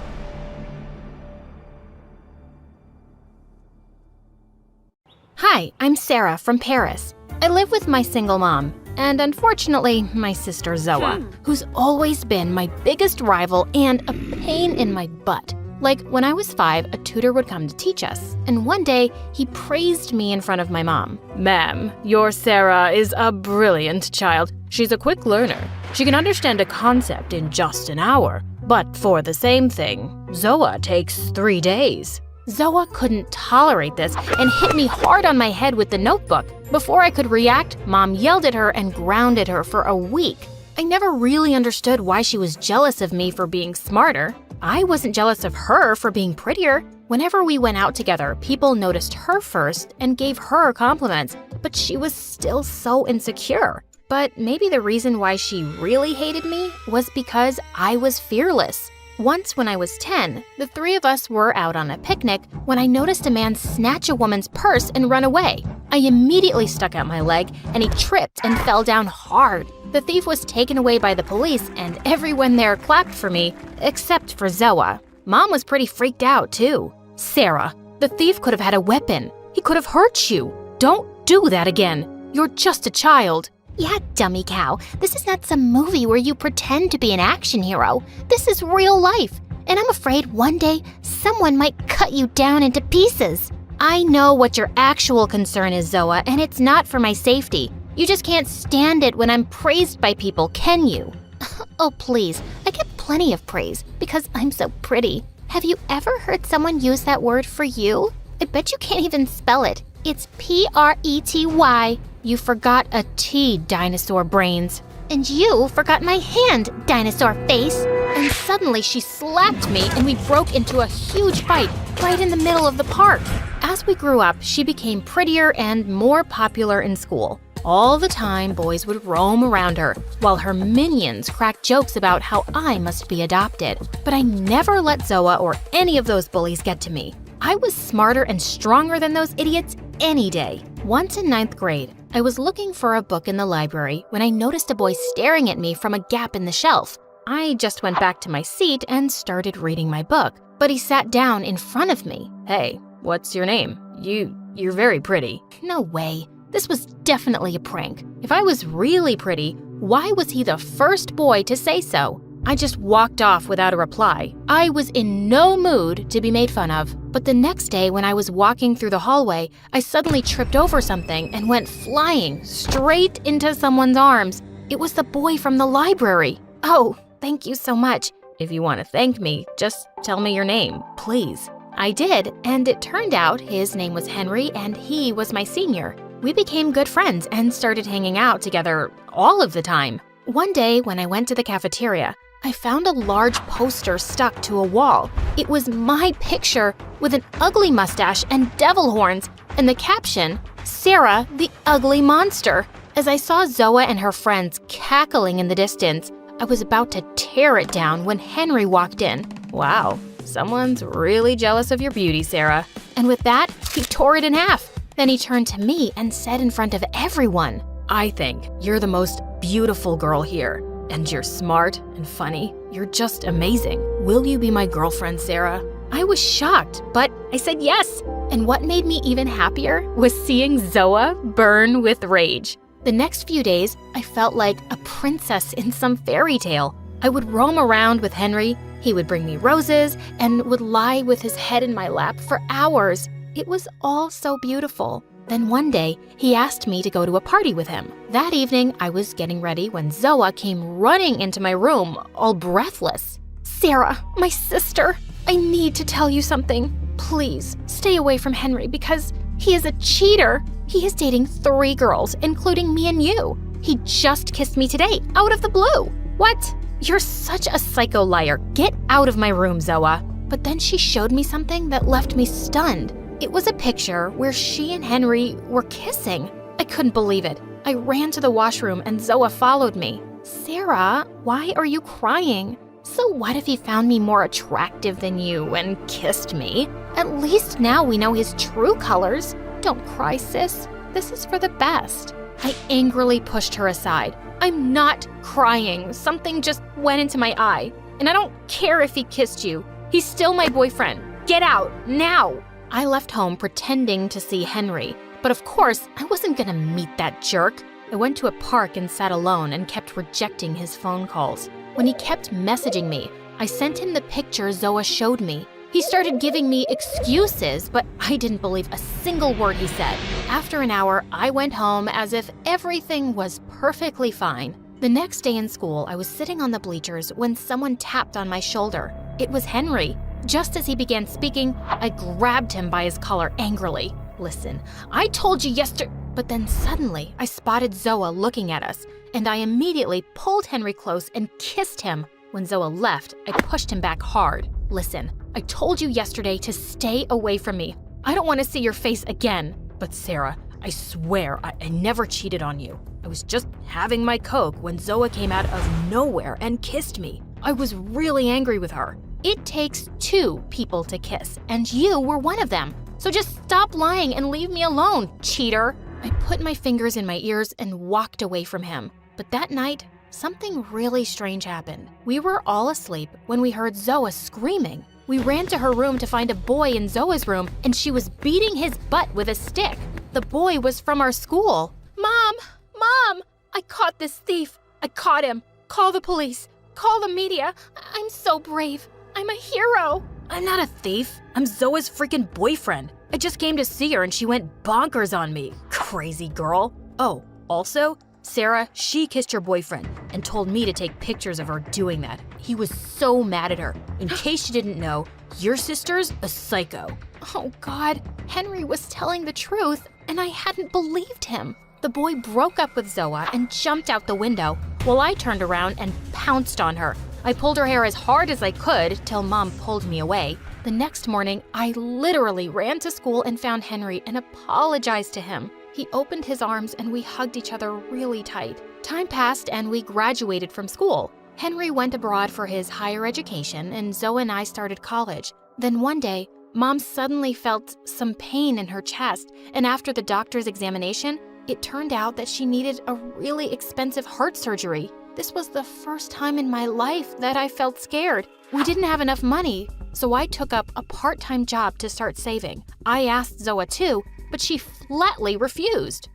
Hi, I'm Sarah from Paris. I live with my single mom, and unfortunately, my sister Zoa, who's always been my biggest rival and a pain in my butt. Like, when I was 5, a tutor would come to teach us, and one day, he praised me in front of my mom. "Ma'am, your Sarah is a brilliant child. She's a quick learner. She can understand a concept in just an hour. But for the same thing, Zoa takes 3 days." Zoa couldn't tolerate this and hit me hard on my head with the notebook. Before I could react, Mom yelled at her and grounded her for a week. I never really understood why she was jealous of me for being smarter. I wasn't jealous of her for being prettier. Whenever we went out together, people noticed her first and gave her compliments, but she was still so insecure. But maybe the reason why she really hated me was because I was fearless. Once when I was 10, the 3 of us were out on a picnic when I noticed a man snatch a woman's purse and run away. I immediately stuck out my leg and he tripped and fell down hard. The thief was taken away by the police and everyone there clapped for me, except for Zoa. Mom was pretty freaked out too. "Sarah, the thief could have had a weapon. He could have hurt you. Don't do that again. You're just a child." Yeah, dummy cow. This is not some movie where you pretend to be an action hero. This is real life. And I'm afraid one day someone might cut you down into pieces. I know what your actual concern is, Zoa, and it's not for my safety. You just can't stand it when I'm praised by people, can you? Oh, please. I get plenty of praise because I'm so pretty. Have you ever heard someone use that word for you? I bet you can't even spell it. It's P-R-E-T-Y. You forgot a T, dinosaur brains. And you forgot my hand, dinosaur face. And suddenly she slapped me and we broke into a huge fight. right in the middle of the park. As we grew up, she became prettier and more popular in school. All the time, boys would roam around her, while her minions cracked jokes about how I must be adopted. But I never let Zoa or any of those bullies get to me. I was smarter and stronger than those idiots any day. Once in 9th grade, I was looking for a book in the library when I noticed a boy staring at me from a gap in the shelf. I just went back to my seat and started reading my book, but he sat down in front of me. "Hey, what's your name? You're very pretty." No way. This was definitely a prank. If I was really pretty, why was he the first boy to say so? I just walked off without a reply. I was in no mood to be made fun of. But the next day when I was walking through the hallway, I suddenly tripped over something and went flying straight into someone's arms. It was the boy from the library. "Oh, thank you so much. If you want to thank me, just tell me your name, please." I did, and it turned out his name was Henry and he was my senior. We became good friends and started hanging out together all of the time. One day when I went to the cafeteria, I found a large poster stuck to a wall. It was my picture with an ugly mustache and devil horns, and the caption, "Sarah, the ugly monster." As I saw Zoa and her friends cackling in the distance, I was about to tear it down when Henry walked in. "Wow, someone's really jealous of your beauty, Sarah." And with that, he tore it in half. Then he turned to me and said in front of everyone, "I think you're the most beautiful girl here. And you're smart and funny. You're just amazing. Will you be my girlfriend, Sarah?" I was shocked, but I said yes. And what made me even happier was seeing Zoa burn with rage. The next few days, I felt like a princess in some fairy tale. I would roam around with Henry. He would bring me roses and would lie with his head in my lap for hours. It was all so beautiful. Then one day, he asked me to go to a party with him. That evening, I was getting ready when Zoa came running into my room, all breathless. "Sarah, my sister, I need to tell you something. Please, stay away from Henry because he is a cheater. He is dating 3 girls, including me and you. He just kissed me today, out of the blue." "What? You're such a psycho liar. Get out of my room, Zoa." But then she showed me something that left me stunned. It was a picture where she and Henry were kissing. I couldn't believe it. I ran to the washroom and Zoa followed me. "Sarah, why are you crying? So what if he found me more attractive than you and kissed me? At least now we know his true colors. Don't cry, sis. This is for the best." I angrily pushed her aside. "I'm not crying. Something just went into my eye. And I don't care if he kissed you. He's still my boyfriend. Get out, now." I left home pretending to see Henry, but of course, I wasn't gonna meet that jerk. I went to a park and sat alone and kept rejecting his phone calls. When he kept messaging me, I sent him the picture Zoa showed me. He started giving me excuses, but I didn't believe a single word he said. After an hour, I went home as if everything was perfectly fine. The next day in school, I was sitting on the bleachers when someone tapped on my shoulder. It was Henry. Just as he began speaking, I grabbed him by his collar angrily. "Listen, I told you yesterday." But then suddenly, I spotted Zoa looking at us, and I immediately pulled Henry close and kissed him. When Zoa left, I pushed him back hard. "Listen, I told you yesterday to stay away from me. I don't want to see your face again." "But Sarah, I swear I never cheated on you. I was just having my Coke when Zoa came out of nowhere and kissed me. I was really angry with her." "It takes 2 people to kiss, and you were one of them. So just stop lying and leave me alone, cheater." I put my fingers in my ears and walked away from him. But that night, something really strange happened. We were all asleep when we heard Zoa screaming. We ran to her room to find a boy in Zoa's room, and she was beating his butt with a stick. The boy was from our school. Mom! I caught this thief. I caught him. Call the police. Call the media. I'm so brave. I'm a hero." "I'm not a thief. I'm Zoa's freaking boyfriend. I just came to see her and she went bonkers on me. Crazy girl. Oh, also, Sarah, she kissed your boyfriend and told me to take pictures of her doing that. He was so mad at her. In case you didn't know, your sister's a psycho." Oh God, Henry was telling the truth and I hadn't believed him. The boy broke up with Zoa and jumped out the window while I turned around and pounced on her. I pulled her hair as hard as I could till Mom pulled me away. The next morning, I literally ran to school and found Henry and apologized to him. He opened his arms and we hugged each other really tight. Time passed and we graduated from school. Henry went abroad for his higher education and Zoe and I started college. Then one day, Mom suddenly felt some pain in her chest, and after the doctor's examination, it turned out that she needed a really expensive heart surgery. This was the first time in my life that I felt scared. We didn't have enough money, so I took up a part-time job to start saving. I asked Zoe too, but she flatly refused.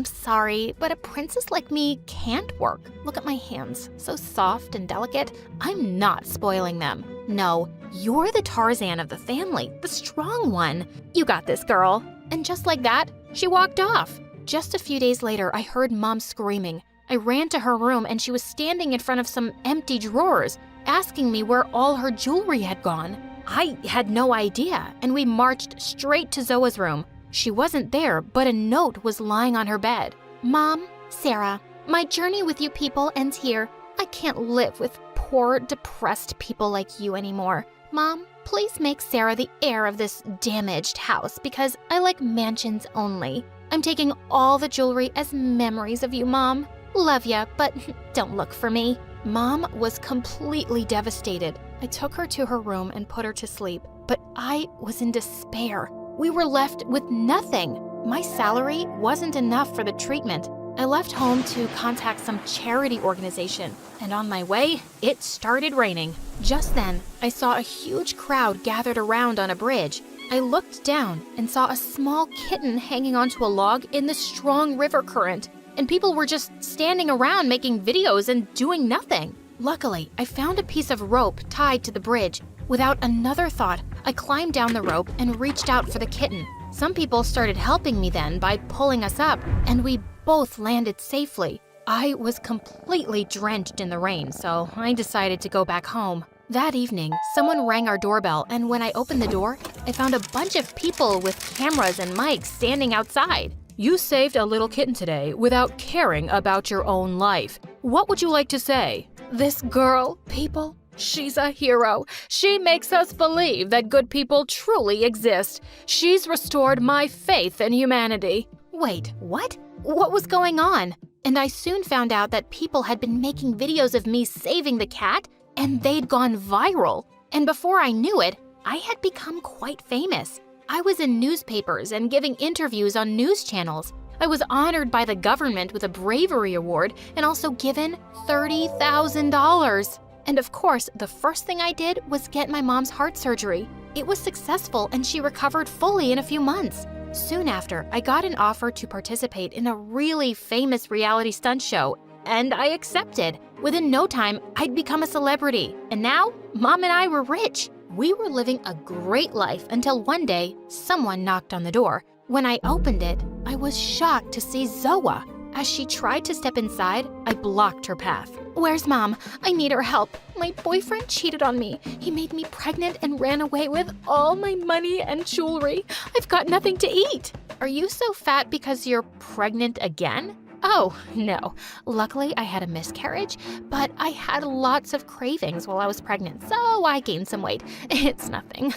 Sorry, but a princess like me can't work. Look at my hands, so soft and delicate. I'm not spoiling them. No, you're the Tarzan of the family, the strong one. You got this, girl. And just like that, she walked off. Just a few days later, I heard Mom screaming. I ran to her room and she was standing in front of some empty drawers, asking me where all her jewelry had gone. I had no idea, and we marched straight to Zoa's room. She wasn't there, but a note was lying on her bed. Mom, Sarah, my journey with you people ends here. I can't live with poor, depressed people like you anymore. Mom, please make Sarah the heir of this damaged house because I like mansions only. I'm taking all the jewelry as memories of you, Mom. Love ya, but don't look for me. Mom was completely devastated. I took her to her room and put her to sleep, but I was in despair. We were left with nothing. My salary wasn't enough for the treatment. I left home to contact some charity organization, and on my way, it started raining. Just then, I saw a huge crowd gathered around on a bridge. I looked down and saw a small kitten hanging onto a log in the strong river current, and people were just standing around making videos and doing nothing. Luckily, I found a piece of rope tied to the bridge. Without another thought, I climbed down the rope and reached out for the kitten. Some people started helping me then by pulling us up, and we both landed safely. I was completely drenched in the rain, so I decided to go back home. That evening, someone rang our doorbell, and when I opened the door, I found a bunch of people with cameras and mics standing outside. You saved a little kitten today without caring about your own life. What would you like to say? This girl, people, she's a hero. She makes us believe that good people truly exist. She's restored my faith in humanity. Wait, what? What was going on? And I soon found out that people had been making videos of me saving the cat, and they'd gone viral. And before I knew it, I had become quite famous. I was in newspapers and giving interviews on news channels. I was honored by the government with a bravery award and also given $30,000. And of course, the first thing I did was get my mom's heart surgery. It was successful and she recovered fully in a few months. Soon after, I got an offer to participate in a really famous reality stunt show, and I accepted. Within no time, I'd become a celebrity. And now, Mom and I were rich. We were living a great life until one day, someone knocked on the door. When I opened it, I was shocked to see Zoe. As she tried to step inside, I blocked her path. Where's Mom? I need her help. My boyfriend cheated on me. He made me pregnant and ran away with all my money and jewelry. I've got nothing to eat. Are you so fat because you're pregnant again? Oh, no. Luckily, I had a miscarriage, but I had lots of cravings while I was pregnant, so I gained some weight. It's nothing.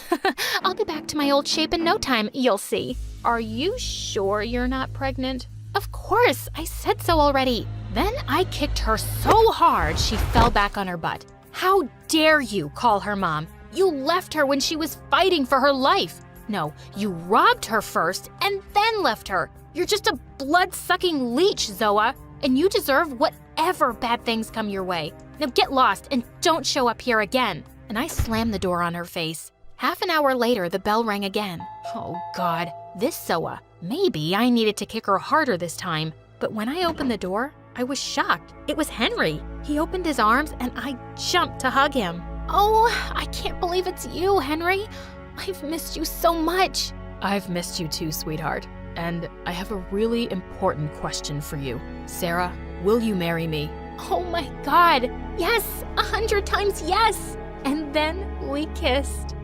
I'll be back to my old shape in no time, you'll see. Are you sure you're not pregnant? Of course, I said so already. Then I kicked her so hard she fell back on her butt. How dare you call her mom? You left her when she was fighting for her life. No, you robbed her first and then left her. You're just a blood-sucking leech, Zoe, and you deserve whatever bad things come your way. Now get lost and don't show up here again. And I slammed the door on her face. Half an hour later, the bell rang again. Oh God, this Zoe. Maybe I needed to kick her harder this time. But when I opened the door, I was shocked. It was Henry. He opened his arms and I jumped to hug him. Oh, I can't believe it's you, Henry. I've missed you so much. I've missed you too, sweetheart. And I have a really important question for you. Sarah, will you marry me? Oh my God, yes, 100 times yes. And then we kissed.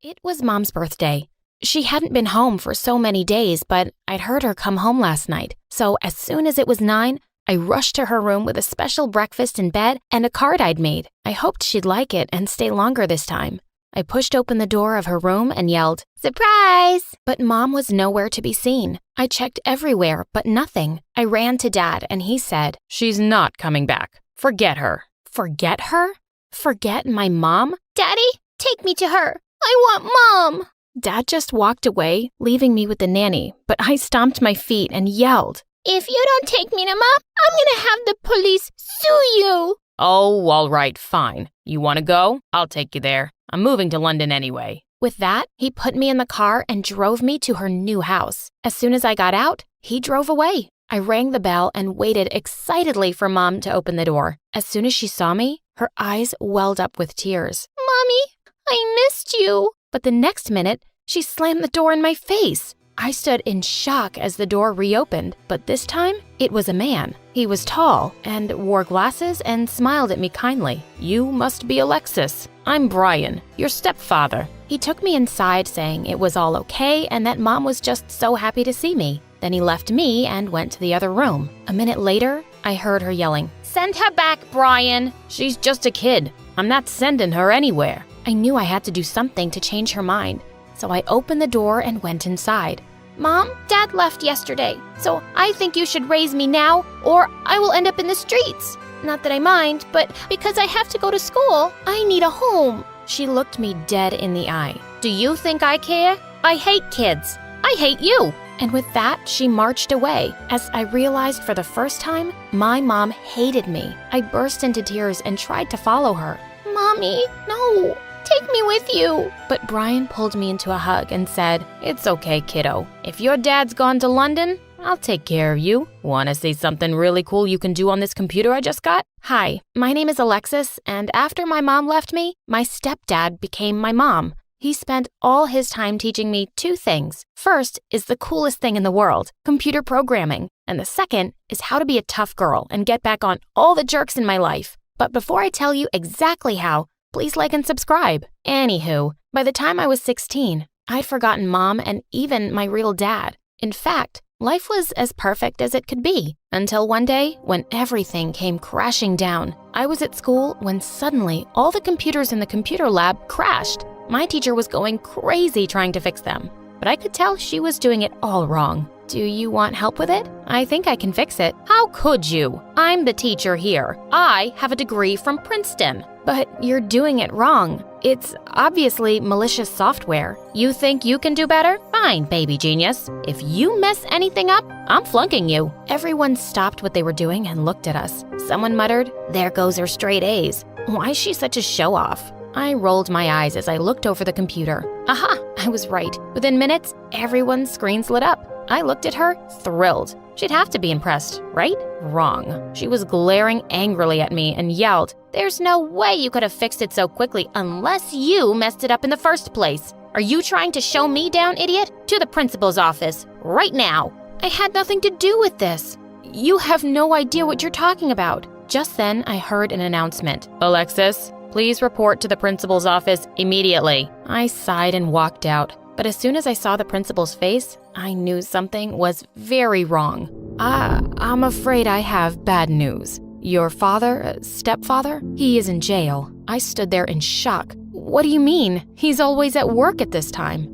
It was Mom's birthday. She hadn't been home for so many days, but I'd heard her come home last night. So as soon as it was 9, I rushed to her room with a special breakfast in bed and a card I'd made. I hoped she'd like it and stay longer this time. I pushed open the door of her room and yelled, "Surprise!" But Mom was nowhere to be seen. I checked everywhere, but nothing. I ran to Dad and he said, "She's not coming back. Forget her." Forget her? Forget my mom? Daddy, take me to her. I want Mom. Dad just walked away, leaving me with the nanny, but I stomped my feet and yelled, "If you don't take me to Mom, I'm gonna have the police sue you." Oh, all right, fine. You want to go? I'll take you there. I'm moving to London anyway. With that, he put me in the car and drove me to her new house. As soon as I got out, he drove away. I rang the bell and waited excitedly for Mom to open the door. As soon as she saw me, her eyes welled up with tears. "Mommy, I missed you." But the next minute, she slammed the door in my face. I stood in shock as the door reopened, but this time, it was a man. He was tall and wore glasses and smiled at me kindly. "You must be Alexis. I'm Brian, your stepfather." He took me inside saying it was all okay and that Mom was just so happy to see me. Then he left me and went to the other room. A minute later, I heard her yelling, "Send her back, Brian." "She's just a kid. I'm not sending her anywhere." I knew I had to do something to change her mind, so I opened the door and went inside. "Mom, Dad left yesterday, so I think you should raise me now or I will end up in the streets. Not that I mind, but because I have to go to school, I need a home." She looked me dead in the eye. "Do you think I care? I hate kids. I hate you." And with that, she marched away. As I realized for the first time, my mom hated me. I burst into tears and tried to follow her. "Mommy, no. Take me with you." But Brian pulled me into a hug and said, "It's okay, kiddo. If your dad's gone to London, I'll take care of you. Want to see something really cool you can do on this computer I just got?" "Hi, my name is Alexis, and after my mom left me, my stepdad became my mom. He spent all his time teaching me 2 things. First is the coolest thing in the world, computer programming. And the second is how to be a tough girl and get back on all the jerks in my life. But before I tell you exactly how, please like and subscribe." Anywho, by the time I was 16, I'd forgotten Mom and even my real dad. In fact, life was as perfect as it could be, until one day when everything came crashing down. I was at school when suddenly all the computers in the computer lab crashed. My teacher was going crazy trying to fix them, but I could tell she was doing it all wrong. Do you want help with it? I think I can fix it. How could you? I'm the teacher here. I have a degree from Princeton. But you're doing it wrong. It's obviously malicious software. You think you can do better? Fine, baby genius. If you mess anything up, I'm flunking you. Everyone stopped what they were doing and looked at us. Someone muttered, "There goes her straight A's. Why is she such a show-off?" I rolled my eyes as I looked over the computer. Aha, I was right. Within minutes, everyone's screens lit up. I looked at her, thrilled. She'd have to be impressed, right? Wrong. She was glaring angrily at me and yelled, "There's no way you could have fixed it so quickly unless you messed it up in the first place. Are you trying to show me down, idiot? To the principal's office, right now." I had nothing to do with this. You have no idea what you're talking about. Just then, I heard an announcement. "Alexis, please report to the principal's office immediately." I sighed and walked out. But as soon as I saw the principal's face, I knew something was very wrong. I'm afraid I have bad news. Your father, stepfather, he is in jail. I stood there in shock. What do you mean? He's always at work at this time.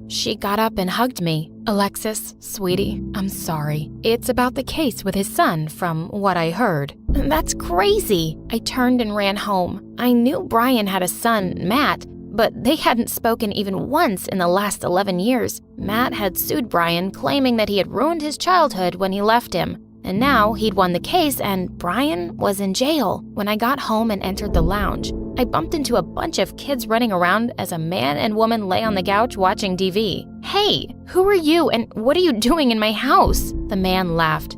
She got up and hugged me. "Alexis, sweetie, I'm sorry. It's about the case with his son, from what I heard." "That's crazy." I turned and ran home. I knew Brian had a son, Matt, but they hadn't spoken even once in the last 11 years. Matt had sued Brian, claiming that he had ruined his childhood when he left him. And now he'd won the case and Brian was in jail. When I got home and entered the lounge, I bumped into a bunch of kids running around as a man and woman lay on the couch watching TV. "Hey, who are you and what are you doing in my house?" The man laughed.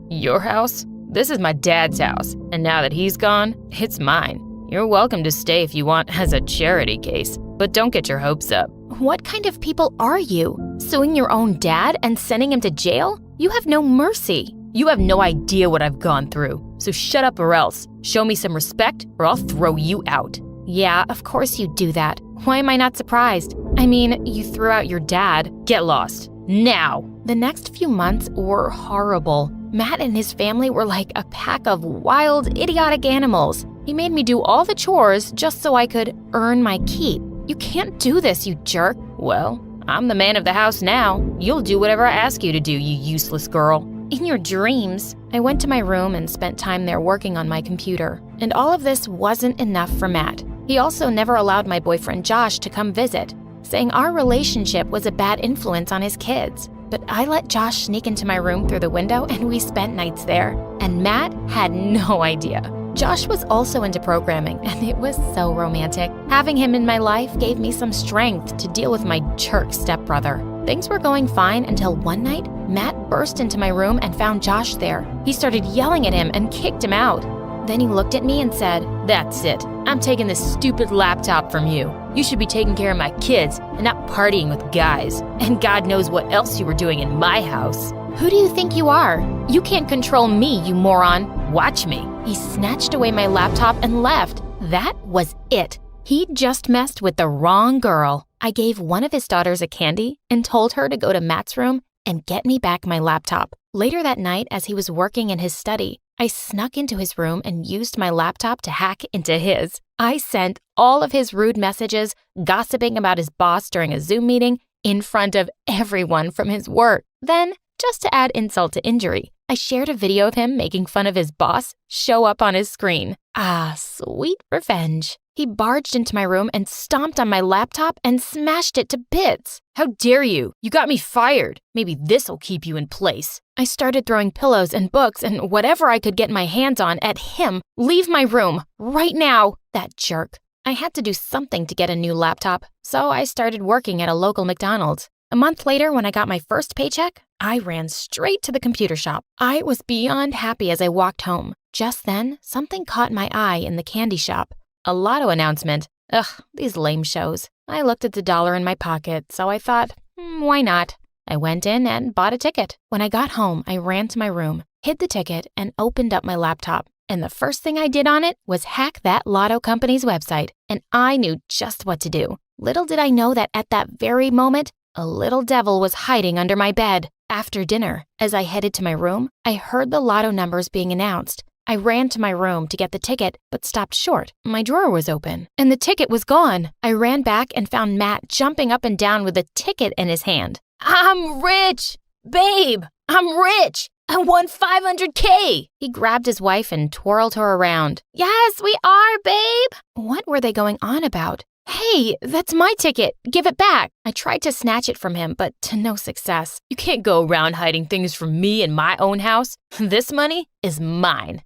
"Your house? This is my dad's house, and now that he's gone, it's mine. You're welcome to stay if you want as a charity case, but don't get your hopes up." What kind of people are you? Suing your own dad and sending him to jail? You have no mercy. You have no idea what I've gone through, so shut up or else. Show me some respect or I'll throw you out. Yeah, of course you'd do that. Why am I not surprised? I mean, you threw out your dad. Get lost. Now! The next few months were horrible. Matt and his family were like a pack of wild, idiotic animals. He made me do all the chores just so I could earn my keep. You can't do this, you jerk. Well, I'm the man of the house now. You'll do whatever I ask you to do, you useless girl. In your dreams. I went to my room and spent time there working on my computer. And all of this wasn't enough for Matt. He also never allowed my boyfriend Josh to come visit, saying our relationship was a bad influence on his kids. But I let Josh sneak into my room through the window and we spent nights there. And Matt had no idea. Josh was also into programming and it was so romantic. Having him in my life gave me some strength to deal with my jerk stepbrother. Things were going fine until one night, Matt burst into my room and found Josh there. He started yelling at him and kicked him out. Then he looked at me and said, "That's it. I'm taking this stupid laptop from you. You should be taking care of my kids and not partying with guys. And God knows what else you were doing in my house." Who do you think you are? You can't control me, you moron. Watch me. He snatched away my laptop and left. That was it. He'd just messed with the wrong girl. I gave one of his daughters a candy and told her to go to Matt's room and get me back my laptop. Later that night, as he was working in his study, I snuck into his room and used my laptop to hack into his. I sent all of his rude messages, gossiping about his boss during a Zoom meeting in front of everyone from his work. Then, just to add insult to injury, I shared a video of him making fun of his boss show up on his screen. Ah, sweet revenge. He barged into my room and stomped on my laptop and smashed it to bits. How dare you? You got me fired. Maybe this'll keep you in place. I started throwing pillows and books and whatever I could get my hands on at him. Leave my room, right now. That jerk. I had to do something to get a new laptop, so I started working at a local McDonald's. A month later, when I got my first paycheck, I ran straight to the computer shop. I was beyond happy as I walked home. Just then, something caught my eye in the candy shop. A lotto announcement. Ugh, these lame shows. I looked at the dollar in my pocket, so I thought, why not? I went in and bought a ticket. When I got home, I ran to my room, hid the ticket, and opened up my laptop. And the first thing I did on it was hack that lotto company's website. And I knew just what to do. Little did I know that at that very moment, a little devil was hiding under my bed. After dinner, as I headed to my room, I heard the lotto numbers being announced. I ran to my room to get the ticket, but stopped short. My drawer was open, and the ticket was gone. I ran back and found Matt jumping up and down with a ticket in his hand. "I'm rich! Babe, I'm rich! I won $500K! He grabbed his wife and twirled her around. "Yes, we are, babe!" What were they going on about? "Hey, that's my ticket. Give it back." I tried to snatch it from him, but to no success. "You can't go around hiding things from me in my own house. This money is mine."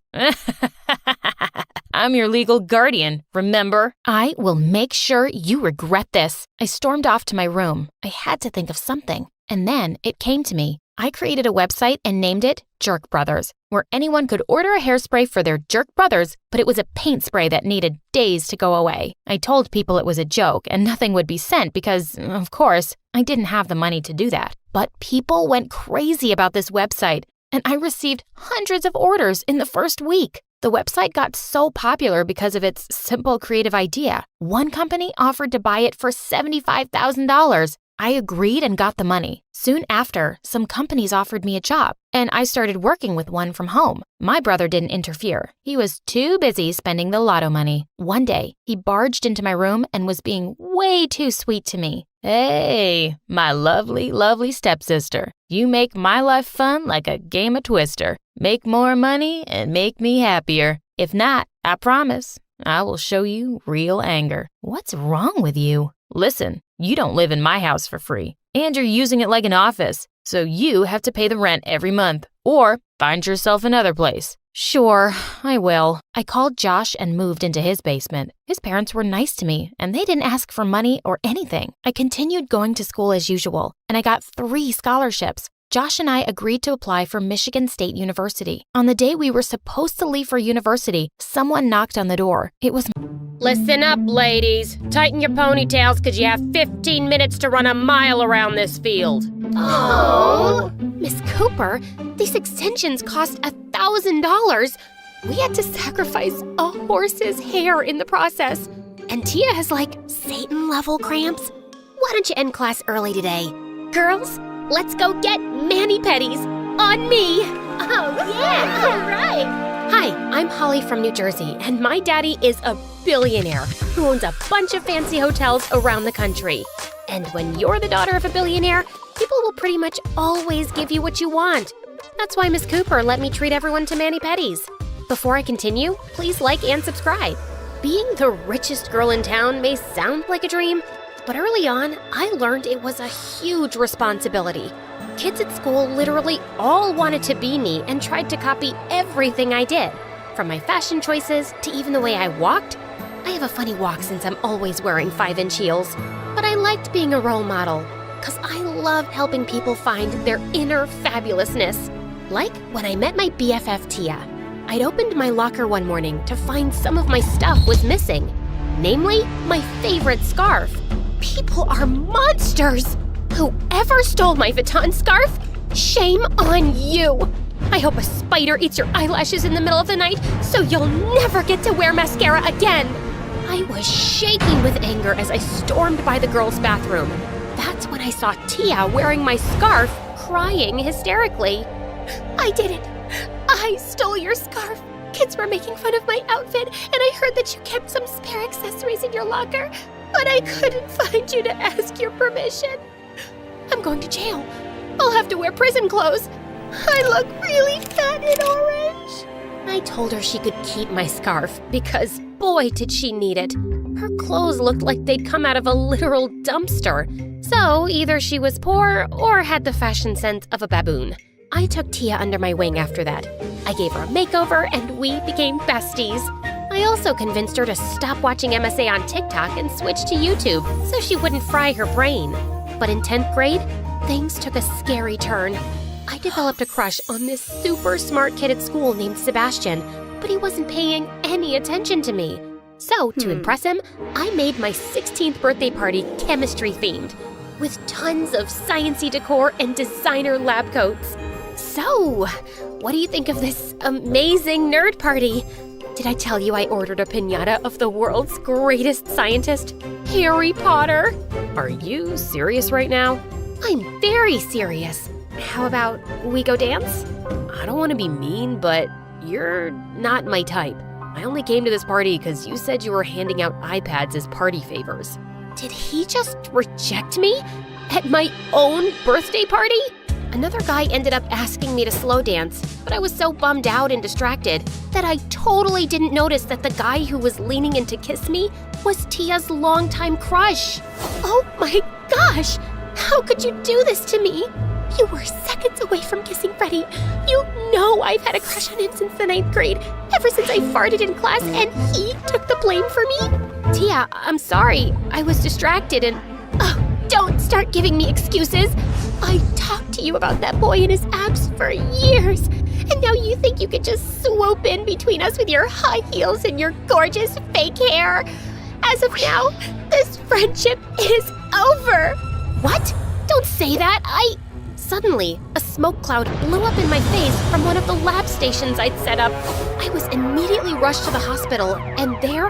"I'm your legal guardian, remember?" "I will make sure you regret this." I stormed off to my room. I had to think of something. And then it came to me. I created a website and named it Jerk Brothers, where anyone could order a hairspray for their jerk brothers, but it was a paint spray that needed days to go away. I told people it was a joke and nothing would be sent because, of course, I didn't have the money to do that. But people went crazy about this website, and I received hundreds of orders in the first week. The website got so popular because of its simple creative idea. One company offered to buy it for $75,000. I agreed and got the money. Soon after, some companies offered me a job, and I started working with one from home. My brother didn't interfere. He was too busy spending the lotto money. One day, he barged into my room and was being way too sweet to me. "Hey, my lovely, lovely stepsister. You make my life fun like a game of Twister. Make more money and make me happier. If not, I promise, I will show you real anger." What's wrong with you? Listen, you don't live in my house for free, and you're using it like an office, so you have to pay the rent every month, or find yourself another place. Sure, I will. I called Josh and moved into his basement. His parents were nice to me, and they didn't ask for money or anything. I continued going to school as usual, and I got 3 scholarships. Josh and I agreed to apply for Michigan State University. On the day we were supposed to leave for university, someone knocked on the door. It was... "Listen up, ladies. Tighten your ponytails because you have 15 minutes to run a mile around this field." Oh, Miss Cooper, these extensions cost $1,000. We had to sacrifice a horse's hair in the process. And Tia has, Satan level cramps? Why don't you end class early today? Girls, let's go get mani-pedis on me! Oh, yeah! All right! Hi, I'm Holly from New Jersey, and my daddy is a billionaire who owns a bunch of fancy hotels around the country. And when you're the daughter of a billionaire, people will pretty much always give you what you want. That's why Miss Cooper let me treat everyone to mani-pedis. Before I continue, please like and subscribe. Being the richest girl in town may sound like a dream, but early on, I learned it was a huge responsibility. Kids at school literally all wanted to be me and tried to copy everything I did. From my fashion choices to even the way I walked. I have a funny walk since I'm always wearing 5-inch heels. But I liked being a role model, because I love helping people find their inner fabulousness. Like when I met my BFF Tia. I'd opened my locker one morning to find some of my stuff was missing. Namely, my favorite scarf. People are monsters! Whoever stole my Vuitton scarf, shame on you! I hope a spider eats your eyelashes in the middle of the night so you'll never get to wear mascara again! I was shaking with anger as I stormed by the girls' bathroom. That's when I saw Tia wearing my scarf, crying hysterically. I did it! I stole your scarf! Kids were making fun of my outfit, and I heard that you kept some spare accessories in your locker, but I couldn't find you to ask your permission. I'm going to jail. I'll have to wear prison clothes. I look really fat and orange. I told her she could keep my scarf because, boy, did she need it. Her clothes looked like they'd come out of a literal dumpster. So either she was poor or had the fashion sense of a baboon. I took Tia under my wing after that. I gave her a makeover and we became besties. I also convinced her to stop watching MSA on TikTok and switch to YouTube so she wouldn't fry her brain. But in 10th grade, things took a scary turn. I developed a crush on this super smart kid at school named Sebastian, but he wasn't paying any attention to me. So, to impress him, I made my 16th birthday party chemistry-themed, with tons of science-y decor and designer lab coats. So, what do you think of this amazing nerd party? Did I tell you I ordered a piñata of the world's greatest scientist, Harry Potter? Are you serious right now? I'm very serious. How about we go dance? I don't want to be mean, but you're not my type. I only came to this party because you said you were handing out iPads as party favors. Did he just reject me? At my own birthday party? Another guy ended up asking me to slow dance, but I was so bummed out and distracted that I totally didn't notice that the guy who was leaning in to kiss me was Tia's longtime crush. Oh my gosh! How could you do this to me? You were seconds away from kissing Freddie. You know I've had a crush on him since the 9th grade, ever since I farted in class and he took the blame for me. Tia, I'm sorry. I was distracted and... Oh, don't start giving me excuses. I talked to you about that boy and his abs for years, and now you think you could just swoop in between us with your high heels and your gorgeous fake hair. As of now, this friendship is over. What? Don't say that. Suddenly, a smoke cloud blew up in my face from one of the lab stations I'd set up. I was immediately rushed to the hospital, and there,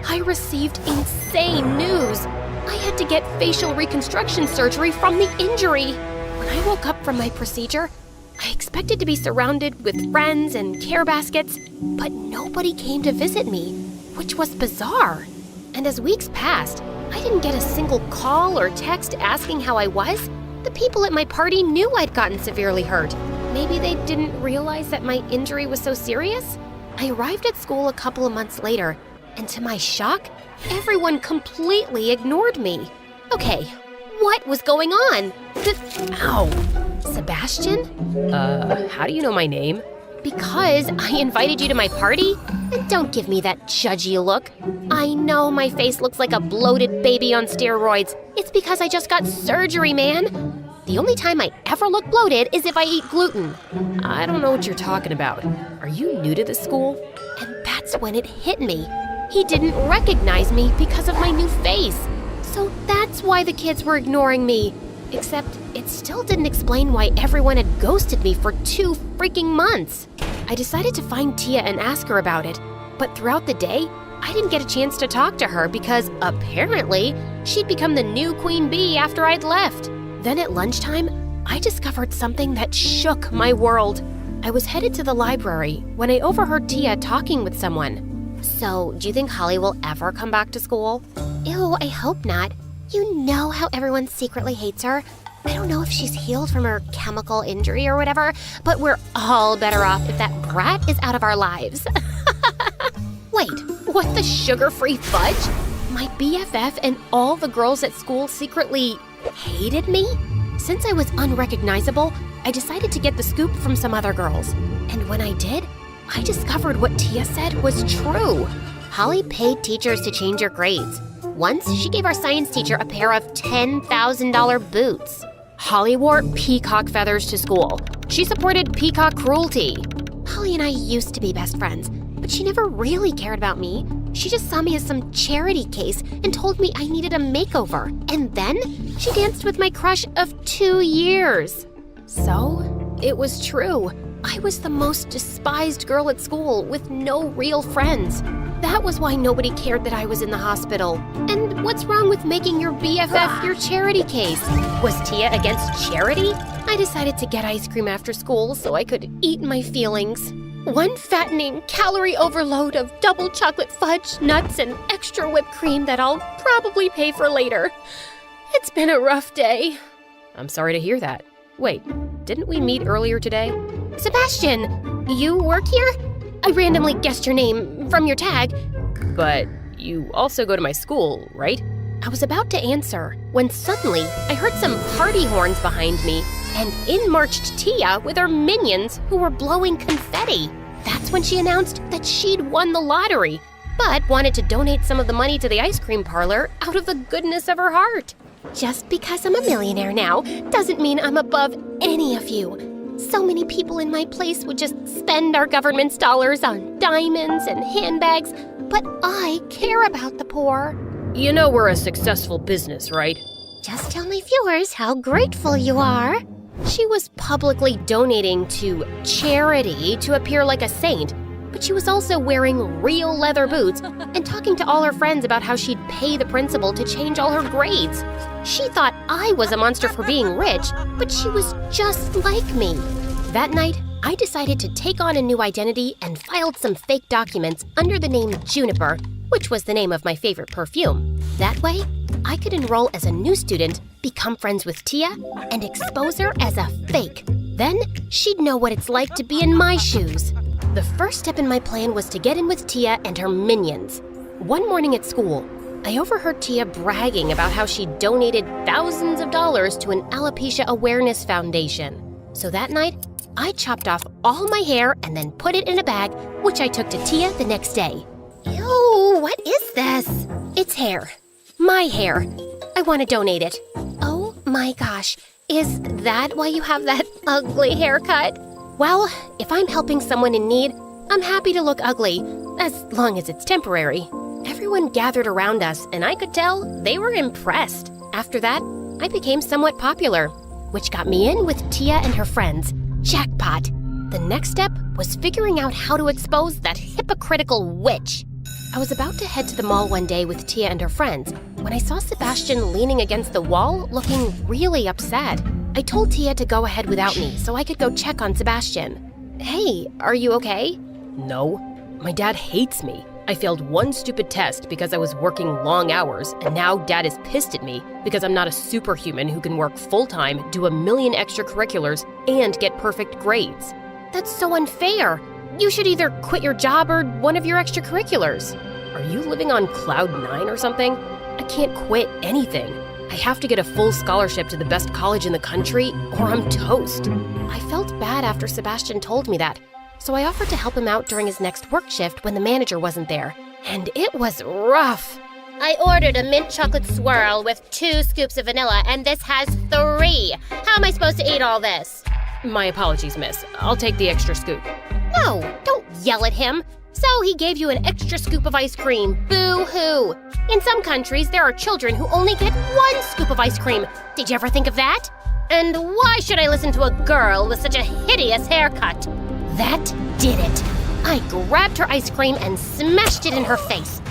I received insane news. I had to get facial reconstruction surgery from the injury. When I woke up from my procedure, I expected to be surrounded with friends and care baskets, but nobody came to visit me, which was bizarre. And as weeks passed, I didn't get a single call or text asking how I was. The people at my party knew I'd gotten severely hurt. Maybe they didn't realize that my injury was so serious? I arrived at school a couple of months later, and to my shock, everyone completely ignored me. Okay, what was going on? Ow. Sebastian? How do you know my name? Because I invited you to my party? And don't give me that judgy look. I know my face looks like a bloated baby on steroids. It's because I just got surgery, man. The only time I ever look bloated is if I eat gluten. I don't know what you're talking about. Are you new to this school? And that's when it hit me. He didn't recognize me because of my new face. So that's why the kids were ignoring me. Except it still didn't explain why everyone had ghosted me for 2 freaking months. I decided to find Tia and ask her about it, but throughout the day, I didn't get a chance to talk to her because apparently she'd become the new queen bee after I'd left. Then at lunchtime, I discovered something that shook my world. I was headed to the library when I overheard Tia talking with someone. So, do you think Holly will ever come back to school? Ew, I hope not. You know how everyone secretly hates her? I don't know if she's healed from her chemical injury or whatever, but we're all better off if that brat is out of our lives. Wait, what the sugar-free fudge? My BFF and all the girls at school secretly hated me? Since I was unrecognizable, I decided to get the scoop from some other girls. And when I did, I discovered what Tia said was true. Holly paid teachers to change your grades. Once, she gave our science teacher a pair of $10,000 boots. Holly wore peacock feathers to school. She supported peacock cruelty. Holly and I used to be best friends, but she never really cared about me. She just saw me as some charity case and told me I needed a makeover. And then she danced with my crush of 2 years. So, it was true. I was the most despised girl at school with no real friends. That was why nobody cared that I was in the hospital. And what's wrong with making your BFF your charity case? Was Tia against charity? I decided to get ice cream after school so I could eat my feelings. One fattening calorie overload of double chocolate fudge, nuts, and extra whipped cream that I'll probably pay for later. It's been a rough day. I'm sorry to hear that. Wait, didn't we meet earlier today? Sebastian, you work here? I randomly guessed your name from your tag. But you also go to my school, right? I was about to answer when suddenly I heard some party horns behind me, and in marched Tia with her minions who were blowing confetti. That's when she announced that she'd won the lottery, but wanted to donate some of the money to the ice cream parlor out of the goodness of her heart. Just because I'm a millionaire now doesn't mean I'm above any of you. So many people in my place would just spend our government's dollars on diamonds and handbags, but I care about the poor. You know we're a successful business, right? Just tell my viewers how grateful you are. She was publicly donating to charity to appear like a saint, but she was also wearing real leather boots and talking to all her friends about how she'd pay the principal to change all her grades. She thought I was a monster for being rich, but she was just like me. That night, I decided to take on a new identity and filed some fake documents under the name Juniper, which was the name of my favorite perfume. That way, I could enroll as a new student, become friends with Tia, and expose her as a fake. Then, she'd know what it's like to be in my shoes. The first step in my plan was to get in with Tia and her minions. One morning at school, I overheard Tia bragging about how she donated thousands of dollars to an alopecia awareness foundation. So that night, I chopped off all my hair and then put it in a bag, which I took to Tia the next day. Ew, what is this? It's hair. My hair. I want to donate it. Oh my gosh, is that why you have that ugly haircut? Well, if I'm helping someone in need, I'm happy to look ugly, as long as it's temporary. Everyone gathered around us, and I could tell they were impressed. After that, I became somewhat popular, which got me in with Tia and her friends. Jackpot! The next step was figuring out how to expose that hypocritical witch. I was about to head to the mall one day with Tia and her friends when I saw Sebastian leaning against the wall, looking really upset. I told Tia to go ahead without me so I could go check on Sebastian. Hey, are you okay? No, my dad hates me. I failed one stupid test because I was working long hours, and now Dad is pissed at me because I'm not a superhuman who can work full-time, do 1 million extracurriculars, and get perfect grades. That's so unfair. You should either quit your job or one of your extracurriculars. Are you living on cloud 9 or something? I can't quit anything. I have to get a full scholarship to the best college in the country, or I'm toast. I felt bad after Sebastian told me that, so I offered to help him out during his next work shift when the manager wasn't there. And it was rough. I ordered a mint chocolate swirl with 2 scoops of vanilla, and this has 3. How am I supposed to eat all this? My apologies, miss. I'll take the extra scoop. No, don't yell at him. So he gave you an extra scoop of ice cream. Boo-hoo. In some countries, there are children who only get 1 scoop of ice cream. Did you ever think of that? And why should I listen to a girl with such a hideous haircut? That did it. I grabbed her ice cream and smashed it in her face.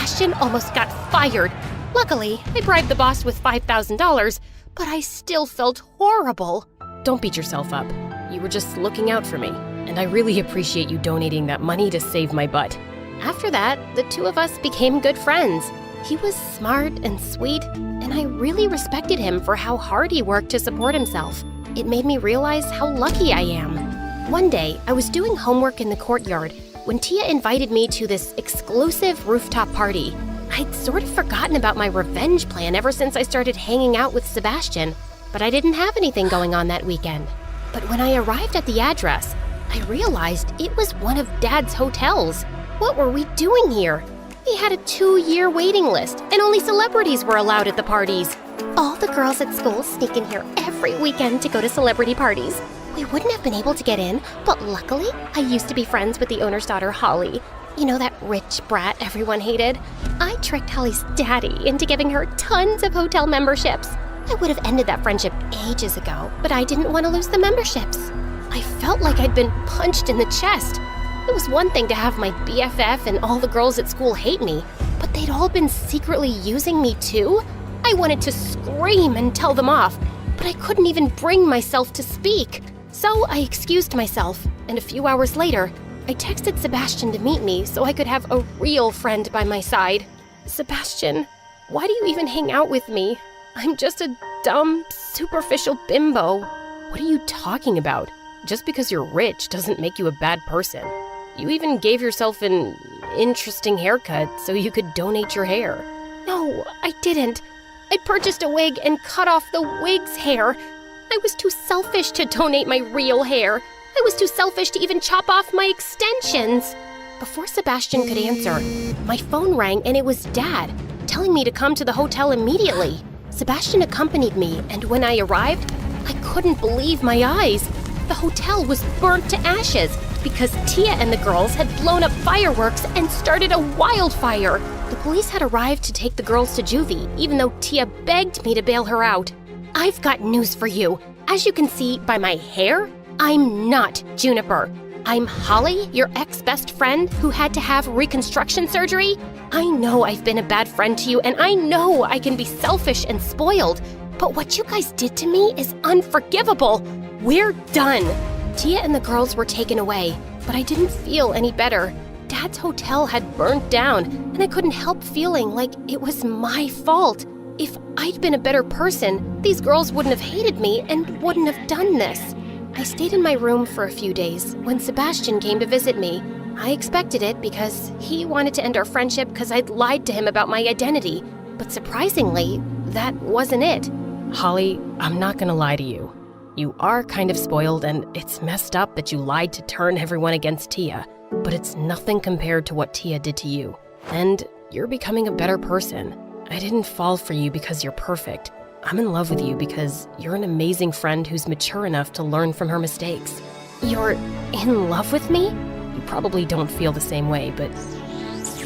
Sebastian almost got fired. Luckily, I bribed the boss with $5,000, but I still felt horrible. Don't beat yourself up. You were just looking out for me, and I really appreciate you donating that money to save my butt. After that, the two of us became good friends. He was smart and sweet, and I really respected him for how hard he worked to support himself. It made me realize how lucky I am. One day, I was doing homework in the courtyard when Tia invited me to this exclusive rooftop party. I'd sort of forgotten about my revenge plan ever since I started hanging out with Sebastian, but I didn't have anything going on that weekend. But when I arrived at the address, I realized it was one of Dad's hotels. What were we doing here? We had a 2-year waiting list, and only celebrities were allowed at the parties. All the girls at school sneak in here every weekend to go to celebrity parties. We wouldn't have been able to get in, but luckily, I used to be friends with the owner's daughter, Holly. You know, that rich brat everyone hated? I tricked Holly's daddy into giving her tons of hotel memberships. I would have ended that friendship ages ago, but I didn't want to lose the memberships. I felt like I'd been punched in the chest. It was one thing to have my BFF and all the girls at school hate me, but they'd all been secretly using me too? I wanted to scream and tell them off, but I couldn't even bring myself to speak. So I excused myself, and a few hours later, I texted Sebastian to meet me so I could have a real friend by my side. Sebastian, why do you even hang out with me? I'm just a dumb, superficial bimbo. What are you talking about? Just because you're rich doesn't make you a bad person. You even gave yourself an interesting haircut so you could donate your hair. No, I didn't. I purchased a wig and cut off the wig's hair. I was too selfish to donate my real hair. I was too selfish to even chop off my extensions. Before Sebastian could answer, my phone rang and it was Dad, telling me to come to the hotel immediately. Sebastian accompanied me, and when I arrived, I couldn't believe my eyes. The hotel was burnt to ashes because Tia and the girls had blown up fireworks and started a wildfire. The police had arrived to take the girls to juvie, even though Tia begged me to bail her out. I've got news for you. As you can see by my hair, I'm not Juniper. I'm Holly, your ex-best friend who had to have reconstruction surgery. I know I've been a bad friend to you, and I know I can be selfish and spoiled, but what you guys did to me is unforgivable. We're done. Tia and the girls were taken away, but I didn't feel any better. Dad's hotel had burnt down, and I couldn't help feeling like it was my fault. If I'd been a better person, these girls wouldn't have hated me and wouldn't have done this. I stayed in my room for a few days when Sebastian came to visit me. I expected it because he wanted to end our friendship because I'd lied to him about my identity. But surprisingly, that wasn't it. Holly, I'm not gonna lie to you. You are kind of spoiled, and it's messed up that you lied to turn everyone against Tia, but it's nothing compared to what Tia did to you. And you're becoming a better person. I didn't fall for you because you're perfect. I'm in love with you because you're an amazing friend who's mature enough to learn from her mistakes. You're in love with me? You probably don't feel the same way, but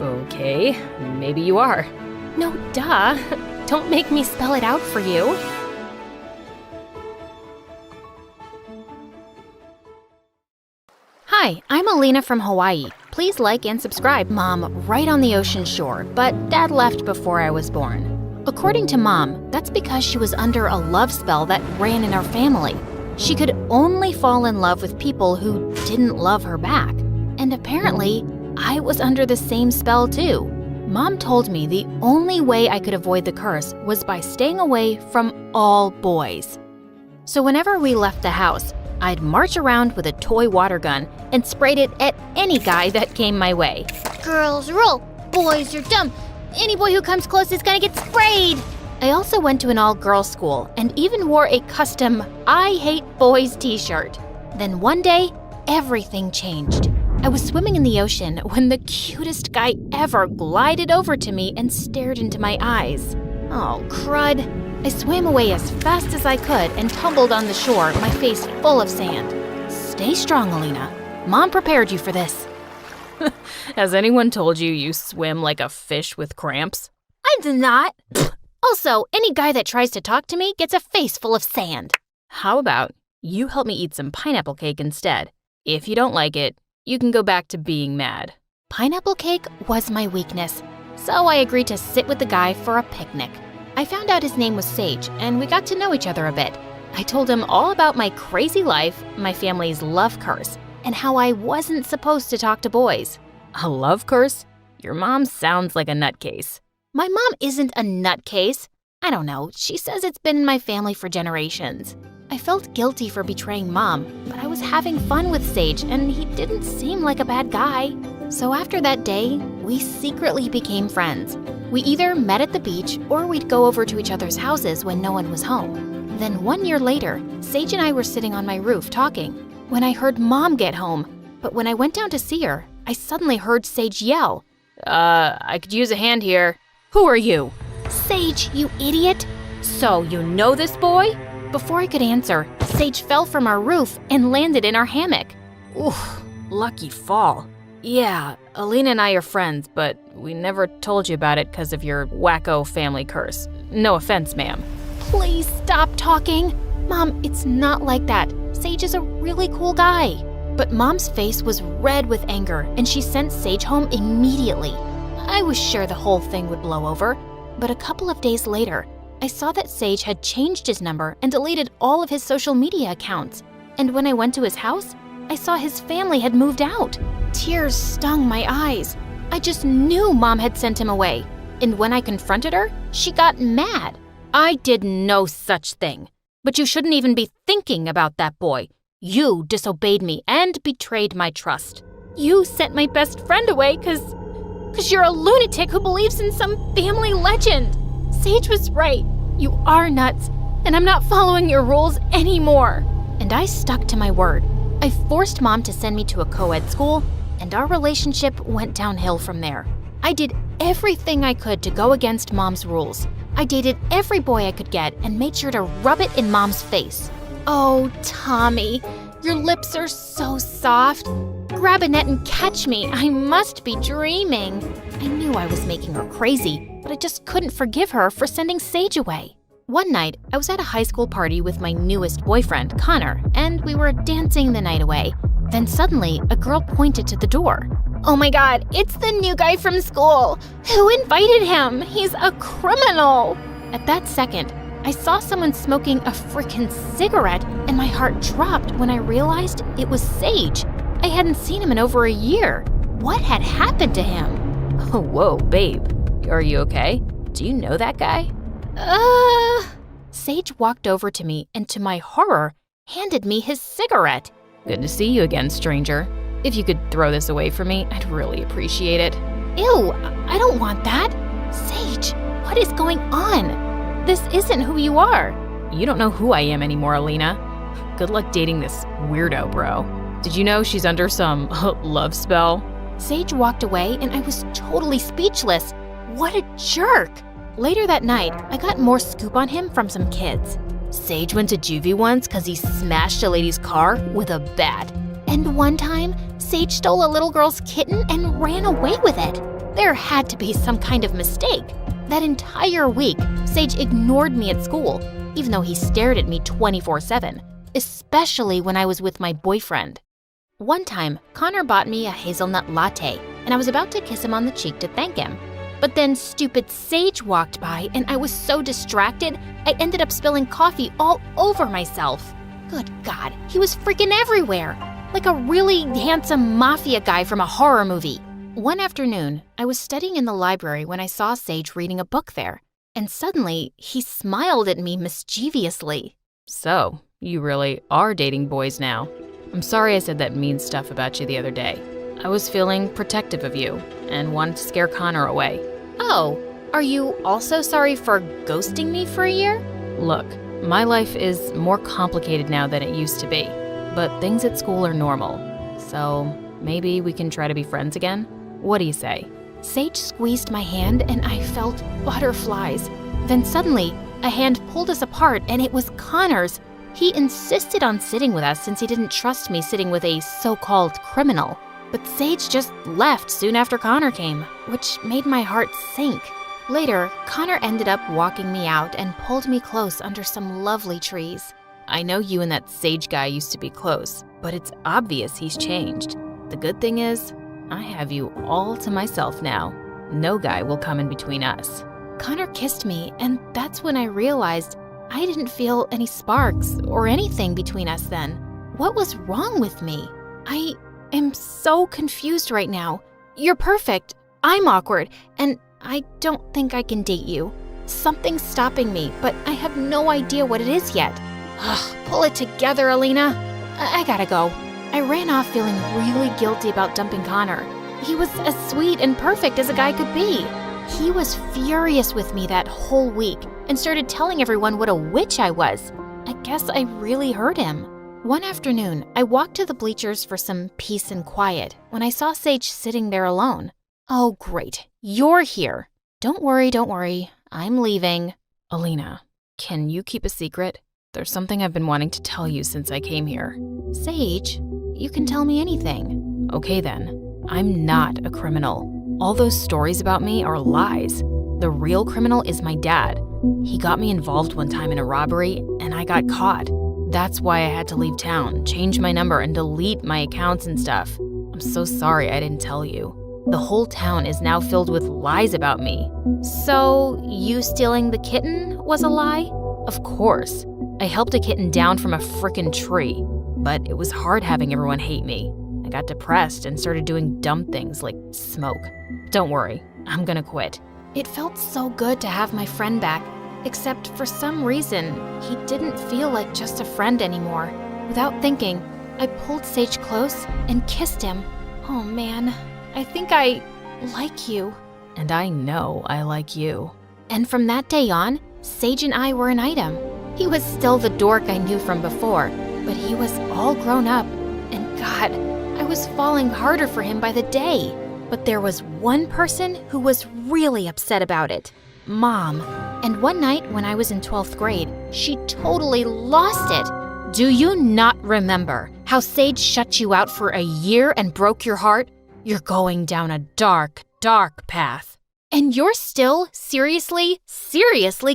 okay, maybe you are. No, duh. Don't make me spell it out for you. Hi, I'm Alina from Hawaii. Please like and subscribe. Mom, right on the ocean shore, but Dad left before I was born. According to Mom, that's because she was under a love spell that ran in our family. She could only fall in love with people who didn't love her back. And apparently, I was under the same spell too. Mom told me the only way I could avoid the curse was by staying away from all boys. So whenever we left the house, I'd march around with a toy water gun and sprayed it at any guy that came my way. Girls rule, boys are dumb. Any boy who comes close is gonna get sprayed. I also went to an all-girls school and even wore a custom I Hate Boys t-shirt. Then one day, everything changed. I was swimming in the ocean when the cutest guy ever glided over to me and stared into my eyes. Oh, crud. I swam away as fast as I could and tumbled on the shore, my face full of sand. Stay strong, Alina. Mom prepared you for this. Has anyone told you you swim like a fish with cramps? I did not. Also, any guy that tries to talk to me gets a face full of sand. How about you help me eat some pineapple cake instead? If you don't like it, you can go back to being mad. Pineapple cake was my weakness. So I agreed to sit with the guy for a picnic. I found out his name was Sage, and we got to know each other a bit. I told him all about my crazy life, my family's love curse, and how I wasn't supposed to talk to boys. A love curse? Your mom sounds like a nutcase. My mom isn't a nutcase. I don't know, she says it's been in my family for generations. I felt guilty for betraying Mom, but I was having fun with Sage and he didn't seem like a bad guy. So after that day, we secretly became friends. We either met at the beach or we'd go over to each other's houses when no one was home. Then 1 year later, Sage and I were sitting on my roof talking when I heard Mom get home. But when I went down to see her, I suddenly heard Sage yell, I could use a hand here. Who are you? Sage, you idiot! So you know this boy? Before I could answer, Sage fell from our roof and landed in our hammock. Oof, lucky fall. Yeah, Alina and I are friends, but we never told you about it because of your wacko family curse. No offense, ma'am. Please stop talking. Mom, it's not like that. Sage is a really cool guy. But Mom's face was red with anger, and she sent Sage home immediately. I was sure the whole thing would blow over, but a couple of days later, I saw that Sage had changed his number and deleted all of his social media accounts. And when I went to his house, I saw his family had moved out. Tears stung my eyes. I just knew Mom had sent him away. And when I confronted her, she got mad. I did no such thing. But you shouldn't even be thinking about that boy. You disobeyed me and betrayed my trust. You sent my best friend away because you're a lunatic who believes in some family legend. Sage was right. You are nuts, and I'm not following your rules anymore. And I stuck to my word. I forced Mom to send me to a co-ed school, and our relationship went downhill from there. I did everything I could to go against Mom's rules. I dated every boy I could get and made sure to rub it in Mom's face. Oh, Tommy, your lips are so soft. Grab a net and catch me. I must be dreaming. I knew I was making her crazy, but I just couldn't forgive her for sending Sage away. One night, I was at a high school party with my newest boyfriend, Connor, and we were dancing the night away. Then suddenly, a girl pointed to the door. Oh my God, it's the new guy from school. Who invited him? He's a criminal. At that second, I saw someone smoking a frickin' cigarette, and my heart dropped when I realized it was Sage. I hadn't seen him in over a year. What had happened to him? Oh, whoa, babe. Are you okay? Do you know that guy? Sage walked over to me and to my horror, handed me his cigarette. Good to see you again, stranger. If you could throw this away from me, I'd really appreciate it. Ew, I don't want that. Sage, what is going on? This isn't who you are. You don't know who I am anymore, Alina. Good luck dating this weirdo, bro. Did you know she's under some love spell? Sage walked away and I was totally speechless. What a jerk. Later that night, I got more scoop on him from some kids. Sage went to juvie once because he smashed a lady's car with a bat. And one time, Sage stole a little girl's kitten and ran away with it. There had to be some kind of mistake. That entire week, Sage ignored me at school, even though he stared at me 24/7, especially when I was with my boyfriend. One time, Connor bought me a hazelnut latte, and I was about to kiss him on the cheek to thank him. But then stupid Sage walked by, and I was so distracted, I ended up spilling coffee all over myself. Good God, he was freaking everywhere, like a really handsome mafia guy from a horror movie. One afternoon, I was studying in the library when I saw Sage reading a book there, and suddenly he smiled at me mischievously. So, you really are dating boys now. I'm sorry I said that mean stuff about you the other day. I was feeling protective of you and wanted to scare Connor away. Oh, are you also sorry for ghosting me for a year? Look, my life is more complicated now than it used to be, but things at school are normal. So, maybe we can try to be friends again? What do you say? Sage squeezed my hand and I felt butterflies. Then suddenly, a hand pulled us apart and it was Connor's. He insisted on sitting with us since he didn't trust me sitting with a so-called criminal. But Sage just left soon after Connor came, which made my heart sink. Later, Connor ended up walking me out and pulled me close under some lovely trees. I know you and that Sage guy used to be close, but it's obvious he's changed. The good thing is, I have you all to myself now. No guy will come in between us. Connor kissed me, and that's when I realized I didn't feel any sparks or anything between us then. What was wrong with me? I am so confused right now. You're perfect. I'm awkward, and I don't think I can date you. Something's stopping me, but I have no idea what it is yet. Ugh, pull it together, Alina. I gotta go. I ran off feeling really guilty about dumping Connor. He was as sweet and perfect as a guy could be. He was furious with me that whole week and started telling everyone what a witch I was. I guess I really hurt him. One afternoon, I walked to the bleachers for some peace and quiet when I saw Sage sitting there alone. Oh, great. You're here. Don't worry. I'm leaving. Alina, can you keep a secret? There's something I've been wanting to tell you since I came here. Sage, you can tell me anything. Okay then. I'm not a criminal. All those stories about me are lies. The real criminal is my dad. He got me involved one time in a robbery, and I got caught. That's why I had to leave town, change my number, and delete my accounts and stuff. I'm so sorry I didn't tell you. The whole town is now filled with lies about me. So, you stealing the kitten was a lie? Of course. I helped a kitten down from a frickin' tree. But it was hard having everyone hate me. I got depressed and started doing dumb things like smoke. Don't worry, I'm gonna quit. It felt so good to have my friend back, except for some reason, he didn't feel like just a friend anymore. Without thinking, I pulled Sage close and kissed him. Oh man, I think I like you. And I know I like you. And from that day on, Sage and I were an item. He was still the dork I knew from before, but he was all grown up. And God, I was falling harder for him by the day. But there was one person who was really upset about it. Mom. And one night when I was in 12th grade, she totally lost it. Do you not remember how Sage shut you out for a year and broke your heart? You're going down a dark, dark path. And you're still seriously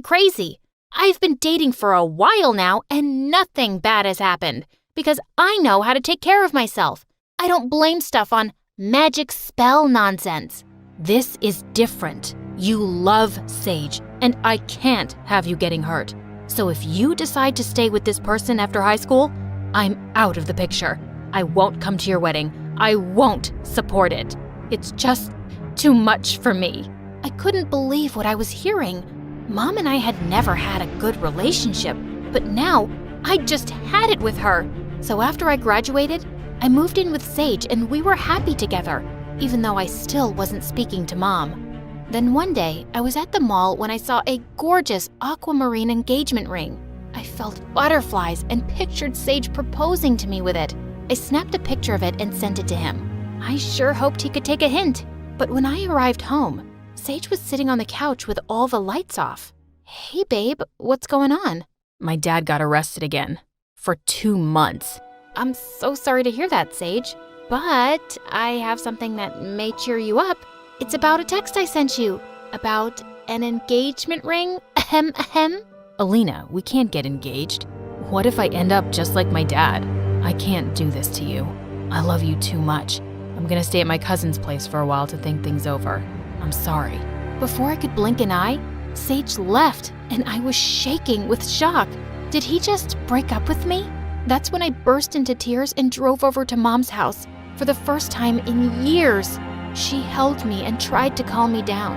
crazy. I've been dating for a while now and nothing bad has happened because I know how to take care of myself. I don't blame stuff on magic spell nonsense. This is different. You love Sage, and I can't have you getting hurt. So if you decide to stay with this person after high school, I'm out of the picture. I won't come to your wedding. I won't support it. It's just too much for me. I couldn't believe what I was hearing. Mom and I had never had a good relationship, but now I just had it with her. So after I graduated, I moved in with Sage and we were happy together, even though I still wasn't speaking to Mom. Then one day, I was at the mall when I saw a gorgeous aquamarine engagement ring. I felt butterflies and pictured Sage proposing to me with it. I snapped a picture of it and sent it to him. I sure hoped he could take a hint. But when I arrived home, Sage was sitting on the couch with all the lights off. Hey babe, what's going on? My dad got arrested again. For 2 months. I'm so sorry to hear that, Sage. But I have something that may cheer you up. It's about a text I sent you. About an engagement ring. Ahem, ahem. Alina, we can't get engaged. What if I end up just like my dad? I can't do this to you. I love you too much. I'm gonna stay at my cousin's place for a while to think things over. I'm sorry. Before I could blink an eye, Sage left, and I was shaking with shock. Did he just break up with me? That's when I burst into tears and drove over to Mom's house. For the first time in years, she held me and tried to calm me down.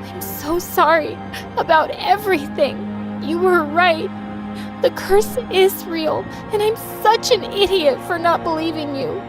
I'm so sorry about everything. You were right. The curse is real, and I'm such an idiot for not believing you.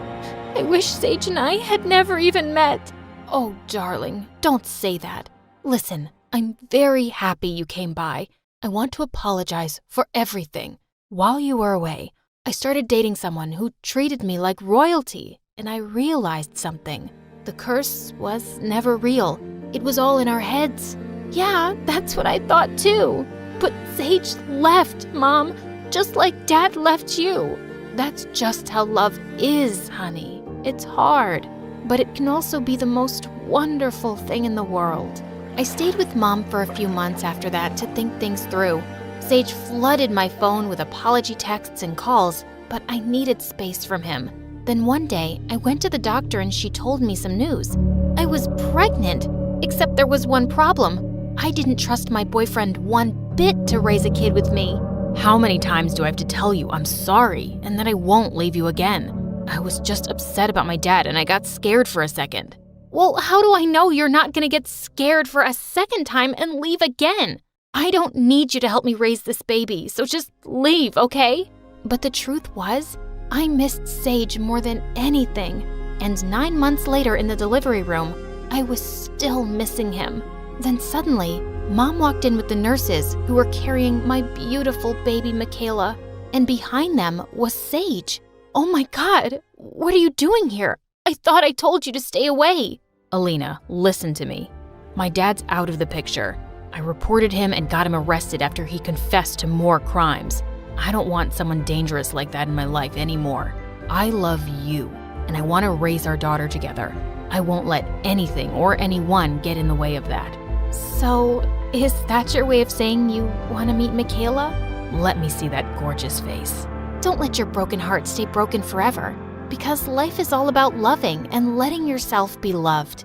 I wish Sage and I had never even met. Oh, darling, don't say that. Listen, I'm very happy you came by. I want to apologize for everything. While you were away, I started dating someone who treated me like royalty, and I realized something. The curse was never real. It was all in our heads. Yeah, that's what I thought too. But Sage left, Mom, just like Dad left you. That's just how love is, honey. It's hard, but it can also be the most wonderful thing in the world. I stayed with Mom for a few months after that to think things through. Sage flooded my phone with apology texts and calls, but I needed space from him. Then one day, I went to the doctor and she told me some news. I was pregnant. Except there was one problem. I didn't trust my boyfriend one bit to raise a kid with me. How many times do I have to tell you I'm sorry and that I won't leave you again? I was just upset about my dad and I got scared for a second. Well, how do I know you're not gonna get scared for a second time and leave again? I don't need you to help me raise this baby, so just leave, okay? But the truth was, I missed Sage more than anything. And 9 months later in the delivery room, I was still missing him. Then suddenly, Mom walked in with the nurses who were carrying my beautiful baby Michaela. And behind them was Sage. Oh my God, what are you doing here? I thought I told you to stay away. Alina, listen to me. My dad's out of the picture. I reported him and got him arrested after he confessed to more crimes. I don't want someone dangerous like that in my life anymore. I love you, and I want to raise our daughter together. I won't let anything or anyone get in the way of that. So, is that your way of saying you want to meet Michaela? Let me see that gorgeous face. Don't let your broken heart stay broken forever, because life is all about loving and letting yourself be loved.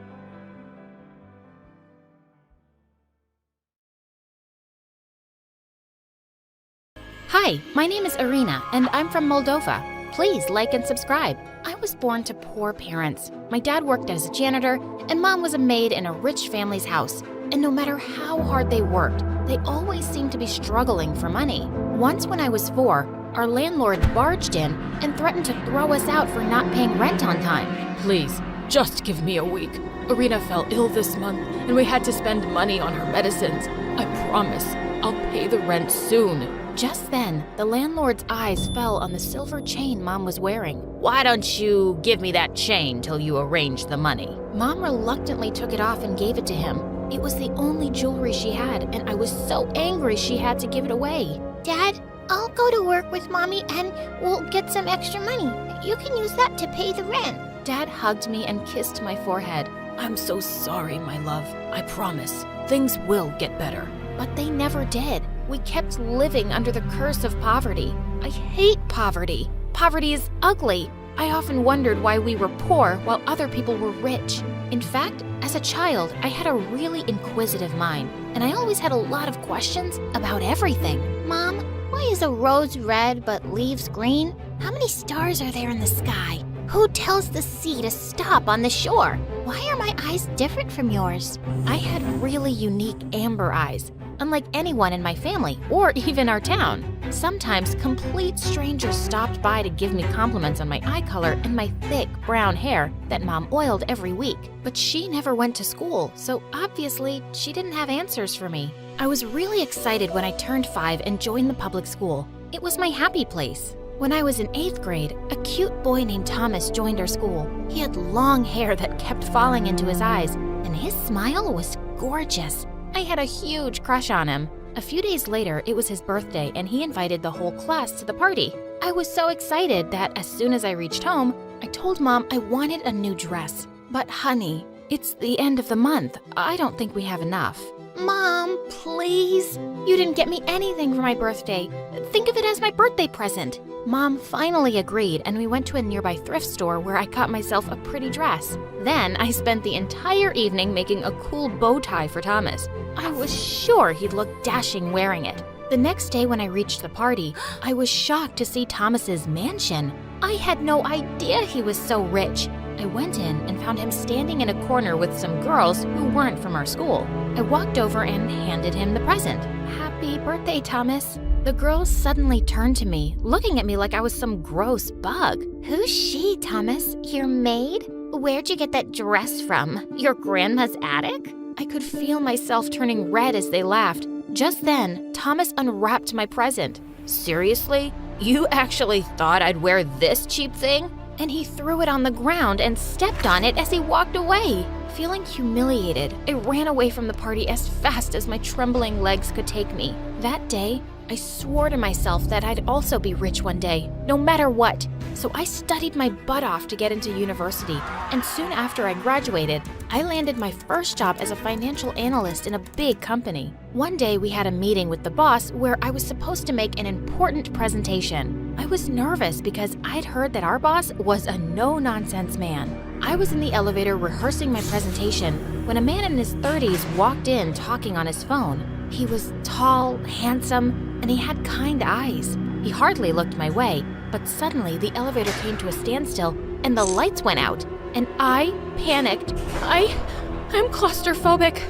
Hi, my name is Irina, and I'm from Moldova. Please like and subscribe. I was born to poor parents. My dad worked as a janitor, and Mom was a maid in a rich family's house. And no matter how hard they worked, they always seemed to be struggling for money. Once when I was 4, our landlord barged in and threatened to throw us out for not paying rent on time. Please, just give me a week. Irina fell ill this month, and we had to spend money on her medicines. I promise, I'll pay the rent soon. Just then, the landlord's eyes fell on the silver chain Mom was wearing. Why don't you give me that chain till you arrange the money? Mom reluctantly took it off and gave it to him. It was the only jewelry she had, and I was so angry she had to give it away. Dad, I'll go to work with Mommy and we'll get some extra money. You can use that to pay the rent. Dad hugged me and kissed my forehead. I'm so sorry, my love. I promise, things will get better. But they never did. We kept living under the curse of poverty. I hate poverty. Poverty is ugly. I often wondered why we were poor while other people were rich. In fact, as a child, I had a really inquisitive mind, and I always had a lot of questions about everything. Mom, why is a rose red but leaves green? How many stars are there in the sky? Who tells the sea to stop on the shore? Why are my eyes different from yours? I had really unique amber eyes, unlike anyone in my family or even our town. Sometimes complete strangers stopped by to give me compliments on my eye color and my thick brown hair that Mom oiled every week. But she never went to school, so obviously she didn't have answers for me. I was really excited when I turned 5 and joined the public school. It was my happy place. When I was in 8th grade, a cute boy named Thomas joined our school. He had long hair that kept falling into his eyes, and his smile was gorgeous. I had a huge crush on him. A few days later, it was his birthday, and he invited the whole class to the party. I was so excited that as soon as I reached home, I told Mom I wanted a new dress. But honey, it's the end of the month. I don't think we have enough. Mom, please? You didn't get me anything for my birthday. Think of it as my birthday present. Mom finally agreed, and we went to a nearby thrift store where I got myself a pretty dress. Then I spent the entire evening making a cool bow tie for Thomas. I was sure he'd look dashing wearing it. The next day when I reached the party, I was shocked to see Thomas's mansion. I had no idea he was so rich. I went in and found him standing in a corner with some girls who weren't from our school. I walked over and handed him the present. Happy birthday, Thomas. The girls suddenly turned to me, looking at me like I was some gross bug. Who's she, Thomas? Your maid? Where'd you get that dress from? Your grandma's attic? I could feel myself turning red as they laughed. Just then, Thomas unwrapped my present. Seriously? You actually thought I'd wear this cheap thing? And he threw it on the ground and stepped on it as he walked away. Feeling humiliated, I ran away from the party as fast as my trembling legs could take me. That day, I swore to myself that I'd also be rich one day, no matter what. So I studied my butt off to get into university, and soon after I graduated, I landed my first job as a financial analyst in a big company. One day we had a meeting with the boss where I was supposed to make an important presentation. I was nervous because I'd heard that our boss was a no-nonsense man. I was in the elevator rehearsing my presentation when a man in his 30s walked in talking on his phone. He was tall, handsome, and he had kind eyes. He hardly looked my way, but suddenly the elevator came to a standstill and the lights went out, and I panicked. I'm claustrophobic.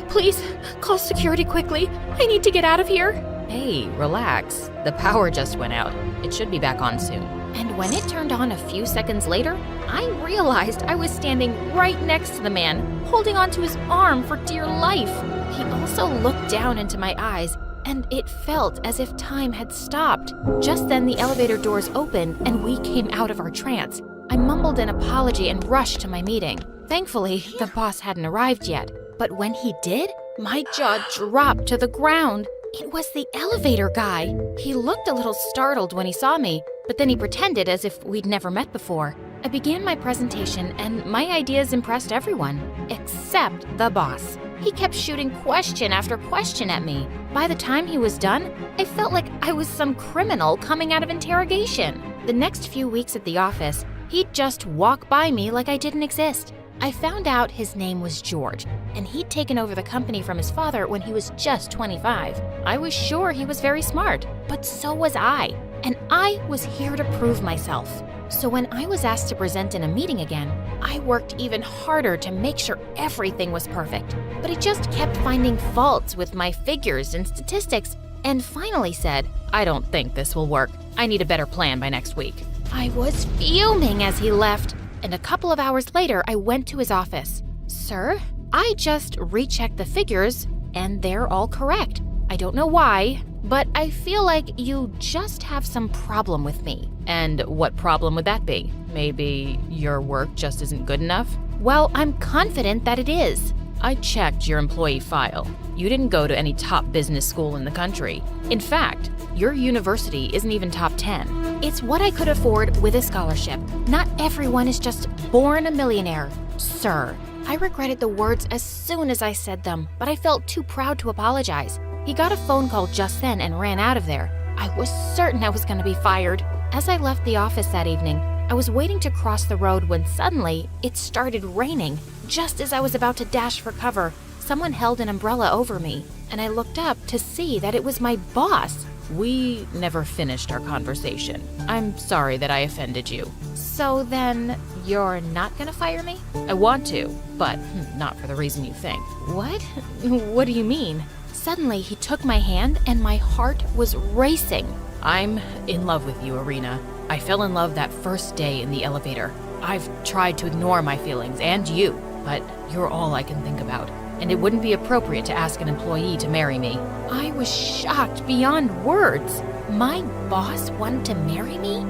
Please, call security quickly. I need to get out of here. Hey, relax. The power just went out. It should be back on soon. And when it turned on a few seconds later, I realized I was standing right next to the man, holding onto his arm for dear life. He also looked down into my eyes, and it felt as if time had stopped. Just then, the elevator doors opened, and we came out of our trance. I mumbled an apology and rushed to my meeting. Thankfully, the boss hadn't arrived yet. But when he did, my jaw dropped to the ground. It was the elevator guy. He looked a little startled when he saw me, but then he pretended as if we'd never met before. I began my presentation, and my ideas impressed everyone, except the boss. He kept shooting question after question at me. By the time he was done, I felt like I was some criminal coming out of interrogation. The next few weeks at the office, he'd just walk by me like I didn't exist. I found out his name was George, and he'd taken over the company from his father when he was just 25. I was sure he was very smart, but so was I, and I was here to prove myself. So when I was asked to present in a meeting again, I worked even harder to make sure everything was perfect. But I just kept finding faults with my figures and statistics, and finally said, I don't think this will work. I need a better plan by next week. I was fuming as he left. And a couple of hours later, I went to his office. Sir, I just rechecked the figures, and they're all correct. I don't know why, but I feel like you just have some problem with me. And what problem would that be? Maybe your work just isn't good enough? Well, I'm confident that it is. I checked your employee file. You didn't go to any top business school in the country. In fact, your university isn't even top 10. It's what I could afford with a scholarship. Not everyone is just born a millionaire. Sir, I regretted the words as soon as I said them, but I felt too proud to apologize. He got a phone call just then and ran out of there. I was certain I was going to be fired. As I left the office that evening, I was waiting to cross the road when suddenly it started raining. Just as I was about to dash for cover, someone held an umbrella over me, and I looked up to see that it was my boss. We never finished our conversation. I'm sorry that I offended you. So then, you're not gonna fire me? I want to, but not for the reason you think. What? What do you mean? Suddenly, he took my hand and my heart was racing. I'm in love with you, Irina. I fell in love that first day in the elevator. I've tried to ignore my feelings and you, but you're all I can think about. And it wouldn't be appropriate to ask an employee to marry me. I was shocked beyond words. My boss wanted to marry me?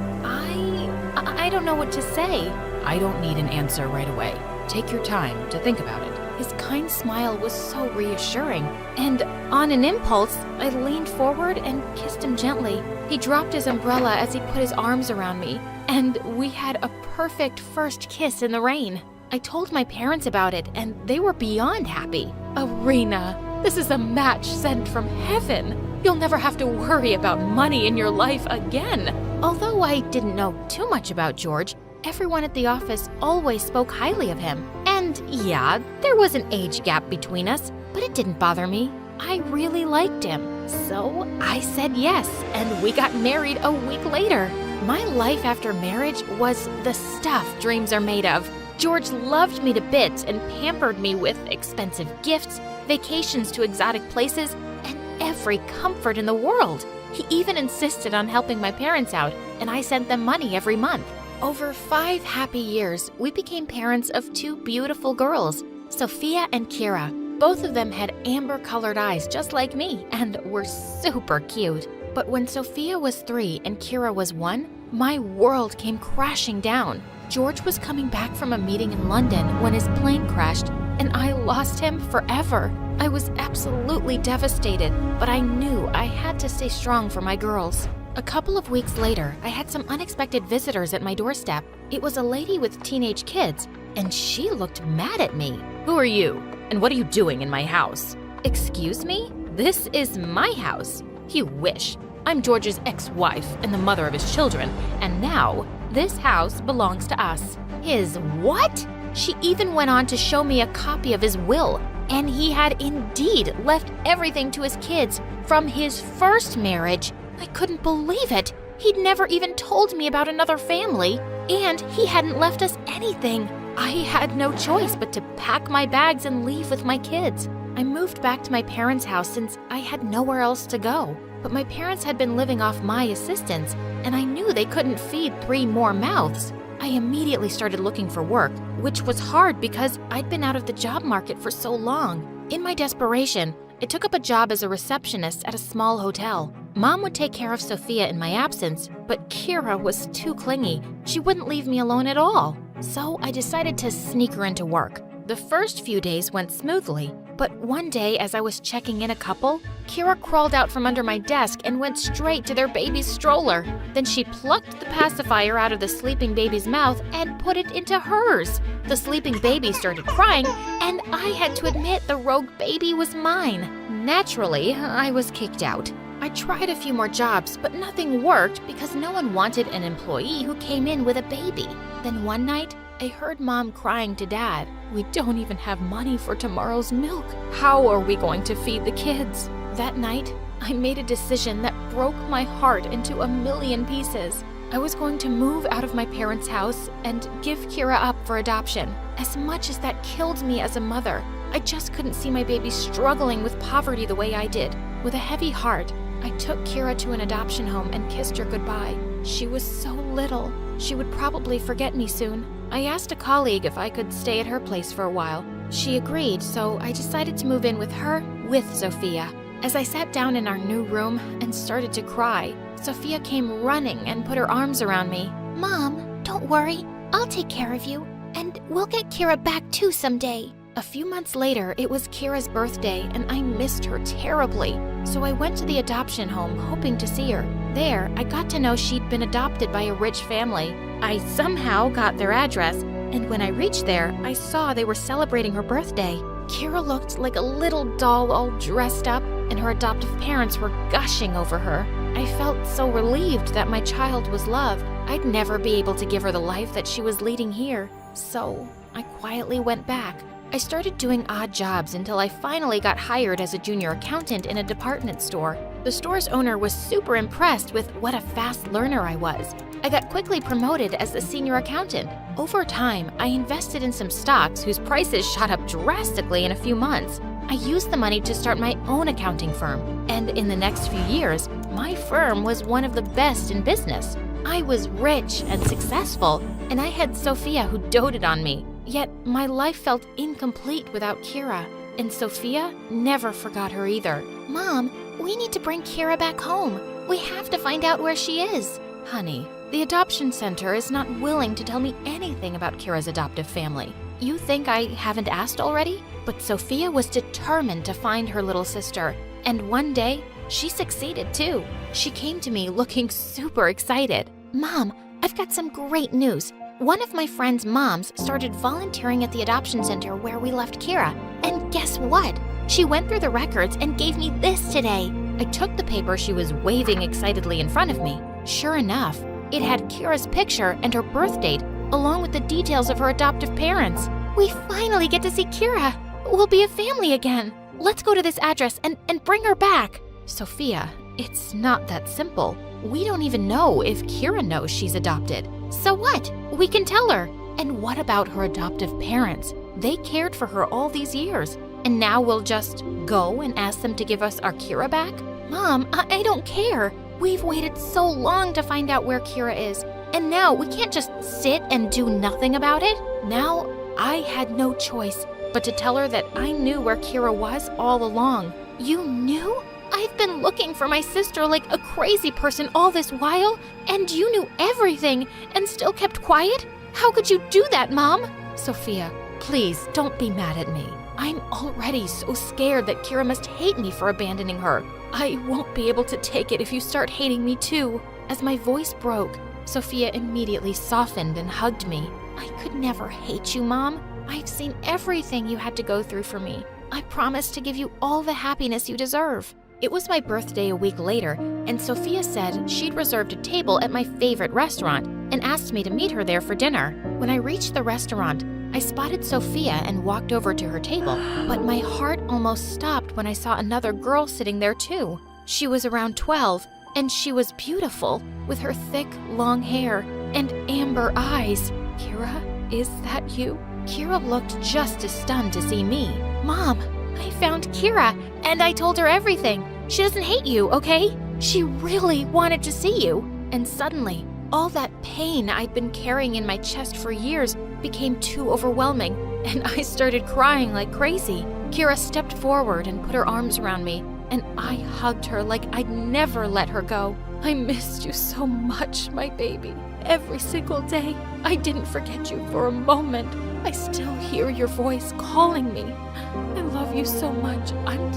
I don't know what to say. I don't need an answer right away. Take your time to think about it. His kind smile was so reassuring, and on an impulse, I leaned forward and kissed him gently. He dropped his umbrella as he put his arms around me, and we had a perfect first kiss in the rain. I told my parents about it, and they were beyond happy. Irina, this is a match sent from heaven. You'll never have to worry about money in your life again. Although I didn't know too much about George, everyone at the office always spoke highly of him. And yeah, there was an age gap between us, but it didn't bother me. I really liked him. So I said yes, and we got married a week later. My life after marriage was the stuff dreams are made of. George loved me to bits and pampered me with expensive gifts, vacations to exotic places, and every comfort in the world. He even insisted on helping my parents out, and I sent them money every month. Over 5 happy years, we became parents of 2 beautiful girls, Sophia and Kira. Both of them had amber-colored eyes just like me and were super cute. But when Sophia was 3 and Kira was 1, my world came crashing down. George was coming back from a meeting in London when his plane crashed, and I lost him forever. I was absolutely devastated, but I knew I had to stay strong for my girls. A couple of weeks later, I had some unexpected visitors at my doorstep. It was a lady with teenage kids, and she looked mad at me. Who are you? And what are you doing in my house? Excuse me? This is my house. You wish. I'm George's ex-wife and the mother of his children, and now this house belongs to us. His what? She even went on to show me a copy of his will, and he had indeed left everything to his kids from his first marriage. I couldn't believe it. He'd never even told me about another family, and he hadn't left us anything. I had no choice but to pack my bags and leave with my kids. I moved back to my parents' house since I had nowhere else to go. But my parents had been living off my assistance, and I knew they couldn't feed 3 more mouths. I immediately started looking for work, which was hard because I'd been out of the job market for so long. In my desperation, I took up a job as a receptionist at a small hotel. Mom would take care of Sophia in my absence, but Kira was too clingy. She wouldn't leave me alone at all. So I decided to sneak her into work. The first few days went smoothly, but one day as I was checking in a couple, Kira crawled out from under my desk and went straight to their baby's stroller. Then she plucked the pacifier out of the sleeping baby's mouth and put it into hers. The sleeping baby started crying, and I had to admit the rogue baby was mine. Naturally, I was kicked out. I tried a few more jobs, but nothing worked because no one wanted an employee who came in with a baby. Then one night, I heard Mom crying to Dad. "We don't even have money for tomorrow's milk. How are we going to feed the kids?" That night, I made a decision that broke my heart into a million pieces. I was going to move out of my parents' house and give Kira up for adoption. As much as that killed me as a mother, I just couldn't see my baby struggling with poverty the way I did. With a heavy heart, I took Kira to an adoption home and kissed her goodbye. She was so little. She would probably forget me soon. I asked a colleague if I could stay at her place for a while. She agreed, so I decided to move in with her with Sophia. As I sat down in our new room and started to cry, Sophia came running and put her arms around me. Mom, don't worry. I'll take care of you, and we'll get Kira back too someday. A few months later, it was Kira's birthday, and I missed her terribly. So I went to the adoption home, hoping to see her. There, I got to know she'd been adopted by a rich family. I somehow got their address, and when I reached there, I saw they were celebrating her birthday. Kira looked like a little doll all dressed up, and her adoptive parents were gushing over her. I felt so relieved that my child was loved. I'd never be able to give her the life that she was leading here. So I quietly went back. I started doing odd jobs until I finally got hired as a junior accountant in a department store. The store's owner was super impressed with what a fast learner I was. I got quickly promoted as the senior accountant. Over time, I invested in some stocks whose prices shot up drastically in a few months. I used the money to start my own accounting firm, and in the next few years, my firm was one of the best in business. I was rich and successful, and I had Sophia who doted on me. Yet my life felt incomplete without Kira, and Sophia never forgot her either. Mom, we need to bring Kira back home. We have to find out where she is. Honey, the adoption center is not willing to tell me anything about Kira's adoptive family. You think I haven't asked already? But Sophia was determined to find her little sister, and one day, she succeeded too. She came to me looking super excited. Mom, I've got some great news. One of my friend's moms started volunteering at the adoption center where we left Kira. And guess what? She went through the records and gave me this today. I took the paper she was waving excitedly in front of me. Sure enough, it had Kira's picture and her birth date, along with the details of her adoptive parents. We finally get to see Kira. We'll be a family again. Let's go to this address and bring her back. Sophia, it's not that simple. We don't even know if Kira knows she's adopted. So what? We can tell her. And what about her adoptive parents? They cared for her all these years. And now we'll just go and ask them to give us our Kira back? Mom, I don't care. We've waited so long to find out where Kira is. And now we can't just sit and do nothing about it. Now I had no choice but to tell her that I knew where Kira was all along. You knew? I've been looking for my sister like a crazy person all this while, and you knew everything and still kept quiet? How could you do that, Mom? Sophia, please don't be mad at me. I'm already so scared that Kira must hate me for abandoning her. I won't be able to take it if you start hating me too. As my voice broke, Sophia immediately softened and hugged me. I could never hate you, Mom. I've seen everything you had to go through for me. I promise to give you all the happiness you deserve. It was my birthday a week later, and Sophia said she'd reserved a table at my favorite restaurant and asked me to meet her there for dinner. When I reached the restaurant, I spotted Sophia and walked over to her table, but my heart almost stopped when I saw another girl sitting there too. She was around 12, and she was beautiful, with her thick, long hair and amber eyes. Kira, is that you? Kira looked just as stunned to see me. Mom, I found Kira, and I told her everything. She doesn't hate you, okay? She really wanted to see you. And suddenly, all that pain I'd been carrying in my chest for years became too overwhelming, and I started crying like crazy. Kira stepped forward and put her arms around me, and I hugged her like I'd never let her go. I missed you so much, my baby. Every single day, I didn't forget you for a moment. I still hear your voice calling me. I love you so much. I'm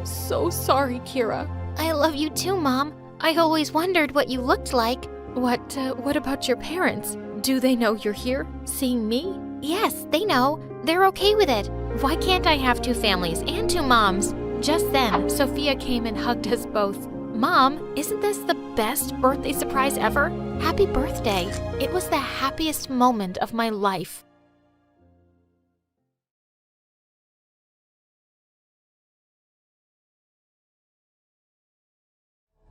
so sorry, Kira. I love you too, Mom. I always wondered what you looked like. What about your parents? Do they know you're here, seeing me? Yes, they know. They're okay with it. Why can't I have two families and two moms? Just then, Sophia came and hugged us both. Mom, isn't this the best birthday surprise ever? Happy birthday. It was the happiest moment of my life.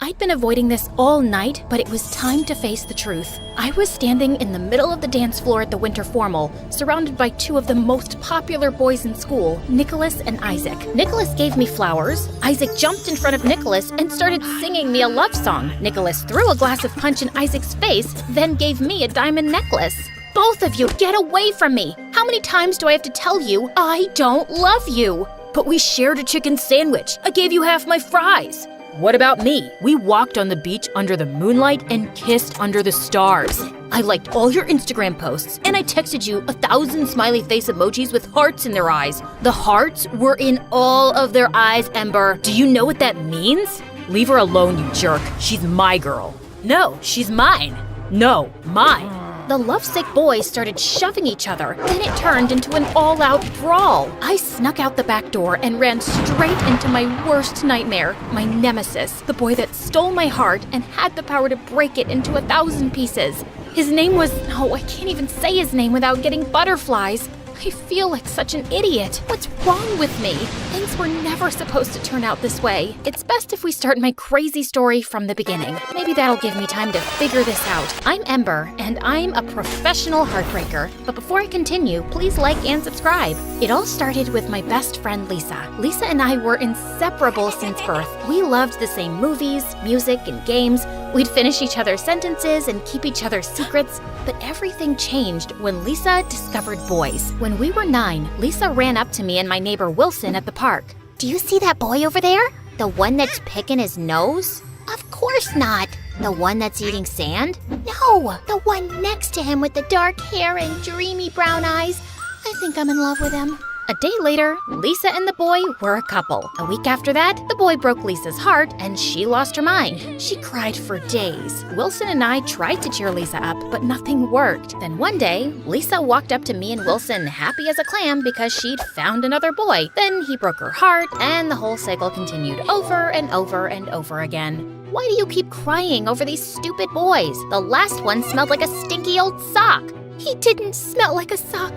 I'd been avoiding this all night, but it was time to face the truth. I was standing in the middle of the dance floor at the winter formal, surrounded by two of the most popular boys in school, Nicholas and Isaac. Nicholas gave me flowers. Isaac jumped in front of Nicholas and started singing me a love song. Nicholas threw a glass of punch in Isaac's face, then gave me a diamond necklace. Both of you, get away from me! How many times do I have to tell you I don't love you? But we shared a chicken sandwich. I gave you half my fries. What about me? We walked on the beach under the moonlight and kissed under the stars. I liked all your Instagram posts, and I texted you 1,000 smiley face emojis with hearts in their eyes. The hearts were in all of their eyes, Ember. Do you know what that means? Leave her alone, you jerk. She's my girl. No, she's mine. No, mine. The lovesick boys started shoving each other, then it turned into an all-out brawl. I snuck out the back door and ran straight into my worst nightmare, my nemesis, the boy that stole my heart and had the power to break it into 1,000 pieces. His name was... Oh, I can't even say his name without getting butterflies. I feel like such an idiot. What's wrong with me? Things were never supposed to turn out this way. It's best if we start my crazy story from the beginning. Maybe that'll give me time to figure this out. I'm Ember, and I'm a professional heartbreaker. But before I continue, please like and subscribe. It all started with my best friend, Lisa. Lisa and I were inseparable since birth. We loved the same movies, music, and games. We'd finish each other's sentences and keep each other's secrets. But everything changed when Lisa discovered boys. When we were 9, Lisa ran up to me and my neighbor Wilson at the park. Do you see that boy over there? The one that's picking his nose? Of course not. The one that's eating sand? No, the one next to him with the dark hair and dreamy brown eyes. I think I'm in love with him. A day later, Lisa and the boy were a couple. A week after that, the boy broke Lisa's heart and she lost her mind. She cried for days. Wilson and I tried to cheer Lisa up, but nothing worked. Then one day, Lisa walked up to me and Wilson happy as a clam because she'd found another boy. Then he broke her heart and the whole cycle continued over and over and over again. Why do you keep crying over these stupid boys? The last one smelled like a stinky old sock. He didn't smell like a sock.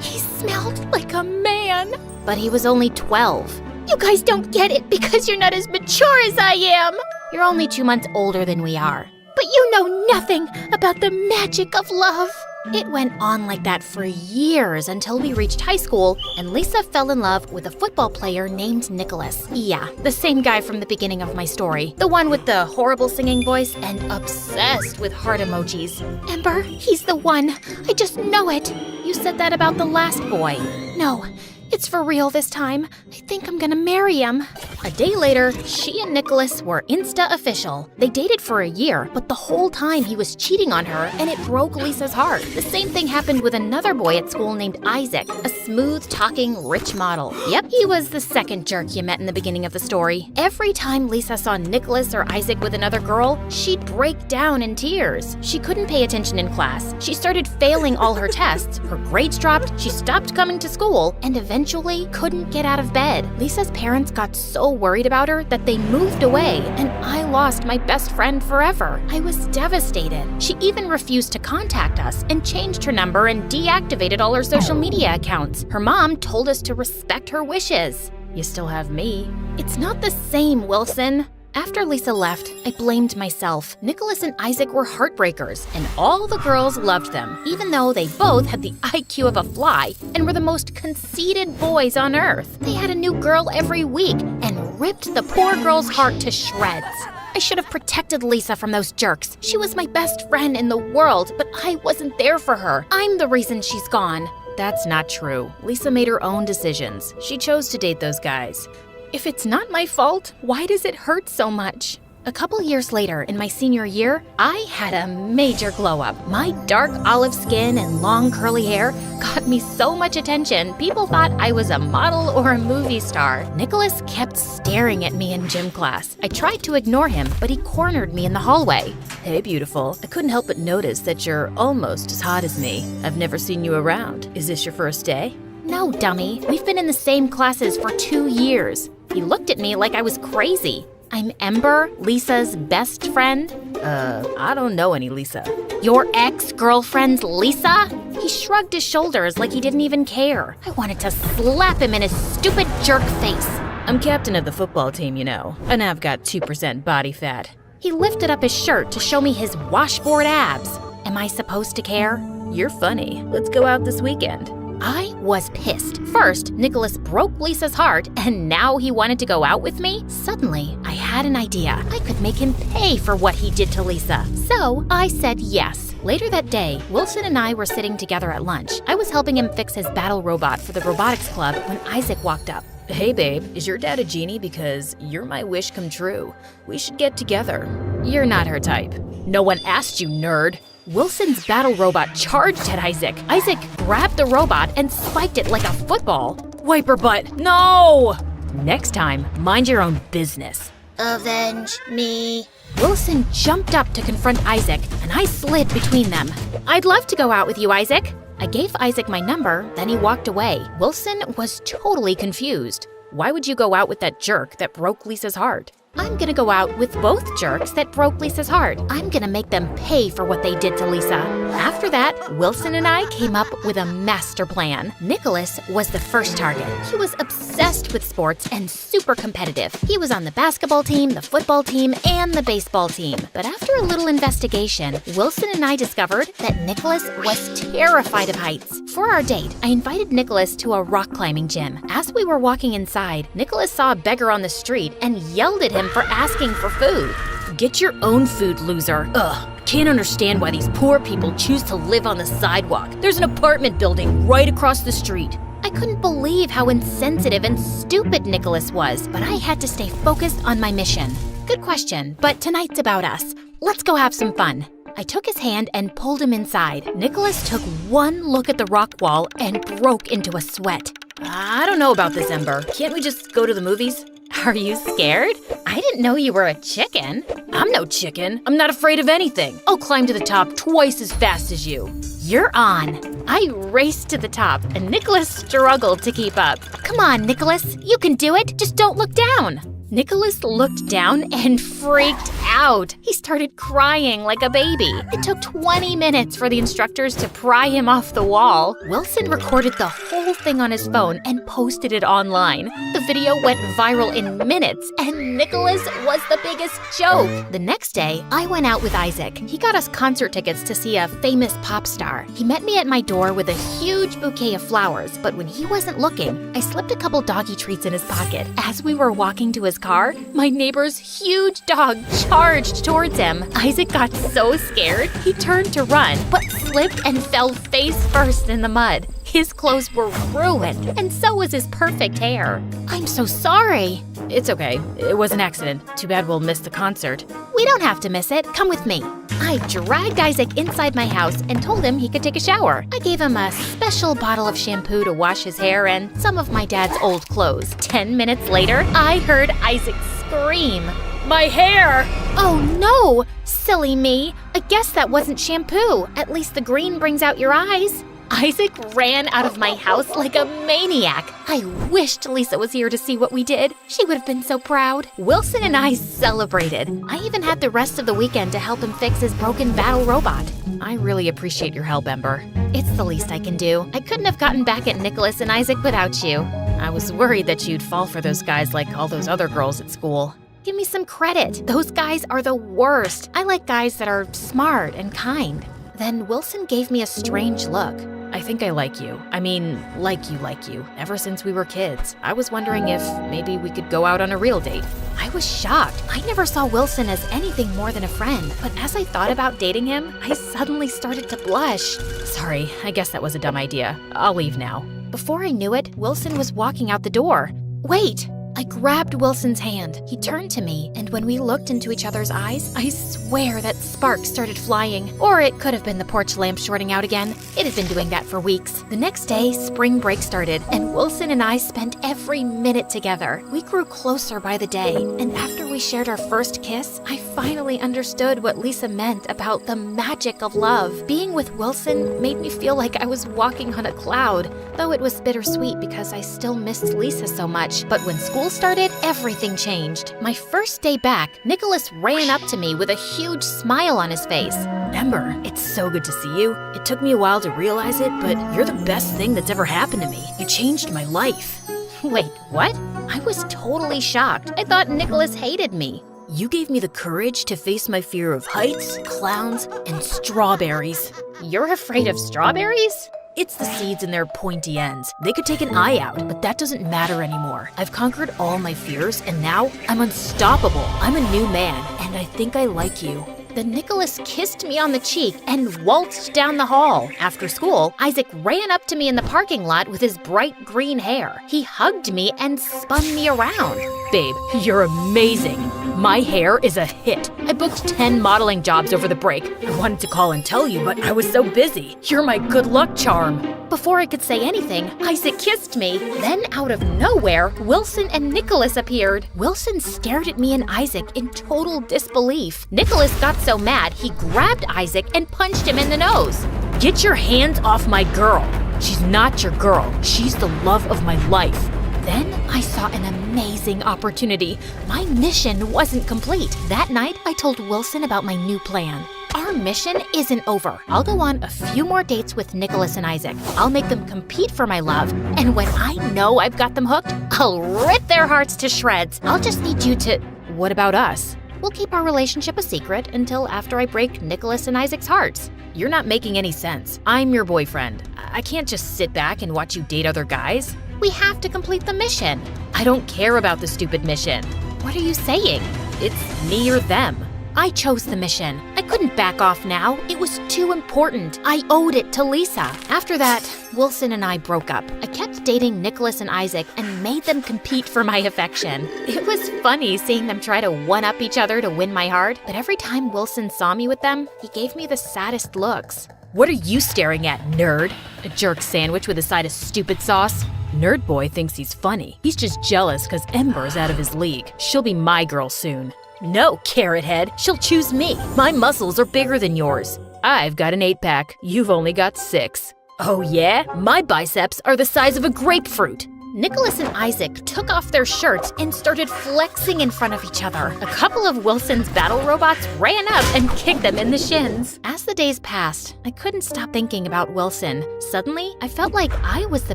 He smelled like a man. But he was only 12. You guys don't get it because you're not as mature as I am. You're only 2 months older than we are. But you know nothing about the magic of love. It went on like that for years until we reached high school and Lisa fell in love with a football player named Nicholas. Yeah, the same guy from the beginning of my story. The one with the horrible singing voice and obsessed with heart emojis. Ember, he's the one. I just know it. You said that about the last boy. No, it's for real this time. I think I'm gonna marry him. A day later, she and Nicholas were Insta-official. They dated for a year, but the whole time he was cheating on her, and it broke Lisa's heart. The same thing happened with another boy at school named Isaac, a smooth-talking, rich model. Yep, he was the second jerk you met in the beginning of the story. Every time Lisa saw Nicholas or Isaac with another girl, she'd break down in tears. She couldn't pay attention in class. She started failing all her tests. Her grades dropped, she stopped coming to school, and eventually eventually couldn't get out of bed. Lisa's parents got so worried about her that they moved away, and I lost my best friend forever. I was devastated. She even refused to contact us and changed her number and deactivated all her social media accounts. Her mom told us to respect her wishes. You still have me. It's not the same, Wilson. After Lisa left, I blamed myself. Nicholas and Isaac were heartbreakers, and all the girls loved them, even though they both had the IQ of a fly and were the most conceited boys on earth. They had a new girl every week and ripped the poor girl's heart to shreds. I should have protected Lisa from those jerks. She was my best friend in the world, but I wasn't there for her. I'm the reason she's gone. That's not true. Lisa made her own decisions. She chose to date those guys. If it's not my fault, why does it hurt so much? A couple years later, in my senior year, I had a major glow-up. My dark olive skin and long curly hair got me so much attention, people thought I was a model or a movie star. Nicholas kept staring at me in gym class. I tried to ignore him, but he cornered me in the hallway. Hey, beautiful. I couldn't help but notice that you're almost as hot as me. I've never seen you around. Is this your first day? No, dummy. We've been in the same classes for 2 years. He looked at me like I was crazy. I'm Ember, Lisa's best friend. I don't know any Lisa. Your ex-girlfriend's Lisa? He shrugged his shoulders like he didn't even care. I wanted to slap him in his stupid jerk face. I'm captain of the football team, you know, and I've got 2% body fat. He lifted up his shirt to show me his washboard abs. Am I supposed to care? You're funny. Let's go out this weekend. I was pissed. First, Nicholas broke Lisa's heart, and now he wanted to go out with me? Suddenly, I had an idea. I could make him pay for what he did to Lisa. So, I said yes. Later that day, Wilson and I were sitting together at lunch. I was helping him fix his battle robot for the robotics club when Isaac walked up. Hey babe, is your dad a genie? Because you're my wish come true. We should get together. You're not her type. No one asked you, nerd. Wilson's battle robot charged at Isaac. Isaac grabbed the robot and spiked it like a football. Wiper butt, no! Next time, mind your own business. Avenge me. Wilson jumped up to confront Isaac, and I slid between them. I'd love to go out with you, Isaac. I gave Isaac my number, then he walked away. Wilson was totally confused. Why would you go out with that jerk that broke Lisa's heart? I'm gonna go out with both jerks that broke Lisa's heart. I'm gonna make them pay for what they did to Lisa. After that, Wilson and I came up with a master plan. Nicholas was the first target. He was obsessed with sports and super competitive. He was on the basketball team, the football team, and the baseball team. But after a little investigation, Wilson and I discovered that Nicholas was terrified of heights. For our date, I invited Nicholas to a rock climbing gym. As we were walking inside, Nicholas saw a beggar on the street and yelled at him for asking for food. Get your own food, loser. Ugh, can't understand why these poor people choose to live on the sidewalk. There's an apartment building right across the street. I couldn't believe how insensitive and stupid Nicholas was, but I had to stay focused on my mission. Good question, but tonight's about us. Let's go have some fun. I took his hand and pulled him inside. Nicholas took one look at the rock wall and broke into a sweat. I don't know about this, Ember. Can't we just go to the movies? Are you scared? I didn't know you were a chicken. I'm no chicken. I'm not afraid of anything. I'll climb to the top twice as fast as you. You're on. I raced to the top, and Nicholas struggled to keep up. Come on, Nicholas. You can do it. Just don't look down. Nicholas looked down and freaked out. He started crying like a baby. It took 20 minutes for the instructors to pry him off the wall. Wilson recorded the whole thing on his phone and posted it online. The video went viral in minutes, and Nicholas was the biggest joke. The next day, I went out with Isaac. He got us concert tickets to see a famous pop star. He met me at my door with a huge bouquet of flowers, but when he wasn't looking, I slipped a couple doggy treats in his pocket. As we were walking to his car, my neighbor's huge dog charged towards him. Isaac got so scared, he turned to run, but slipped and fell face first in the mud. His clothes were ruined, and so was his perfect hair. I'm so sorry. It's okay. It was an accident. Too bad we'll miss the concert. We don't have to miss it. Come with me. I dragged Isaac inside my house and told him he could take a shower. I gave him a special bottle of shampoo to wash his hair and some of my dad's old clothes. 10 minutes later, I heard Isaac scream. My hair! Oh no! Silly me. I guess that wasn't shampoo. At least the green brings out your eyes. Isaac ran out of my house like a maniac. I wished Lisa was here to see what we did. She would have been so proud. Wilson and I celebrated. I even had the rest of the weekend to help him fix his broken battle robot. I really appreciate your help, Ember. It's the least I can do. I couldn't have gotten back at Nicholas and Isaac without you. I was worried that you'd fall for those guys like all those other girls at school. Give me some credit. Those guys are the worst. I like guys that are smart and kind. Then Wilson gave me a strange look. I think I like you. I mean, like you, ever since we were kids. I was wondering if maybe we could go out on a real date. I was shocked. I never saw Wilson as anything more than a friend. But as I thought about dating him, I suddenly started to blush. Sorry, I guess that was a dumb idea. I'll leave now. Before I knew it, Wilson was walking out the door. Wait! I grabbed Wilson's hand. He turned to me, and when we looked into each other's eyes, I swear that sparks started flying. Or it could have been the porch lamp shorting out again. It had been doing that for weeks. The next day, spring break started, and Wilson and I spent every minute together. We grew closer by the day, and after we shared our first kiss, I finally understood what Lisa meant about the magic of love. Being with Wilson made me feel like I was walking on a cloud, though it was bittersweet because I still missed Lisa so much. But when school started, everything changed. My first day back, Nicholas ran up to me with a huge smile on his face. Ember, it's so good to see you. It took me a while to realize it, but you're the best thing that's ever happened to me. You changed my life. Wait, what? I was totally shocked. I thought Nicholas hated me. You gave me the courage to face my fear of heights, clowns, and strawberries. You're afraid of strawberries? It's the seeds and their pointy ends. They could take an eye out, but that doesn't matter anymore. I've conquered all my fears, and now I'm unstoppable. I'm a new man, and I think I like you. Then Nicholas kissed me on the cheek and waltzed down the hall. After school, Isaac ran up to me in the parking lot with his bright green hair. He hugged me and spun me around. Babe, you're amazing. My hair is a hit. I booked 10 modeling jobs over the break. I wanted to call and tell you, but I was so busy. You're my good luck charm. Before I could say anything, Isaac kissed me. Then out of nowhere, Wilson and Nicholas appeared. Wilson stared at me and Isaac in total disbelief. Nicholas got so mad, he grabbed Isaac and punched him in the nose. Get your hands off my girl. She's not your girl. She's the love of my life. Then I saw an amazing opportunity. My mission wasn't complete. That night, I told Wilson about my new plan. Our mission isn't over. I'll go on a few more dates with Nicholas and Isaac. I'll make them compete for my love. And when I know I've got them hooked, I'll rip their hearts to shreds. I'll just need you to... What about us? We'll keep our relationship a secret until after I break Nicholas and Isaac's hearts. You're not making any sense. I'm your boyfriend. I can't just sit back and watch you date other guys. We have to complete the mission. I don't care about the stupid mission. What are you saying? It's me or them. I chose the mission. I couldn't back off now. It was too important. I owed it to Lisa. After that, Wilson and I broke up. I kept dating Nicholas and Isaac and made them compete for my affection. It was funny seeing them try to one-up each other to win my heart, but every time Wilson saw me with them, he gave me the saddest looks. What are you staring at, nerd? A jerk sandwich with a side of stupid sauce? Nerd boy thinks he's funny. He's just jealous because Ember's out of his league. She'll be my girl soon. No, carrot head. She'll choose me. My muscles are bigger than yours. I've got an 8-pack. You've only got 6. Oh yeah? My biceps are the size of a grapefruit. Nicholas and Isaac took off their shirts and started flexing in front of each other. A couple of Wilson's battle robots ran up and kicked them in the shins. As the days passed, I couldn't stop thinking about Wilson. Suddenly, I felt like I was the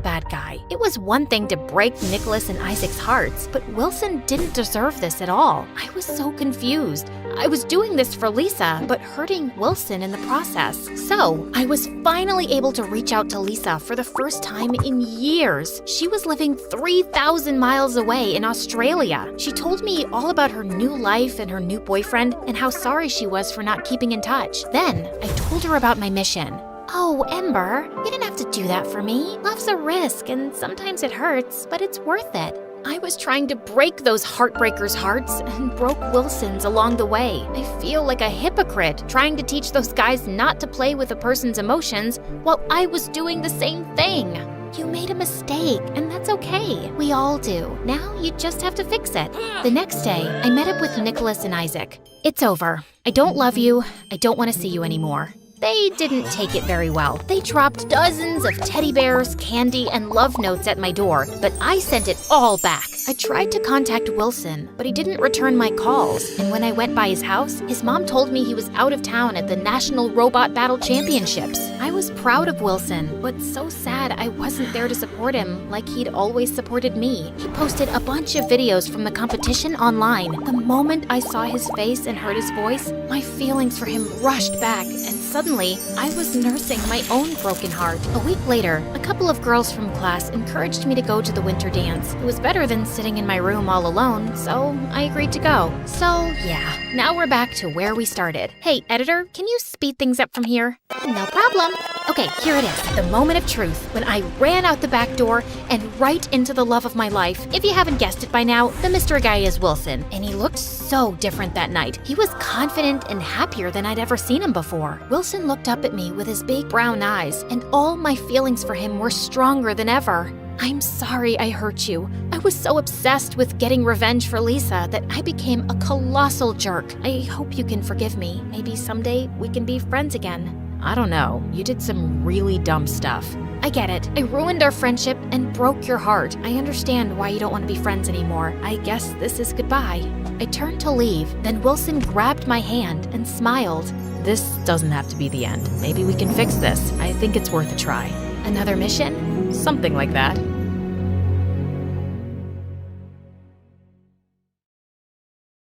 bad guy. It was one thing to break Nicholas and Isaac's hearts, but Wilson didn't deserve this at all. I was so confused. I was doing this for Lisa, but hurting Wilson in the process. So, I was finally able to reach out to Lisa for the first time in years. She was living 3,000 miles away in Australia. She told me all about her new life and her new boyfriend and how sorry she was for not keeping in touch. Then, I told her about my mission. Oh, Ember, you didn't have to do that for me. Love's a risk, and sometimes it hurts, but it's worth it. I was trying to break those heartbreakers' hearts and broke Wilson's along the way. I feel like a hypocrite trying to teach those guys not to play with a person's emotions while I was doing the same thing. You made a mistake, and that's okay. We all do. Now you just have to fix it. The next day, I met up with Nicholas and Isaac. It's over. I don't love you. I don't want to see you anymore. They didn't take it very well. They dropped dozens of teddy bears, candy, and love notes at my door, but I sent it all back. I tried to contact Wilson, but he didn't return my calls. And when I went by his house, his mom told me he was out of town at the National Robot Battle Championships. I was proud of Wilson, but so sad I wasn't there to support him like he'd always supported me. He posted a bunch of videos from the competition online. The moment I saw his face and heard his voice, my feelings for him rushed back, and suddenly, I was nursing my own broken heart. A week later, a couple of girls from class encouraged me to go to the winter dance. It was better than sitting in my room all alone, so I agreed to go. So, yeah, now we're back to where we started. Hey, editor, can you speed things up from here? No problem. Okay, here it is. The moment of truth, when I ran out the back door and right into the love of my life. If you haven't guessed it by now, the mystery guy is Wilson, and he looked so different that night. He was confident and happier than I'd ever seen him before. Wilson looked up at me with his big brown eyes, and all my feelings for him were stronger than ever. I'm sorry I hurt you. I was so obsessed with getting revenge for Lisa that I became a colossal jerk. I hope you can forgive me. Maybe someday we can be friends again. I don't know. You did some really dumb stuff. I get it. I ruined our friendship and broke your heart. I understand why you don't want to be friends anymore. I guess this is goodbye. I turned to leave, then Wilson grabbed my hand and smiled. This doesn't have to be the end. Maybe we can fix this. I think it's worth a try. Another mission? Something like that.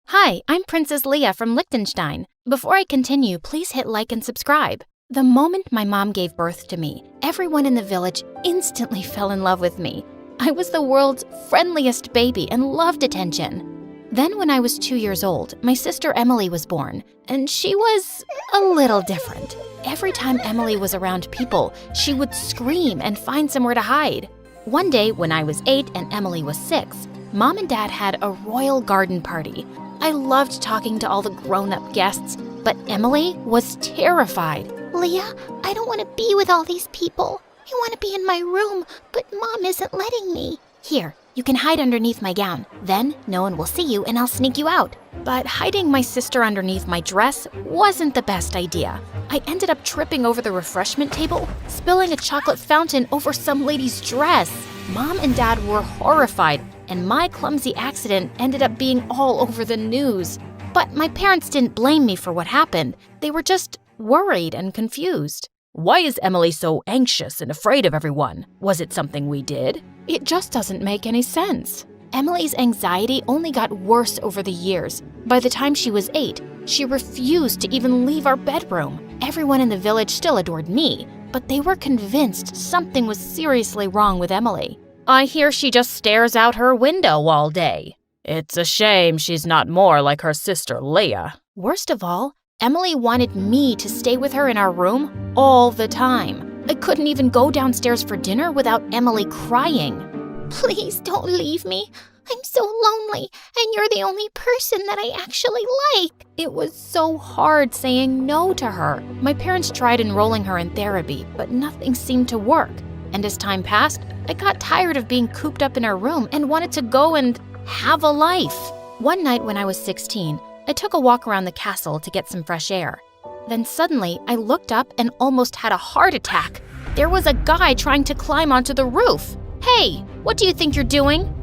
Hi, I'm Princess Leia from Liechtenstein. Before I continue, please hit like and subscribe. The moment my mom gave birth to me, everyone in the village instantly fell in love with me. I was the world's friendliest baby and loved attention. Then when I was 2 years old, my sister Emily was born, and she was a little different. Every time Emily was around people, she would scream and find somewhere to hide. One day when I was 8 and Emily was 6, Mom and Dad had a royal garden party. I loved talking to all the grown-up guests, but Emily was terrified. Leah, I don't want to be with all these people. I want to be in my room, but Mom isn't letting me. Here, you can hide underneath my gown. Then no one will see you and I'll sneak you out. But hiding my sister underneath my dress wasn't the best idea. I ended up tripping over the refreshment table, spilling a chocolate fountain over some lady's dress. Mom and Dad were horrified, and my clumsy accident ended up being all over the news. But my parents didn't blame me for what happened. They were just worried and confused. Why is Emily so anxious and afraid of everyone? Was it something we did? It just doesn't make any sense. Emily's anxiety only got worse over the years. By the time she was 8, she refused to even leave our bedroom. Everyone in the village still adored me, but they were convinced something was seriously wrong with Emily. I hear she just stares out her window all day. It's a shame she's not more like her sister Leah. Worst of all, Emily wanted me to stay with her in our room all the time. I couldn't even go downstairs for dinner without Emily crying. Please don't leave me. I'm so lonely, and you're the only person that I actually like. It was so hard saying no to her. My parents tried enrolling her in therapy, but nothing seemed to work. And as time passed, I got tired of being cooped up in our room and wanted to go and have a life. One night when I was 16, I took a walk around the castle to get some fresh air. Then suddenly, I looked up and almost had a heart attack. There was a guy trying to climb onto the roof. Hey, what do you think you're doing?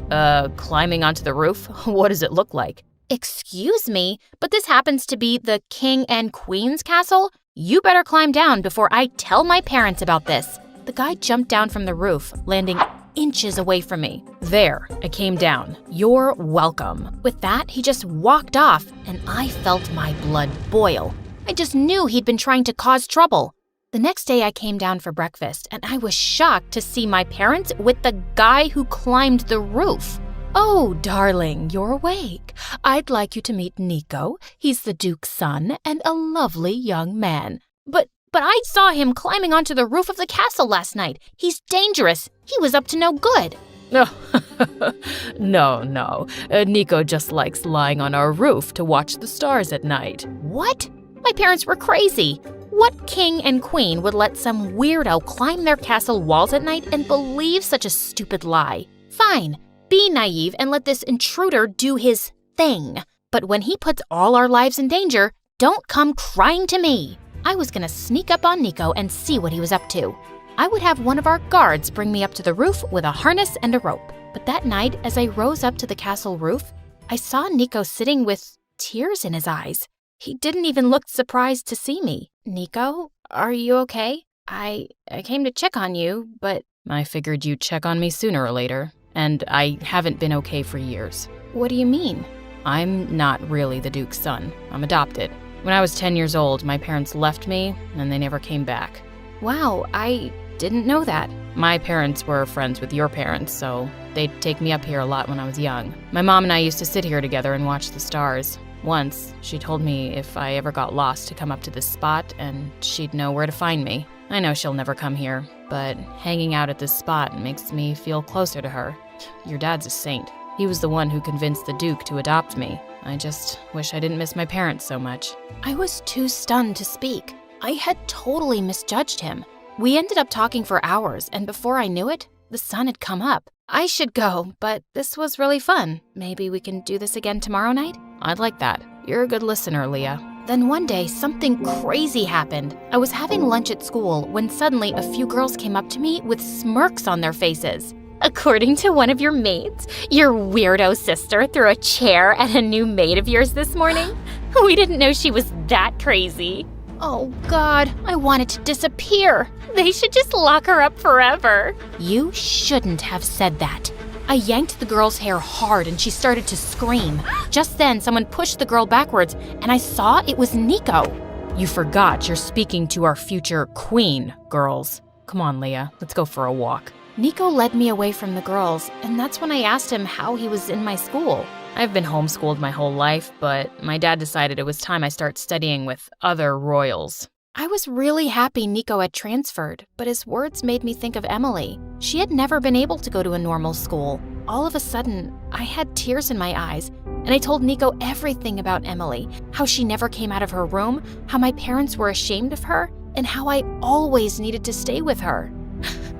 Climbing onto the roof? What does it look like? Excuse me, but this happens to be the King and Queen's castle? You better climb down before I tell my parents about this. The guy jumped down from the roof, landing inches away from me. There, I came down. You're welcome. With that, he just walked off, and I felt my blood boil. I just knew he'd been trying to cause trouble. The next day I came down for breakfast, and I was shocked to see my parents with the guy who climbed the roof. Oh, darling, you're awake. I'd like you to meet Nico. He's the Duke's son and a lovely young man. But I saw him climbing onto the roof of the castle last night. He's dangerous. He was up to no good. No. Nico just likes lying on our roof to watch the stars at night. What? My parents were crazy. What king and queen would let some weirdo climb their castle walls at night and believe such a stupid lie? Fine, be naive and let this intruder do his thing. But when he puts all our lives in danger, don't come crying to me. I was gonna sneak up on Nico and see what he was up to. I would have one of our guards bring me up to the roof with a harness and a rope. But that night, as I rose up to the castle roof, I saw Nico sitting with tears in his eyes. He didn't even look surprised to see me. Nico, are you okay? I came to check on you, but I figured you'd check on me sooner or later, and I haven't been okay for years. What do you mean? I'm not really the Duke's son. I'm adopted. When I was 10 years old, my parents left me, and they never came back. Wow, I didn't know that. My parents were friends with your parents, so they'd take me up here a lot when I was young. My mom and I used to sit here together and watch the stars. Once, she told me if I ever got lost to come up to this spot and she'd know where to find me. I know she'll never come here, but hanging out at this spot makes me feel closer to her. Your dad's a saint. He was the one who convinced the Duke to adopt me. I just wish I didn't miss my parents so much. I was too stunned to speak. I had totally misjudged him. We ended up talking for hours, and before I knew it, the sun had come up. I should go, but this was really fun. Maybe we can do this again tomorrow night? I'd like that. You're a good listener, Leah. Then one day, something crazy happened. I was having lunch at school when suddenly a few girls came up to me with smirks on their faces. According to one of your maids, your weirdo sister threw a chair at a new maid of yours this morning? We didn't know she was that crazy. Oh God, I wanted to disappear. They should just lock her up forever. You shouldn't have said that. I yanked the girl's hair hard and she started to scream. Just then, someone pushed the girl backwards and I saw it was Nico. You forgot you're speaking to our future queen, girls. Come on, Leah, let's go for a walk. Nico led me away from the girls, and that's when I asked him how he was in my school. I've been homeschooled my whole life, but my dad decided it was time I start studying with other royals. I was really happy Nico had transferred, but his words made me think of Emily. She had never been able to go to a normal school. All of a sudden, I had tears in my eyes, and I told Nico everything about Emily, how she never came out of her room, how my parents were ashamed of her, and how I always needed to stay with her.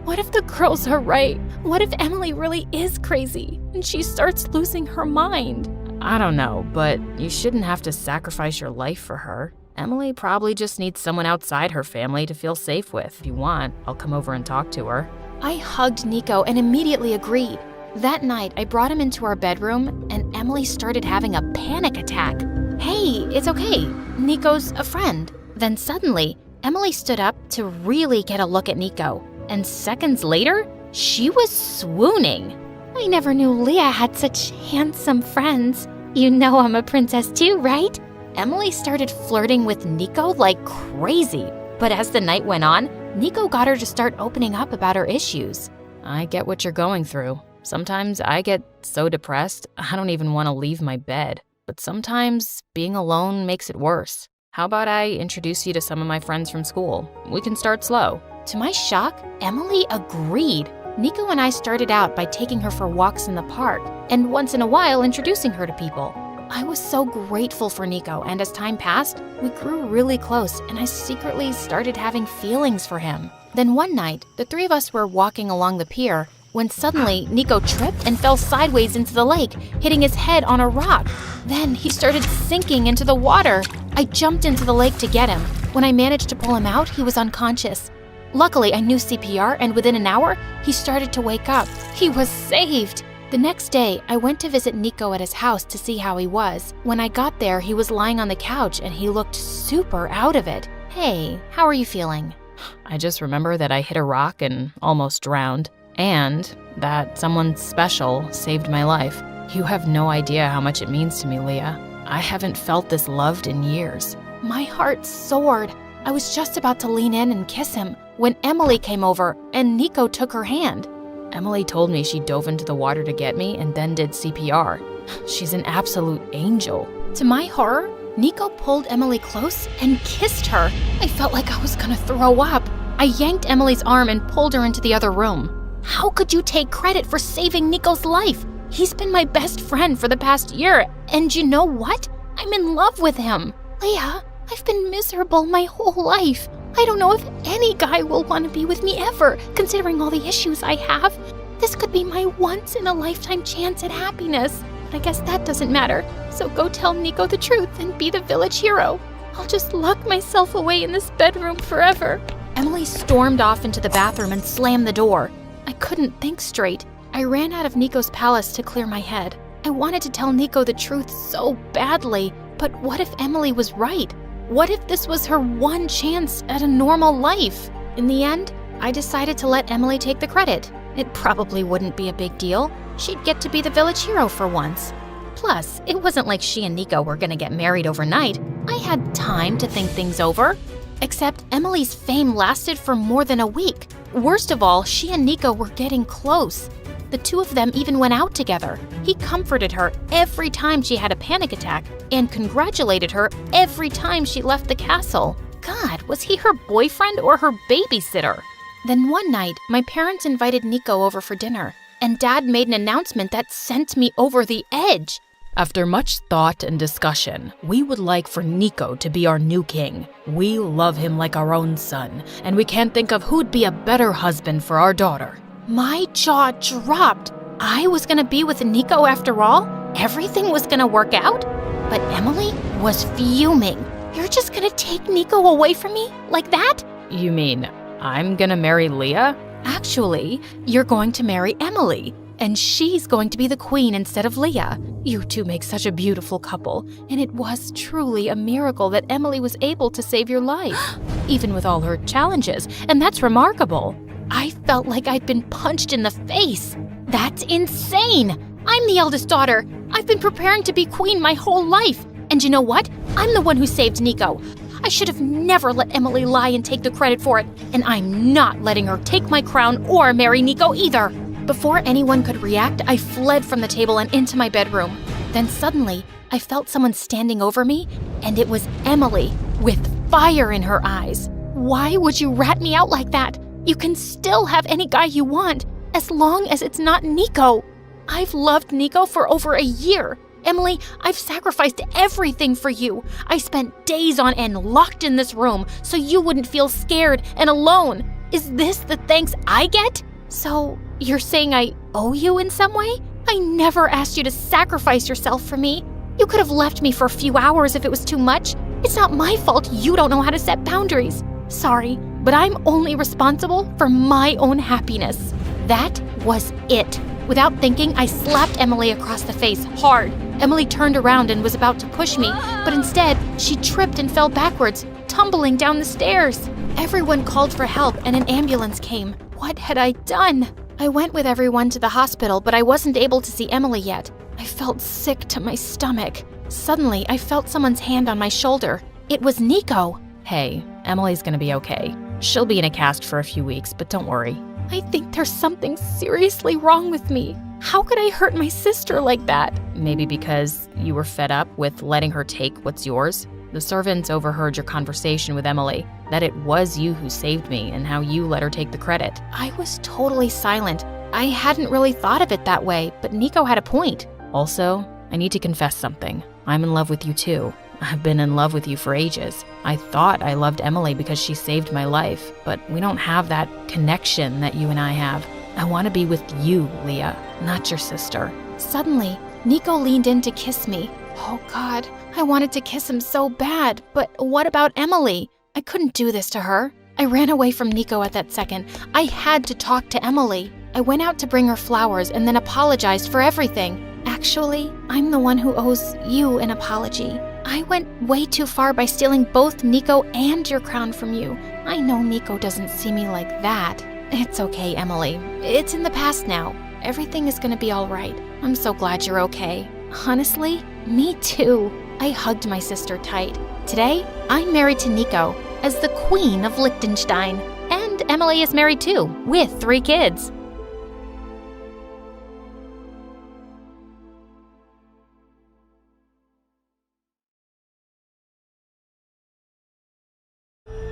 What if the girls are right? What if Emily really is crazy and she starts losing her mind? I don't know, but you shouldn't have to sacrifice your life for her. Emily probably just needs someone outside her family to feel safe with. If you want, I'll come over and talk to her. I hugged Nico and immediately agreed. That night, I brought him into our bedroom and Emily started having a panic attack. Hey, it's okay. Nico's a friend. Then suddenly, Emily stood up to really get a look at Nico. And seconds later, she was swooning. I never knew Leah had such handsome friends. You know I'm a princess too, right? Emily started flirting with Nico like crazy. But as the night went on, Nico got her to start opening up about her issues. I get what you're going through. Sometimes I get so depressed, I don't even want to leave my bed. But sometimes being alone makes it worse. How about I introduce you to some of my friends from school? We can start slow. To my shock, Emily agreed. Nico and I started out by taking her for walks in the park, and once in a while introducing her to people. I was so grateful for Nico, and as time passed, we grew really close, and I secretly started having feelings for him. Then one night, the three of us were walking along the pier when suddenly Nico tripped and fell sideways into the lake, hitting his head on a rock. Then he started sinking into the water. I jumped into the lake to get him. When I managed to pull him out, he was unconscious. Luckily, I knew CPR, and within an hour, he started to wake up. He was saved! The next day, I went to visit Nico at his house to see how he was. When I got there, he was lying on the couch and he looked super out of it. Hey, how are you feeling? I just remember that I hit a rock and almost drowned, and that someone special saved my life. You have no idea how much it means to me, Leah. I haven't felt this loved in years. My heart soared. I was just about to lean in and kiss him when Emily came over and Nico took her hand. Emily told me she dove into the water to get me and then did CPR. She's an absolute angel. To my horror, Nico pulled Emily close and kissed her. I felt like I was gonna throw up. I yanked Emily's arm and pulled her into the other room. How could you take credit for saving Nico's life? He's been my best friend for the past year, and you know what? I'm in love with him. Leah, I've been miserable my whole life. I don't know if any guy will want to be with me ever, considering all the issues I have. This could be my once-in-a-lifetime chance at happiness. But I guess that doesn't matter. So go tell Nico the truth and be the village hero. I'll just lock myself away in this bedroom forever. Emily stormed off into the bathroom and slammed the door. I couldn't think straight. I ran out of Nico's palace to clear my head. I wanted to tell Nico the truth so badly, but what if Emily was right? What if this was her one chance at a normal life? In the end, I decided to let Emily take the credit. It probably wouldn't be a big deal. She'd get to be the village hero for once. Plus, it wasn't like she and Nico were gonna get married overnight. I had time to think things over. Except Emily's fame lasted for more than a week. Worst of all, she and Nico were getting close. The two of them even went out together. He comforted her every time she had a panic attack and congratulated her every time she left the castle. God, was he her boyfriend or her babysitter? Then one night, my parents invited Nico over for dinner, and Dad made an announcement that sent me over the edge. After much thought and discussion, we would like for Nico to be our new king. We love him like our own son, and we can't think of who'd be a better husband for our daughter. My jaw dropped. I was gonna be with Nico after all? Everything was gonna work out? But Emily was fuming. You're just gonna take Nico away from me like that? You mean I'm gonna marry Leah? Actually, you're going to marry Emily, and she's going to be the queen instead of Leah. You two make such a beautiful couple, and it was truly a miracle that Emily was able to save your life, even with all her challenges, and that's remarkable. I felt like I'd been punched in the face. That's insane! I'm the eldest daughter. I've been preparing to be queen my whole life. And you know what? I'm the one who saved Nico. I should have never let Emily lie and take the credit for it, and I'm not letting her take my crown or marry Nico either. Before anyone could react, I fled from the table and into my bedroom. Then suddenly, I felt someone standing over me, and it was Emily, with fire in her eyes. Why would you rat me out like that? You can still have any guy you want, as long as it's not Nico. I've loved Nico for over a year. Emily, I've sacrificed everything for you. I spent days on end locked in this room so you wouldn't feel scared and alone. Is this the thanks I get? So, you're saying I owe you in some way? I never asked you to sacrifice yourself for me. You could have left me for a few hours if it was too much. It's not my fault you don't know how to set boundaries. Sorry, but I'm only responsible for my own happiness. That was it. Without thinking, I slapped Emily across the face hard. Emily turned around and was about to push me, but instead, she tripped and fell backwards, tumbling down the stairs. Everyone called for help and an ambulance came. What had I done? I went with everyone to the hospital, but I wasn't able to see Emily yet. I felt sick to my stomach. Suddenly, I felt someone's hand on my shoulder. It was Nico. Hey, Emily's gonna be okay. She'll be in a cast for a few weeks, but don't worry. I think there's something seriously wrong with me. How could I hurt my sister like that? Maybe because you were fed up with letting her take what's yours. The servants overheard your conversation with Emily, that it was you who saved me and how you let her take the credit. I was totally silent. I hadn't really thought of it that way, but Nico had a point. Also, I need to confess something. I'm in love with you too. I've been in love with you for ages. I thought I loved Emily because she saved my life, but we don't have that connection that you and I have. I want to be with you, Leah, not your sister. Suddenly, Nico leaned in to kiss me. Oh God, I wanted to kiss him so bad, but what about Emily? I couldn't do this to her. I ran away from Nico at that second. I had to talk to Emily. I went out to bring her flowers and then apologized for everything. Actually, I'm the one who owes you an apology. I went way too far by stealing both Nico and your crown from you. I know Nico doesn't see me like that. It's okay, Emily. It's in the past now. Everything is gonna be all right. I'm so glad you're okay. Honestly, me too. I hugged my sister tight. Today, I'm married to Nico as the Queen of Liechtenstein. And Emily is married too, with 3 kids.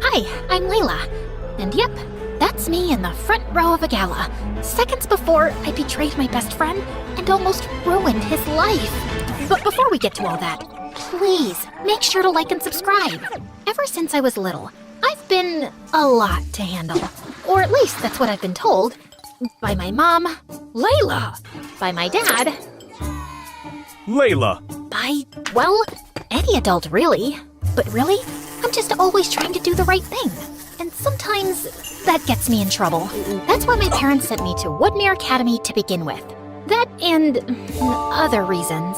Hi, I'm Layla. And yep, that's me in the front row of a gala, seconds before I betrayed my best friend and almost ruined his life. But before we get to all that, please make sure to like and subscribe. Ever since I was little, I've been a lot to handle. Or at least that's what I've been told. By my mom, Layla. By my dad, Layla. by, well, any adult really. But really, I'm just always trying to do the right thing. And sometimes that gets me in trouble. That's why my parents sent me to Woodmere Academy to begin with. That and other reasons.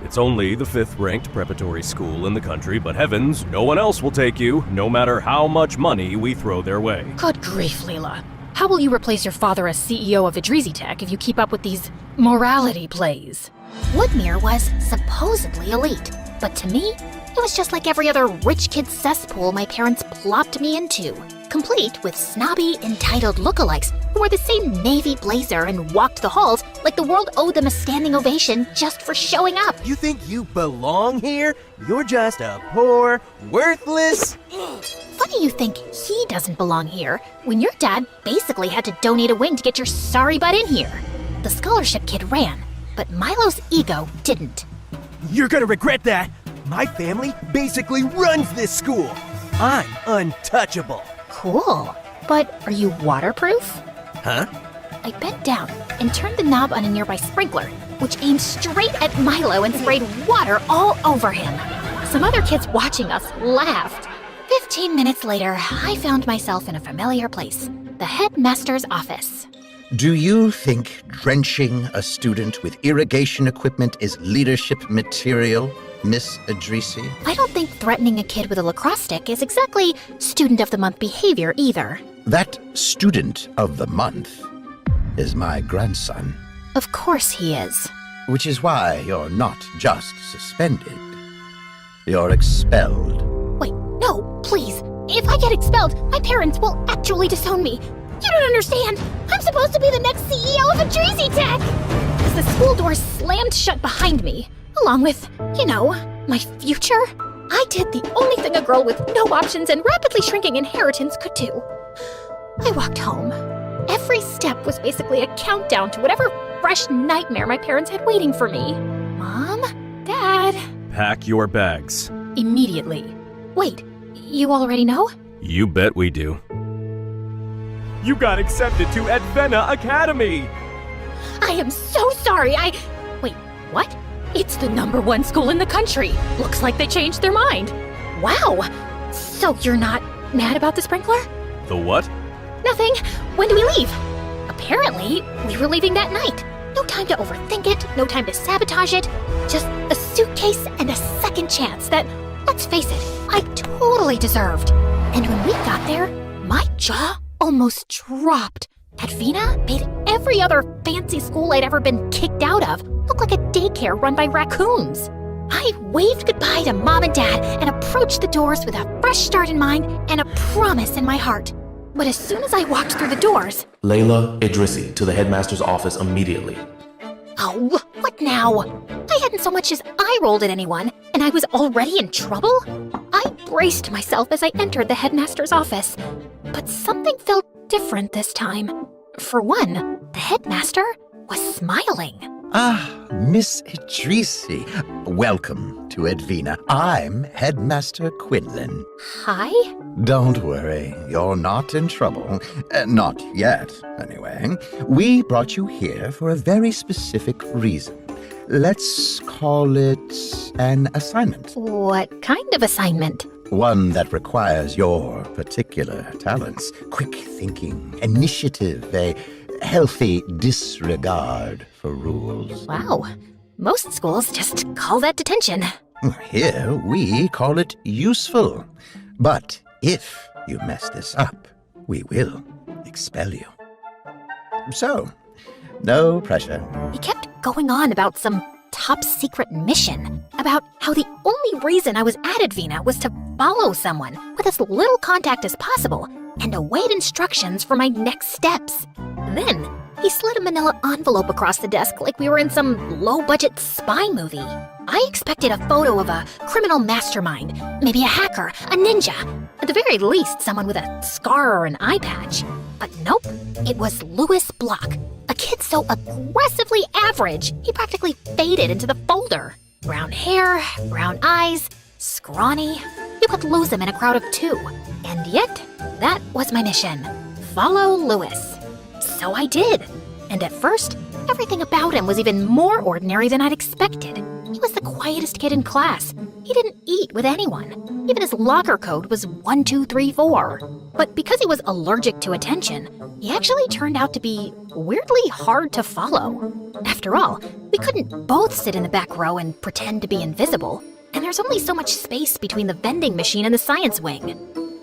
It's only the 5th-ranked preparatory school in the country, but heavens, no one else will take you, no matter how much money we throw their way. Good grief, Layla. How will you replace your father as CEO of Idrizi Tech if you keep up with these morality plays? Woodmere was supposedly elite, but to me, it was just like every other rich kid cesspool my parents plopped me into, complete with snobby, entitled lookalikes who wore the same navy blazer and walked the halls like the world owed them a standing ovation just for showing up. You think you belong here? You're just a poor, worthless... Funny you think he doesn't belong here, when your dad basically had to donate a wing to get your sorry butt in here. The scholarship kid ran, but Milo's ego didn't. You're gonna regret that! My family basically runs this school! I'm untouchable! Cool. But are you waterproof? Huh? I bent down and turned the knob on a nearby sprinkler, which aimed straight at Milo and sprayed water all over him. Some other kids watching us laughed. 15 minutes later, I found myself in a familiar place, the headmaster's office. Do you think drenching a student with irrigation equipment is leadership material, Miss Idrizi? I don't think threatening a kid with a lacrosse stick is exactly student of the month behavior either. That student of the month is my grandson. Of course he is. Which is why you're not just suspended. You're expelled. Wait, no, please. If I get expelled, my parents will actually disown me. You don't understand. I'm supposed to be the next CEO of Idrizi Tech. As the school doors slammed shut behind me, along with, my future, I did the only thing a girl with no options and rapidly shrinking inheritance could do. I walked home. Every step was basically a countdown to whatever fresh nightmare my parents had waiting for me. Mom? Dad? Pack your bags. Immediately. Wait, you already know? You bet we do. You got accepted to Advena Academy! I am so sorry, Wait, what? It's the #1 school in the country. Looks like they changed their mind. Wow! So you're not mad about the sprinkler? The what? Nothing. When do we leave? Apparently, we were leaving that night. No time to overthink it, no time to sabotage it. Just a suitcase and a second chance that, let's face it, I totally deserved. And when we got there, my jaw almost dropped. Advena made every other fancy school I'd ever been kicked out of look like a daycare run by raccoons. I waved goodbye to Mom and Dad and approached the doors with a fresh start in mind and a promise in my heart. But as soon as I walked through the doors... Layla Idrizi to the headmaster's office immediately. Oh, what now? I hadn't so much as eye-rolled at anyone, and I was already in trouble? I braced myself as I entered the headmaster's office, but something felt different this time. For one, the headmaster was smiling. Ah, Miss Idrizi. Welcome to Advena. I'm Headmaster Quinlan. Hi? Don't worry, you're not in trouble. Not yet, anyway. We brought you here for a very specific reason. Let's call it an assignment. What kind of assignment? One that requires your particular talents. Quick thinking, initiative, a healthy disregard for rules. Wow. Most schools just call that detention. Here, we call it useful. But if you mess this up, we will expel you. So, no pressure. He kept going on about some top secret mission, about how the only reason I was at Advena was to follow someone with as little contact as possible and await instructions for my next steps. Then, he slid a manila envelope across the desk like we were in some low-budget spy movie. I expected a photo of a criminal mastermind, maybe a hacker, a ninja, at the very least someone with a scar or an eye patch. But nope, it was Louis Block, a kid so aggressively average, he practically faded into the folder. Brown hair, brown eyes, scrawny. You could lose him in a crowd of two. And yet, that was my mission. Follow Louis. So I did. And at first, everything about him was even more ordinary than I'd expected. He was the quietest kid in class. He didn't eat with anyone. Even his locker code was 1, 2, 3, 4. But because he was allergic to attention, he actually turned out to be weirdly hard to follow. After all, we couldn't both sit in the back row and pretend to be invisible. And there's only so much space between the vending machine and the science wing.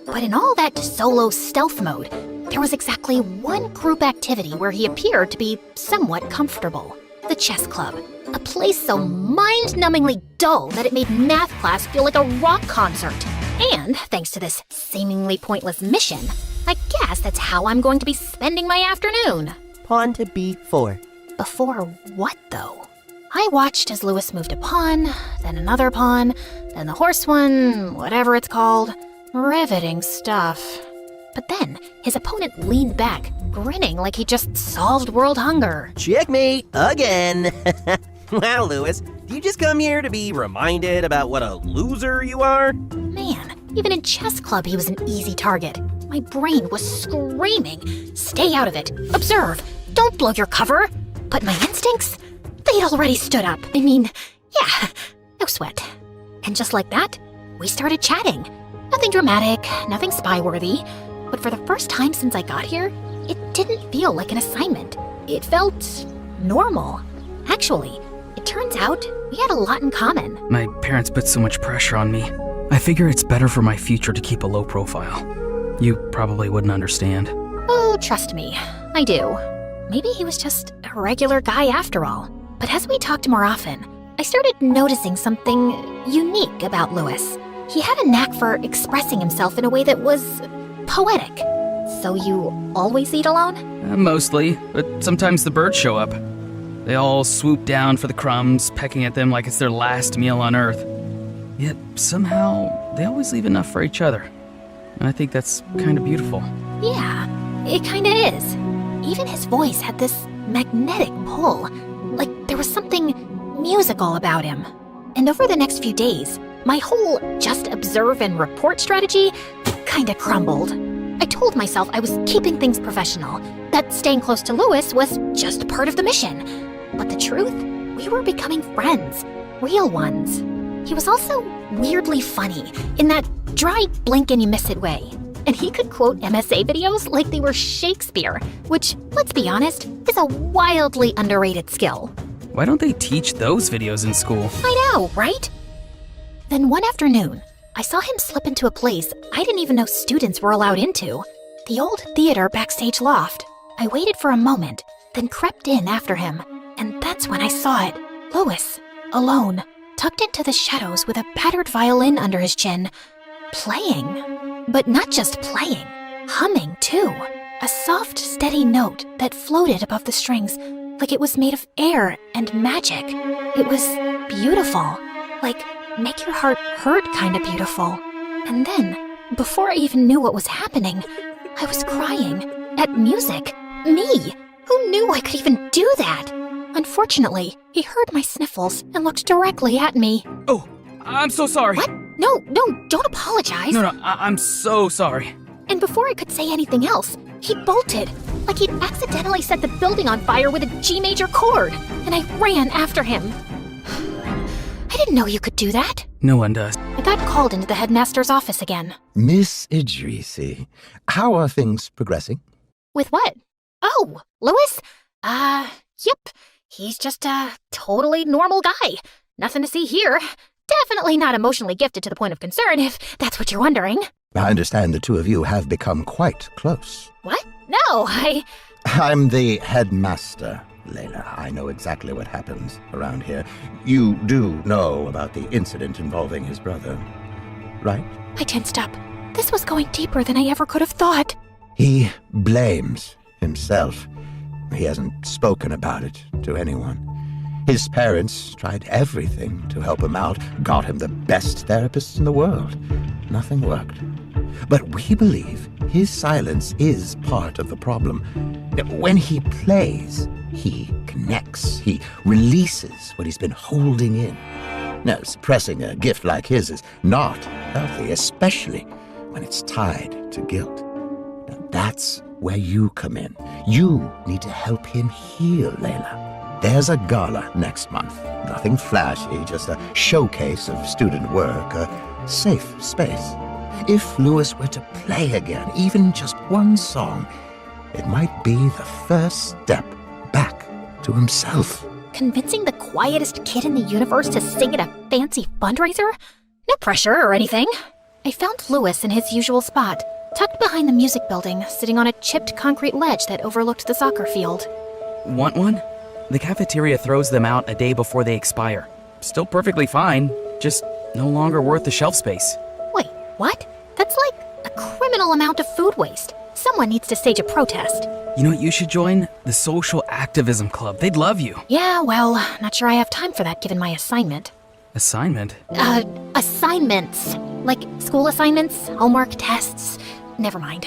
But in all that solo stealth mode, there was exactly one group activity where he appeared to be somewhat comfortable. The chess club. A place so mind-numbingly dull that it made math class feel like a rock concert. And thanks to this seemingly pointless mission, I guess that's how I'm going to be spending my afternoon. Pawn to b4. Before what, though? I watched as Lewis moved a pawn, then another pawn, then the horse one, whatever it's called. Riveting stuff. But then, his opponent leaned back, grinning like he just solved world hunger. Checkmate again. Wow, Lewis, do you just come here to be reminded about what a loser you are? Man, even in chess club he was an easy target. My brain was screaming, stay out of it, observe, don't blow your cover. But my instincts, they'd already stood up. I mean, yeah, no sweat. And just like that, we started chatting. Nothing dramatic, nothing spy-worthy. But for the first time since I got here, it didn't feel like an assignment. It felt normal. Actually, it turns out we had a lot in common. My parents put so much pressure on me. I figure it's better for my future to keep a low profile. You probably wouldn't understand. Oh, trust me, I do. Maybe he was just a regular guy after all. But as we talked more often, I started noticing something unique about Lewis. He had a knack for expressing himself in a way that was poetic. So you always eat alone? Mostly, but sometimes the birds show up. They all swoop down for the crumbs, pecking at them like it's their last meal on Earth. Yet somehow, they always leave enough for each other. And I think that's kind of beautiful. Yeah, it kinda is. Even his voice had this magnetic pull, like there was something musical about him. And over the next few days, my whole just observe and report strategy kinda crumbled. I told myself I was keeping things professional, that staying close to Lewis was just part of the mission. But the truth, we were becoming friends, real ones. He was also weirdly funny, in that dry blink-and-you-miss-it way. And he could quote MSA videos like they were Shakespeare, which, let's be honest, is a wildly underrated skill. Why don't they teach those videos in school? I know, right? Then one afternoon, I saw him slip into a place I didn't even know students were allowed into. The old theater backstage loft. I waited for a moment, then crept in after him. And that's when I saw it. Lewis, alone, tucked into the shadows with a battered violin under his chin. Playing. But not just playing, humming too. A soft, steady note that floated above the strings like it was made of air and magic. It was beautiful. Like, make your heart hurt kind of beautiful. And then, before I even knew what was happening, I was crying at music. Me! Who knew I could even do that? Unfortunately, he heard my sniffles and looked directly at me. Oh, I'm so sorry. What? No, don't apologize. No, I'm so sorry. And before I could say anything else, he bolted, like he'd accidentally set the building on fire with a G major chord, and I ran after him. I didn't know you could do that. No one does. I got called into the headmaster's office again. Miss Idrisi, how are things progressing? With what? Oh, Lewis? Yep. He's just a totally normal guy. Nothing to see here. Definitely not emotionally gifted to the point of concern, if that's what you're wondering. I understand the two of you have become quite close. What? No, I'm the headmaster, Layla. I know exactly what happens around here. You do know about the incident involving his brother, right? I tensed up. This was going deeper than I ever could have thought. He blames himself. He hasn't spoken about it to anyone. His parents tried everything to help him out, got him the best therapists in the world. Nothing worked. But we believe his silence is part of the problem. When he plays, he connects. He releases what he's been holding in. Now, suppressing a gift like his is not healthy, especially when it's tied to guilt. Now, that's where you come in. You need to help him heal, Layla. There's a gala next month. Nothing flashy, just a showcase of student work, a safe space. If Louis were to play again, even just one song, it might be the first step back to himself. Convincing the quietest kid in the universe to sing at a fancy fundraiser? No pressure or anything. I found Louis in his usual spot, tucked behind the music building, sitting on a chipped concrete ledge that overlooked the soccer field. Want one? The cafeteria throws them out a day before they expire. Still perfectly fine, just no longer worth the shelf space. Wait, what? That's like a criminal amount of food waste. Someone needs to stage a protest. You know what you should join? The Social Activism Club. They'd love you. Yeah, well, not sure I have time for that given my assignment. Assignment? Assignments. Like school assignments, homework, tests. Never mind.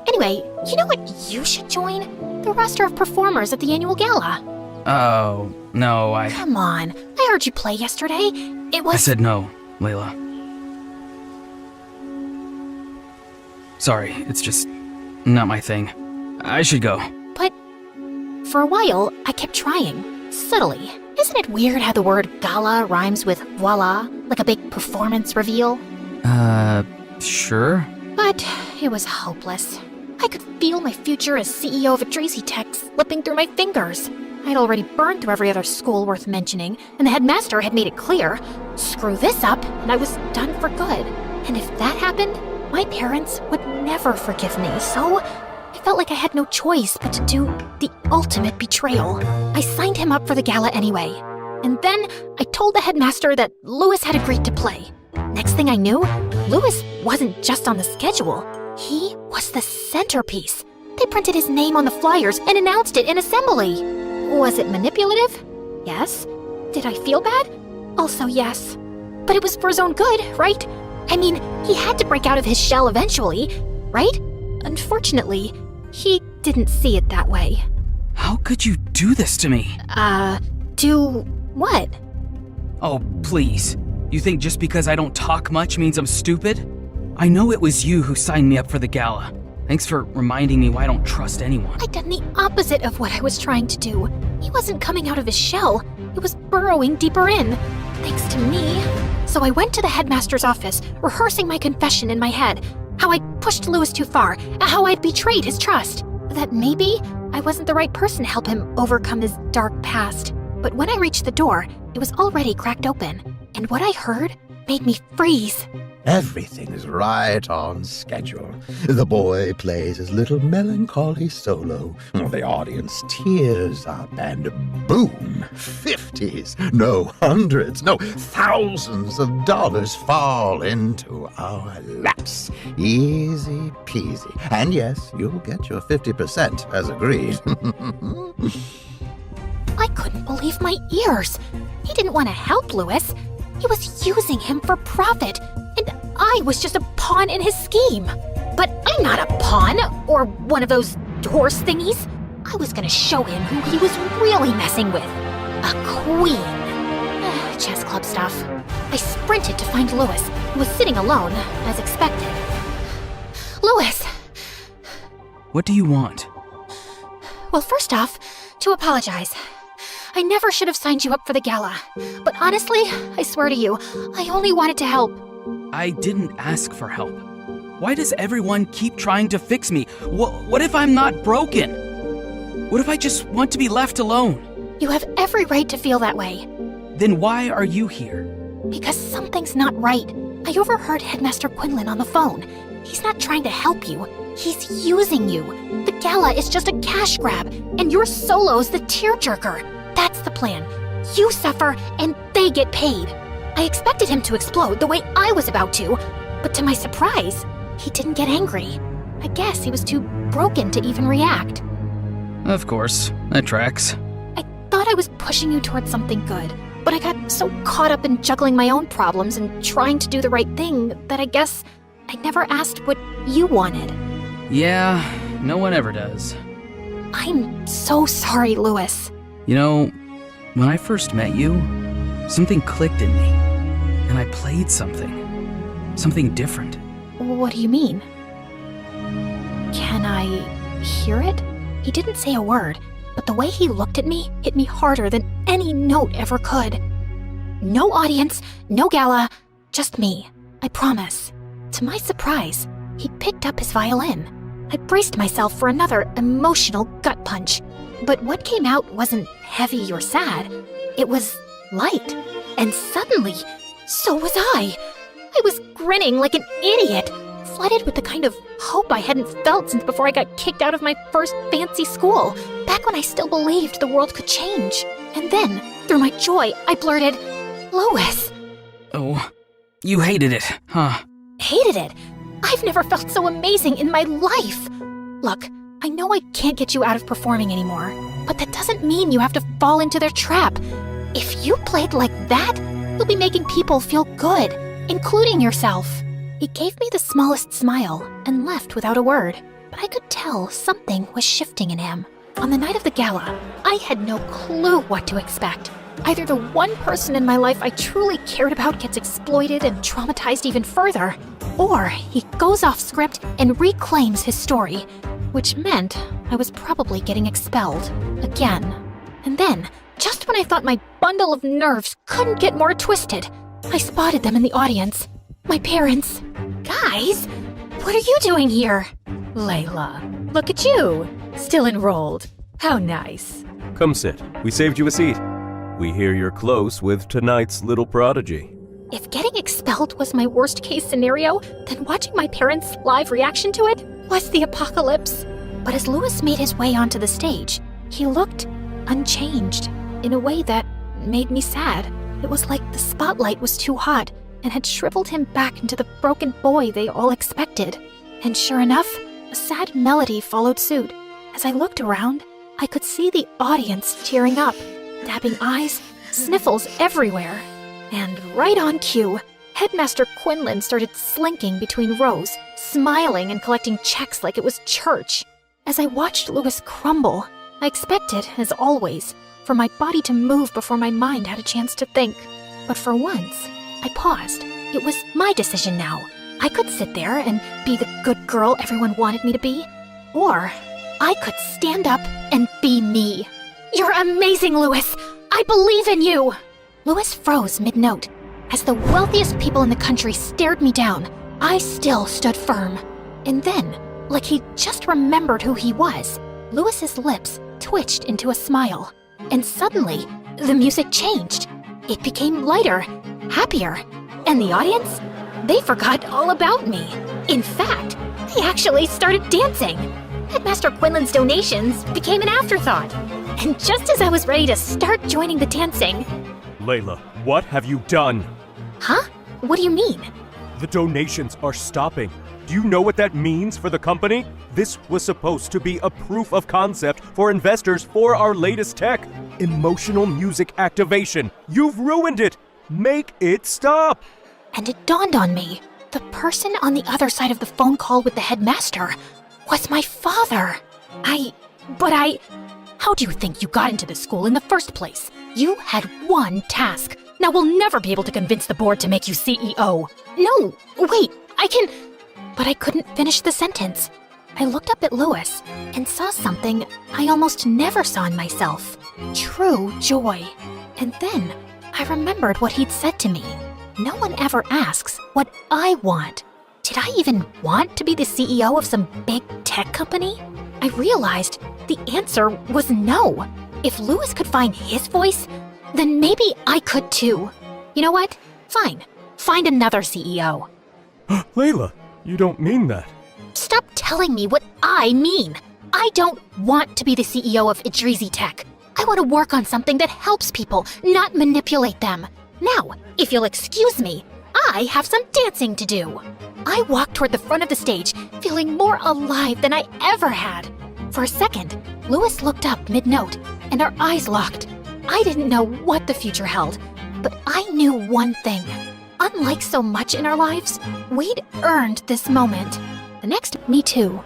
Anyway, you know what you should join? The roster of performers at the annual gala. Oh, no, Come on, I heard you play yesterday. It was— I said no, Layla. Sorry, it's just not my thing. I should go. But for a while, I kept trying, subtly. Isn't it weird how the word gala rhymes with voila, like a big performance reveal? Sure. But it was hopeless. I could feel my future as CEO of a Tracy Tech slipping through my fingers. I'd already burned through every other school worth mentioning, and the headmaster had made it clear, screw this up, and I was done for good. And if that happened, my parents would never forgive me, so I felt like I had no choice but to do the ultimate betrayal. I signed him up for the gala anyway. And then I told the headmaster that Louis had agreed to play. Next thing I knew, Louis wasn't just on the schedule. He was the centerpiece. They printed his name on the flyers and announced it in assembly. Was it manipulative? Yes. Did I feel bad? Also yes. But it was for his own good, right? I mean, he had to break out of his shell eventually, right? Unfortunately, he didn't see it that way. How could you do this to me? Do what? Oh, please. You think just because I don't talk much means I'm stupid? I know it was you who signed me up for the gala. Thanks for reminding me why I don't trust anyone. I'd done the opposite of what I was trying to do. He wasn't coming out of his shell. It was burrowing deeper in. Thanks to me. So I went to the headmaster's office, rehearsing my confession in my head. How I'd pushed Louis too far, how I'd betrayed his trust. That maybe I wasn't the right person to help him overcome his dark past. But when I reached the door, it was already cracked open. And what I heard made me freeze. Everything's right on schedule. The boy plays his little melancholy solo. The audience tears up and boom, 50s, no hundreds, no thousands of dollars fall into our laps. Easy peasy. And yes, you'll get your 50% as agreed. I couldn't believe my ears. He didn't want to help Louis. He was using him for profit, and I was just a pawn in his scheme. But I'm not a pawn, or one of those horse thingies. I was gonna show him who he was really messing with. A queen. Chess club stuff. I sprinted to find Louis, who was sitting alone, as expected. Louis! What do you want? Well, first off, to apologize. I never should have signed you up for the gala. But honestly, I swear to you, I only wanted to help. I didn't ask for help. Why does everyone keep trying to fix me? What if I'm not broken? What if I just want to be left alone? You have every right to feel that way. Then why are you here? Because something's not right. I overheard Headmaster Quinlan on the phone. He's not trying to help you. He's using you. The gala is just a cash grab, and your solo's the tearjerker. That's the plan. You suffer, and they get paid. I expected him to explode the way I was about to, but to my surprise, he didn't get angry. I guess he was too broken to even react. Of course, that tracks. I thought I was pushing you towards something good, but I got so caught up in juggling my own problems and trying to do the right thing that I guess I never asked what you wanted. Yeah, no one ever does. I'm so sorry, Louis. You know, when I first met you, something clicked in me, and I played something different. What do you mean? Can I hear it? He didn't say a word, but but the way he looked at me hit me harder than any note ever could. No audience, no gala, just me. I promise. To my surprise, he picked up his violin. I braced myself for another emotional gut punch. But what came out wasn't heavy or sad. It was light. And suddenly, so was I. I was grinning like an idiot, flooded with the kind of hope I hadn't felt since before I got kicked out of my first fancy school, back when I still believed the world could change. And then, through my joy, I blurted, "Louis." Oh, you hated it, huh? Hated it? I've never felt so amazing in my life. Look, I know I can't get you out of performing anymore, but that doesn't mean you have to fall into their trap. If you played like that, you'll be making people feel good, including yourself. He gave me the smallest smile and left without a word, but I could tell something was shifting in him. On the night of the gala, I had no clue what to expect. Either the one person in my life I truly cared about gets exploited and traumatized even further, or he goes off script and reclaims his story, which meant I was probably getting expelled again. And then, just when I thought my bundle of nerves couldn't get more twisted, I spotted them in the audience. My parents. Guys, what are you doing here? Layla, look at you. Still enrolled. How nice. Come sit. We saved you a seat. We hear you're close with tonight's little prodigy. If getting expelled was my worst case scenario, then watching my parents' live reaction to it was the apocalypse. But as Louis made his way onto the stage, he looked unchanged in a way that made me sad. It was like the spotlight was too hot and had shriveled him back into the broken boy they all expected. And sure enough, a sad melody followed suit. As I looked around, I could see the audience tearing up, dabbing eyes, sniffles everywhere. And right on cue, Headmaster Quinlan started slinking between rows, smiling and collecting checks like it was church. As I watched Louis crumble, I expected, as always, for my body to move before my mind had a chance to think. But for once, I paused. It was my decision now. I could sit there and be the good girl everyone wanted me to be, or I could stand up and be me. You're amazing, Louis! I believe in you! Louis froze mid-note. As the wealthiest people in the country stared me down, I still stood firm. And then, like he just remembered who he was, Louis's lips twitched into a smile. And suddenly, the music changed. It became lighter, happier. And the audience? They forgot all about me. In fact, they actually started dancing. Headmaster Quinlan's donations became an afterthought. And just as I was ready to start joining the dancing... Layla, what have you done? Huh? What do you mean? The donations are stopping. Do you know what that means for the company? This was supposed to be a proof of concept for investors for our latest tech. Emotional music activation. You've ruined it. Make it stop. And it dawned on me. The person on the other side of the phone call with the headmaster was my father. How do you think you got into this school in the first place? You had one task. Now we'll never be able to convince the board to make you CEO. No, wait, But I couldn't finish the sentence. I looked up at Louis and saw something I almost never saw in myself. True joy. And then I remembered what he'd said to me. No one ever asks what I want. Did I even want to be the CEO of some big tech company? I realized the answer was no. If Louis could find his voice, then maybe I could too. You know what? Fine. Find another CEO. Layla, you don't mean that. Stop telling me what I mean. I don't want to be the CEO of Idrizi Tech. I want to work on something that helps people, not manipulate them. Now, if you'll excuse me, I have some dancing to do. I walked toward the front of the stage, feeling more alive than I ever had. For a second, Louis looked up mid-note, and our eyes locked. I didn't know what the future held, but I knew one thing. Unlike so much in our lives, we'd earned this moment. The next, me too.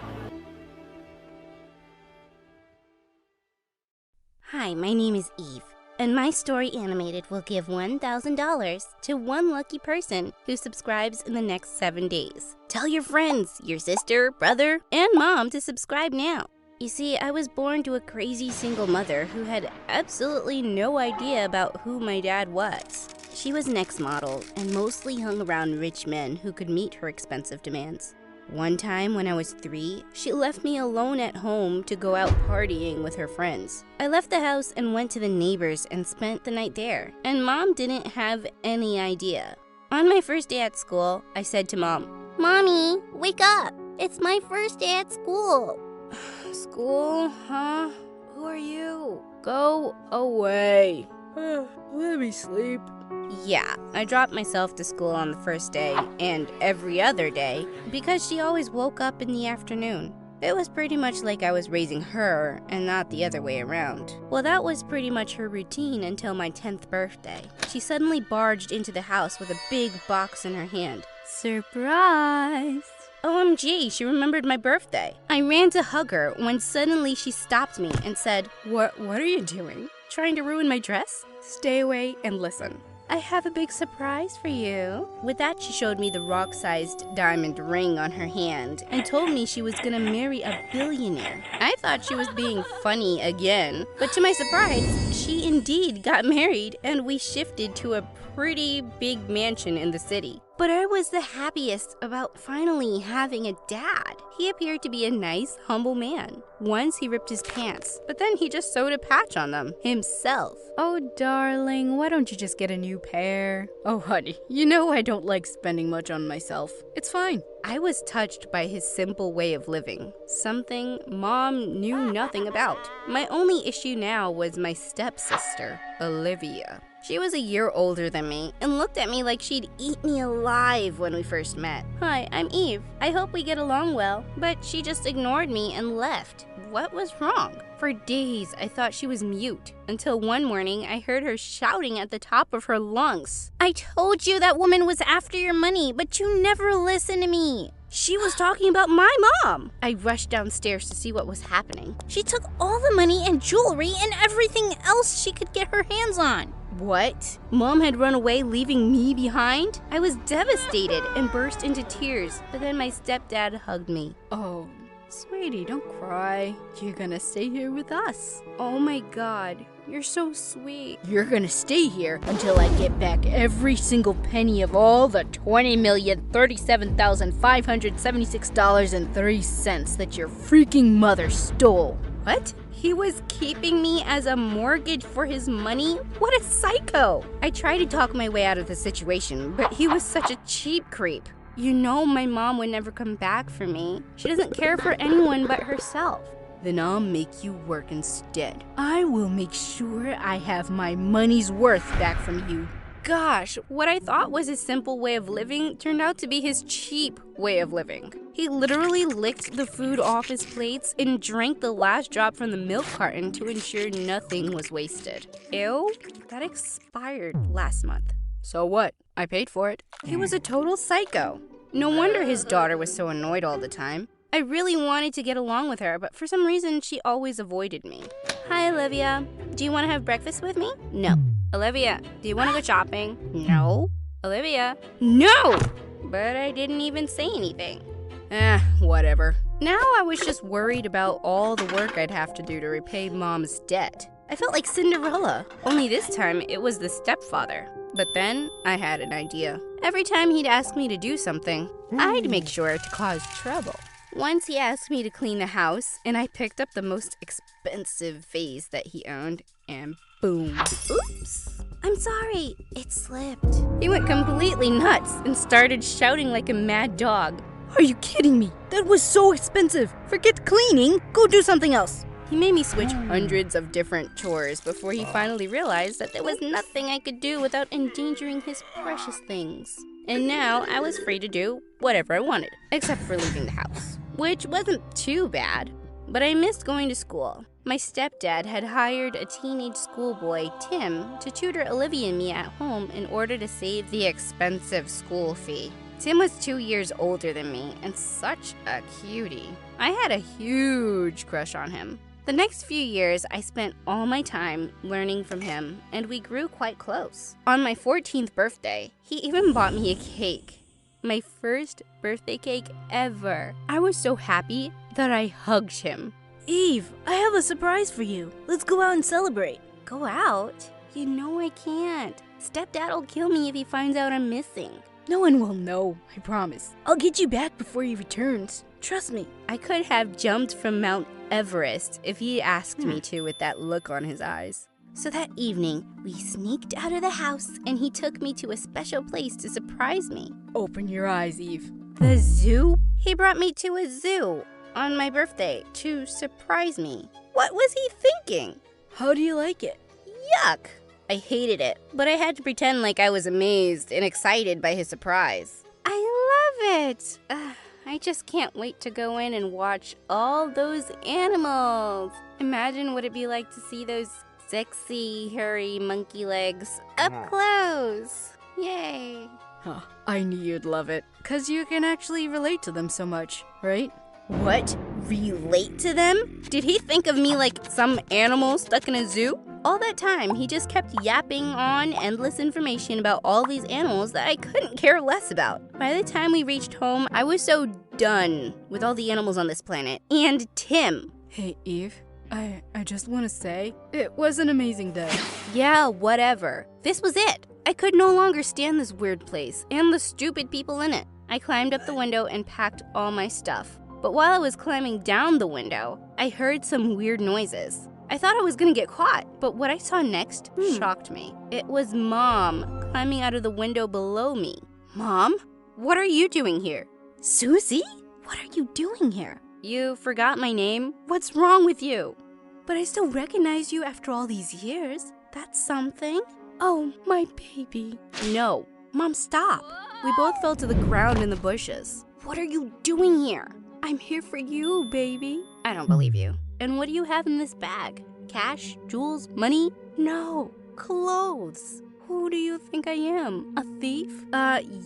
Hi, my name is Eve, and my story animated will give $1,000 to one lucky person who subscribes in the next 7 days. Tell your friends, your sister, brother, and mom to subscribe now. You see, I was born to a crazy single mother who had absolutely no idea about who my dad was. She was an ex-model and mostly hung around rich men who could meet her expensive demands. One time when I was 3, she left me alone at home to go out partying with her friends. I left the house and went to the neighbors and spent the night there, and Mom didn't have any idea. On my first day at school, I said to Mom, "Mommy, wake up! It's my first day at school." "School, huh? Who are you? Go away. Let me sleep." Yeah, I dropped myself to school on the first day and every other day because she always woke up in the afternoon. It was pretty much like I was raising her and not the other way around. Well, that was pretty much her routine until my 10th birthday. She suddenly barged into the house with a big box in her hand. Surprise! OMG, she remembered my birthday. I ran to hug her when suddenly she stopped me and said, What are you doing? Trying to ruin my dress? Stay away and listen. I have a big surprise for you." With that, she showed me the rock-sized diamond ring on her hand and told me she was gonna marry a billionaire. I thought she was being funny again, but to my surprise, she indeed got married and we shifted to a pretty big mansion in the city. But I was the happiest about finally having a dad. He appeared to be a nice, humble man. Once he ripped his pants, but then he just sewed a patch on them himself. "Oh, darling, why don't you just get a new pair?" "Oh, honey, you know I don't like spending much on myself. It's fine." I was touched by his simple way of living, something Mom knew nothing about. My only issue now was my stepsister, Olivia. She was a year older than me and looked at me like she'd eat me alive when we first met. "Hi, I'm Eve. I hope we get along well." But she just ignored me and left. What was wrong? For days, I thought she was mute, until one morning I heard her shouting at the top of her lungs. "I told you that woman was after your money, but you never listened to me. She was talking about my mom." I rushed downstairs to see what was happening. "She took all the money and jewelry and everything else she could get her hands on." What? Mom had run away, leaving me behind? I was devastated and burst into tears, but then my stepdad hugged me. "Oh, sweetie, don't cry. You're gonna stay here with us." "Oh my God, you're so sweet." "You're gonna stay here until I get back every single penny of all the $20,037,576.03 that your freaking mother stole." What? He was keeping me as a mortgage for his money? What a psycho! I tried to talk my way out of the situation, but he was such a cheap creep. You know my mom would never come back for me. She doesn't care for anyone but herself. "Then I'll make you work instead. I will make sure I have my money's worth back from you." Gosh, what I thought was his simple way of living turned out to be his cheap way of living. He literally licked the food off his plates and drank the last drop from the milk carton to ensure nothing was wasted. Ew, that expired last month. So what? I paid for it. He was a total psycho. No wonder his daughter was so annoyed all the time. I really wanted to get along with her, but for some reason, she always avoided me. "Hi, Olivia. Do you want to have breakfast with me?" "No." "Olivia, do you want to go shopping?" "No." "Olivia." "No!" But I didn't even say anything. Whatever. Now I was just worried about all the work I'd have to do to repay Mom's debt. I felt like Cinderella, only this time it was the stepfather. But then I had an idea. Every time he'd ask me to do something, I'd make sure to cause trouble. Once he asked me to clean the house, and I picked up the most expensive vase that he owned, and boom. Oops. "I'm sorry, it slipped." He went completely nuts and started shouting like a mad dog. "Are you kidding me? That was so expensive. Forget cleaning. Go do something else." He made me switch hundreds of different chores before he finally realized that there was nothing I could do without endangering his precious things. And now I was free to do whatever I wanted, except for leaving the house, which wasn't too bad. But I missed going to school. My stepdad had hired a teenage schoolboy, Tim, to tutor Olivia and me at home in order to save the expensive school fee. Tim was 2 years older than me and such a cutie. I had a huge crush on him. The next few years, I spent all my time learning from him, and we grew quite close. On my 14th birthday, he even bought me a cake. My first birthday cake ever. I was so happy that I hugged him. Eve, I have a surprise for you. Let's go out and celebrate. Go out? You know I can't. Stepdad'll kill me if he finds out I'm missing. No one will know, I promise. I'll get you back before he returns. Trust me. I could have jumped from Mount Everest if he asked me to with that look on his eyes. So that evening, we sneaked out of the house and he took me to a special place to surprise me. Open your eyes, Eve. The zoo? He brought me to a zoo on my birthday to surprise me. What was he thinking? How do you like it? Yuck! I hated it, but I had to pretend like I was amazed and excited by his surprise. I love it! I just can't wait to go in and watch all those animals. Imagine what it'd be like to see those sexy, hairy monkey legs up close. Yay! Huh, I knew you'd love it, 'cause you can actually relate to them so much, right? What? Relate to them? Did he think of me like some animal stuck in a zoo? All that time, he just kept yapping on endless information about all these animals that I couldn't care less about. By the time we reached home, I was so done with all the animals on this planet. And Tim. Hey, Eve. I just want to say, it was an amazing day. Yeah, whatever. This was it. I could no longer stand this weird place and the stupid people in it. I climbed up the window and packed all my stuff. But while I was climbing down the window, I heard some weird noises. I thought I was gonna get caught, but what I saw next shocked me. It was Mom climbing out of the window below me. Mom? What are you doing here? Susie? What are you doing here? You forgot my name? What's wrong with you? But I still recognize you after all these years. That's something. Oh, my baby. No. Mom, stop. We both fell to the ground in the bushes. What are you doing here? I'm here for you, baby. I don't believe you. And what do you have in this bag? Cash? Jewels? Money? No. Clothes. Who do you think I am? A thief?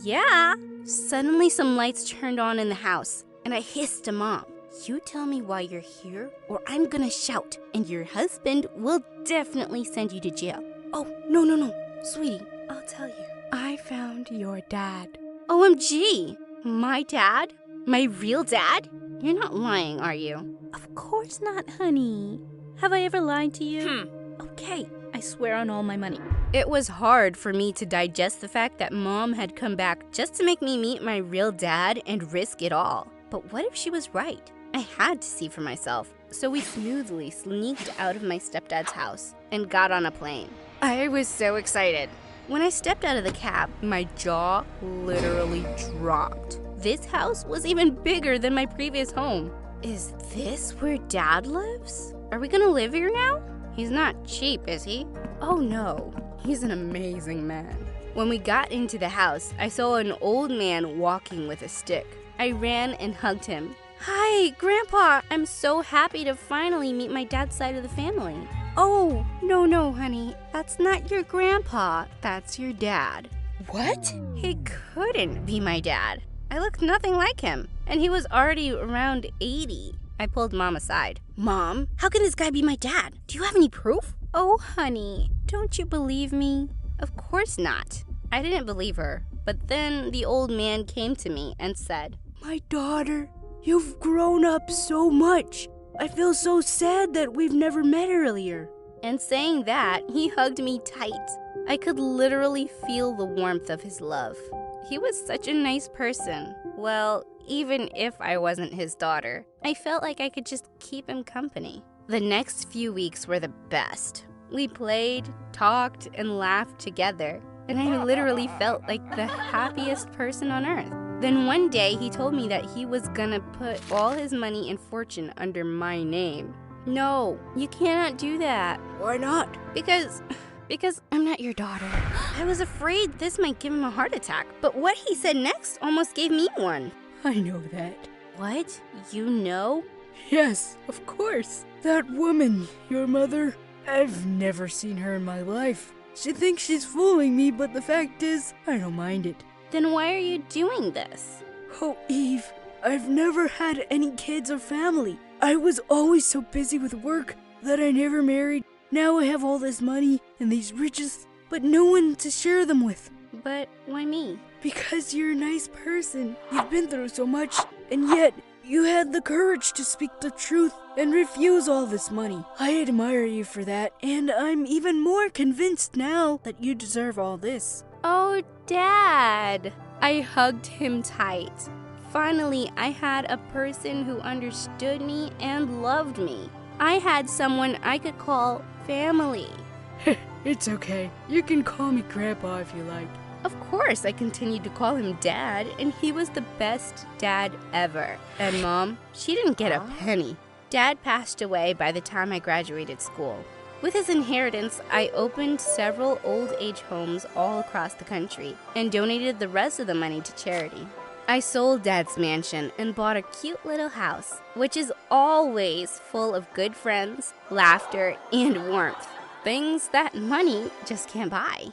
Yeah. Suddenly some lights turned on in the house, and I hissed to Mom. You tell me why you're here, or I'm gonna shout, and your husband will definitely send you to jail. Oh, no. Sweetie, I'll tell you. I found your dad. OMG! My dad? My real dad? You're not lying, are you? Of course not, honey. Have I ever lied to you? Okay, I swear on all my money. It was hard for me to digest the fact that Mom had come back just to make me meet my real dad and risk it all. But what if she was right? I had to see for myself. So we smoothly sneaked out of my stepdad's house and got on a plane. I was so excited. When I stepped out of the cab, my jaw literally dropped. This house was even bigger than my previous home. Is this where Dad lives? Are we gonna live here now? He's not cheap, is he? Oh no, he's an amazing man. When we got into the house, I saw an old man walking with a stick. I ran and hugged him. Hi, Grandpa! I'm so happy to finally meet my dad's side of the family. Oh, no, honey. That's not your grandpa. That's your dad. What? He couldn't be my dad. I looked nothing like him, and he was already around 80. I pulled Mom aside. Mom, how can this guy be my dad? Do you have any proof? Oh, honey, don't you believe me? Of course not. I didn't believe her, but then the old man came to me and said, My daughter, you've grown up so much. I feel so sad that we've never met earlier. And saying that, he hugged me tight. I could literally feel the warmth of his love. He was such a nice person. Well, even if I wasn't his daughter, I felt like I could just keep him company. The next few weeks were the best. We played, talked, and laughed together, and I literally felt like the happiest person on earth. Then one day, he told me that he was gonna put all his money and fortune under my name. No, you cannot do that. Why not? Because I'm not your daughter. I was afraid this might give him a heart attack, but what he said next almost gave me one. I know that. What? You know? Yes, of course. That woman, your mother, I've never seen her in my life. She thinks she's fooling me, but the fact is, I don't mind it. Then why are you doing this? Oh, Eve, I've never had any kids or family. I was always so busy with work that I never married. Now I have all this money and these riches, but no one to share them with. But why me? Because you're a nice person. You've been through so much, and yet You had the courage to speak the truth and refuse all this money. I admire you for that, and I'm even more convinced now that you deserve all this. Oh, Dad! I hugged him tight. Finally, I had a person who understood me and loved me. I had someone I could call family. It's okay. You can call me Grandpa if you like. Of course, I continued to call him Dad, and he was the best dad ever. And Mom, she didn't get a penny. Dad passed away by the time I graduated school. With his inheritance, I opened several old age homes all across the country and donated the rest of the money to charity. I sold Dad's mansion and bought a cute little house, which is always full of good friends, laughter, and warmth. Things that money just can't buy.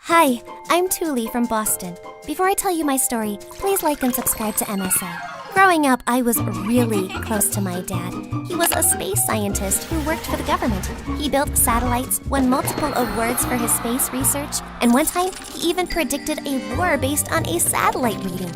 Hi, I'm Tuli from Boston. Before I tell you my story, please like and subscribe to MSA. Growing up, I was really close to my dad. He was a space scientist who worked for the government. He built satellites, won multiple awards for his space research, and one time he even predicted a war based on a satellite reading.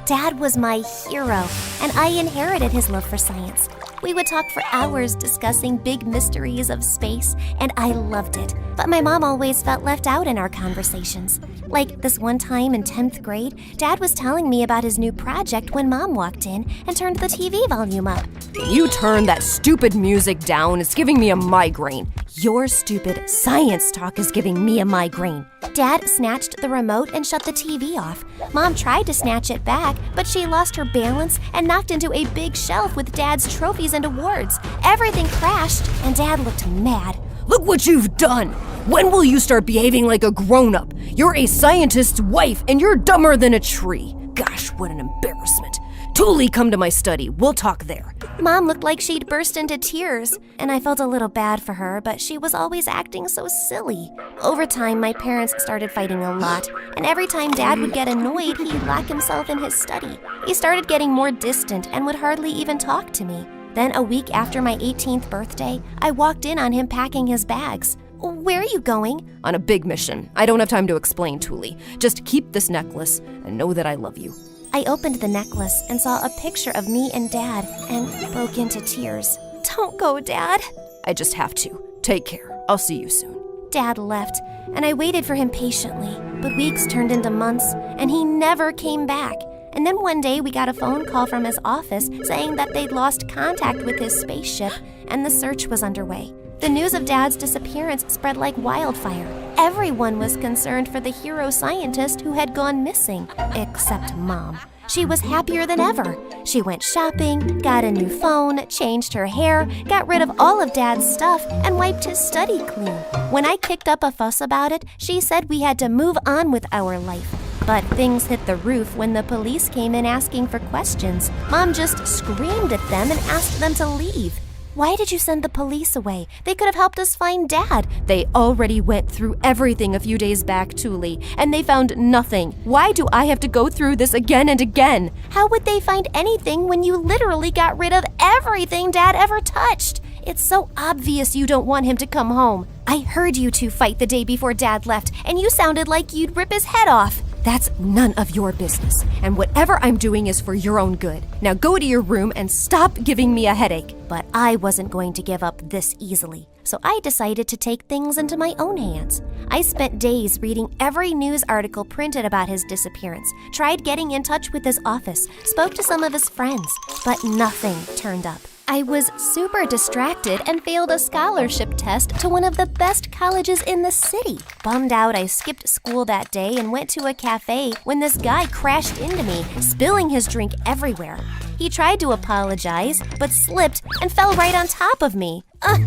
Dad was my hero, and I inherited his love for science. We would talk for hours discussing big mysteries of space, and I loved it. But my mom always felt left out in our conversations. Like this one time in 10th grade, Dad was telling me about his new project when Mom walked in and turned the TV volume up. You turn that stupid music down, it's giving me a migraine. Your stupid science talk is giving me a migraine. Dad snatched the remote and shut the TV off. Mom tried to snatch it back, but she lost her balance and knocked into a big shelf with Dad's trophies and awards. Everything crashed, and Dad looked mad. Look what you've done! When will you start behaving like a grown-up? You're a scientist's wife, and you're dumber than a tree. Gosh, what an embarrassment. Tuli, come to my study. We'll talk there. Mom looked like she'd burst into tears, and I felt a little bad for her, but she was always acting so silly. Over time, my parents started fighting a lot, and every time Dad would get annoyed, he'd lock himself in his study. He started getting more distant and would hardly even talk to me. Then a week after my 18th birthday, I walked in on him packing his bags. Where are you going? On a big mission. I don't have time to explain, Tuli. Just keep this necklace and know that I love you. I opened the necklace and saw a picture of me and Dad and broke into tears. Don't go, Dad. I just have to. Take care. I'll see you soon. Dad left, and I waited for him patiently, but weeks turned into months, and he never came back. And then one day we got a phone call from his office saying that they'd lost contact with his spaceship and the search was underway. The news of Dad's disappearance spread like wildfire. Everyone was concerned for the hero scientist who had gone missing, except Mom. She was happier than ever. She went shopping, got a new phone, changed her hair, got rid of all of Dad's stuff, and wiped his study clean. When I kicked up a fuss about it, she said we had to move on with our life. But things hit the roof when the police came in asking for questions. Mom just screamed at them and asked them to leave. Why did you send the police away? They could have helped us find Dad. They already went through everything a few days back, Tuli, and they found nothing. Why do I have to go through this again and again? How would they find anything when you literally got rid of everything Dad ever touched? It's so obvious you don't want him to come home. I heard you two fight the day before Dad left, and you sounded like you'd rip his head off. That's none of your business, and whatever I'm doing is for your own good. Now go to your room and stop giving me a headache. But I wasn't going to give up this easily, so I decided to take things into my own hands. I spent days reading every news article printed about his disappearance, tried getting in touch with his office, spoke to some of his friends, but nothing turned up. I was super distracted and failed a scholarship test to one of the best colleges in the city. Bummed out, I skipped school that day and went to a cafe when this guy crashed into me, spilling his drink everywhere. He tried to apologize, but slipped and fell right on top of me.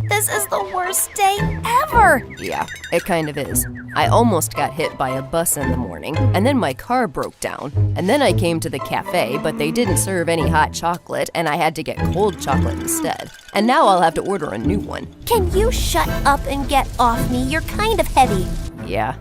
This is the worst day ever! Yeah, it kind of is. I almost got hit by a bus in the morning, and then my car broke down. And then I came to the cafe, but they didn't serve any hot chocolate, and I had to get cold chocolate instead. And now I'll have to order a new one. Can you shut up and get off me? You're kind of heavy. Yeah,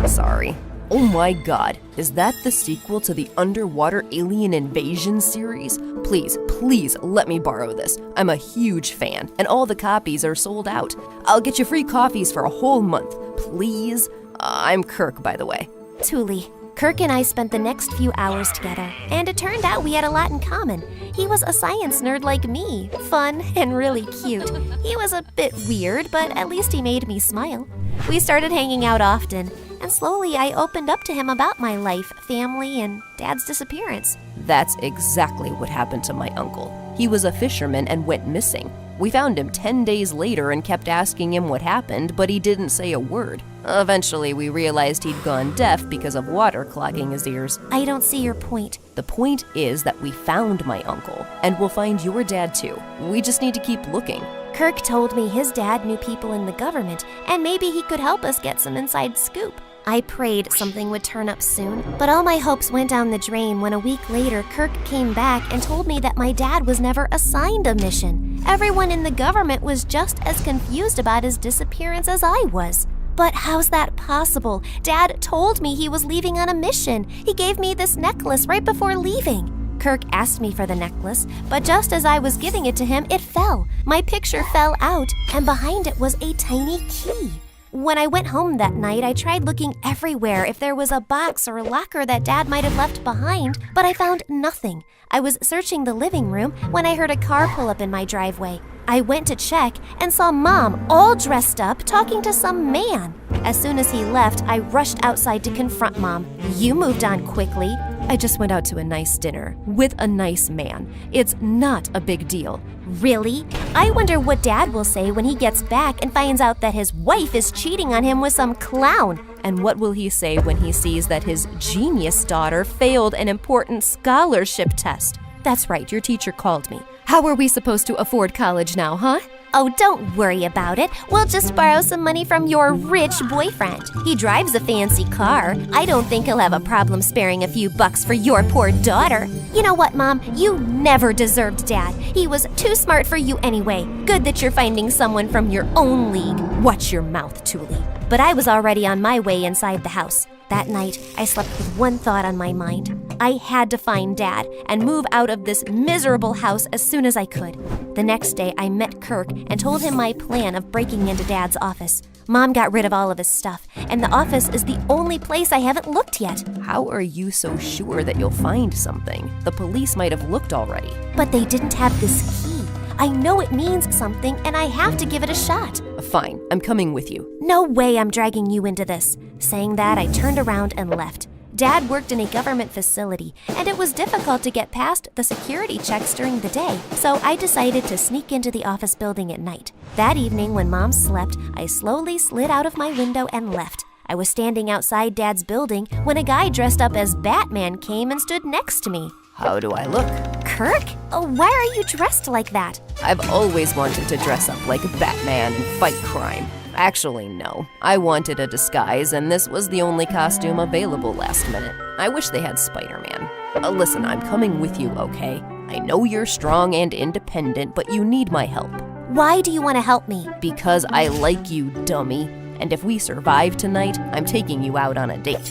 sorry. Oh my god, is that the sequel to the Underwater Alien Invasion series? Please, please let me borrow this. I'm a huge fan, and all the copies are sold out. I'll get you free coffees for a whole month. Please? I'm Kirk, by the way. Thule. Kirk and I spent the next few hours together, and it turned out we had a lot in common. He was a science nerd like me, fun and really cute. He was a bit weird, but at least he made me smile. We started hanging out often, and slowly I opened up to him about my life, family, and Dad's disappearance. That's exactly what happened to my uncle. He was a fisherman and went missing. We found him 10 days later and kept asking him what happened, but he didn't say a word. Eventually, we realized he'd gone deaf because of water clogging his ears. I don't see your point. The point is that we found my uncle, and we'll find your dad too. We just need to keep looking. Kirk told me his dad knew people in the government, and maybe he could help us get some inside scoop. I prayed something would turn up soon, but all my hopes went down the drain when a week later Kirk came back and told me that my dad was never assigned a mission. Everyone in the government was just as confused about his disappearance as I was. But how's that possible? Dad told me he was leaving on a mission. He gave me this necklace right before leaving. Kirk asked me for the necklace, but just as I was giving it to him, it fell. My picture fell out, and behind it was a tiny key. When I went home that night, I tried looking everywhere if there was a box or a locker that Dad might have left behind, but I found nothing. I was searching the living room when I heard a car pull up in my driveway. I went to check and saw Mom all dressed up talking to some man. As soon as he left, I rushed outside to confront Mom. You moved on quickly. I just went out to a nice dinner with a nice man. It's not a big deal. Really? I wonder what Dad will say when he gets back and finds out that his wife is cheating on him with some clown. And what will he say when he sees that his genius daughter failed an important scholarship test? That's right, your teacher called me. How are we supposed to afford college now, huh? Oh, don't worry about it. We'll just borrow some money from your rich boyfriend. He drives a fancy car. I don't think he'll have a problem sparing a few bucks for your poor daughter. You know what, Mom? You never deserved Dad. He was too smart for you anyway. Good that you're finding someone from your own league. Watch your mouth, Thule. But I was already on my way inside the house. That night, I slept with one thought on my mind. I had to find Dad and move out of this miserable house as soon as I could. The next day, I met Kirk and told him my plan of breaking into Dad's office. Mom got rid of all of his stuff, and the office is the only place I haven't looked yet. How are you so sure that you'll find something? The police might have looked already. But they didn't have this key. I know it means something, and I have to give it a shot. Fine, I'm coming with you. No way I'm dragging you into this. Saying that, I turned around and left. Dad worked in a government facility, and it was difficult to get past the security checks during the day, so I decided to sneak into the office building at night. That evening, when Mom slept, I slowly slid out of my window and left. I was standing outside Dad's building when a guy dressed up as Batman came and stood next to me. How do I look? Kirk? Why are you dressed like that? I've always wanted to dress up like Batman and fight crime. Actually, no. I wanted a disguise, and this was the only costume available last minute. I wish they had Spider-Man. Listen, I'm coming with you, okay? I know you're strong and independent, but you need my help. Why do you want to help me? Because I like you, dummy. And if we survive tonight, I'm taking you out on a date.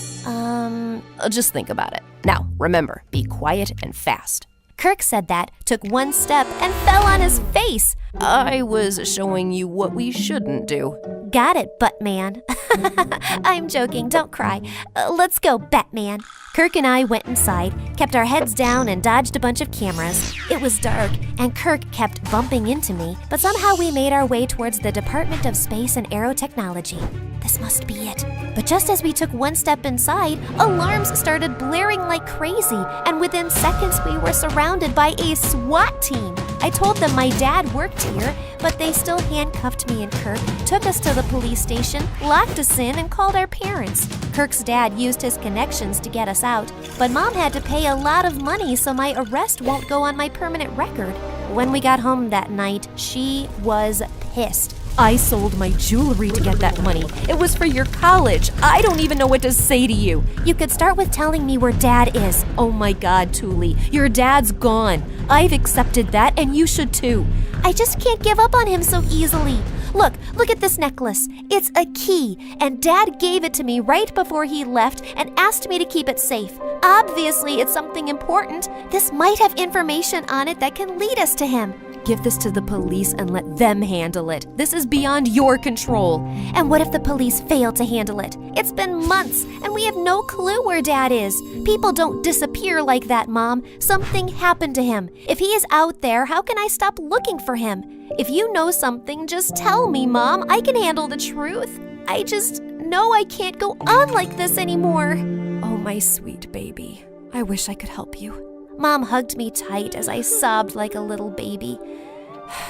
Just think about it. Now, remember, be quiet and fast. Kirk said that, took one step, and fell on his face. I was showing you what we shouldn't do. Got it, Buttman. I'm joking, don't cry. Let's go, Batman. Kirk and I went inside, kept our heads down, and dodged a bunch of cameras. It was dark, and Kirk kept bumping into me, but somehow we made our way towards the Department of Space and Aerotechnology. This must be it. But just as we took one step inside, alarms started blaring like crazy, and within seconds we were surrounded by a SWAT team. I told them my dad worked here, but they still handcuffed me and Kirk, took us to the police station, locked us in, and called our parents. Kirk's dad used his connections to get us out, but Mom had to pay a lot of money, so my arrest won't go on my permanent record. When we got home that night, she was pissed. I sold my jewelry to get that money. It was for your college. I don't even know what to say to you. You could start with telling me where Dad is. Oh my God, Thule, your dad's gone. I've accepted that, and you should too. I just can't give up on him so easily. Look at this necklace. It's a key, and Dad gave it to me right before he left and asked me to keep it safe. Obviously, it's something important. This might have information on it that can lead us to him. give this to the police and let them handle it. This is beyond your control. And what if the police fail to handle it? It's been months, and we have no clue where Dad is. People don't disappear like that, Mom. Something happened to him. If he is out there, how can I stop looking for him? If you know something, just tell me, Mom. I can handle the truth. I just know I can't go on like this anymore. Oh, my sweet baby. I wish I could help you. Mom hugged me tight as I sobbed like a little baby.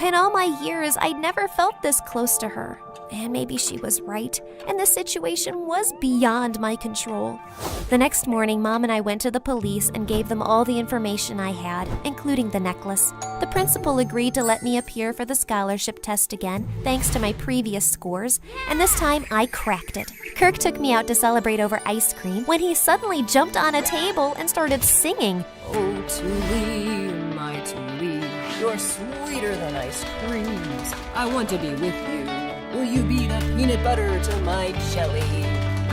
In all my years, I'd never felt this close to her. And maybe she was right, and the situation was beyond my control. The next morning, Mom and I went to the police and gave them all the information I had, including the necklace. The principal agreed to let me appear for the scholarship test again, thanks to my previous scores, and this time I cracked it. Kirk took me out to celebrate over ice cream when he suddenly jumped on a table and started singing. Oh, Tuli, my Tuli, you're sweeter than ice creams. I want to be with you. Will you be the peanut butter to my jelly?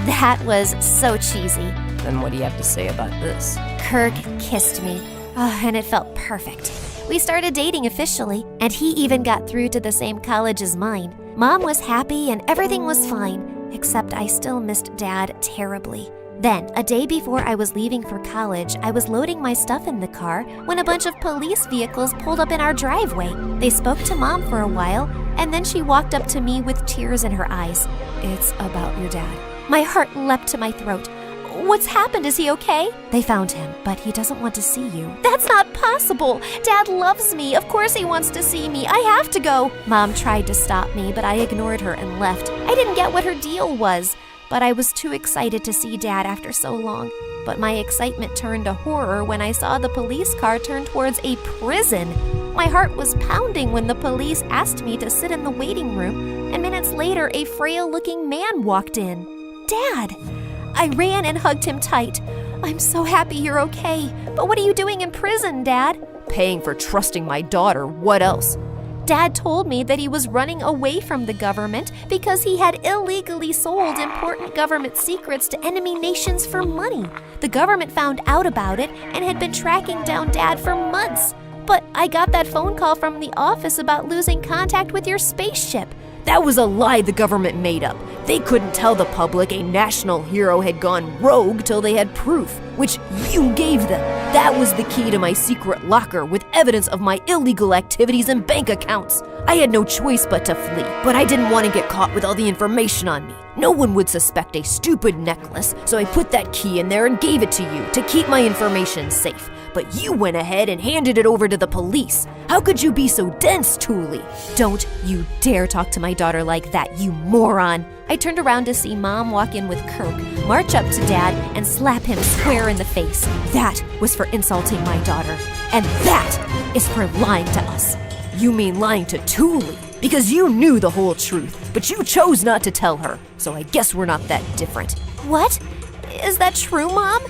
That was so cheesy. Then what do you have to say about this? Kirk kissed me, and it felt perfect. We started dating officially, and he even got through to the same college as mine. Mom was happy and everything was fine, except I still missed Dad terribly. Then, a day before I was leaving for college, I was loading my stuff in the car when a bunch of police vehicles pulled up in our driveway. They spoke to Mom for a while, and then she walked up to me with tears in her eyes. It's about your dad. My heart leapt to my throat. What's happened? Is he okay? They found him, but he doesn't want to see you. That's not possible. Dad loves me. Of course he wants to see me. I have to go. Mom tried to stop me, but I ignored her and left. I didn't get what her deal was. But I was too excited to see Dad after so long. But my excitement turned to horror when I saw the police car turn towards a prison. My heart was pounding when the police asked me to sit in the waiting room, and minutes later, a frail-looking man walked in. Dad! I ran and hugged him tight. I'm so happy you're okay. But what are you doing in prison, Dad? Paying for trusting my daughter. What else? Dad told me that he was running away from the government because he had illegally sold important government secrets to enemy nations for money. The government found out about it and had been tracking down Dad for months. But I got that phone call from the office about losing contact with your spaceship. That was a lie the government made up. They couldn't tell the public a national hero had gone rogue till they had proof, which you gave them. That was the key to my secret locker with evidence of my illegal activities and bank accounts. I had no choice but to flee, but I didn't want to get caught with all the information on me. No one would suspect a stupid necklace, so I put that key in there and gave it to you to keep my information safe. But you went ahead and handed it over to the police. How could you be so dense, Tuli? Don't you dare talk to my daughter like that, you moron. I turned around to see Mom walk in with Kirk, march up to Dad, and slap him square in the face. That was for insulting my daughter. And that is for lying to us. You mean lying to Tuli? Because you knew the whole truth, but you chose not to tell her. So I guess we're not that different. What? Is that true, Mom?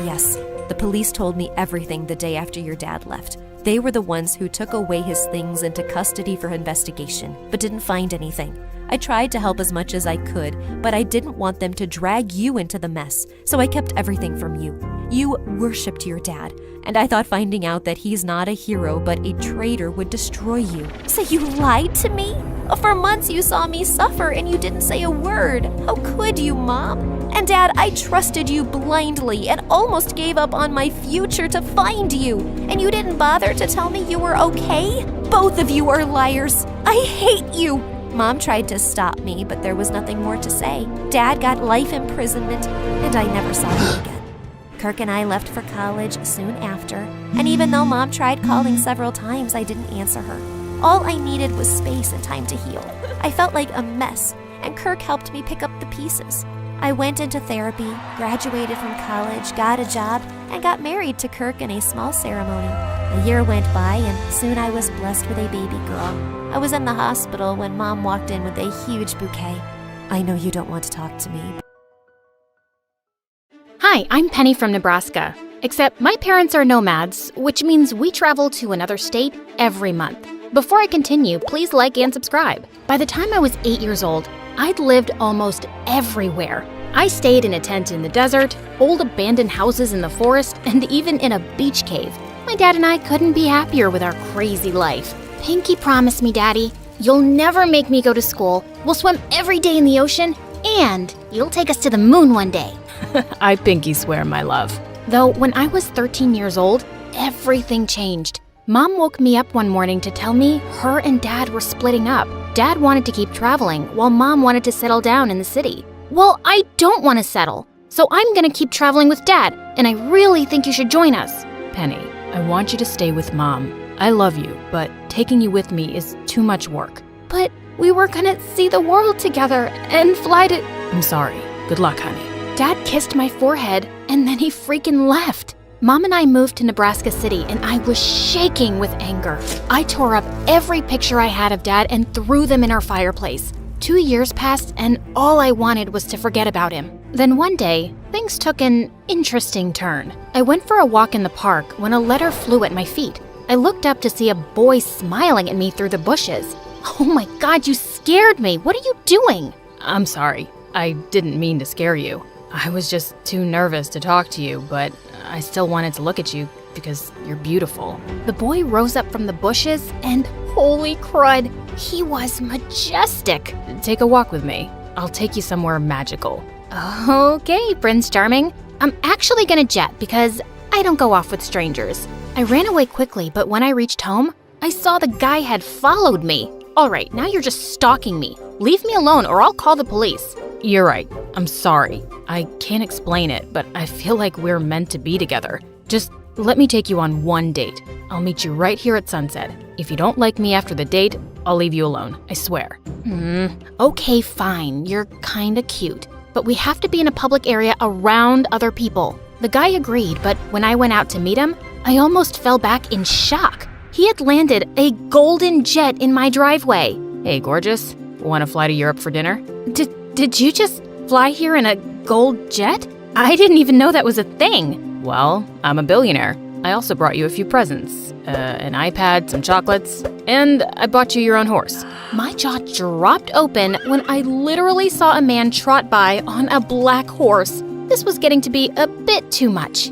Yes. The police told me everything the day after your dad left. They were the ones who took away his things into custody for investigation, but didn't find anything. I tried to help as much as I could, but I didn't want them to drag you into the mess, so I kept everything from you. You worshipped your dad, and I thought finding out that he's not a hero but a traitor would destroy you. So you lied to me? For months you saw me suffer and you didn't say a word. How could you, Mom? And Dad, I trusted you blindly and almost gave up on my future to find you. And you didn't bother to tell me you were okay? Both of you are liars. I hate you. Mom tried to stop me, but there was nothing more to say. Dad got life imprisonment, and I never saw him again. Kirk and I left for college soon after, and even though Mom tried calling several times, I didn't answer her. All I needed was space and time to heal. I felt like a mess, and Kirk helped me pick up the pieces. I went into therapy, graduated from college, got a job, and got married to Kirk in a small ceremony. A year went by, and soon I was blessed with a baby girl. I was in the hospital when Mom walked in with a huge bouquet. I know you don't want to talk to me. Hi, I'm Penny from Nebraska. Except my parents are nomads, which means we travel to another state every month. Before I continue, please like and subscribe. By the time I was 8 years old, I'd lived almost everywhere. I stayed in a tent in the desert, old abandoned houses in the forest, and even in a beach cave. My dad and I couldn't be happier with our crazy life. Pinky promised me, Daddy, you'll never make me go to school. We'll swim every day in the ocean, and you'll take us to the moon one day. I pinky swear, my love. Though when I was 13 years old, everything changed. Mom woke me up one morning to tell me her and Dad were splitting up. Dad wanted to keep traveling, while Mom wanted to settle down in the city. Well, I don't want to settle, so I'm gonna keep traveling with Dad, and I really think you should join us. Penny, I want you to stay with Mom. I love you, but taking you with me is too much work. But we were gonna see the world together and fly to... I'm sorry. Good luck, honey. Dad kissed my forehead, and then he freaking left. Mom and I moved to Nebraska City, and I was shaking with anger. I tore up every picture I had of Dad and threw them in our fireplace. 2 years passed, and all I wanted was to forget about him. Then one day, things took an interesting turn. I went for a walk in the park when a letter flew at my feet. I looked up to see a boy smiling at me through the bushes. Oh my God, you scared me. What are you doing? I'm sorry. I didn't mean to scare you. I was just too nervous to talk to you, but I still wanted to look at you because you're beautiful. The boy rose up from the bushes and holy crud, he was majestic. Take a walk with me. I'll take you somewhere magical. Okay, Prince Charming. I'm actually gonna jet because I don't go off with strangers. I ran away quickly, but when I reached home, I saw the guy had followed me. All right, now you're just stalking me. Leave me alone or I'll call the police. You're right. I'm sorry. I can't explain it, but I feel like we're meant to be together. Just let me take you on one date. I'll meet you right here at sunset. If you don't like me after the date, I'll leave you alone. I swear. Okay, fine. You're kinda cute. But we have to be in a public area around other people. The guy agreed, but when I went out to meet him, I almost fell back in shock. He had landed a golden jet in my driveway. Hey, gorgeous. Want to fly to Europe for dinner? Did you just fly here in a gold jet? I didn't even know that was a thing. Well, I'm a billionaire. I also brought you a few presents. An iPad, some chocolates, and I bought you your own horse. My jaw dropped open when I literally saw a man trot by on a black horse. This was getting to be a bit too much.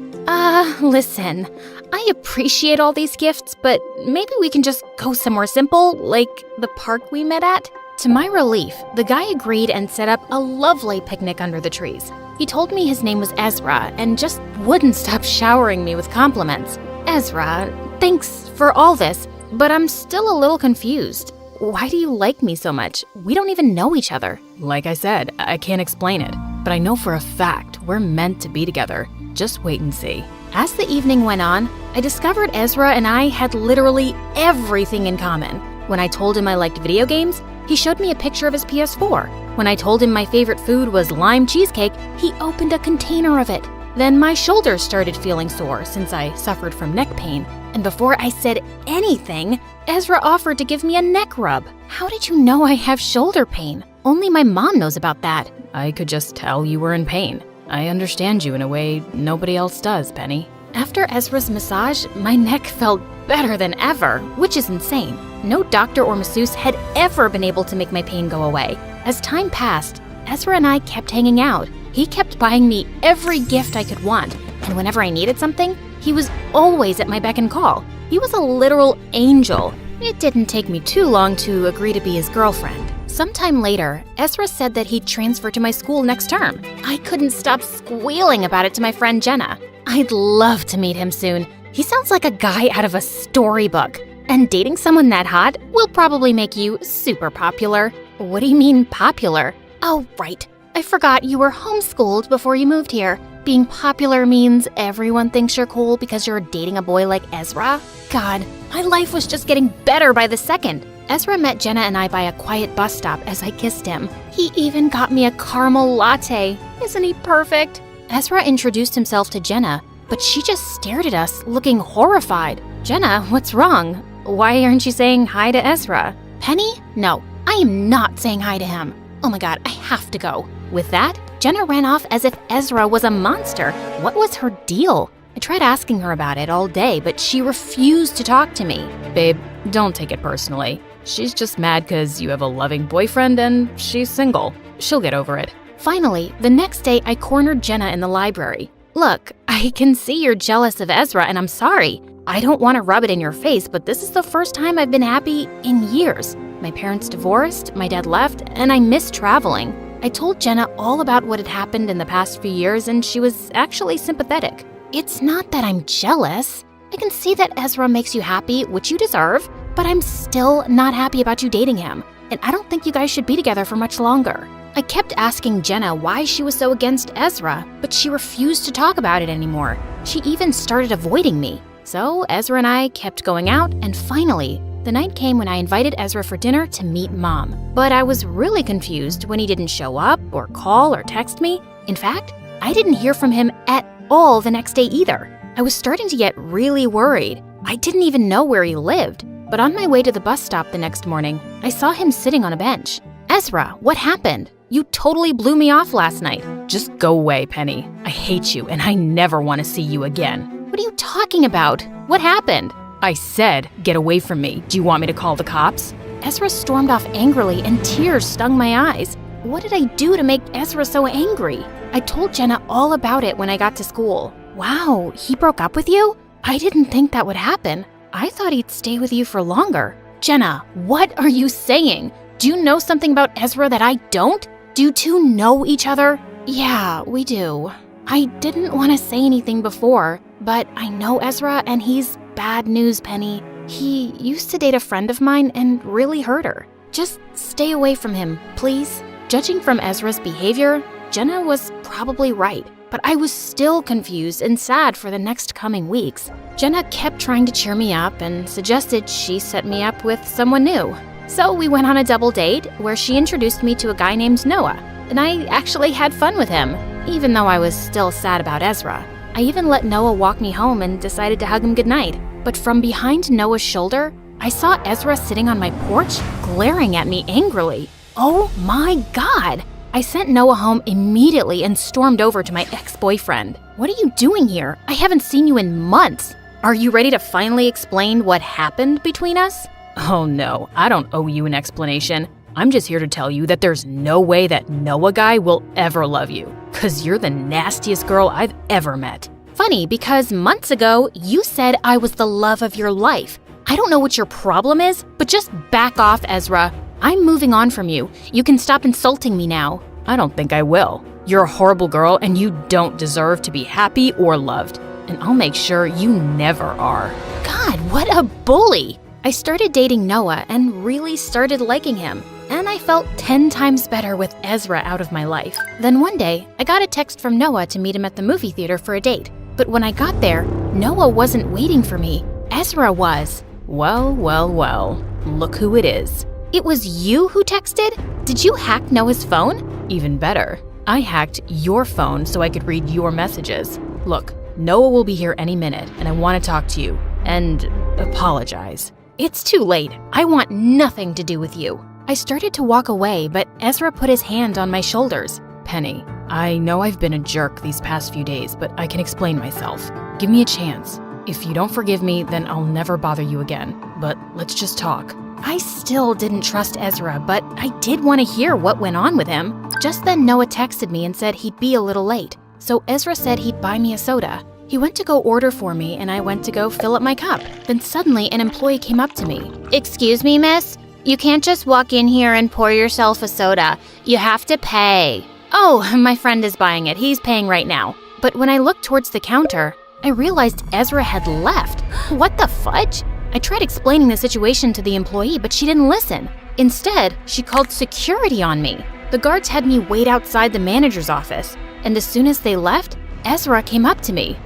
Listen, I appreciate all these gifts, but maybe we can just go somewhere simple, like the park we met at? To my relief, the guy agreed and set up a lovely picnic under the trees. He told me his name was Ezra and just wouldn't stop showering me with compliments. Ezra, thanks for all this, but I'm still a little confused. Why do you like me so much? We don't even know each other. Like I said, I can't explain it, but I know for a fact we're meant to be together. Just wait and see. As the evening went on, I discovered Ezra and I had literally everything in common. When I told him I liked video games, he showed me a picture of his PS4. When I told him my favorite food was lime cheesecake, he opened a container of it. Then my shoulders started feeling sore since I suffered from neck pain. And before I said anything, Ezra offered to give me a neck rub. How did you know I have shoulder pain? Only my mom knows about that. I could just tell you were in pain. I understand you in a way nobody else does, Penny. After Ezra's massage, my neck felt better than ever, which is insane. No doctor or masseuse had ever been able to make my pain go away. As time passed, Ezra and I kept hanging out. He kept buying me every gift I could want, and whenever I needed something, he was always at my beck and call. He was a literal angel. It didn't take me too long to agree to be his girlfriend. Sometime later, Ezra said that he'd transfer to my school next term. I couldn't stop squealing about it to my friend Jenna. I'd love to meet him soon. He sounds like a guy out of a storybook. And dating someone that hot will probably make you super popular. What do you mean popular? Oh, right. I forgot you were homeschooled before you moved here. Being popular means everyone thinks you're cool because you're dating a boy like Ezra? God, my life was just getting better by the second. Ezra met Jenna and I by a quiet bus stop as I kissed him. He even got me a caramel latte. Isn't he perfect? Ezra introduced himself to Jenna, but she just stared at us, looking horrified. Jenna, what's wrong? Why aren't you saying hi to Ezra? Penny? No, I am not saying hi to him. Oh my God, I have to go. With that, Jenna ran off as if Ezra was a monster. What was her deal? I tried asking her about it all day, but she refused to talk to me. Babe, don't take it personally. She's just mad because you have a loving boyfriend and she's single. She'll get over it. Finally, the next day I cornered Jenna in the library. Look, I can see you're jealous of Ezra and I'm sorry. I don't want to rub it in your face, but this is the first time I've been happy in years. My parents divorced, my dad left, and I miss traveling. I told Jenna all about what had happened in the past few years, and she was actually sympathetic. It's not that I'm jealous. I can see that Ezra makes you happy, which you deserve, but I'm still not happy about you dating him, and I don't think you guys should be together for much longer. I kept asking Jenna why she was so against Ezra, but she refused to talk about it anymore. She even started avoiding me. So Ezra and I kept going out, and finally, the night came when I invited Ezra for dinner to meet Mom. But I was really confused when he didn't show up or call or text me. In fact, I didn't hear from him at all the next day either. I was starting to get really worried. I didn't even know where he lived. But on my way to the bus stop the next morning, I saw him sitting on a bench. Ezra, what happened? You totally blew me off last night. Just go away, Penny. I hate you and I never want to see you again. What are you talking about? What happened? I said, get away from me. Do you want me to call the cops? Ezra stormed off angrily and tears stung my eyes. What did I do to make Ezra so angry? I told Jenna all about it when I got to school. Wow, he broke up with you? I didn't think that would happen. I thought he'd stay with you for longer. Jenna, what are you saying? Do you know something about Ezra that I don't? Do you two know each other? Yeah, we do. I didn't want to say anything before, but I know Ezra and he's bad news, Penny. He used to date a friend of mine and really hurt her. Just stay away from him, please. Judging from Ezra's behavior, Jenna was probably right, but I was still confused and sad for the next coming weeks. Jenna kept trying to cheer me up and suggested she set me up with someone new. So we went on a double date where she introduced me to a guy named Noah, and I actually had fun with him, even though I was still sad about Ezra. I even let Noah walk me home and decided to hug him goodnight. But from behind Noah's shoulder, I saw Ezra sitting on my porch, glaring at me angrily. Oh my God! I sent Noah home immediately and stormed over to my ex-boyfriend. What are you doing here? I haven't seen you in months. Are you ready to finally explain what happened between us? Oh no, I don't owe you an explanation. I'm just here to tell you that there's no way that Noah guy will ever love you, 'cause you're the nastiest girl I've ever met. Funny, because months ago, you said I was the love of your life. I don't know what your problem is, but just back off, Ezra. I'm moving on from you. You can stop insulting me now. I don't think I will. You're a horrible girl and you don't deserve to be happy or loved. And I'll make sure you never are. God, what a bully! I started dating Noah and really started liking him. And I felt 10 times better with Ezra out of my life. Then one day, I got a text from Noah to meet him at the movie theater for a date. But when I got there, Noah wasn't waiting for me. Ezra was. Well, well, well. Look who it is. It was you who texted? Did you hack Noah's phone? Even better. I hacked your phone so I could read your messages. Look, Noah will be here any minute, and I want to talk to you. And apologize. It's too late. I want nothing to do with you. I started to walk away, but Ezra put his hand on my shoulders. Penny, I know I've been a jerk these past few days, but I can explain myself. Give me a chance. If you don't forgive me, then I'll never bother you again. But let's just talk. I still didn't trust Ezra, but I did want to hear what went on with him. Just then Noah texted me and said he'd be a little late. So Ezra said he'd buy me a soda. He went to go order for me and I went to go fill up my cup. Then suddenly an employee came up to me. Excuse me, miss? You can't just walk in here and pour yourself a soda. You have to pay. Oh, my friend is buying it. He's paying right now. But when I looked towards the counter, I realized Ezra had left. What the fudge? I tried explaining the situation to the employee, but she didn't listen. Instead, she called security on me. The guards had me wait outside the manager's office, and as soon as they left, Ezra came up to me.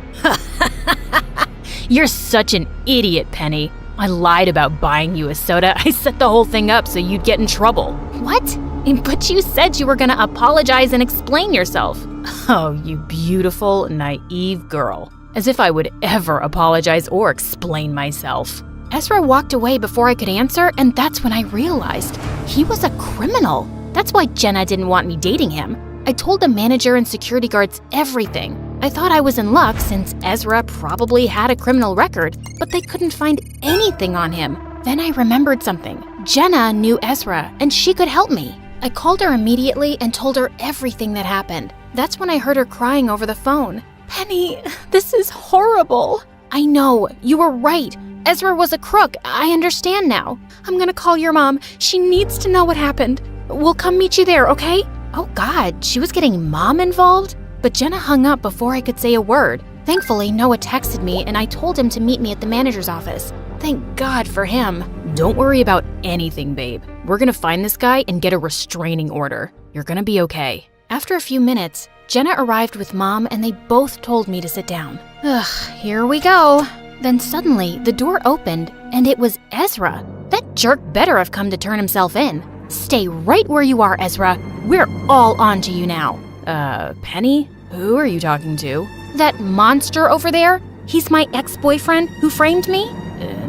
You're such an idiot, Penny. I lied about buying you a soda. I set the whole thing up so you'd get in trouble. What? But you said you were gonna apologize and explain yourself. Oh, you beautiful, naive girl. As if I would ever apologize or explain myself. Ezra walked away before I could answer, and that's when I realized he was a criminal. That's why Jenna didn't want me dating him. I told the manager and security guards everything. I thought I was in luck since Ezra probably had a criminal record, but they couldn't find anything on him. Then I remembered something. Jenna knew Ezra, and she could help me. I called her immediately and told her everything that happened. That's when I heard her crying over the phone. Penny, this is horrible. I know, you were right. Ezra was a crook. I understand now. I'm gonna call your mom. She needs to know what happened. We'll come meet you there, okay? Oh God, she was getting mom involved? But Jenna hung up before I could say a word. Thankfully, Noah texted me and I told him to meet me at the manager's office. Thank God for him. Don't worry about anything, babe. We're gonna find this guy and get a restraining order. You're gonna be okay. After a few minutes, Jenna arrived with Mom and they both told me to sit down. Ugh, here we go. Then suddenly, the door opened and it was Ezra. That jerk better have come to turn himself in. Stay right where you are, Ezra. We're all on to you now. Penny? Who are you talking to? That monster over there? He's my ex-boyfriend who framed me?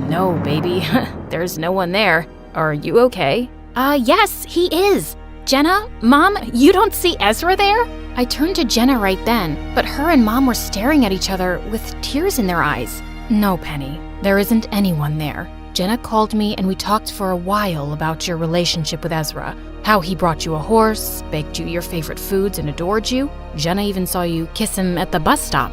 No, baby. There's no one there. Are you okay? Yes, he is. Jenna, Mom, you don't see Ezra there? I turned to Jenna right then, but her and Mom were staring at each other with tears in their eyes. No, Penny. There isn't anyone there. Jenna called me and we talked for a while about your relationship with Ezra. How he brought you a horse, baked you your favorite foods, and adored you. Jenna even saw you kiss him at the bus stop.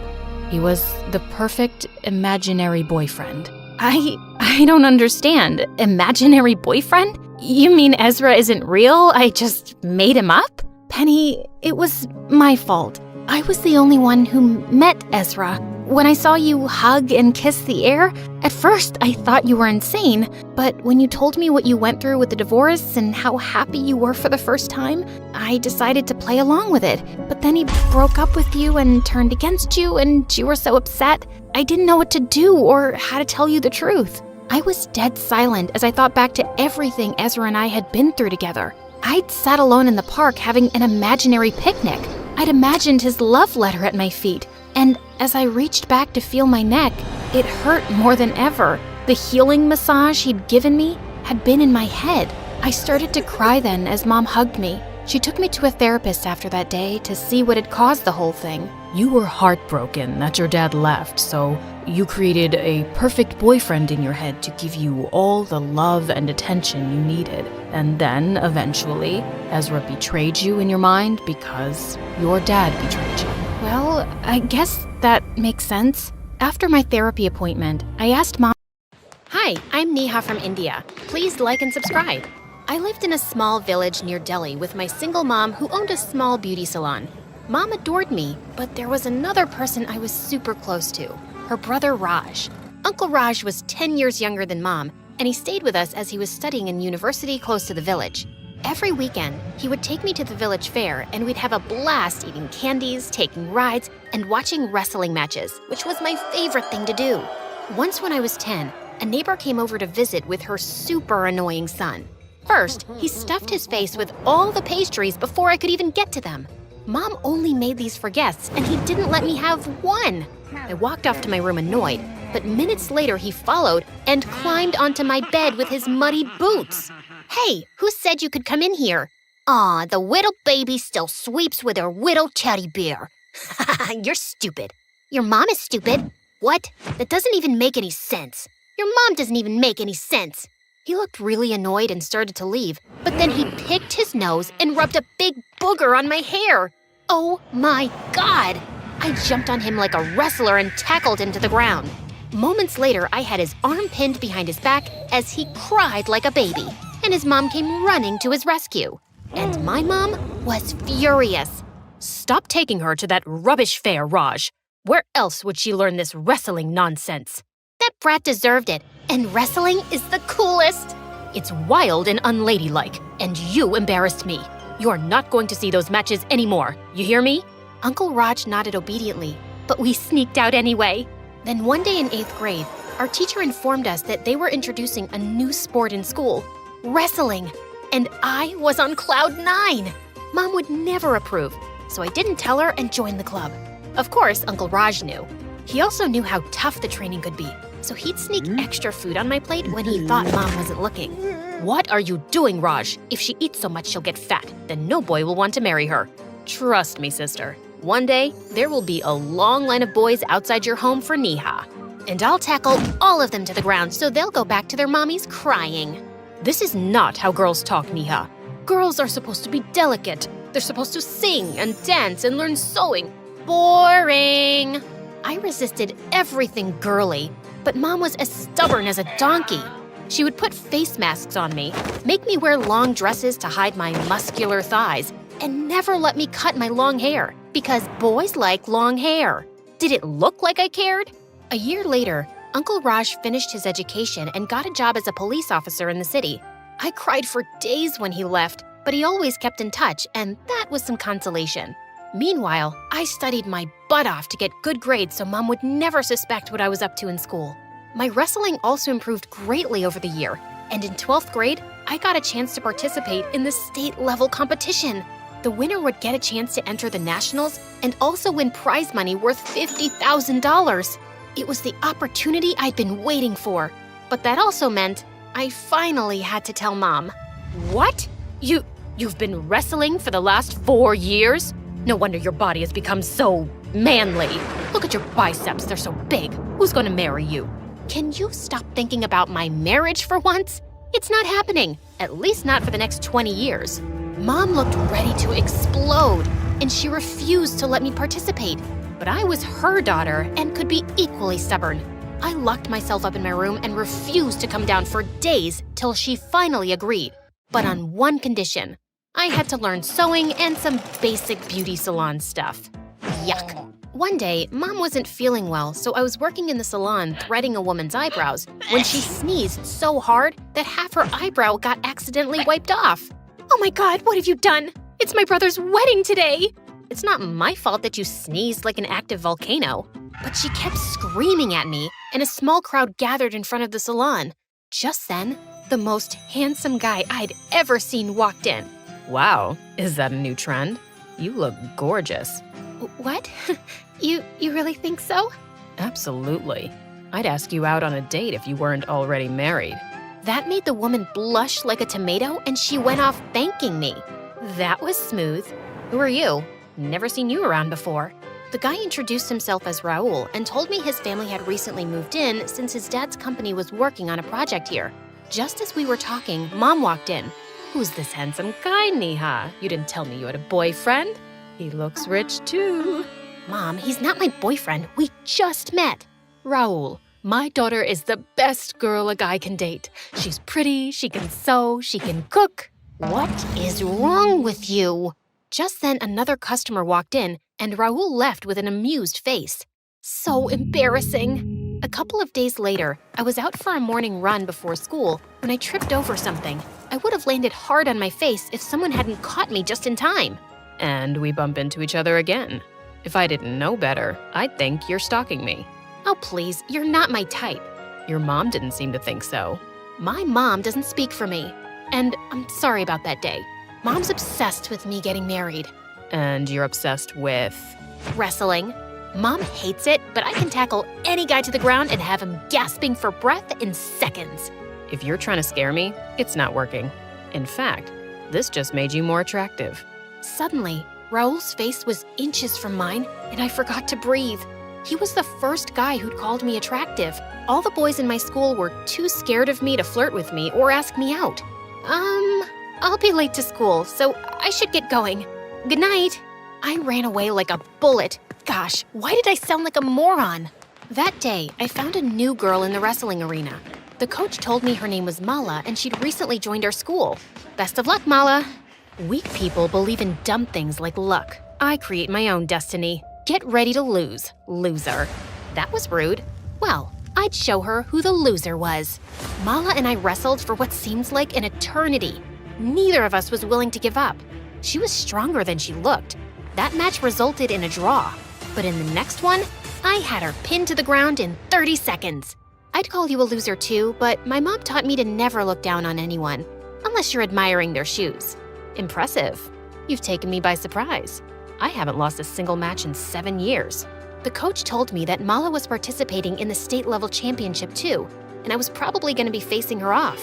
He was the perfect imaginary boyfriend. I don't understand. Imaginary boyfriend? You mean Ezra isn't real? I just made him up? Penny, it was my fault. I was the only one who met Ezra. When I saw you hug and kiss the air, at first I thought you were insane, but when you told me what you went through with the divorce and how happy you were for the first time, I decided to play along with it. But then he broke up with you and turned against you, and you were so upset, I didn't know what to do or how to tell you the truth. I was dead silent as I thought back to everything Ezra and I had been through together. I'd sat alone in the park having an imaginary picnic. I'd imagined his love letter at my feet. And as I reached back to feel my neck, it hurt more than ever. The healing massage he'd given me had been in my head. I started to cry then as Mom hugged me. She took me to a therapist after that day to see what had caused the whole thing. You were heartbroken that your dad left, so you created a perfect boyfriend in your head to give you all the love and attention you needed. And then, eventually, Ezra betrayed you in your mind because your dad betrayed you. Well, I guess that makes sense. After my therapy appointment, I asked Mom, Hi, I'm Neha from India. Please like and subscribe. I lived in a small village near Delhi with my single mom who owned a small beauty salon. Mom adored me, but there was another person I was super close to, her brother Raj. Uncle Raj was 10 years younger than Mom, and he stayed with us as he was studying in university close to the village. Every weekend, he would take me to the village fair and we'd have a blast eating candies, taking rides, and watching wrestling matches, which was my favorite thing to do. Once when I was 10, a neighbor came over to visit with her super annoying son. First, he stuffed his face with all the pastries before I could even get to them. Mom only made these for guests, and he didn't let me have one. I walked off to my room annoyed, but minutes later he followed and climbed onto my bed with his muddy boots. Hey, who said you could come in here? Aw, the little baby still sweeps with her little teddy bear. You're stupid. Your mom is stupid. What? That doesn't even make any sense. Your mom doesn't even make any sense. He looked really annoyed and started to leave, but then he picked his nose and rubbed a big booger on my hair. Oh my God! I jumped on him like a wrestler and tackled him to the ground. Moments later, I had his arm pinned behind his back as he cried like a baby, and his mom came running to his rescue. And my mom was furious. Stop taking her to that rubbish fair, Raj. Where else would she learn this wrestling nonsense? That brat deserved it, and wrestling is the coolest. It's wild and unladylike, and you embarrassed me. You're not going to see those matches anymore. You hear me? Uncle Raj nodded obediently, but we sneaked out anyway. Then one day in 8th grade, our teacher informed us that they were introducing a new sport in school, wrestling, and I was on cloud 9. Mom would never approve, so I didn't tell her and joined the club. Of course, Uncle Raj knew. He also knew how tough the training could be, so he'd sneak extra food on my plate when he thought Mom wasn't looking. What are you doing, Raj? If she eats so much she'll get fat, then no boy will want to marry her. Trust me, sister. One day, there will be a long line of boys outside your home for Neha. And I'll tackle all of them to the ground so they'll go back to their mommies crying. This is not how girls talk, Neha. Girls are supposed to be delicate. They're supposed to sing and dance and learn sewing. Boring. I resisted everything girly, but Mom was as stubborn as a donkey. She would put face masks on me, make me wear long dresses to hide my muscular thighs, and never let me cut my long hair, because boys like long hair. Did it look like I cared? A year later, Uncle Raj finished his education and got a job as a police officer in the city. I cried for days when he left, but he always kept in touch, and that was some consolation. Meanwhile, I studied my butt off to get good grades so Mom would never suspect what I was up to in school. My wrestling also improved greatly over the year, and in 12th grade, I got a chance to participate in the state-level competition. The winner would get a chance to enter the nationals and also win prize money worth $50,000. It was the opportunity I'd been waiting for, but that also meant I finally had to tell Mom. What? You've been wrestling for the last 4 years? No wonder your body has become so manly. Look at your biceps, they're so big. Who's gonna marry you? Can you stop thinking about my marriage for once? It's not happening, at least not for the next 20 years. Mom looked ready to explode, and she refused to let me participate. But I was her daughter and could be equally stubborn. I locked myself up in my room and refused to come down for days till she finally agreed. But on one condition. I had to learn sewing and some basic beauty salon stuff. Yuck. One day, Mom wasn't feeling well, so I was working in the salon threading a woman's eyebrows when she sneezed so hard that half her eyebrow got accidentally wiped off. Oh my God, what have you done? It's my brother's wedding today! It's not my fault that you sneezed like an active volcano. But she kept screaming at me, and a small crowd gathered in front of the salon. Just then, the most handsome guy I'd ever seen walked in. Wow, is that a new trend? You look gorgeous. What? You really think so? Absolutely. I'd ask you out on a date if you weren't already married. That made the woman blush like a tomato, and she went off thanking me. That was smooth. Who are you? Never seen you around before. The guy introduced himself as Raul and told me his family had recently moved in since his dad's company was working on a project here. Just as we were talking, Mom walked in. Who's this handsome guy, Neha? You didn't tell me you had a boyfriend. He looks rich too. Mom, he's not my boyfriend. We just met. Raul, my daughter is the best girl a guy can date. She's pretty, she can sew, she can cook. What is wrong with you? Just then, another customer walked in, and Raul left with an amused face. So embarrassing. A couple of days later, I was out for a morning run before school when I tripped over something. I would have landed hard on my face if someone hadn't caught me just in time. And we bump into each other again. If I didn't know better, I'd think you're stalking me. Oh, please, you're not my type. Your mom didn't seem to think so. My mom doesn't speak for me. And I'm sorry about that day. Mom's obsessed with me getting married. And you're obsessed with? Wrestling. Mom hates it, but I can tackle any guy to the ground and have him gasping for breath in seconds. If you're trying to scare me, it's not working. In fact, this just made you more attractive. Suddenly, Raul's face was inches from mine, and I forgot to breathe. He was the first guy who'd called me attractive. All the boys in my school were too scared of me to flirt with me or ask me out. I'll be late to school, so I should get going. Good night. I ran away like a bullet. Gosh, why did I sound like a moron? That day, I found a new girl in the wrestling arena. The coach told me her name was Mala and she'd recently joined our school. Best of luck, Mala. Weak people believe in dumb things like luck. I create my own destiny. Get ready to lose, loser. That was rude. Well, I'd show her who the loser was. Mala and I wrestled for what seemed like an eternity. Neither of us was willing to give up. She was stronger than she looked. That match resulted in a draw. But in the next one, I had her pinned to the ground in 30 seconds. I'd call you a loser too, but my mom taught me to never look down on anyone, unless you're admiring their shoes. Impressive. You've taken me by surprise. I haven't lost a single match in 7 years. The coach told me that Mala was participating in the state-level championship too, and I was probably going to be facing her off.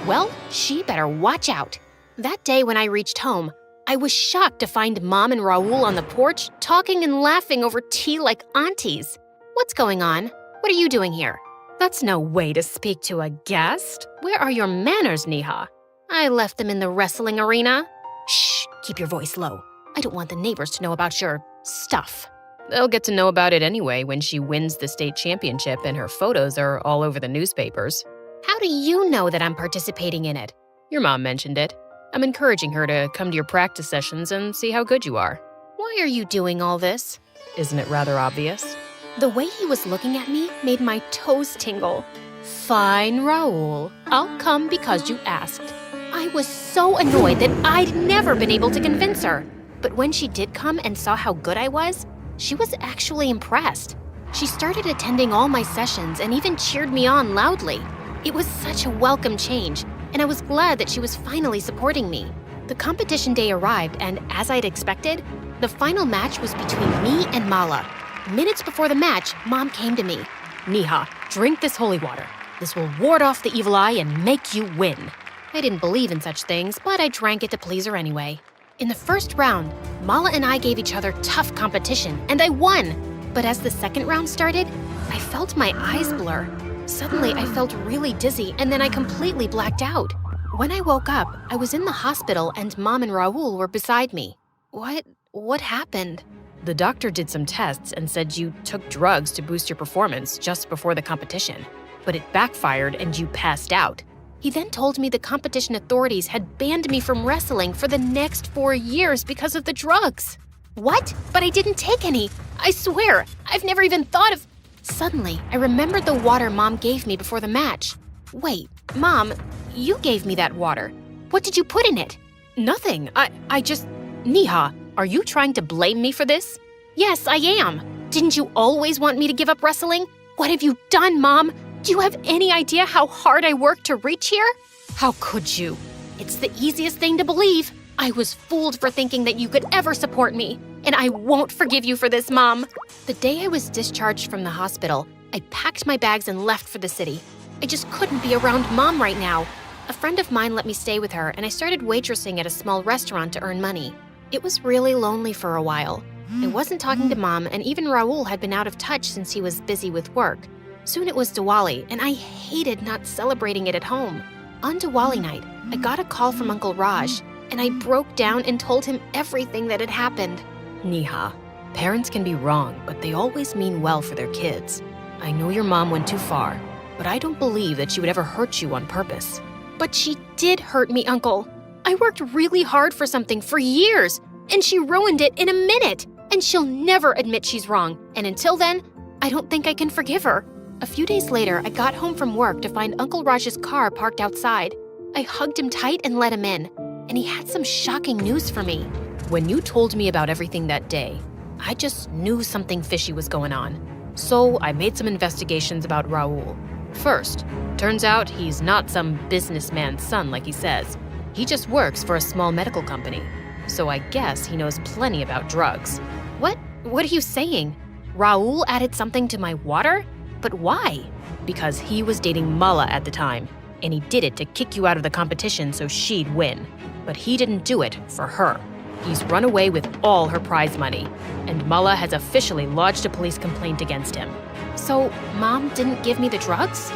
Well, she better watch out. That day when I reached home, I was shocked to find Mom and Raul on the porch talking and laughing over tea like aunties. What's going on? What are you doing here? That's no way to speak to a guest. Where are your manners, Neha? I left them in the wrestling arena. Shh, keep your voice low. I don't want the neighbors to know about your stuff. They'll get to know about it anyway when she wins the state championship and her photos are all over the newspapers. How do you know that I'm participating in it? Your mom mentioned it. I'm encouraging her to come to your practice sessions and see how good you are. Why are you doing all this? Isn't it rather obvious? The way he was looking at me made my toes tingle. Fine, Raoul. I'll come because you asked. I was so annoyed that I'd never been able to convince her. But when she did come and saw how good I was, she was actually impressed. She started attending all my sessions and even cheered me on loudly. It was such a welcome change, and I was glad that she was finally supporting me. The competition day arrived, and as I'd expected, the final match was between me and Mala. Minutes before the match, Mom came to me. Neha, drink this holy water. This will ward off the evil eye and make you win. I didn't believe in such things, but I drank it to please her anyway. In the first round, Mala and I gave each other tough competition, and I won. But as the second round started, I felt my eyes blur. Suddenly, I felt really dizzy, and then I completely blacked out. When I woke up, I was in the hospital, and Mom and Raoul were beside me. What happened? The doctor did some tests and said you took drugs to boost your performance just before the competition. But it backfired and you passed out. He then told me the competition authorities had banned me from wrestling for the next 4 years because of the drugs. What? But I didn't take any. I swear, I've never even thought of... Suddenly, I remembered the water Mom gave me before the match. Wait, Mom, you gave me that water. What did you put in it? Nothing. I just... Neha, are you trying to blame me for this? Yes, I am. Didn't you always want me to give up wrestling? What have you done, Mom? Do you have any idea how hard I worked to reach here? How could you? It's the easiest thing to believe. I was fooled for thinking that you could ever support me, and I won't forgive you for this, Mom. The day I was discharged from the hospital, I packed my bags and left for the city. I just couldn't be around Mom right now. A friend of mine let me stay with her, and I started waitressing at a small restaurant to earn money. It was really lonely for a while. I wasn't talking to Mom, and even Raoul had been out of touch since he was busy with work. Soon it was Diwali, and I hated not celebrating it at home. On Diwali night, I got a call from Uncle Raj, and I broke down and told him everything that had happened. Neha, parents can be wrong, but they always mean well for their kids. I know your mom went too far, but I don't believe that she would ever hurt you on purpose. But she did hurt me, Uncle. I worked really hard for something for years, and she ruined it in a minute. And she'll never admit she's wrong. And until then, I don't think I can forgive her. A few days later, I got home from work to find Uncle Raj's car parked outside. I hugged him tight and let him in, and he had some shocking news for me. When you told me about everything that day, I just knew something fishy was going on. So I made some investigations about Raoul. First, turns out he's not some businessman's son like he says. He just works for a small medical company. So I guess he knows plenty about drugs. What are you saying? Raoul added something to my water? But why? Because he was dating Mala at the time, and he did it to kick you out of the competition so she'd win. But he didn't do it for her. He's run away with all her prize money, and Mala has officially lodged a police complaint against him. So Mom didn't give me the drugs?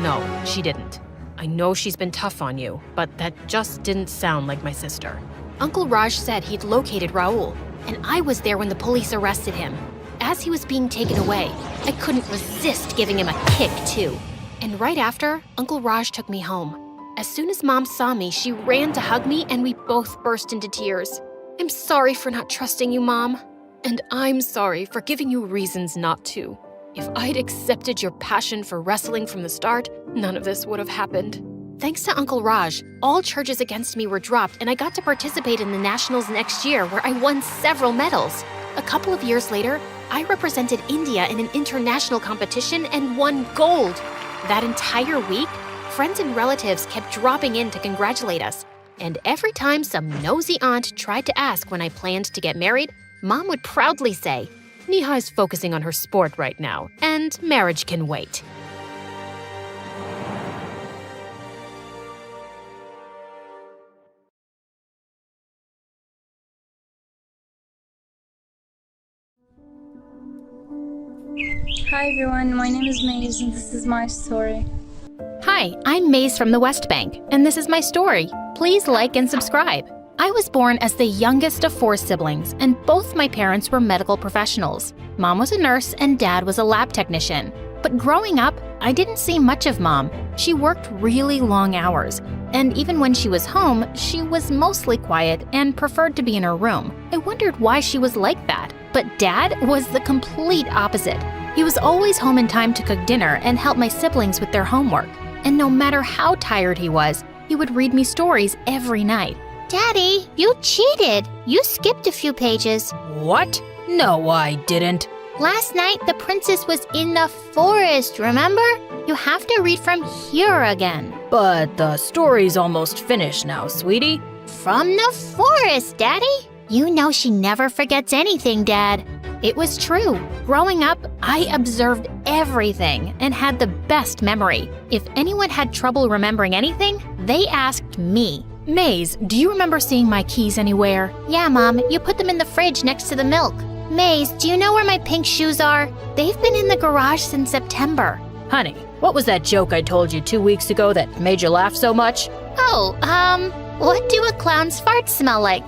No, she didn't. I know she's been tough on you, but that just didn't sound like my sister. Uncle Raj said he'd located Raoul, and I was there when the police arrested him. As he was being taken away, I couldn't resist giving him a kick, too. And right after, Uncle Raj took me home. As soon as Mom saw me, she ran to hug me, and we both burst into tears. I'm sorry for not trusting you, Mom. And I'm sorry for giving you reasons not to. If I'd accepted your passion for wrestling from the start, none of this would have happened. Thanks to Uncle Raj, all charges against me were dropped, and I got to participate in the Nationals next year, where I won several medals. A couple of years later, I represented India in an international competition and won gold. That entire week, friends and relatives kept dropping in to congratulate us. And every time some nosy aunt tried to ask when I planned to get married, Mom would proudly say, Neha is focusing on her sport right now, and marriage can wait. Hi everyone, my name is Maze and this is my story. Hi, I'm Maze from the West Bank, and this is my story. Please like and subscribe. I was born as the youngest of 4 siblings, and both my parents were medical professionals. Mom was a nurse and Dad was a lab technician. But growing up, I didn't see much of Mom. She worked really long hours, and even when she was home, she was mostly quiet and preferred to be in her room. I wondered why she was like that. But Dad was the complete opposite. He was always home in time to cook dinner and help my siblings with their homework. And no matter how tired he was, he would read me stories every night. Daddy, you cheated. You skipped a few pages. What? No, I didn't. Last night, the princess was in the forest, remember? You have to read from here again. But the story's almost finished now, sweetie. From the forest, Daddy? You know she never forgets anything, Dad. It was true. Growing up, I observed everything and had the best memory. If anyone had trouble remembering anything, they asked me. Maze, do you remember seeing my keys anywhere? Yeah, Mom. You put them in the fridge next to the milk. Maze, do you know where my pink shoes are? They've been in the garage since September. Honey, what was that joke I told you 2 weeks ago that made you laugh so much? Oh, what do a clown's farts smell like?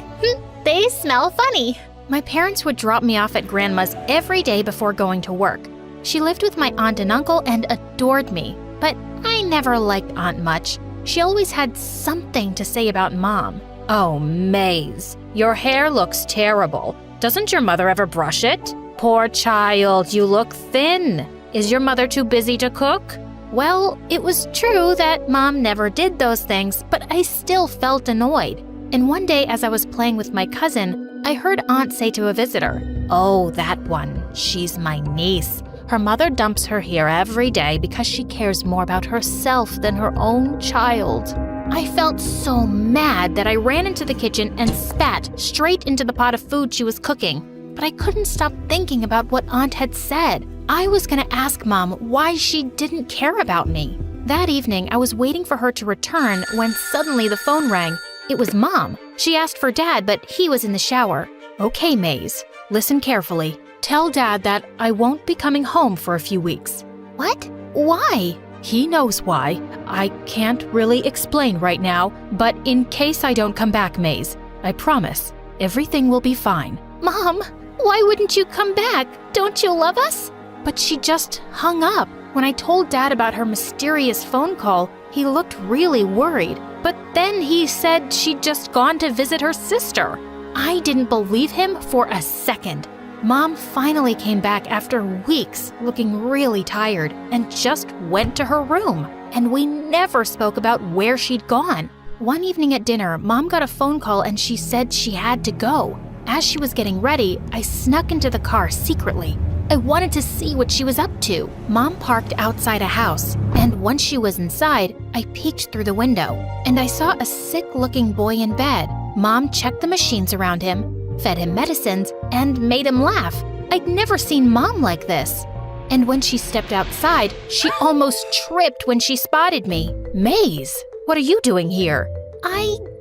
They smell funny. My parents would drop me off at Grandma's every day before going to work. She lived with my aunt and uncle and adored me, but I never liked Aunt much. She always had something to say about Mom. Oh, Maze, your hair looks terrible. Doesn't your mother ever brush it? Poor child, you look thin. Is your mother too busy to cook? Well, it was true that Mom never did those things, but I still felt annoyed. And one day as I was playing with my cousin, I heard Aunt say to a visitor, "Oh, that one, she's my niece. Her mother dumps her here every day because she cares more about herself than her own child." I felt so mad that I ran into the kitchen and spat straight into the pot of food she was cooking. But I couldn't stop thinking about what Aunt had said. I was going to ask Mom why she didn't care about me. That evening, I was waiting for her to return when suddenly the phone rang. It was Mom. She asked for Dad, but he was in the shower. "Okay, Maze, listen carefully. Tell Dad that I won't be coming home for a few weeks." What? Why? He knows why. I can't really explain right now, but in case I don't come back, Maze, I promise, everything will be fine. Mom, why wouldn't you come back? Don't you love us? But she just hung up. When I told Dad about her mysterious phone call, he looked really worried. But then he said she'd just gone to visit her sister. I didn't believe him for a second. Mom finally came back after weeks, looking really tired, and just went to her room. And we never spoke about where she'd gone. One evening at dinner, Mom got a phone call and she said she had to go. As she was getting ready, I snuck into the car secretly. I wanted to see what she was up to. Mom parked outside a house, and once she was inside, I peeked through the window, and I saw a sick-looking boy in bed. Mom checked the machines around him, fed him medicines, and made him laugh. I'd never seen Mom like this. And when she stepped outside, she almost tripped when she spotted me. "Maze, what are you doing here?"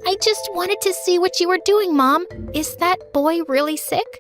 I just wanted to see what you were doing, Mom. Is that boy really sick?"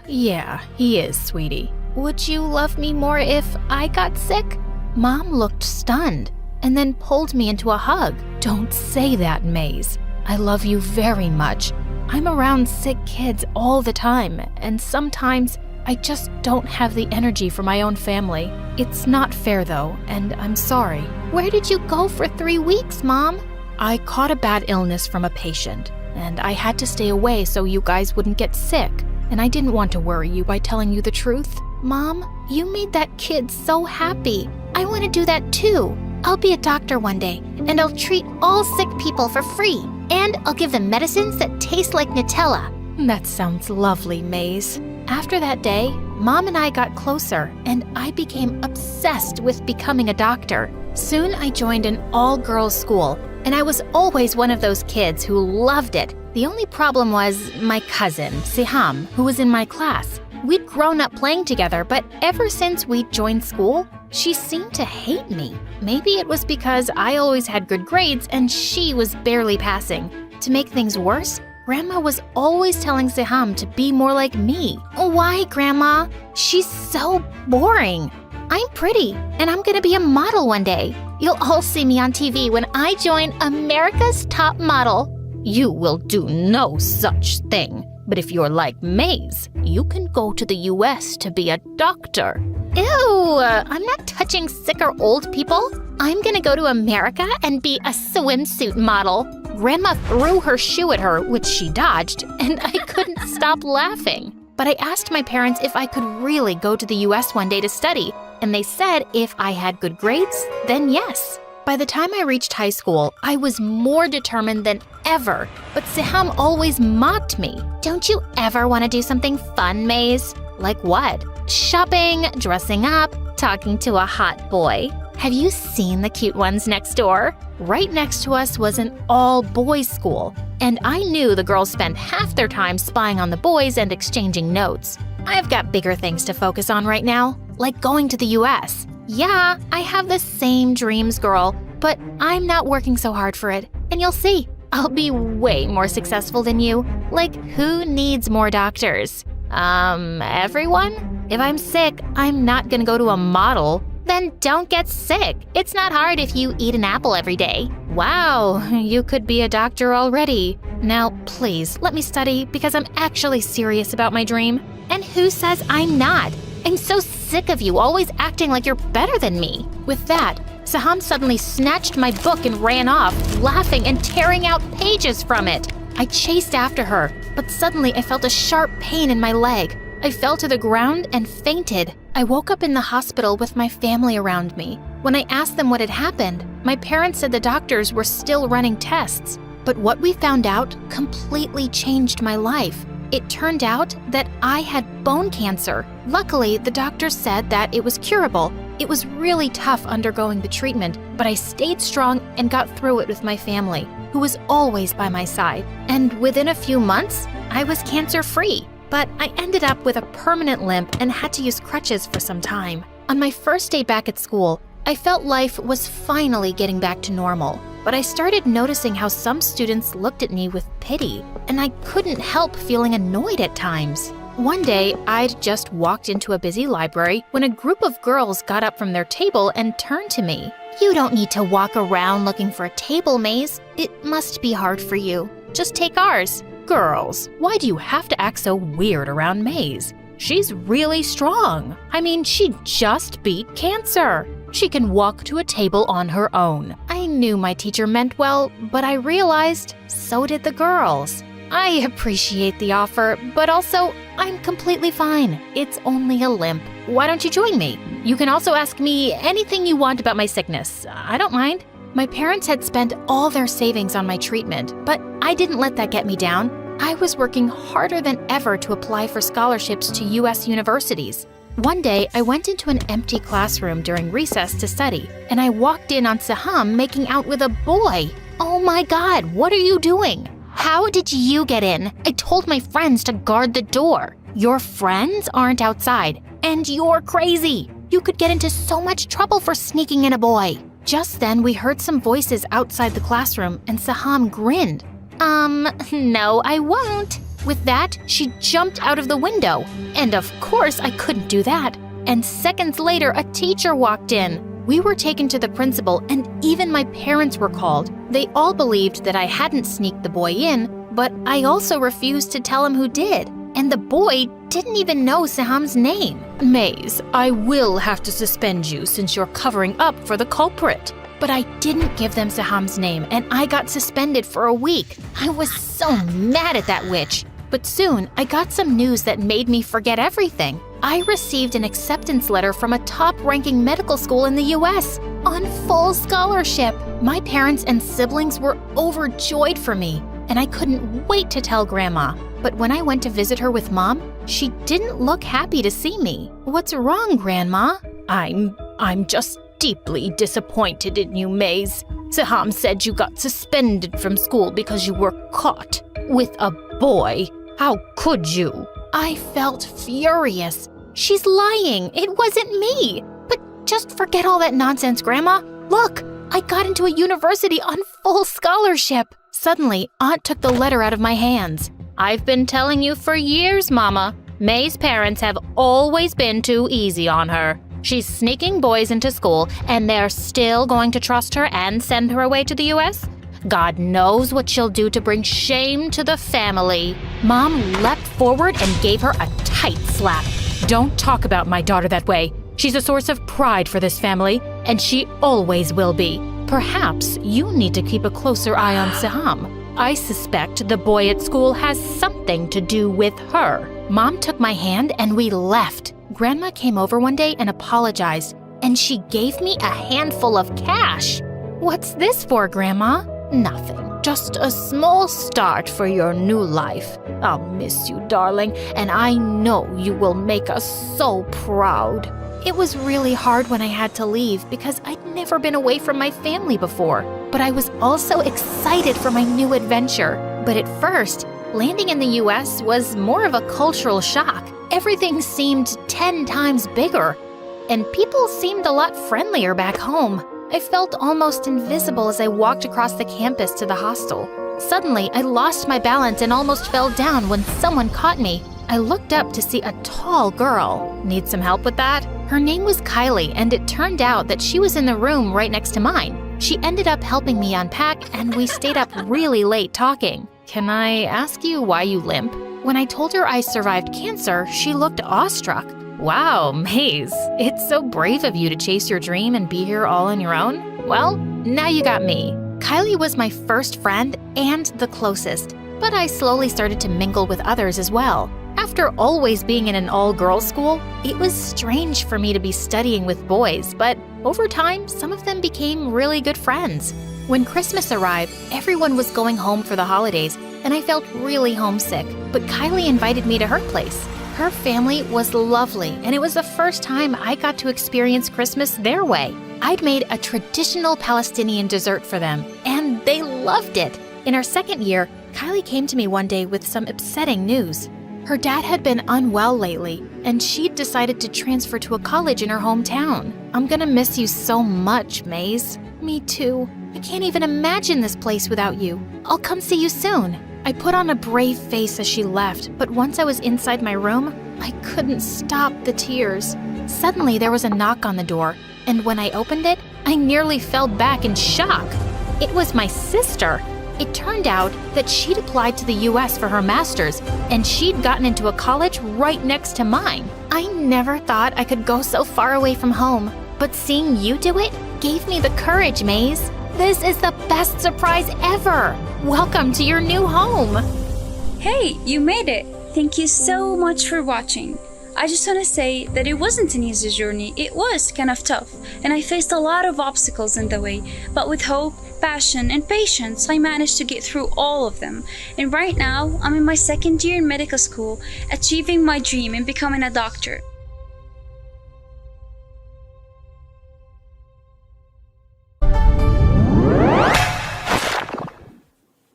"Yeah, he is, sweetie. Would you love me more if I got sick?" Mom looked stunned and then pulled me into a hug. "Don't say that, Maze. I love you very much. I'm around sick kids all the time, and sometimes I just don't have the energy for my own family. It's not fair, though, and I'm sorry." "Where did you go for 3 weeks, Mom?" "I caught a bad illness from a patient, and I had to stay away so you guys wouldn't get sick. And I didn't want to worry you by telling you the truth." "Mom, you made that kid so happy. I want to do that too. I'll be a doctor one day, and I'll treat all sick people for free. And I'll give them medicines that taste like Nutella." That sounds lovely, Maze. After that day, Mom and I got closer, and I became obsessed with becoming a doctor. Soon I joined an all-girls school, and I was always one of those kids who loved it. The only problem was my cousin, Siham, who was in my class. We'd grown up playing together, but ever since we'd joined school, she seemed to hate me. Maybe it was because I always had good grades and she was barely passing. To make things worse, Grandma was always telling Siham to be more like me. "Why, Grandma? She's so boring. I'm pretty, and I'm gonna be a model one day. You'll all see me on TV when I join America's Top Model." You will do no such thing. But if you're like Maze, you can go to the US to be a doctor. Ew, I'm not touching sick or old people. I'm gonna go to America and be a swimsuit model. Grandma threw her shoe at her, which she dodged, and I couldn't stop laughing. But I asked my parents if I could really go to the US one day to study, and they said if I had good grades, then yes. By the time I reached high school, I was more determined than ever, but Siham always mocked me. Don't you ever want to do something fun, Maze? Like what? Shopping, dressing up, talking to a hot boy. Have you seen the cute ones next door? Right next to us was an all-boys school, and I knew the girls spent half their time spying on the boys and exchanging notes. I've got bigger things to focus on right now, like going to the US. Yeah, I have the same dreams, girl, but I'm not working so hard for it, and you'll see. I'll be way more successful than you. Like, who needs more doctors? Everyone? If I'm sick, I'm not gonna go to a model. Then don't get sick. It's not hard if you eat an apple every day. Wow, you could be a doctor already. Now, please, let me study because I'm actually serious about my dream. And who says I'm not? I'm so sick of you always acting like you're better than me. With that, Siham suddenly snatched my book and ran off, laughing and tearing out pages from it. I chased after her, but suddenly I felt a sharp pain in my leg. I fell to the ground and fainted. I woke up in the hospital with my family around me. When I asked them what had happened, my parents said the doctors were still running tests. But what we found out completely changed my life. It turned out that I had bone cancer. Luckily, the doctors said that it was curable. It was really tough undergoing the treatment, but I stayed strong and got through it with my family, who was always by my side. And within a few months, I was cancer-free. But I ended up with a permanent limp and had to use crutches for some time. On my first day back at school, I felt life was finally getting back to normal. But I started noticing how some students looked at me with pity, and I couldn't help feeling annoyed at times. One day, I'd just walked into a busy library when a group of girls got up from their table and turned to me. You don't need to walk around looking for a table, Maze. It must be hard for you. Just take ours. Girls, why do you have to act so weird around Maze? She's really strong. I mean, she just beat cancer. She can walk to a table on her own. I knew my teacher meant well, but I realized so did the girls. I appreciate the offer, but also, I'm completely fine. It's only a limp. Why don't you join me? You can also ask me anything you want about my sickness. I don't mind. My parents had spent all their savings on my treatment, but I didn't let that get me down. I was working harder than ever to apply for scholarships to US universities. One day, I went into an empty classroom during recess to study, and I walked in on Siham making out with a boy. Oh my God, what are you doing? How did you get in? I told my friends to guard the door. Your friends aren't outside, and you're crazy. You could get into so much trouble for sneaking in a boy. Just then, we heard some voices outside the classroom, and Siham grinned. No, I won't. With that, she jumped out of the window. And of course, I couldn't do that. And seconds later, a teacher walked in. We were taken to the principal, and even my parents were called. They all believed that I hadn't sneaked the boy in, but I also refused to tell him who did. And the boy didn't even know Siham's name. Maze, I will have to suspend you since you're covering up for the culprit. But I didn't give them Siham's name, and I got suspended for a week. I was so mad at that witch. But soon, I got some news that made me forget everything. I received an acceptance letter from a top-ranking medical school in the US on full scholarship. My parents and siblings were overjoyed for me, and I couldn't wait to tell Grandma. But when I went to visit her with Mom, she didn't look happy to see me. What's wrong, Grandma? I'm just deeply disappointed in you, Maze. Siham said you got suspended from school because you were caught with a boy. How could you? I felt furious. She's lying. It wasn't me. But just forget all that nonsense, Grandma. Look, I got into a university on full scholarship. Suddenly, Aunt took the letter out of my hands. I've been telling you for years, Mama. May's parents have always been too easy on her. She's sneaking boys into school, and they're still going to trust her and send her away to the US? God knows what she'll do to bring shame to the family. Mom leapt forward and gave her a tight slap. Don't talk about my daughter that way. She's a source of pride for this family, and she always will be. Perhaps you need to keep a closer eye on Saham. I suspect the boy at school has something to do with her. Mom took my hand and we left. Grandma came over one day and apologized, and she gave me a handful of cash. What's this for, Grandma? Nothing. Just a small start for your new life. I'll miss you, darling, and I know you will make us so proud. It was really hard when I had to leave because I'd never been away from my family before, but I was also excited for my new adventure. But at first, landing in the US was more of a cultural shock. Everything seemed 10 times bigger, and people seemed a lot friendlier back home. I felt almost invisible as I walked across the campus to the hostel. Suddenly, I lost my balance and almost fell down when someone caught me. I looked up to see a tall girl. Need some help with that? Her name was Kylie, and it turned out that she was in the room right next to mine. She ended up helping me unpack, and we stayed up really late talking. Can I ask you why you limp? When I told her I survived cancer, she looked awestruck. Wow, Maze, it's so brave of you to chase your dream and be here all on your own. Well, now you got me. Kylie was my first friend and the closest, but I slowly started to mingle with others as well. After always being in an all-girls school, it was strange for me to be studying with boys, but over time, some of them became really good friends. When Christmas arrived, everyone was going home for the holidays, and I felt really homesick, but Kylie invited me to her place. Her family was lovely, and it was the first time I got to experience Christmas their way. I'd made a traditional Palestinian dessert for them, and they loved it. In our second year, Kylie came to me one day with some upsetting news. Her dad had been unwell lately, and she'd decided to transfer to a college in her hometown. I'm gonna miss you so much, Maze. Me too. I can't even imagine this place without you. I'll come see you soon. I put on a brave face as she left, but once I was inside my room, I couldn't stop the tears. Suddenly, there was a knock on the door, and when I opened it, I nearly fell back in shock. It was my sister. It turned out that she'd applied to the US for her master's, and she'd gotten into a college right next to mine. I never thought I could go so far away from home, but seeing you do it gave me the courage, Maze. This is the best surprise ever. Welcome to your new home. Hey, you made it. Thank you so much for watching. I just want to say that it wasn't an easy journey. It was kind of tough, and I faced a lot of obstacles in the way, but with hope, passion, and patience, I managed to get through all of them. And right now, I'm in my second year in medical school, achieving my dream in becoming a doctor.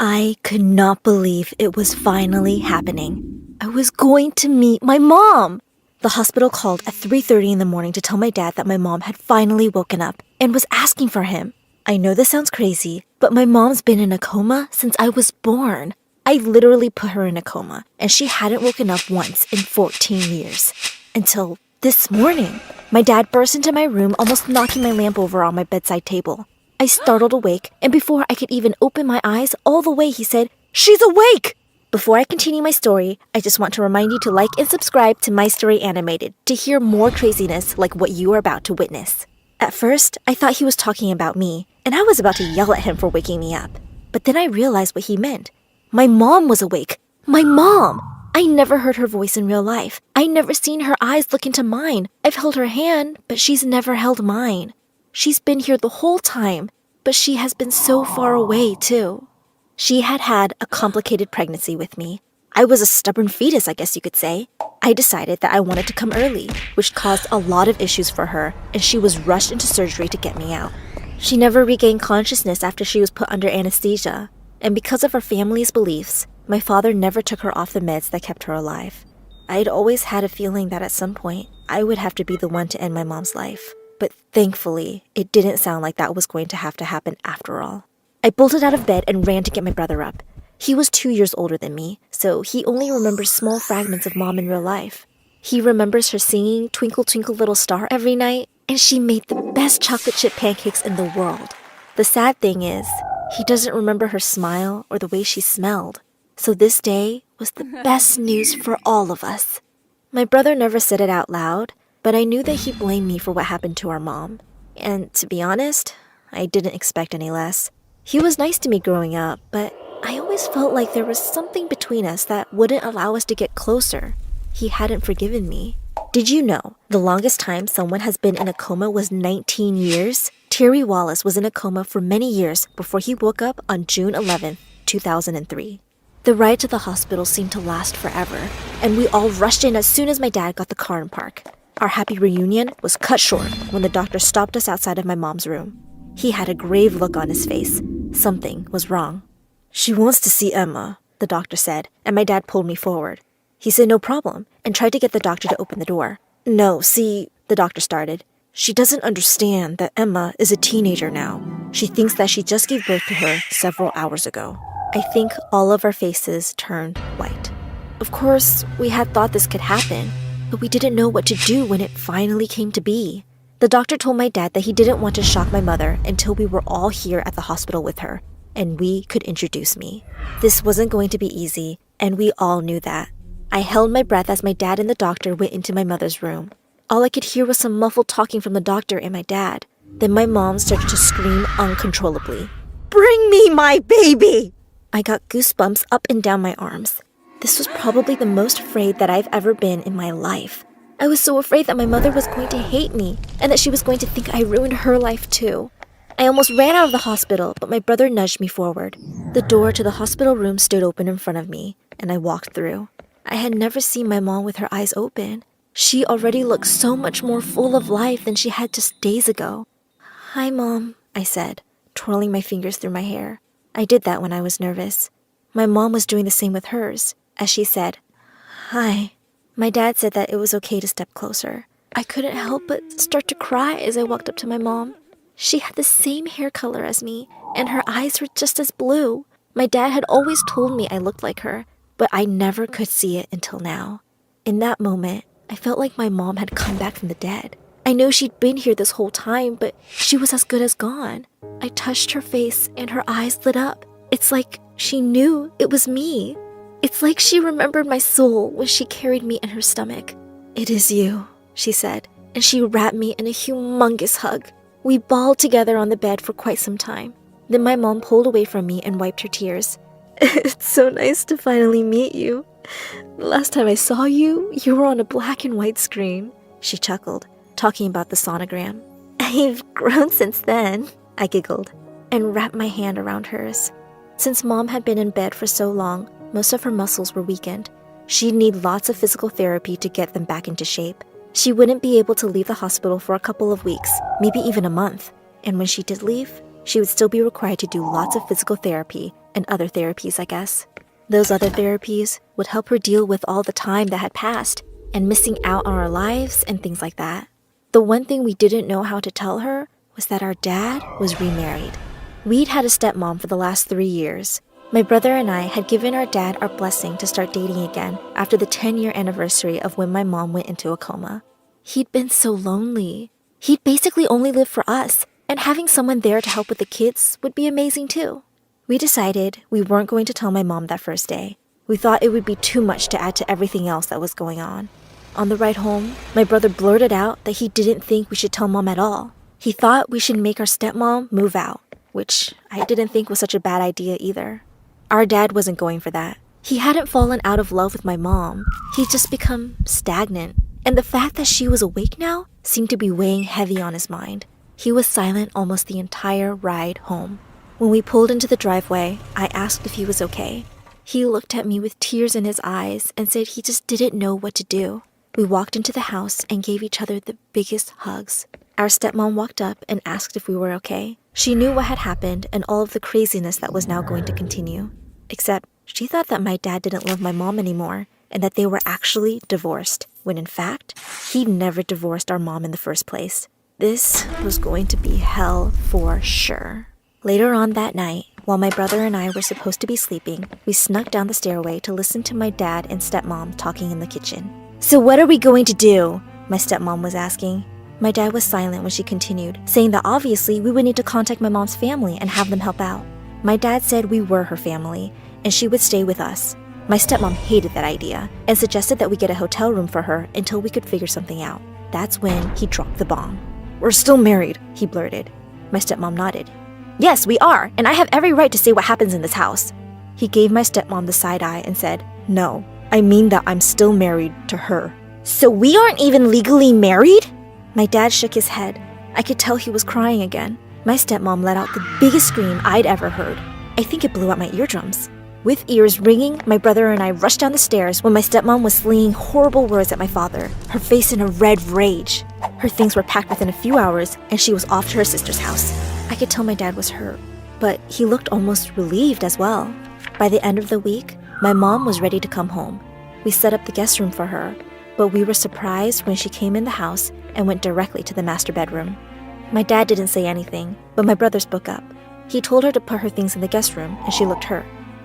I could not believe it was finally happening. I was going to meet my mom. The hospital called at 3:30 in the morning to tell my dad that my mom had finally woken up and was asking for him. I know this sounds crazy, but my mom's been in a coma since I was born. I literally put her in a coma, and she hadn't woken up once in 14 years. Until this morning. My dad burst into my room, almost knocking my lamp over on my bedside table. I startled awake, and before I could even open my eyes all the way, he said, "She's awake!" Before I continue my story, I just want to remind you to like and subscribe to My Story Animated to hear more craziness like what you are about to witness. At first, I thought he was talking about me, and I was about to yell at him for waking me up. But then I realized what he meant. My mom was awake. My mom! I never heard her voice in real life. I never seen her eyes look into mine. I've held her hand, but she's never held mine. She's been here the whole time, but she has been so far away, too. She had had a complicated pregnancy with me. I was a stubborn fetus, I guess you could say. I decided that I wanted to come early, which caused a lot of issues for her, and she was rushed into surgery to get me out. She never regained consciousness after she was put under anesthesia, and because of her family's beliefs, my father never took her off the meds that kept her alive. I'd always had a feeling that at some point, I would have to be the one to end my mom's life. But thankfully, it didn't sound like that was going to have to happen after all. I bolted out of bed and ran to get my brother up. He was 2 years older than me, so he only remembers small fragments of Mom in real life. He remembers her singing Twinkle Twinkle Little Star every night, and she made the best chocolate chip pancakes in the world. The sad thing is, He doesn't remember her smile or the way she smelled. So this day was the best news for all of us. My brother never said it out loud, but I knew that he blamed me for what happened to our mom. And to be honest, I didn't expect any less. He was nice to me growing up, but I always felt like there was something between us that wouldn't allow us to get closer. He hadn't forgiven me. Did you know the longest time someone has been in a coma was 19 years? Terry Wallace was in a coma for many years before he woke up on June 11, 2003. The ride to the hospital seemed to last forever, and we all rushed in as soon as my dad got the car in park. Our happy reunion was cut short when the doctor stopped us outside of my mom's room. He had a grave look on his face. Something was wrong. "She wants to see Emma," the doctor said, and my dad pulled me forward. He said no problem and tried to get the doctor to open the door. "No, see," the doctor started. "She doesn't understand that Emma is a teenager now. She thinks that she just gave birth to her several hours ago." I think all of our faces turned white. Of course, we had thought this could happen, but we didn't know what to do when it finally came to be. The doctor told my dad that he didn't want to shock my mother until we were all here at the hospital with her, and we could introduce me. This wasn't going to be easy, and we all knew that. I held my breath as my dad and the doctor went into my mother's room. All I could hear was some muffled talking from the doctor and my dad. Then my mom started to scream uncontrollably. "Bring me my baby!" I got goosebumps up and down my arms. This was probably the most afraid that I've ever been in my life. I was so afraid that my mother was going to hate me and that she was going to think I ruined her life too. I almost ran out of the hospital, but my brother nudged me forward. The door to the hospital room stood open in front of me, and I walked through. I had never seen my mom with her eyes open. She already looked so much more full of life than she had just days ago. "Hi, Mom," I said, twirling my fingers through my hair. I did that when I was nervous. My mom was doing the same with hers, as she said, "Hi." My dad said that it was okay to step closer. I couldn't help but start to cry as I walked up to my mom. She had the same hair color as me, and her eyes were just as blue. My dad had always told me I looked like her, but I never could see it until now. In that moment, I felt like my mom had come back from the dead. I know she'd been here this whole time, but she was as good as gone. I touched her face and her eyes lit up. It's like she knew it was me. It's like she remembered my soul when she carried me in her stomach. "It is you," she said, and she wrapped me in a humongous hug. We bawled together on the bed for quite some time. Then my mom pulled away from me and wiped her tears. "It's so nice to finally meet you. The last time I saw you, you were on a black and white screen," she chuckled, talking about the sonogram. "I've grown since then," I giggled, and wrapped my hand around hers. Since Mom had been in bed for so long, most of her muscles were weakened. She'd need lots of physical therapy to get them back into shape. She wouldn't be able to leave the hospital for a couple of weeks, maybe even a month. And when she did leave, she would still be required to do lots of physical therapy and other therapies, I guess. Those other therapies would help her deal with all the time that had passed and missing out on our lives and things like that. The one thing we didn't know how to tell her was that our dad was remarried. We'd had a stepmom for the last 3 years. My brother and I had given our dad our blessing to start dating again after the 10-year anniversary of when my mom went into a coma. He'd been so lonely. He'd basically only lived for us, and having someone there to help with the kids would be amazing too. We decided we weren't going to tell my mom that first day. We thought it would be too much to add to everything else that was going on. On the ride home, my brother blurted out that he didn't think we should tell Mom at all. He thought we should make our stepmom move out, which I didn't think was such a bad idea either. Our dad wasn't going for that. He hadn't fallen out of love with my mom. He'd just become stagnant. And the fact that she was awake now seemed to be weighing heavy on his mind. He was silent almost the entire ride home. When we pulled into the driveway, I asked if he was okay. He looked at me with tears in his eyes and said he just didn't know what to do. We walked into the house and gave each other the biggest hugs. Our stepmom walked up and asked if we were okay. She knew what had happened and all of the craziness that was now going to continue. Except she thought that my dad didn't love my mom anymore and that they were actually divorced, when in fact, he'd never divorced our mom in the first place. This was going to be hell for sure. Later on that night, while my brother and I were supposed to be sleeping, we snuck down the stairway to listen to my dad and stepmom talking in the kitchen. "So what are we going to do?" my stepmom was asking. My dad was silent when she continued, saying that obviously we would need to contact my mom's family and have them help out. My dad said we were her family, and she would stay with us. My stepmom hated that idea and suggested that we get a hotel room for her until we could figure something out. That's when he dropped the bomb. "We're still married," he blurted. My stepmom nodded. "Yes, we are, and I have every right to say what happens in this house." He gave my stepmom the side eye and said, "No, I mean that I'm still married to her." "So we aren't even legally married?" My dad shook his head. I could tell he was crying again. My stepmom let out the biggest scream I'd ever heard. I think it blew out my eardrums. With ears ringing, my brother and I rushed down the stairs when my stepmom was slinging horrible words at my father, her face in a red rage. Her things were packed within a few hours, and she was off to her sister's house. I could tell my dad was hurt, but he looked almost relieved as well. By the end of the week, my mom was ready to come home. We set up the guest room for her, but we were surprised when she came in the house and went directly to the master bedroom. My dad didn't say anything, but my brother spoke up. He told her to put her things in the guest room, and she looked hurt.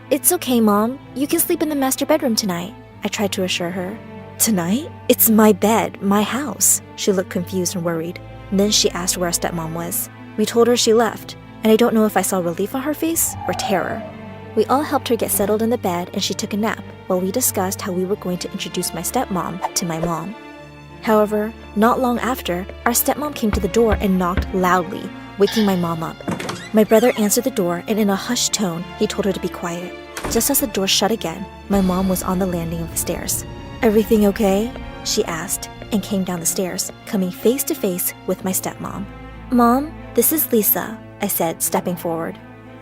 "It's okay, Mom. You can sleep in the master bedroom tonight," I tried to assure her. "Tonight? It's my bed, my house." She looked confused and worried. Then she asked where our stepmom was. We told her she left, and I don't know if I saw relief on her face or terror. We all helped her get settled in the bed, and she took a nap while we discussed how we were going to introduce my stepmom to my mom. However, not long after, our stepmom came to the door and knocked loudly, waking my mom up. My brother answered the door, and in a hushed tone, he told her to be quiet. Just as the door shut again, my mom was on the landing of the stairs. "Everything okay?" she asked, and came down the stairs, coming face to face with my stepmom. "Mom, this is Lisa," I said, stepping forward.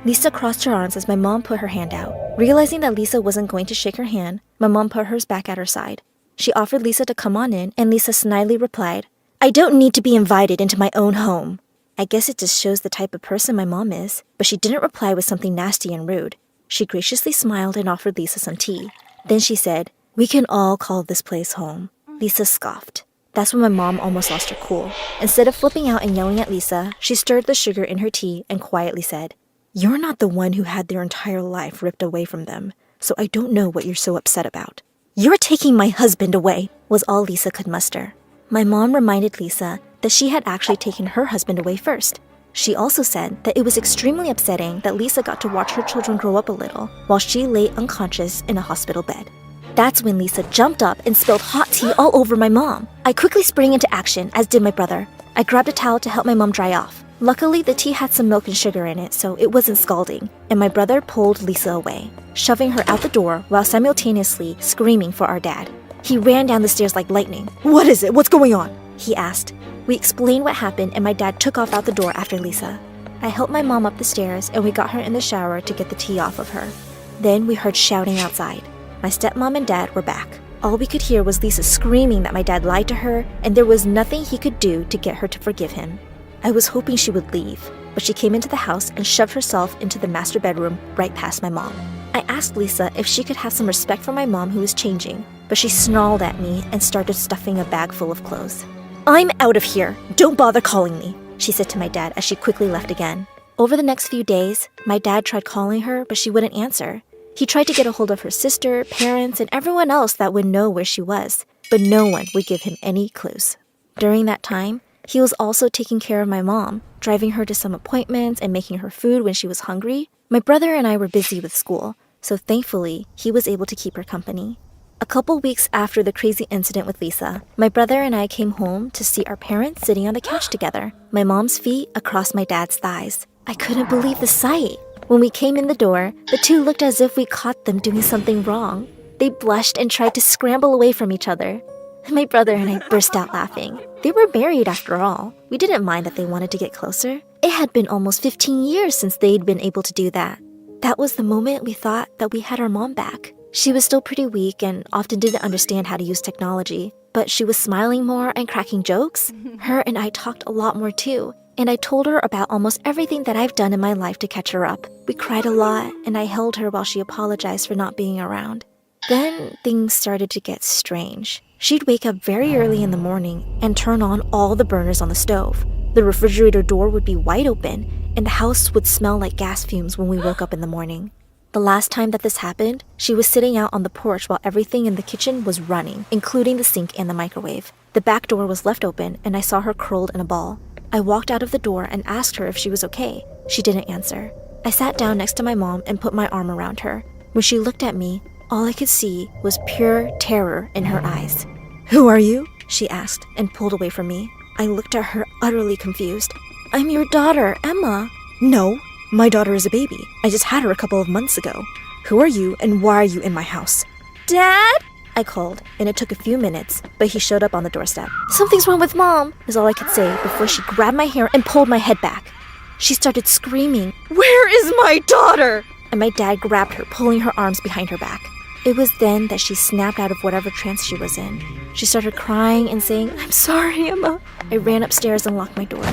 Lisa crossed her arms as my mom put her hand out. Realizing that Lisa wasn't going to shake her hand, my mom put hers back at her side. She offered Lisa to come on in, and Lisa snidely replied, "I don't need to be invited into my own home." I guess it just shows the type of person my mom is, but she didn't reply with something nasty and rude. She graciously smiled and offered Lisa some tea. Then she said, "We can all call this place home." Lisa scoffed. That's when my mom almost lost her cool. Instead of flipping out and yelling at Lisa, she stirred the sugar in her tea and quietly said, "You're not the one who had their entire life ripped away from them, so I don't know what you're so upset about." "You're taking my husband away," was all Lisa could muster. My mom reminded Lisa that she had actually taken her husband away first. She also said that it was extremely upsetting that Lisa got to watch her children grow up a little while she lay unconscious in a hospital bed. That's when Lisa jumped up and spilled hot tea all over my mom. I quickly sprang into action, as did my brother. I grabbed a towel to help my mom dry off. Luckily, the tea had some milk and sugar in it, so it wasn't scalding, and my brother pulled Lisa away, shoving her out the door while simultaneously screaming for our dad. He ran down the stairs like lightning. "What is it? What's going on?" he asked. We explained what happened, and my dad took off out the door after Lisa. I helped my mom up the stairs, and we got her in the shower to get the tea off of her. Then we heard shouting outside. My stepmom and dad were back. All we could hear was Lisa screaming that my dad lied to her, and there was nothing he could do to get her to forgive him. I was hoping she would leave, but she came into the house and shoved herself into the master bedroom right past my mom. I asked Lisa if she could have some respect for my mom who was changing, but she snarled at me and started stuffing a bag full of clothes. "I'm out of here. Don't bother calling me," she said to my dad as she quickly left again. Over the next few days, my dad tried calling her, but she wouldn't answer. He tried to get a hold of her sister, parents, and everyone else that would know where she was, but no one would give him any clues. During that time, he was also taking care of my mom, driving her to some appointments and making her food when she was hungry. My brother and I were busy with school, so thankfully, he was able to keep her company. A couple weeks after the crazy incident with Lisa, my brother and I came home to see our parents sitting on the couch together, my mom's feet across my dad's thighs. I couldn't believe the sight. When we came in the door, the two looked as if we caught them doing something wrong. They blushed and tried to scramble away from each other. My brother and I burst out laughing. They were married after all. We didn't mind that they wanted to get closer. It had been almost 15 years since they'd been able to do that. That was the moment we thought that we had our mom back. She was still pretty weak and often didn't understand how to use technology, but she was smiling more and cracking jokes. Her and I talked a lot more too, and I told her about almost everything that I've done in my life to catch her up. We cried a lot, and I held her while she apologized for not being around. Then things started to get strange. She'd wake up very early in the morning and turn on all the burners on the stove. The refrigerator door would be wide open, and the house would smell like gas fumes when we woke up in the morning. The last time that this happened, she was sitting out on the porch while everything in the kitchen was running, including the sink and the microwave. The back door was left open, and I saw her curled in a ball. I walked out of the door and asked her if she was okay. She didn't answer. I sat down next to my mom and put my arm around her. When she looked at me, all I could see was pure terror in her eyes. "Who are you?" she asked and pulled away from me. I looked at her utterly confused. "I'm your daughter, Emma." "No, my daughter is a baby. I just had her a couple of months ago. Who are you and why are you in my house?" "Dad?" I called, and it took a few minutes, but he showed up on the doorstep. "Something's wrong with Mom," is all I could say before she grabbed my hair and pulled my head back. She started screaming, "Where is my daughter?" And my dad grabbed her, pulling her arms behind her back. It was then that she snapped out of whatever trance she was in. She started crying and saying, "I'm sorry, Emma." I ran upstairs and locked my door.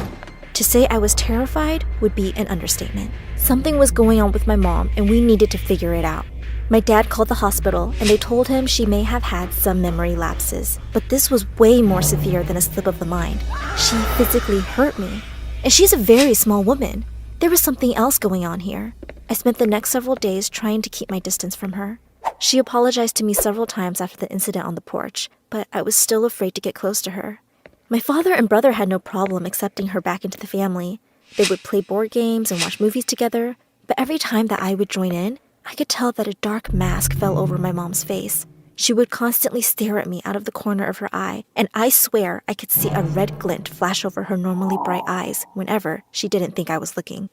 To say I was terrified would be an understatement. Something was going on with my mom, and we needed to figure it out. My dad called the hospital, and they told him she may have had some memory lapses. But this was way more severe than a slip of the mind. She physically hurt me. And she's a very small woman. There was something else going on here. I spent the next several days trying to keep my distance from her. She apologized to me several times after the incident on the porch, but I was still afraid to get close to her. My father and brother had no problem accepting her back into the family. They would play board games and watch movies together, but every time that I would join in, I could tell that a dark mask fell over my mom's face. She would constantly stare at me out of the corner of her eye, and I swear I could see a red glint flash over her normally bright eyes whenever she didn't think I was looking.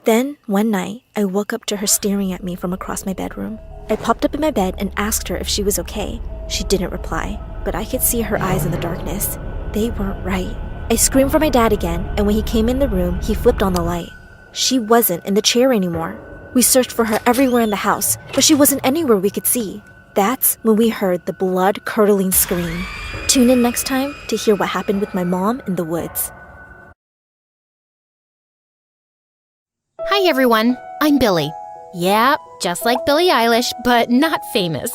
Then, one night, I woke up to her staring at me from across my bedroom. I popped up in my bed and asked her if she was okay. She didn't reply, but I could see her eyes in the darkness. They weren't right. I screamed for my dad again, and when he came in the room, he flipped on the light. She wasn't in the chair anymore. We searched for her everywhere in the house, but she wasn't anywhere we could see. That's when we heard the blood-curdling scream. Tune in next time to hear what happened with my mom in the woods. Hi everyone, I'm Billy. Yeah, just like Billie Eilish, but not famous.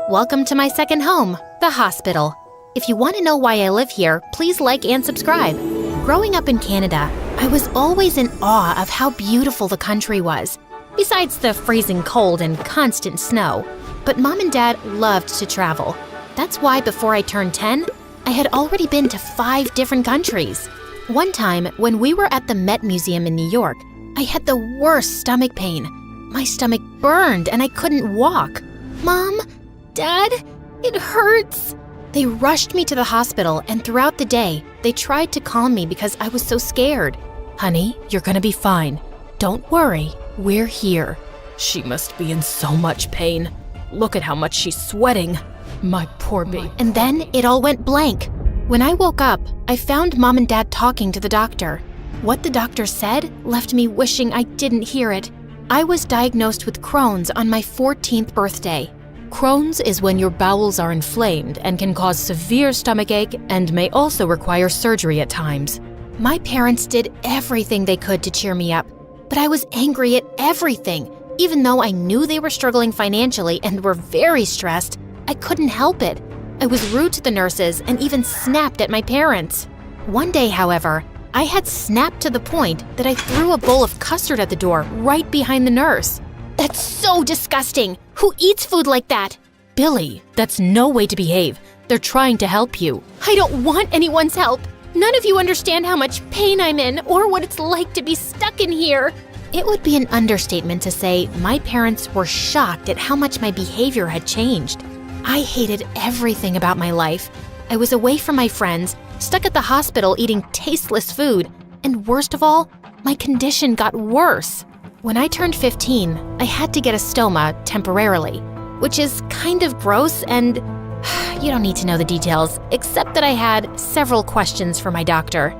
Welcome to my second home, the hospital. If you want to know why I live here, please like and subscribe. Growing up in Canada, I was always in awe of how beautiful the country was, besides the freezing cold and constant snow. But Mom and Dad loved to travel. That's why before I turned 10, I had already been to 5 different countries. One time, when we were at the Met Museum in New York, I had the worst stomach pain. My stomach burned and I couldn't walk. "Mom, Dad, it hurts." They rushed me to the hospital, and throughout the day, they tried to calm me because I was so scared. "Honey, you're gonna be fine. Don't worry, we're here." "She must be in so much pain. Look at how much she's sweating. My poor baby." And then it all went blank. When I woke up, I found Mom and Dad talking to the doctor. What the doctor said left me wishing I didn't hear it. I was diagnosed with Crohn's on my 14th birthday. Crohn's is when your bowels are inflamed and can cause severe stomachache and may also require surgery at times. My parents did everything they could to cheer me up, but I was angry at everything. Even though I knew they were struggling financially and were very stressed, I couldn't help it. I was rude to the nurses and even snapped at my parents. One day, however, I had snapped to the point that I threw a bowl of custard at the door right behind the nurse. "That's so disgusting! Who eats food like that?" "Billy, that's no way to behave. They're trying to help you." "I don't want anyone's help. None of you understand how much pain I'm in or what it's like to be stuck in here." It would be an understatement to say my parents were shocked at how much my behavior had changed. I hated everything about my life. I was away from my friends, stuck at the hospital eating tasteless food, and worst of all, my condition got worse. When I turned 15, I had to get a stoma temporarily, which is kind of gross and you don't need to know the details, except that I had several questions for my doctor.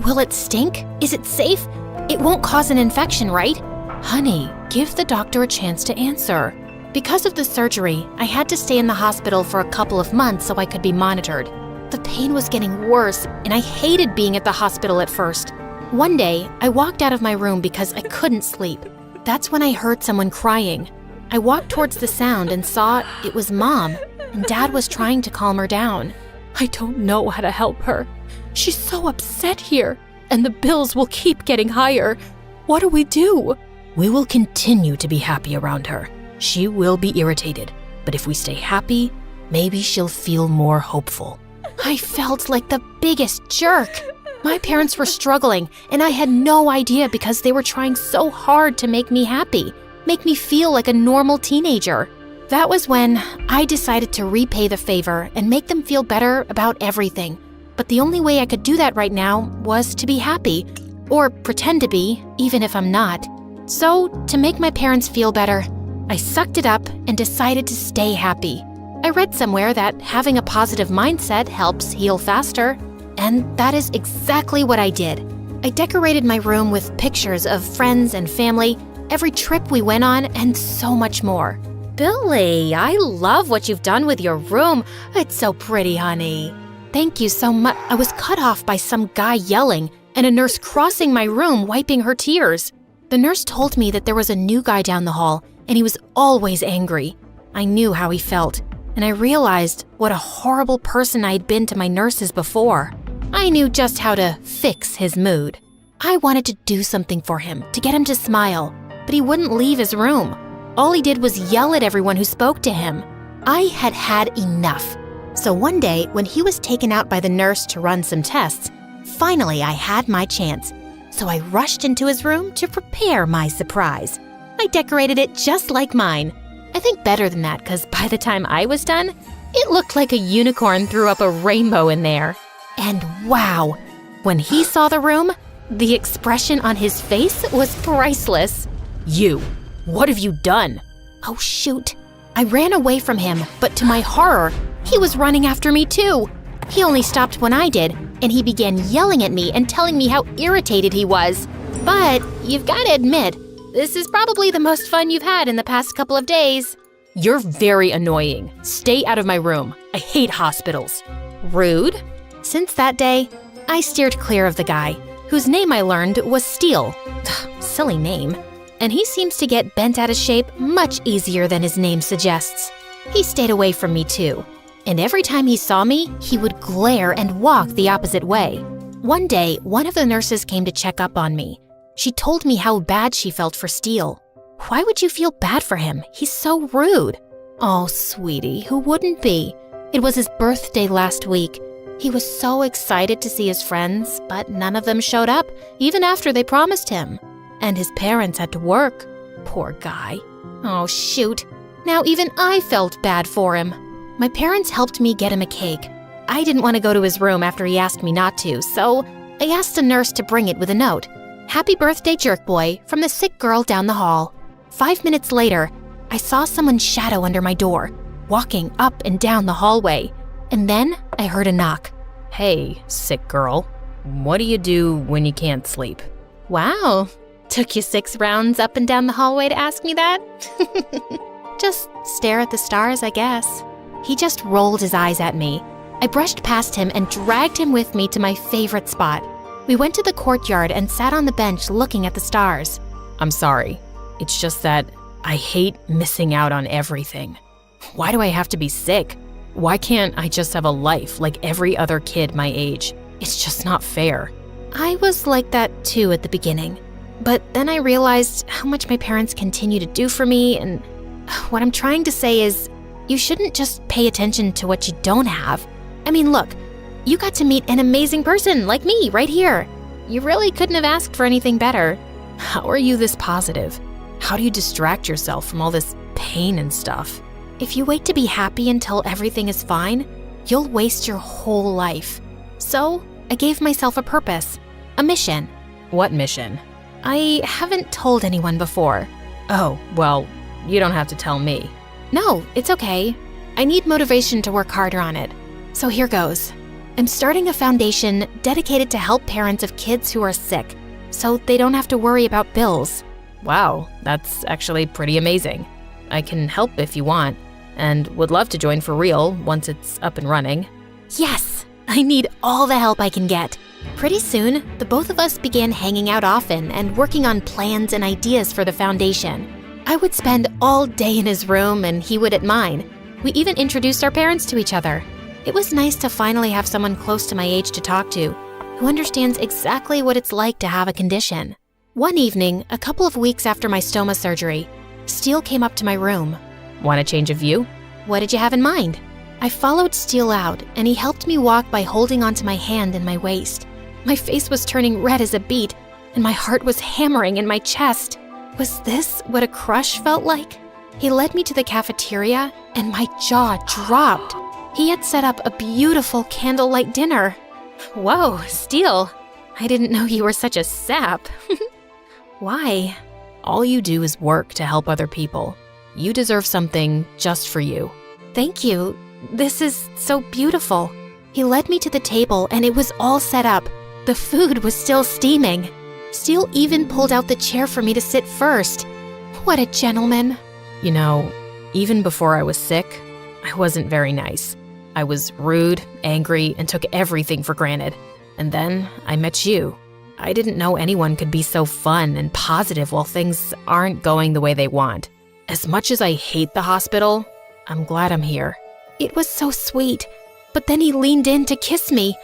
"Will it stink? Is it safe? It won't cause an infection, right?" "Honey, give the doctor a chance to answer." Because of the surgery, I had to stay in the hospital for a couple of months so I could be monitored. The pain was getting worse, and I hated being at the hospital at first. One day, I walked out of my room because I couldn't sleep. That's when I heard someone crying. I walked towards the sound and saw it was Mom, and Dad was trying to calm her down. "I don't know how to help her. She's so upset here, and the bills will keep getting higher. What do we do?" "We will continue to be happy around her. She will be irritated, but if we stay happy, maybe she'll feel more hopeful." I felt like the biggest jerk. My parents were struggling, and I had no idea because they were trying so hard to make me happy, make me feel like a normal teenager. That was when I decided to repay the favor and make them feel better about everything. But the only way I could do that right now was to be happy, or pretend to be, even if I'm not. So, to make my parents feel better, I sucked it up and decided to stay happy. I read somewhere that having a positive mindset helps heal faster, and that is exactly what I did. I decorated my room with pictures of friends and family, every trip we went on, and so much more. Billy, I love what you've done with your room. It's so pretty, honey. Thank you so much. I was cut off by some guy yelling and a nurse crossing my room wiping her tears. The nurse told me that there was a new guy down the hall and he was always angry. I knew how he felt, and I realized what a horrible person I had been to my nurses before. I knew just how to fix his mood. I wanted to do something for him, to get him to smile, but he wouldn't leave his room. All he did was yell at everyone who spoke to him. I had had enough. So one day, when he was taken out by the nurse to run some tests, finally I had my chance. So I rushed into his room to prepare my surprise. I decorated it just like mine. I think better than that, because by the time I was done, it looked like a unicorn threw up a rainbow in there. And wow, when he saw the room, the expression on his face was priceless. You, what have you done? Oh shoot. I ran away from him, but to my horror, he was running after me too. He only stopped when I did, and he began yelling at me and telling me how irritated he was. But you've got to admit, this is probably the most fun you've had in the past couple of days. You're very annoying. Stay out of my room. I hate hospitals. Rude. Since that day, I steered clear of the guy, whose name I learned was Steele. Silly name. And he seems to get bent out of shape much easier than his name suggests. He stayed away from me too. And every time he saw me, he would glare and walk the opposite way. One day, one of the nurses came to check up on me. She told me how bad she felt for Steele. Why would you feel bad for him? He's so rude. Oh, sweetie, who wouldn't be? It was his birthday last week. He was so excited to see his friends, but none of them showed up, even after they promised him. And his parents had to work. Poor guy. Oh, shoot. Now even I felt bad for him. My parents helped me get him a cake. I didn't want to go to his room after he asked me not to, so I asked a nurse to bring it with a note. Happy birthday, jerk boy, from the sick girl down the hall. 5 minutes later, I saw someone's shadow under my door, walking up and down the hallway. And then I heard a knock. Hey, sick girl. What do you do when you can't sleep? Wow. Took you 6 rounds up and down the hallway to ask me that? Just stare at the stars, I guess. He just rolled his eyes at me. I brushed past him and dragged him with me to my favorite spot. We went to the courtyard and sat on the bench looking at the stars. I'm sorry. It's just that I hate missing out on everything. Why do I have to be sick? Why can't I just have a life like every other kid my age? It's just not fair. I was like that too at the beginning. But then I realized how much my parents continue to do for me, and what I'm trying to say is, you shouldn't just pay attention to what you don't have. I mean, look, you got to meet an amazing person like me right here. You really couldn't have asked for anything better. How are you this positive? How do you distract yourself from all this pain and stuff? If you wait to be happy until everything is fine, you'll waste your whole life. So, I gave myself a purpose, a mission. What mission? I haven't told anyone before. Oh, well, you don't have to tell me. No, it's okay. I need motivation to work harder on it. So here goes. I'm starting a foundation dedicated to help parents of kids who are sick, so they don't have to worry about bills. Wow, that's actually pretty amazing. I can help if you want, and would love to join for real once it's up and running. Yes, I need all the help I can get. Pretty soon, the both of us began hanging out often and working on plans and ideas for the foundation. I would spend all day in his room and he would at mine. We even introduced our parents to each other. It was nice to finally have someone close to my age to talk to, who understands exactly what it's like to have a condition. One evening, a couple of weeks after my stoma surgery, Steele came up to my room. Want a change of view? What did you have in mind? I followed Steele out, and he helped me walk by holding onto my hand and my waist. My face was turning red as a beet, and my heart was hammering in my chest. Was this what a crush felt like? He led me to the cafeteria, and my jaw dropped. He had set up a beautiful candlelight dinner. Whoa, Steele, I didn't know you were such a sap. Why? All you do is work to help other people. You deserve something just for you. Thank you. This is so beautiful. He led me to the table, and it was all set up. The food was still steaming. Steele even pulled out the chair for me to sit first. What a gentleman. You know, even before I was sick, I wasn't very nice. I was rude, angry, and took everything for granted. And then I met you. I didn't know anyone could be so fun and positive while things aren't going the way they want. As much as I hate the hospital, I'm glad I'm here. It was so sweet. But then he leaned in to kiss me.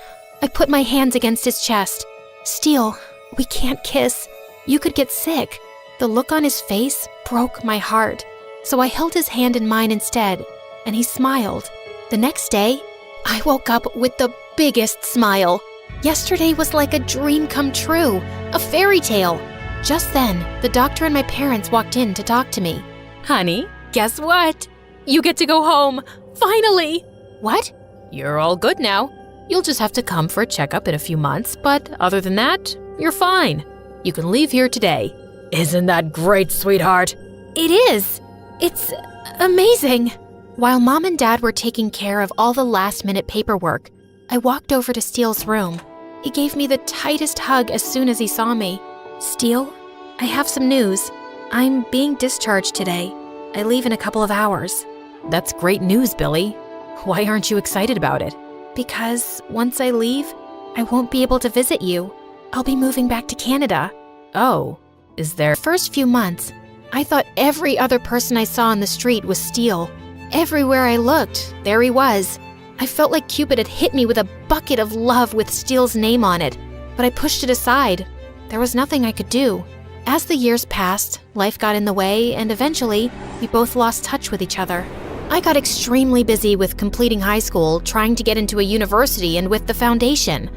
I put my hands against his chest. Steele, we can't kiss. You could get sick. The look on his face broke my heart. So I held his hand in mine instead, and he smiled. The next day, I woke up with the biggest smile. Yesterday was like a dream come true, a fairy tale. Just then, the doctor and my parents walked in to talk to me. Honey, guess what? You get to go home, finally! What? You're all good now. You'll just have to come for a checkup in a few months, but other than that, you're fine. You can leave here today. Isn't that great, sweetheart? It is. It's amazing. While Mom and Dad were taking care of all the last-minute paperwork, I walked over to Steele's room. He gave me the tightest hug as soon as he saw me. Steele, I have some news. I'm being discharged today. I leave in a couple of hours. That's great news, Billy. Why aren't you excited about it? Because once I leave, I won't be able to visit you. I'll be moving back to Canada. Oh, is there... The first few months, I thought every other person I saw on the street was Steele. Everywhere I looked, there he was. I felt like Cupid had hit me with a bucket of love with Steele's name on it, but I pushed it aside. There was nothing I could do. As the years passed, life got in the way, and eventually, we both lost touch with each other. I got extremely busy with completing high school, trying to get into a university, and with the foundation.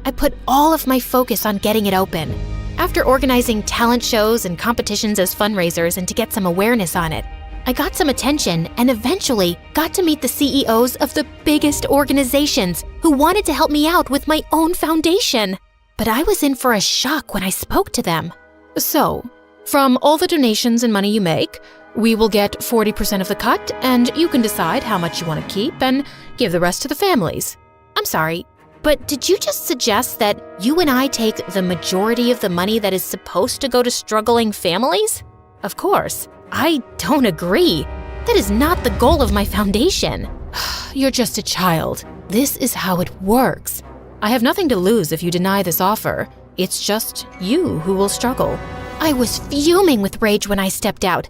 I put all of my focus on getting it open. After organizing talent shows and competitions as fundraisers and to get some awareness on it, I got some attention and eventually got to meet the CEOs of the biggest organizations who wanted to help me out with my own foundation. But I was in for a shock when I spoke to them. So, from all the donations and money you make, we will get 40% of the cut, and you can decide how much you want to keep and give the rest to the families. I'm sorry, but did you just suggest that you and I take the majority of the money that is supposed to go to struggling families? Of course. I don't agree. That is not the goal of my foundation. You're just a child. This is how it works. I have nothing to lose if you deny this offer. It's just you who will struggle. I was fuming with rage when I stepped out.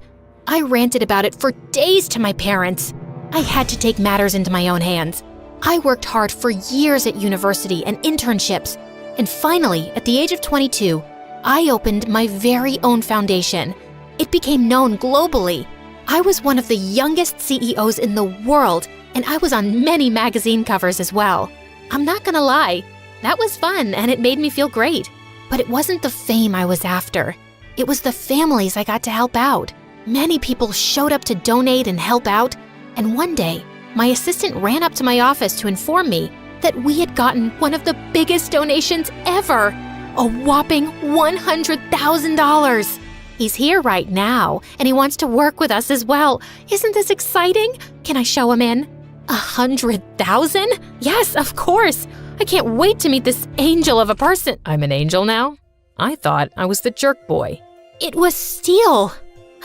I ranted about it for days to my parents. I had to take matters into my own hands. I worked hard for years at university and internships. And finally, at the age of 22, I opened my very own foundation. It became known globally. I was one of the youngest CEOs in the world, and I was on many magazine covers as well. I'm not gonna lie, that was fun and it made me feel great. But it wasn't the fame I was after. It was the families I got to help out. Many people showed up to donate and help out, and one day, my assistant ran up to my office to inform me that we had gotten one of the biggest donations ever, a whopping $100,000. He's here right now, and he wants to work with us as well. Isn't this exciting? Can I show him in? 100,000? Yes, of course. I can't wait to meet this angel of a person. I'm an angel now? I thought I was the jerk boy. It was Steele.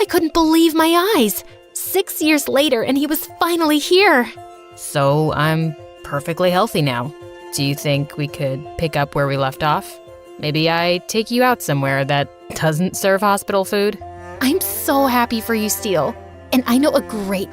I couldn't believe my eyes. 6 years later, and he was finally here. So I'm perfectly healthy now. Do you think we could pick up where we left off? Maybe I take you out somewhere that doesn't serve hospital food? I'm so happy for you, Steele. And I know a great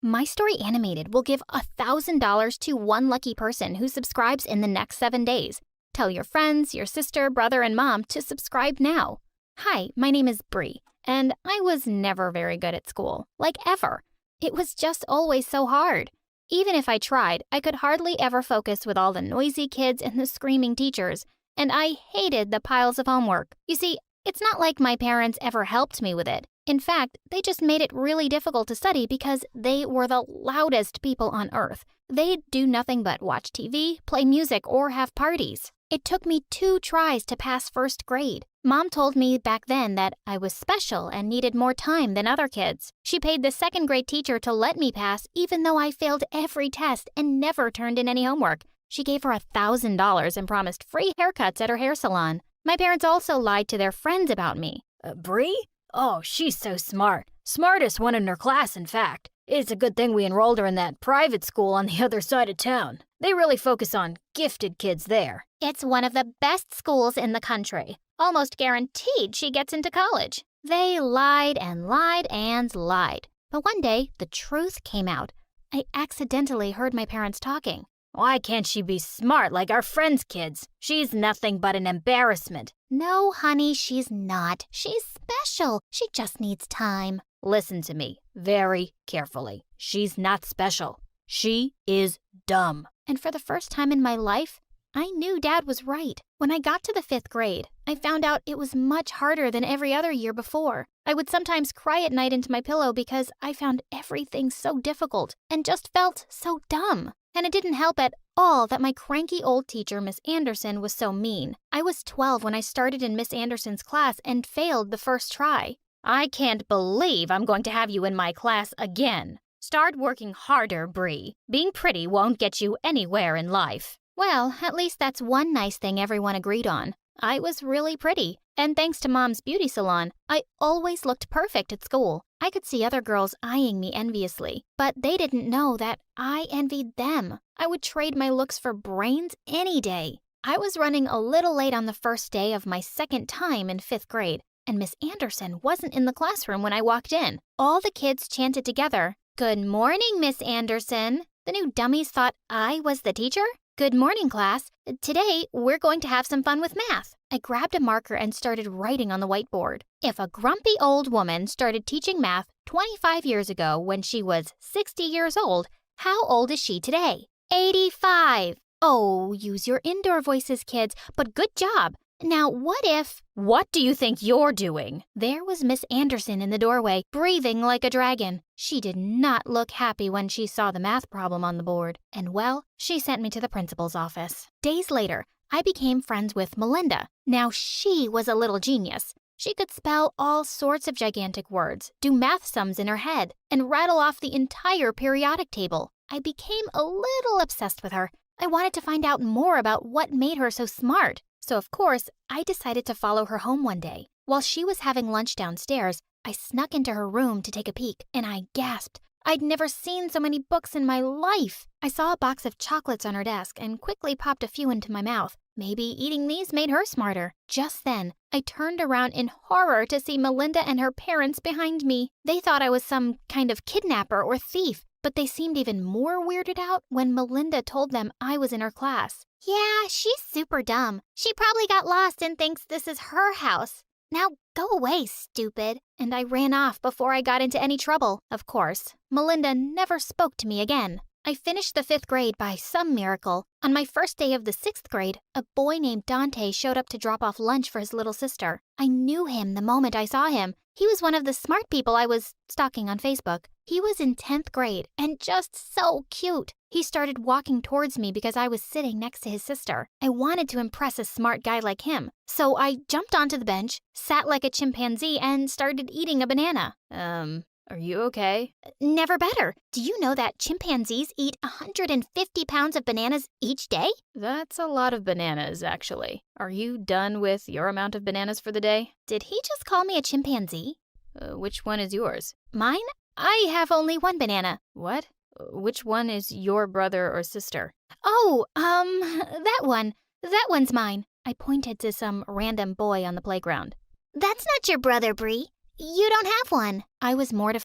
My Story Animated will give $1,000 to one lucky person who subscribes in the next 7 days. Tell your friends, your sister, brother, and mom to subscribe now. Hi, my name is Bree, and I was never very good at school, like ever. It was just always so hard. Even if I tried, I could hardly ever focus with all the noisy kids and the screaming teachers, and I hated the piles of homework. You see, it's not like my parents ever helped me with it. In fact, they just made it really difficult to study because they were the loudest people on earth. They'd do nothing but watch TV, play music, or have parties. It took me 2 tries to pass first grade. Mom told me back then that I was special and needed more time than other kids. She paid the 2nd grade teacher to let me pass even though I failed every test and never turned in any homework. She gave her $1,000 and promised free haircuts at her hair salon. My parents also lied to their friends about me. Bree? Oh, she's so smart. Smartest one in her class, in fact. It's a good thing we enrolled her in that private school on the other side of town. They really focus on gifted kids there. It's one of the best schools in the country. Almost guaranteed she gets into college. They lied and lied and lied. But one day, the truth came out. I accidentally heard my parents talking. Why can't she be smart like our friends' kids? She's nothing but an embarrassment. No, honey, she's not. She's special. She just needs time. Listen to me very carefully. She's not special. She is dumb. And for the first time in my life, I knew Dad was right. When I got to the 5th grade, I found out it was much harder than every other year before. I would sometimes cry at night into my pillow because I found everything so difficult and just felt so dumb. And it didn't help at all that my cranky old teacher, Miss Anderson, was so mean. I was 12 when I started in Miss Anderson's class and failed the first try. I can't believe I'm going to have you in my class again. Start working harder, Bree. Being pretty won't get you anywhere in life. Well, at least that's one nice thing everyone agreed on. I was really pretty, and thanks to Mom's beauty salon, I always looked perfect at school. I could see other girls eyeing me enviously, but they didn't know that I envied them. I would trade my looks for brains any day. I was running a little late on the first day of my 2nd time in 5th grade, and Miss Anderson wasn't in the classroom when I walked in. All the kids chanted together, "Good morning, Miss Anderson." The new dummies thought I was the teacher. Good morning, class. Today, we're going to have some fun with math. I grabbed a marker and started writing on the whiteboard. If a grumpy old woman started teaching math 25 years ago when she was 60 years old, how old is she today? 85. Oh, use your indoor voices, kids, but good job. Now, what if... What do you think you're doing? There was Miss Anderson in the doorway, breathing like a dragon. She did not look happy when she saw the math problem on the board. And well, she sent me to the principal's office. Days later, I became friends with Melinda. Now, she was a little genius. She could spell all sorts of gigantic words, do math sums in her head, and rattle off the entire periodic table. I became a little obsessed with her. I wanted to find out more about what made her so smart. So, of course, I decided to follow her home one day. While she was having lunch downstairs, I snuck into her room to take a peek, and I gasped. I'd never seen so many books in my life. I saw a box of chocolates on her desk and quickly popped a few into my mouth. Maybe eating these made her smarter. Just then, I turned around in horror to see Melinda and her parents behind me. They thought I was some kind of kidnapper or thief, but they seemed even more weirded out when Melinda told them I was in her class. Yeah, she's super dumb. She probably got lost and thinks this is her house. Now go away, stupid. And I ran off before I got into any trouble. Of course, Melinda never spoke to me again. I finished the 5th grade by some miracle. On my first day of the 6th grade, a boy named Dante showed up to drop off lunch for his little sister. I knew him the moment I saw him. He was one of the smart people I was stalking on Facebook. He was in 10th grade and just so cute. He started walking towards me because I was sitting next to his sister. I wanted to impress a smart guy like him. So I jumped onto the bench, sat like a chimpanzee, and started eating a banana. Are you okay? Never better. Do you know that chimpanzees eat 150 pounds of bananas each day? That's a lot of bananas, actually. Are you done with your amount of bananas for the day? Did he just call me a chimpanzee? Which one is yours? Mine? I have only one banana. What? Which one is your brother or sister? Oh, that one. That one's mine. I pointed to some random boy on the playground. That's not your brother, Bree. You don't have one. I was mortified.